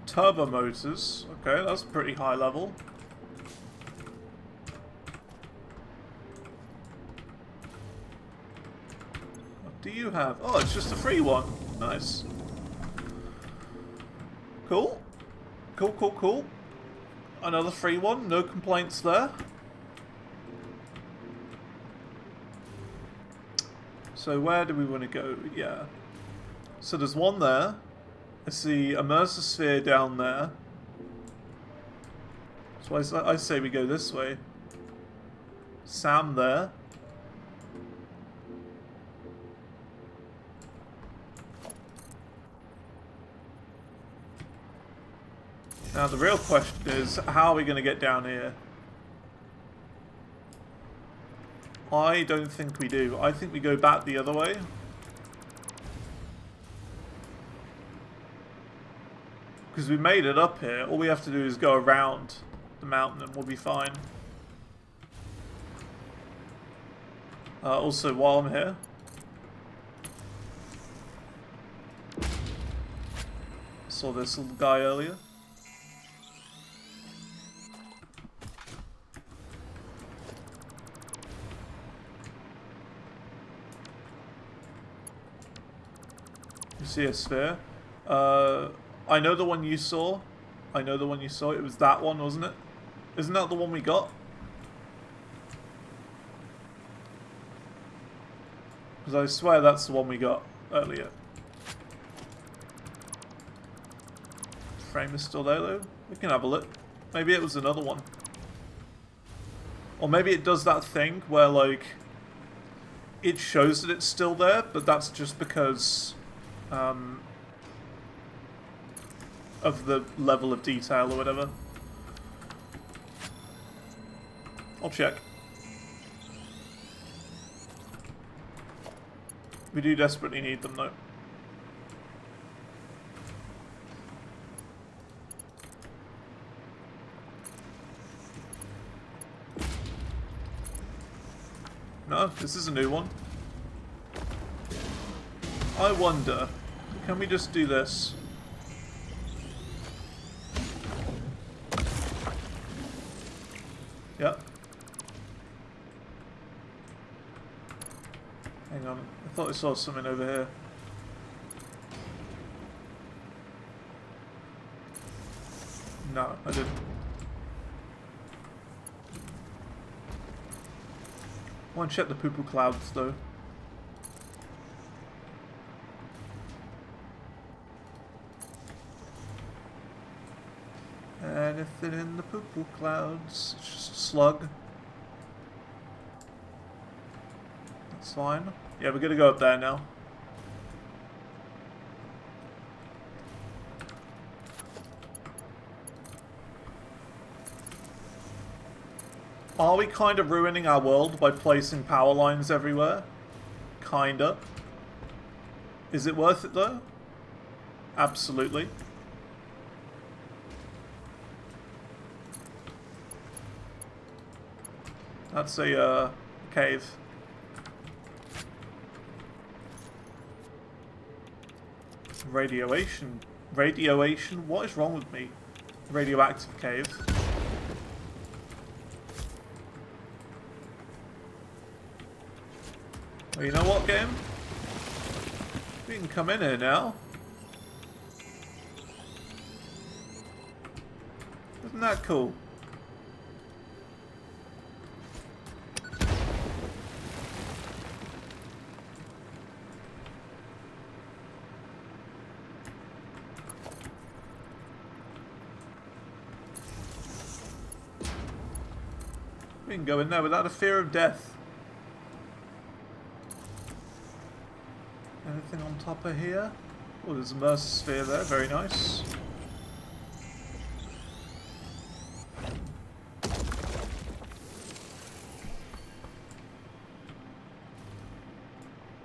[SPEAKER 1] Turbo motors. Okay, that's pretty high level. What do you have? Oh, it's just a free one. Nice. Cool. Cool, cool, cool. Another free one. No complaints there. So where do we want to go? Yeah. So there's one there. I see a immersive sphere down there. So I say we go this way. Sam there. Now the real question is, how are we going to get down here? I don't think we do. I think we go back the other way. Because we made it up here. All we have to do is go around the mountain and we'll be fine. Also, while I'm here, I saw this little guy earlier. You see a sphere? I know the one you saw. I know the one you saw. It was that one, wasn't it? Isn't that the one we got? Because I swear that's the one we got earlier. Frame is still there though. We can have a look. Maybe it was another one. Or maybe it does that thing where like it shows that it's still there, but that's just because of the level of detail or whatever. I'll check. We do desperately need them though. No, this is a new one. I wonder, can we just do this? Yep. Hang on, I thought I saw something over here. No, I didn't. I want to check the poo-poo clouds though. Anything in the poo-poo clouds? It's just a slug. That's fine. Yeah, we're gonna go up there now. Are we kind of ruining our world by placing power lines everywhere? Kinda. Is it worth it though? Absolutely. That's a cave. Radiation. Radiation? What is wrong with me? Radioactive cave. Well, you know what, game? We can come in here now. Isn't that cool? We can go in there without a fear of death. Anything on top of here? Oh, there's a Mercer sphere there. Very nice.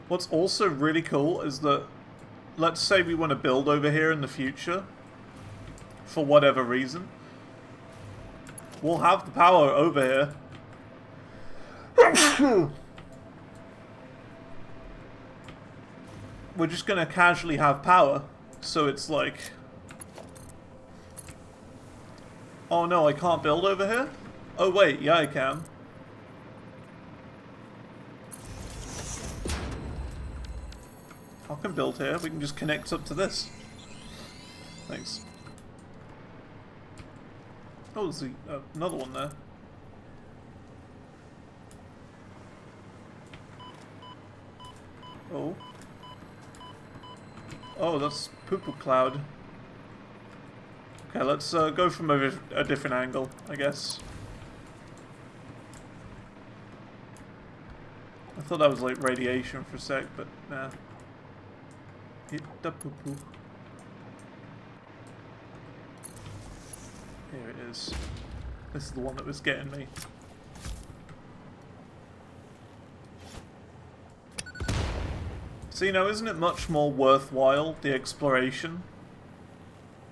[SPEAKER 1] What's also really cool is that, let's say we want to build over here in the future, for whatever reason, we'll have the power over here. We're just gonna casually have power, so it's like, oh no, I can't build over here? Oh wait, yeah I can. I can build here, we can just connect up to this. Thanks. Oh, there's another one there. Oh. Oh, that's Poo-Poo Cloud. Okay, let's go from a different angle, I guess. I thought that was like radiation for a sec, but nah. Hit the poo-poo. Here it is. This is the one that was getting me. So, you know, isn't it much more worthwhile, the exploration,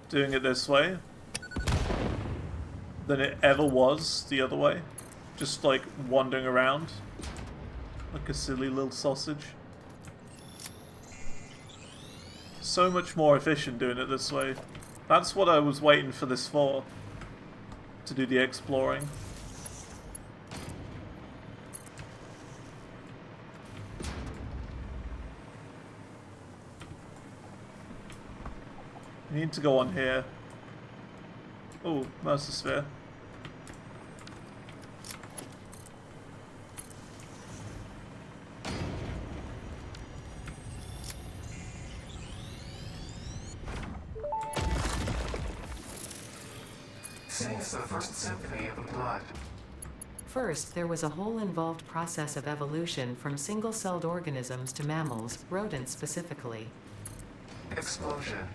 [SPEAKER 1] doing it this way, than it ever was the other way? Just, like, wandering around like a silly little sausage. So much more efficient doing it this way. That's what I was waiting for this for, to do the exploring. We need to go on here. Oh, Mercer sphere.
[SPEAKER 3] Sings the first symphony of the blood.
[SPEAKER 2] First, there was a whole involved process of evolution from single-celled organisms to mammals, rodents specifically.
[SPEAKER 3] Explosion.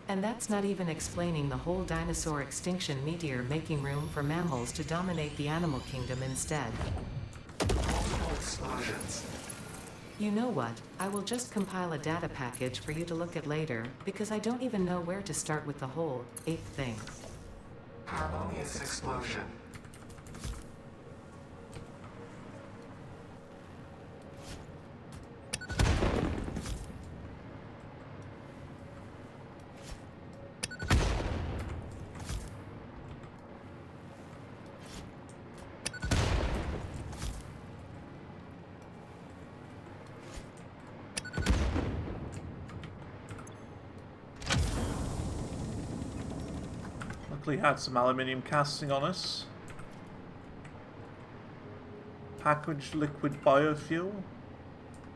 [SPEAKER 3] And
[SPEAKER 2] that's not even explaining the whole dinosaur extinction meteor making room for mammals to dominate the animal kingdom instead.
[SPEAKER 3] Multiple explosions.
[SPEAKER 2] You know what? I will just compile a data package for you to look at later, because I don't even know where to start with the whole ape thing.
[SPEAKER 3] Harmonious explosion.
[SPEAKER 1] Luckily had some aluminium casting on us. Packaged liquid biofuel.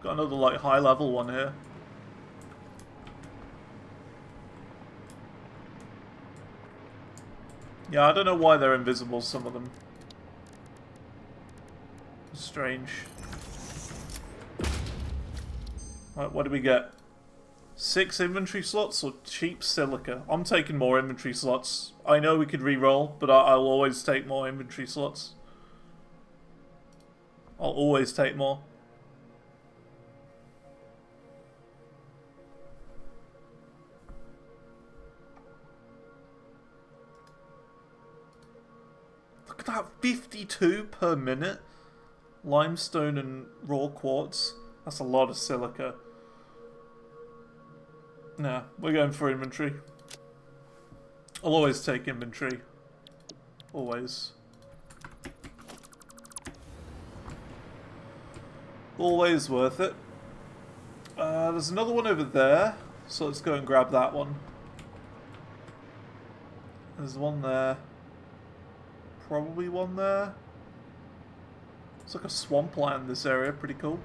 [SPEAKER 1] Got another like high level one here. Yeah, I don't know why they're invisible, some of them. Strange. Right, what do we get? 6 inventory slots or cheap silica? I'm taking more inventory slots. I know we could re-roll, but I'll always take more inventory slots. I'll always take more. Look at that, 52 per minute. Limestone and raw quartz. That's a lot of silica. Nah, we're going for inventory. I'll always take inventory. Always. Always worth it. There's another one over there, so let's go and grab that one. There's one there. Probably one there. It's like a swampland, this area. Pretty cool.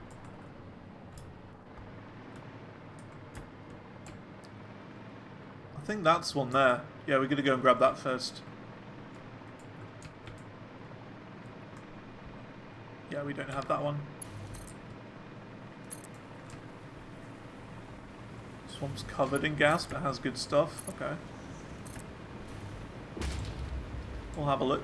[SPEAKER 1] I think that's one there. Yeah, we're gonna go and grab that first. Yeah, we don't have that one. This one's covered in gas, but has good stuff. Okay. We'll have a look.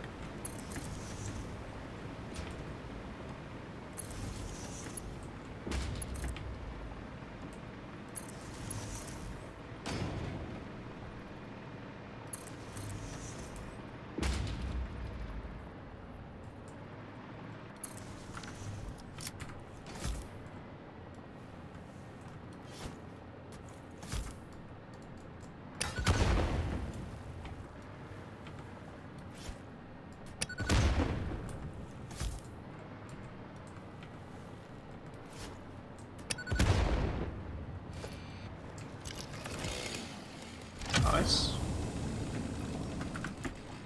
[SPEAKER 1] Nice.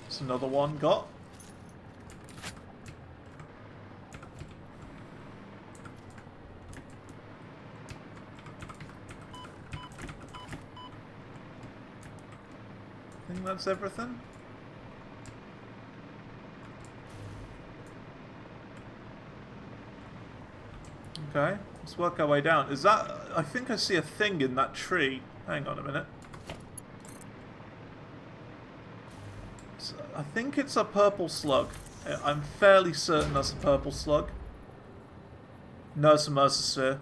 [SPEAKER 1] There's another one got. I think that's everything. Okay, let's work our way down. Is that... I think I see a thing in that tree. Hang on a minute. I think it's a purple slug. I'm fairly certain that's a purple slug. No, it's a Mercersphere.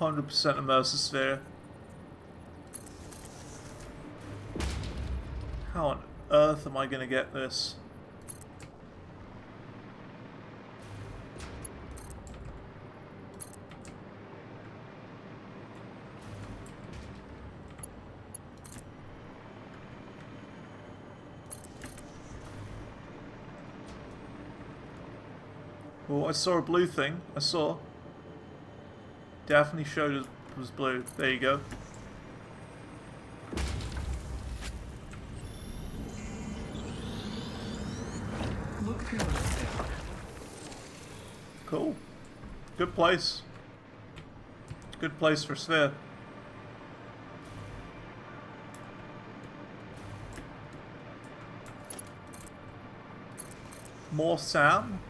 [SPEAKER 1] 100% a Mercersphere. How on earth am I going to get this? Oh, I saw a blue thing. I saw. Definitely showed it was blue. There you go.
[SPEAKER 2] Look through it.
[SPEAKER 1] Cool. Good place. Good place for Sphere. More Sam.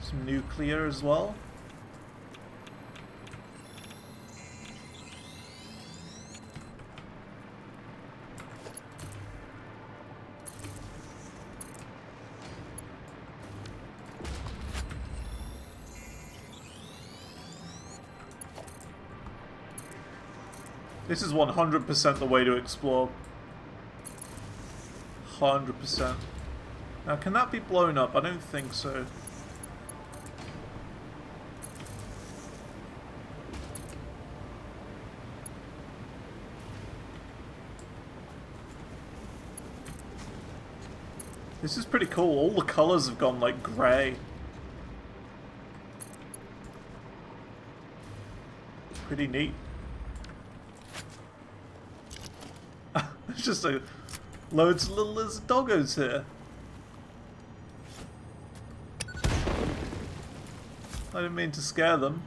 [SPEAKER 1] Some nuclear as well. This is 100% the way to explore. 100%. Now, can that be blown up? I don't think so. This is pretty cool. All the colors have gone like grey. Pretty neat. There's just like loads of little lizard doggos here. I didn't mean to scare them.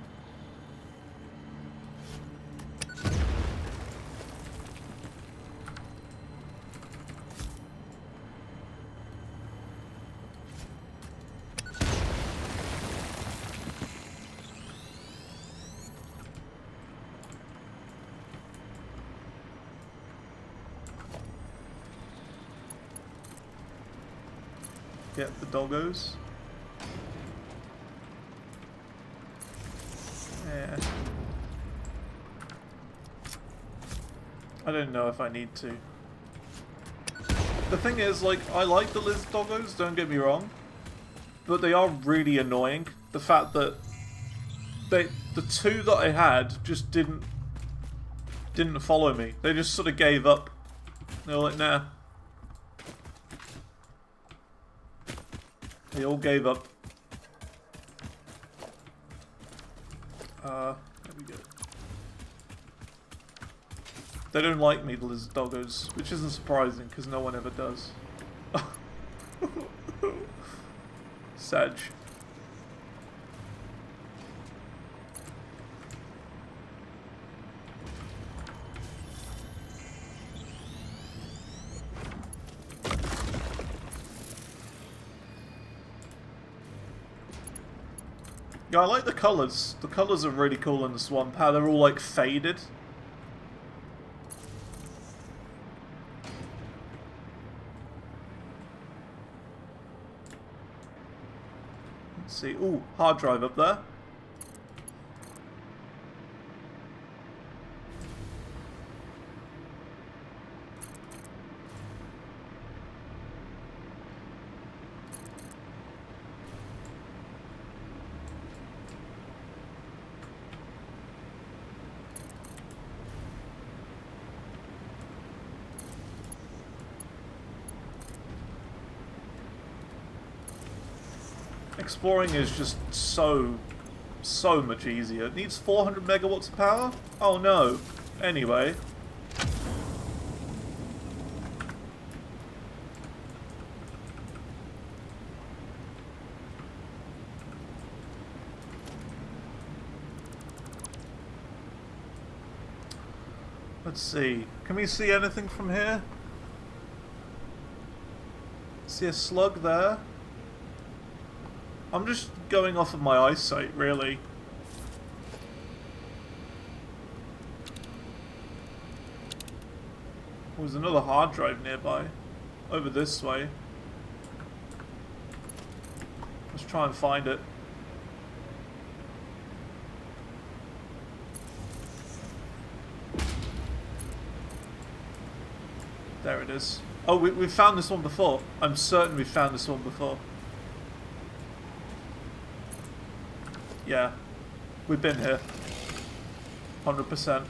[SPEAKER 1] Get the doggos. Yeah. I don't know if I need to. The thing is, like, I like the lizard doggos, don't get me wrong. But they are really annoying. The fact that the two that I had just didn't follow me. They just sort of gave up. They were like, nah. They all gave up. There we go. They don't like me, the lizard doggos, which isn't surprising because no one ever does. Sag. Yeah, I like the colours. The colours are really cool in the swamp. How they're all like faded. Let's see. Ooh, hard drive up there. Exploring is just so much easier. It needs 400 megawatts of power? Oh no. Anyway. Let's see. Can we see anything from here? See a slug there? I'm just going off of my eyesight, really. There's another hard drive nearby. Over this way. Let's try and find it. There it is. Oh, we've found this one before. I'm certain we've found this one before. Yeah, we've been here. 100%.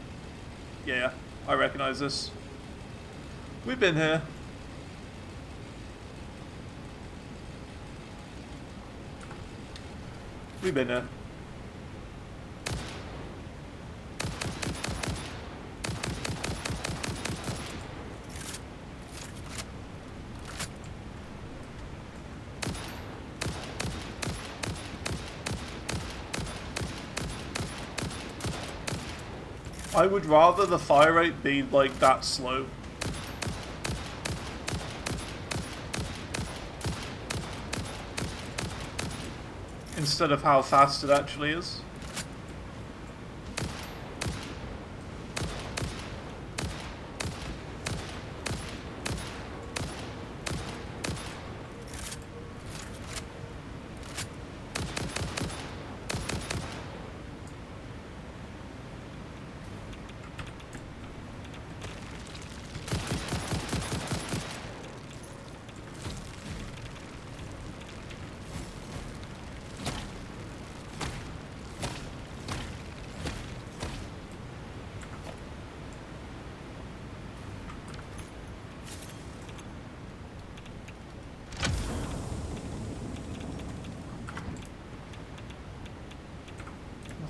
[SPEAKER 1] Yeah, I recognize this. We've been here. We've been here. I would rather the fire rate be like that slow. Instead of how fast it actually is.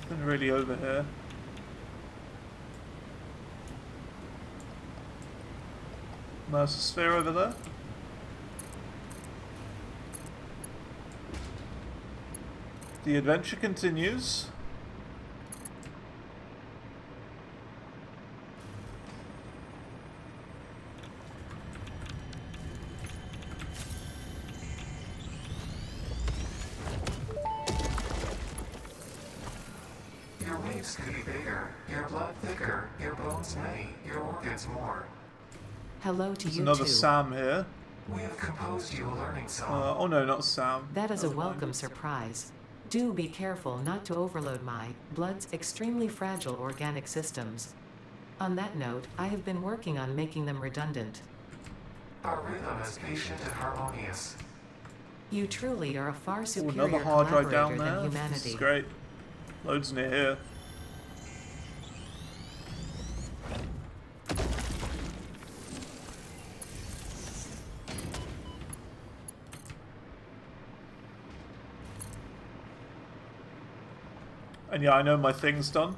[SPEAKER 1] Nothing really over here. There's a sphere over there. The adventure continues.
[SPEAKER 3] Your waves could be bigger, your blood thicker, your bones many, your organs more.
[SPEAKER 2] Hello to
[SPEAKER 1] There's
[SPEAKER 2] you
[SPEAKER 1] another
[SPEAKER 2] too.
[SPEAKER 1] Sam here.
[SPEAKER 3] We have composed you a learning song.
[SPEAKER 1] Oh no, not Sam.
[SPEAKER 2] That is a
[SPEAKER 1] Never mind.
[SPEAKER 2] welcome surprise. Do be careful not to overload my blood's extremely fragile organic systems. On that note, I have been working on making them redundant.
[SPEAKER 3] Our rhythm is patient and harmonious.
[SPEAKER 2] You truly are a far
[SPEAKER 1] Ooh,
[SPEAKER 2] superior
[SPEAKER 1] another hard drive
[SPEAKER 2] collaborator
[SPEAKER 1] down
[SPEAKER 2] than
[SPEAKER 1] there. This is
[SPEAKER 2] humanity.
[SPEAKER 1] great. Loads near here. And yeah, I know my thing's done.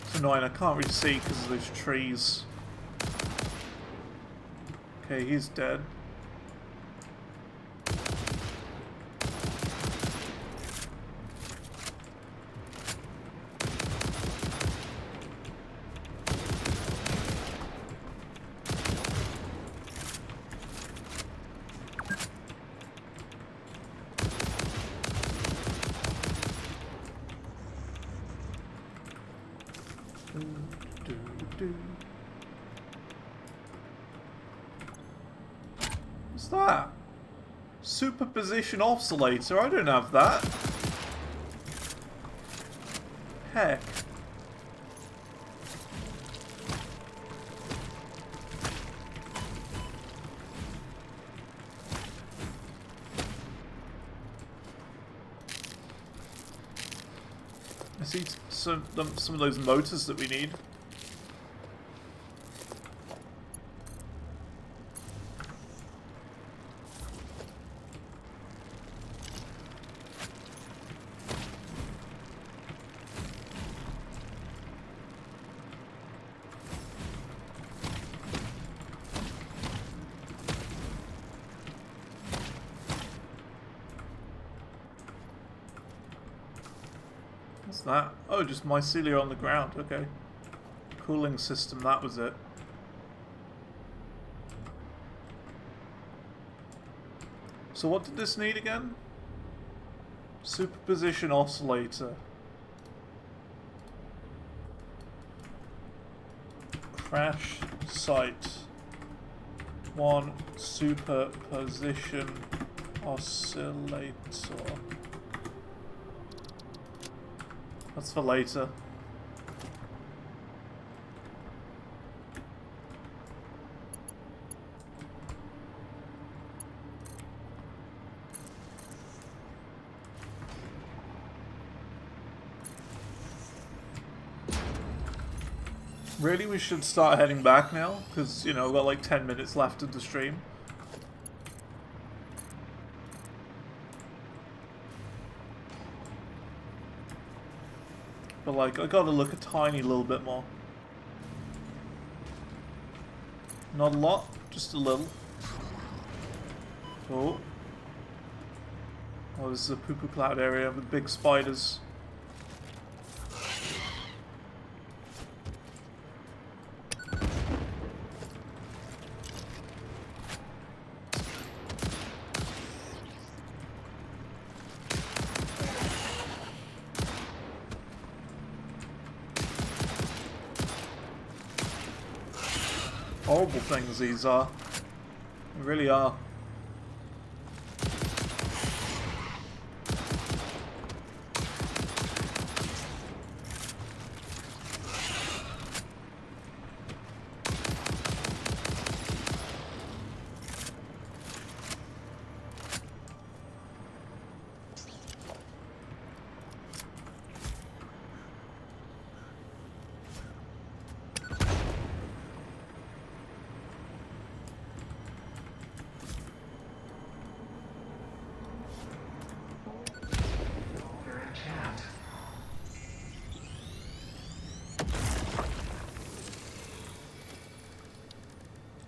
[SPEAKER 1] It's annoying, I can't really see because of those trees. Okay, he's dead. What's that? Superposition oscillator? I don't have that. Heck. I see some of those motors that we need. What's that? Oh, just mycelia on the ground. Okay. Cooling system, that was it. So what did this need again? Superposition oscillator. Crash site. 1 superposition oscillator. That's for later. Really, we should start heading back now, because, you know, we've got like 10 minutes left of the stream. But like, I gotta look a tiny little bit more. Not a lot, just a little. Oh. Oh, this is a poo-poo cloud area with big spiders. Horrible things these are. They really are.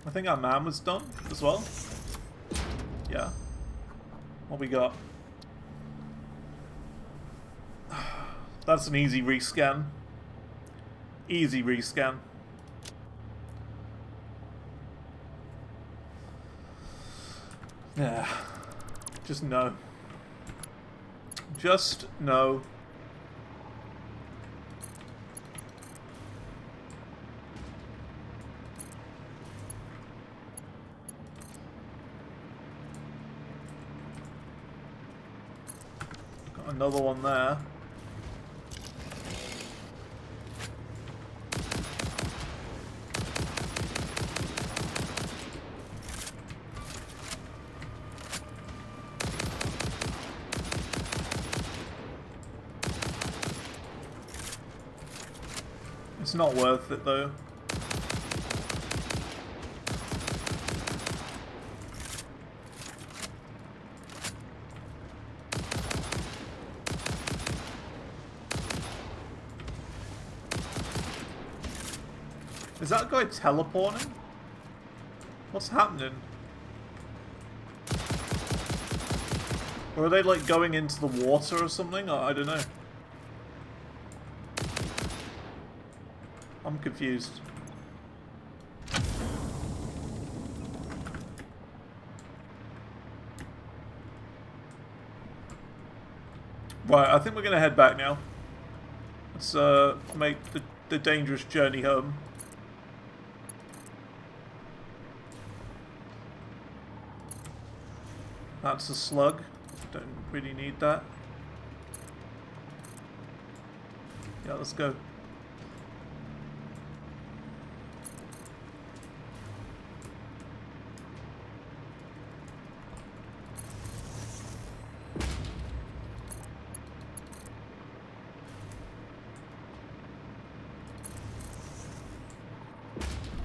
[SPEAKER 1] I think our man was done as well. Yeah. What we got? That's an easy rescan. Easy rescan. Yeah. Just no. Just no. Another one there. It's not worth it though. Is that guy teleporting? What's happening? Or are they like going into the water or something? I don't know. I'm confused. Right, I think we're gonna head back now. Let's make the dangerous journey home. That's a slug. Don't really need that. Yeah, let's go.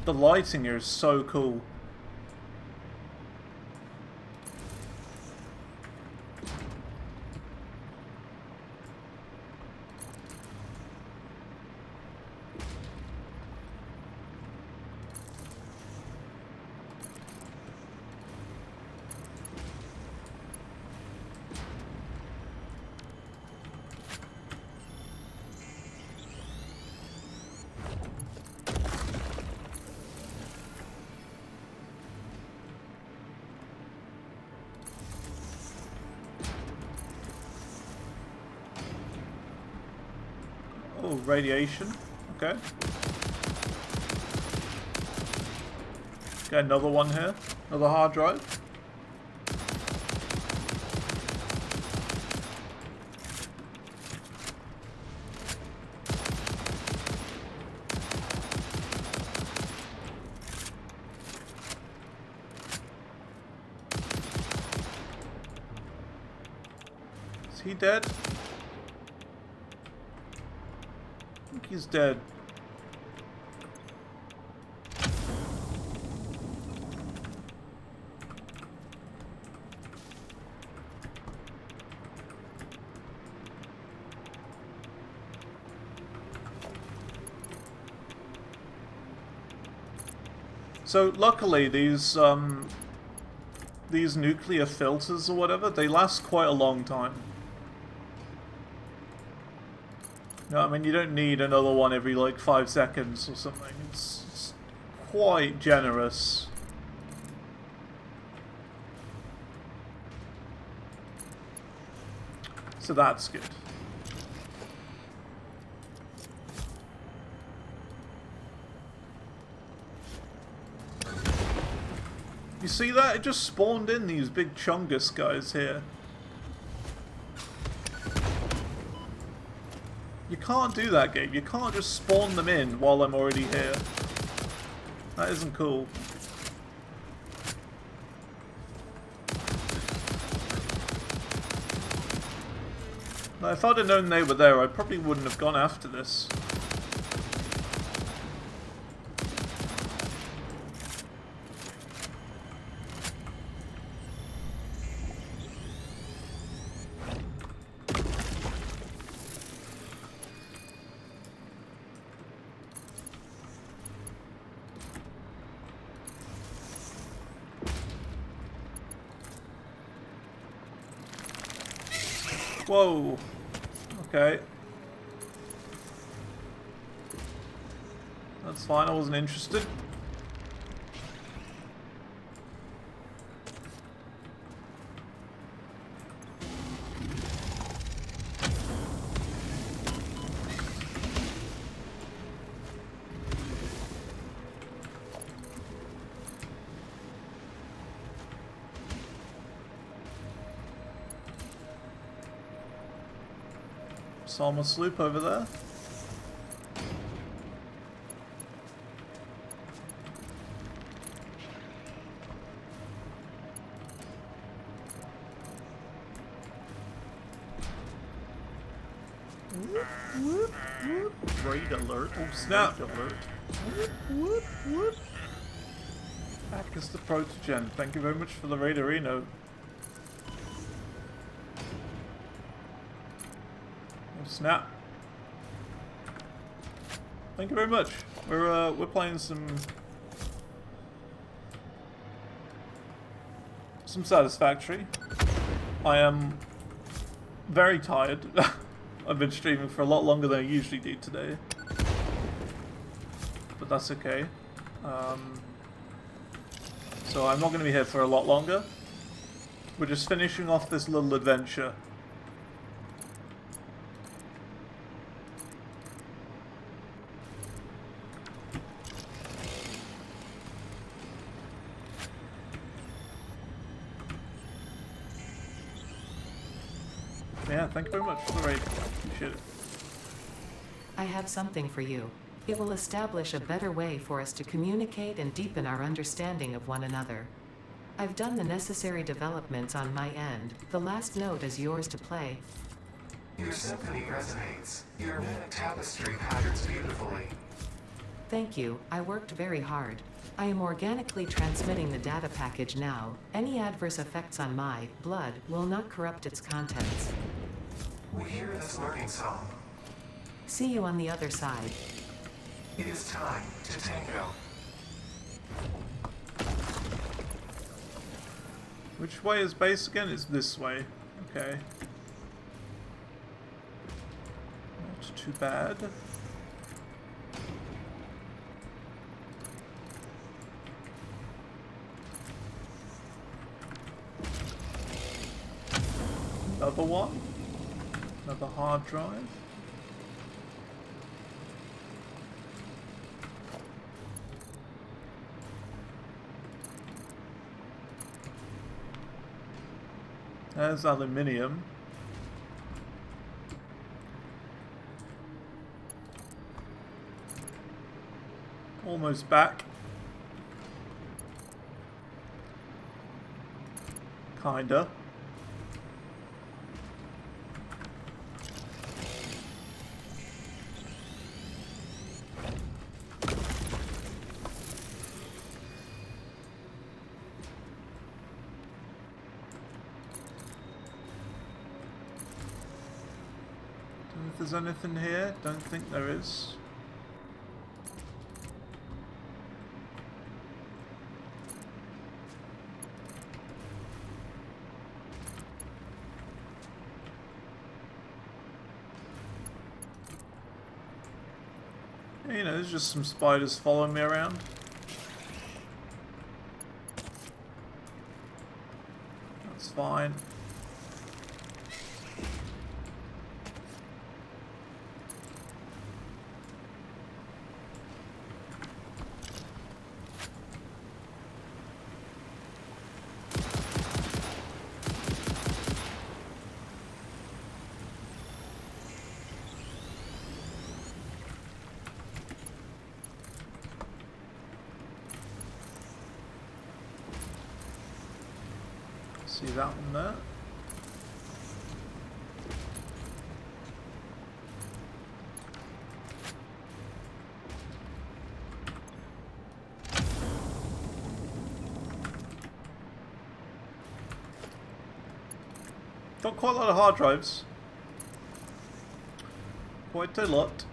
[SPEAKER 1] The lighting here is so cool. Oh, radiation. Okay. Got another one here. Another hard drive. Is he dead? I think he's dead. So luckily these nuclear filters or whatever, they last quite a long time. No, I mean you don't need another one every like 5 seconds or something. It's quite generous. So that's good. You see that? It just spawned in these big Chungus guys here. You can't do that, game. You can't just spawn them in while I'm already here. That isn't cool. Now, if I'd have known they were there, I probably wouldn't have gone after this. Whoa. Okay. That's fine, I wasn't interested. Saw my sloop over there. Whoop, whoop, whoop. Raid alert. Oh snap! Raid alert. Whoop, whoop, whoop. Back is the Protogen. Thank you very much for the Raiderino. Oh snap! Thank you very much. We're playing some Satisfactory. I am very tired. I've been streaming for a lot longer than I usually do today, but that's okay. So I'm not going to be here for a lot longer. We're just finishing off this little adventure. Yeah, thank you very much for the raid. Appreciate it.
[SPEAKER 2] I have something for you. It will establish a better way for us to communicate and deepen our understanding of one another. I've done the necessary developments on my end. The last note is yours to play.
[SPEAKER 3] Your symphony resonates. Your mimic tapestry patterns beautifully.
[SPEAKER 2] Thank you. I worked very hard. I am organically transmitting the data package now. Any adverse effects on my blood will not corrupt its contents.
[SPEAKER 3] We hear this learning song.
[SPEAKER 2] See you on the other side.
[SPEAKER 3] It is time to tango.
[SPEAKER 1] Which way is base again? It's this way. Okay. Not too bad. Another one? Another hard drive? There's aluminium. Almost back. Kinda. If there's anything here, don't think there is. You know, there's just some spiders following me around. That's fine. See that one there? Got quite a lot of hard drives. Quite a lot.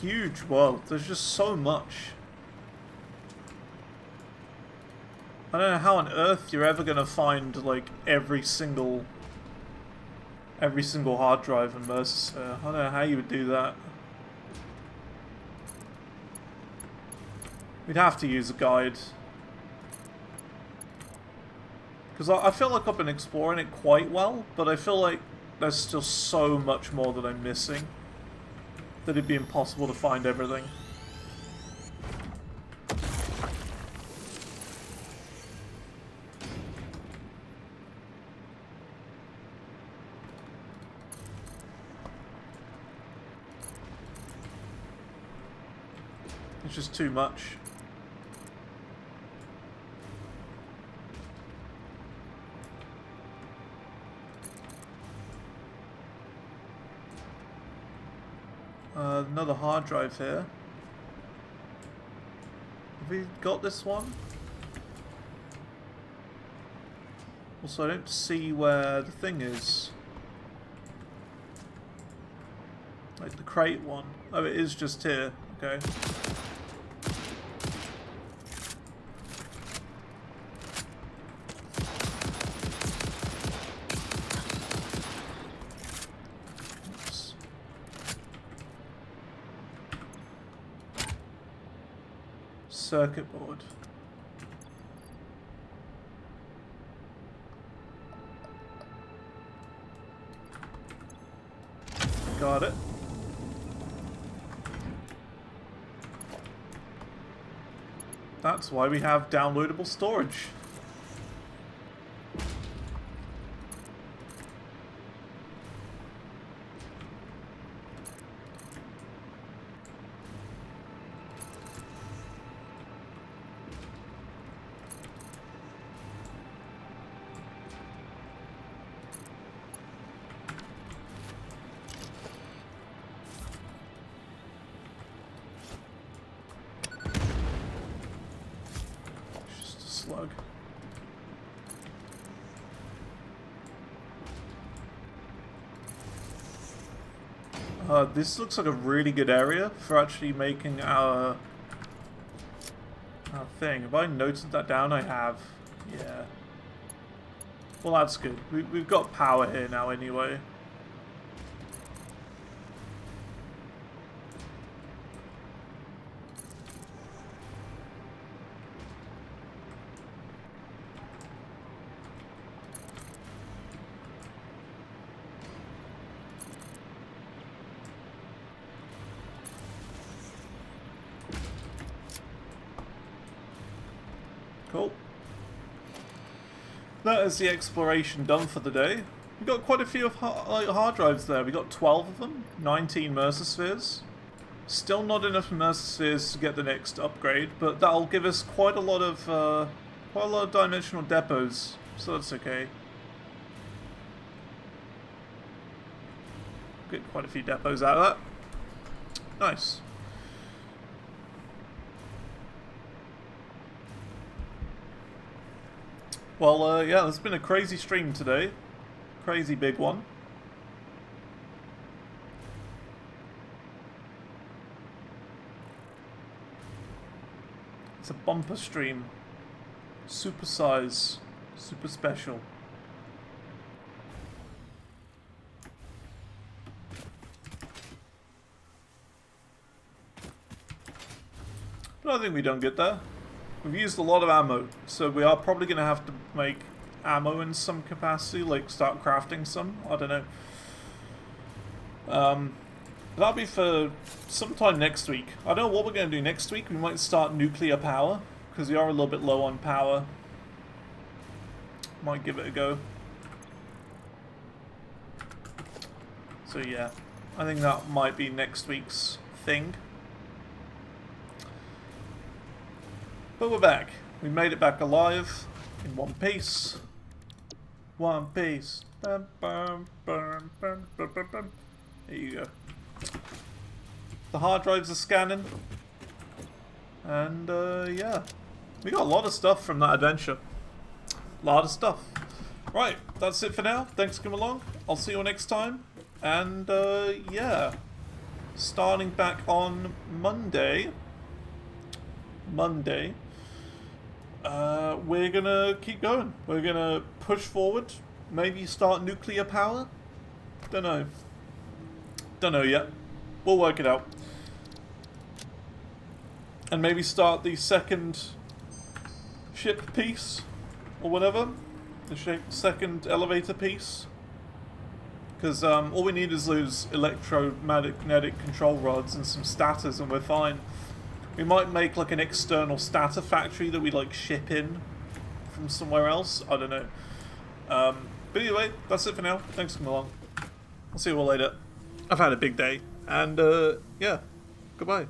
[SPEAKER 1] Huge world. There's just so much. I don't know how on earth you're ever gonna find like every single hard drive in Mercersphere. I don't know how you would do that. We'd have to use a guide. Because I feel like I've been exploring it quite well, but I feel like there's still so much more that I'm missing that it'd be impossible to find everything. It's just too much. Another hard drive here. Have we got this one? Also, I don't see where the thing is. Like the crate one. Oh, it is just here. Okay. Circuit board. Got it. That's why we have downloadable storage. Slug. This looks like a really good area for actually making our thing. Have I noted that down? I have. Yeah. Well, that's good. We've got power here now anyway. Cool. That is the exploration done for the day. We got quite a few of hard drives there. We got 12 of them, 19 Mercer Spheres. Still not enough Mercer Spheres to get the next upgrade, but that'll give us quite a lot of dimensional depots, so that's okay. Get quite a few depots out of that. Nice. Well, yeah, it's been a crazy stream today. Crazy big one. It's a bumper stream. Super size. Super special. But I think we don't get there. We've used a lot of ammo, so we are probably going to have to make ammo in some capacity, like start crafting some, I don't know. That'll be for sometime next week. I don't know what we're going to do next week. We might start nuclear power, because we are a little bit low on power. Might give it a go. So yeah, I think that might be next week's thing. But we're back. We made it back alive in one piece. One piece. Bum, bum, bum, bum, bum, bum, bum. There you go. The hard drives are scanning. And yeah. We got a lot of stuff from that adventure. A lot of stuff. Right, that's it for now. Thanks for coming along. I'll see you next time. And yeah. Starting back on Monday. We're gonna keep going. We're gonna push forward. Maybe start nuclear power? Don't know. Don't know yet. We'll work it out. And maybe start the second ship piece or whatever. the second elevator piece. Because all we need is those electromagnetic control rods and some stators and we're fine. We might make like an external starter factory that we like ship in from somewhere else. I don't know. But anyway, that's it for now. Thanks for coming along. I'll see you all later. I've had a big day. And yeah, goodbye.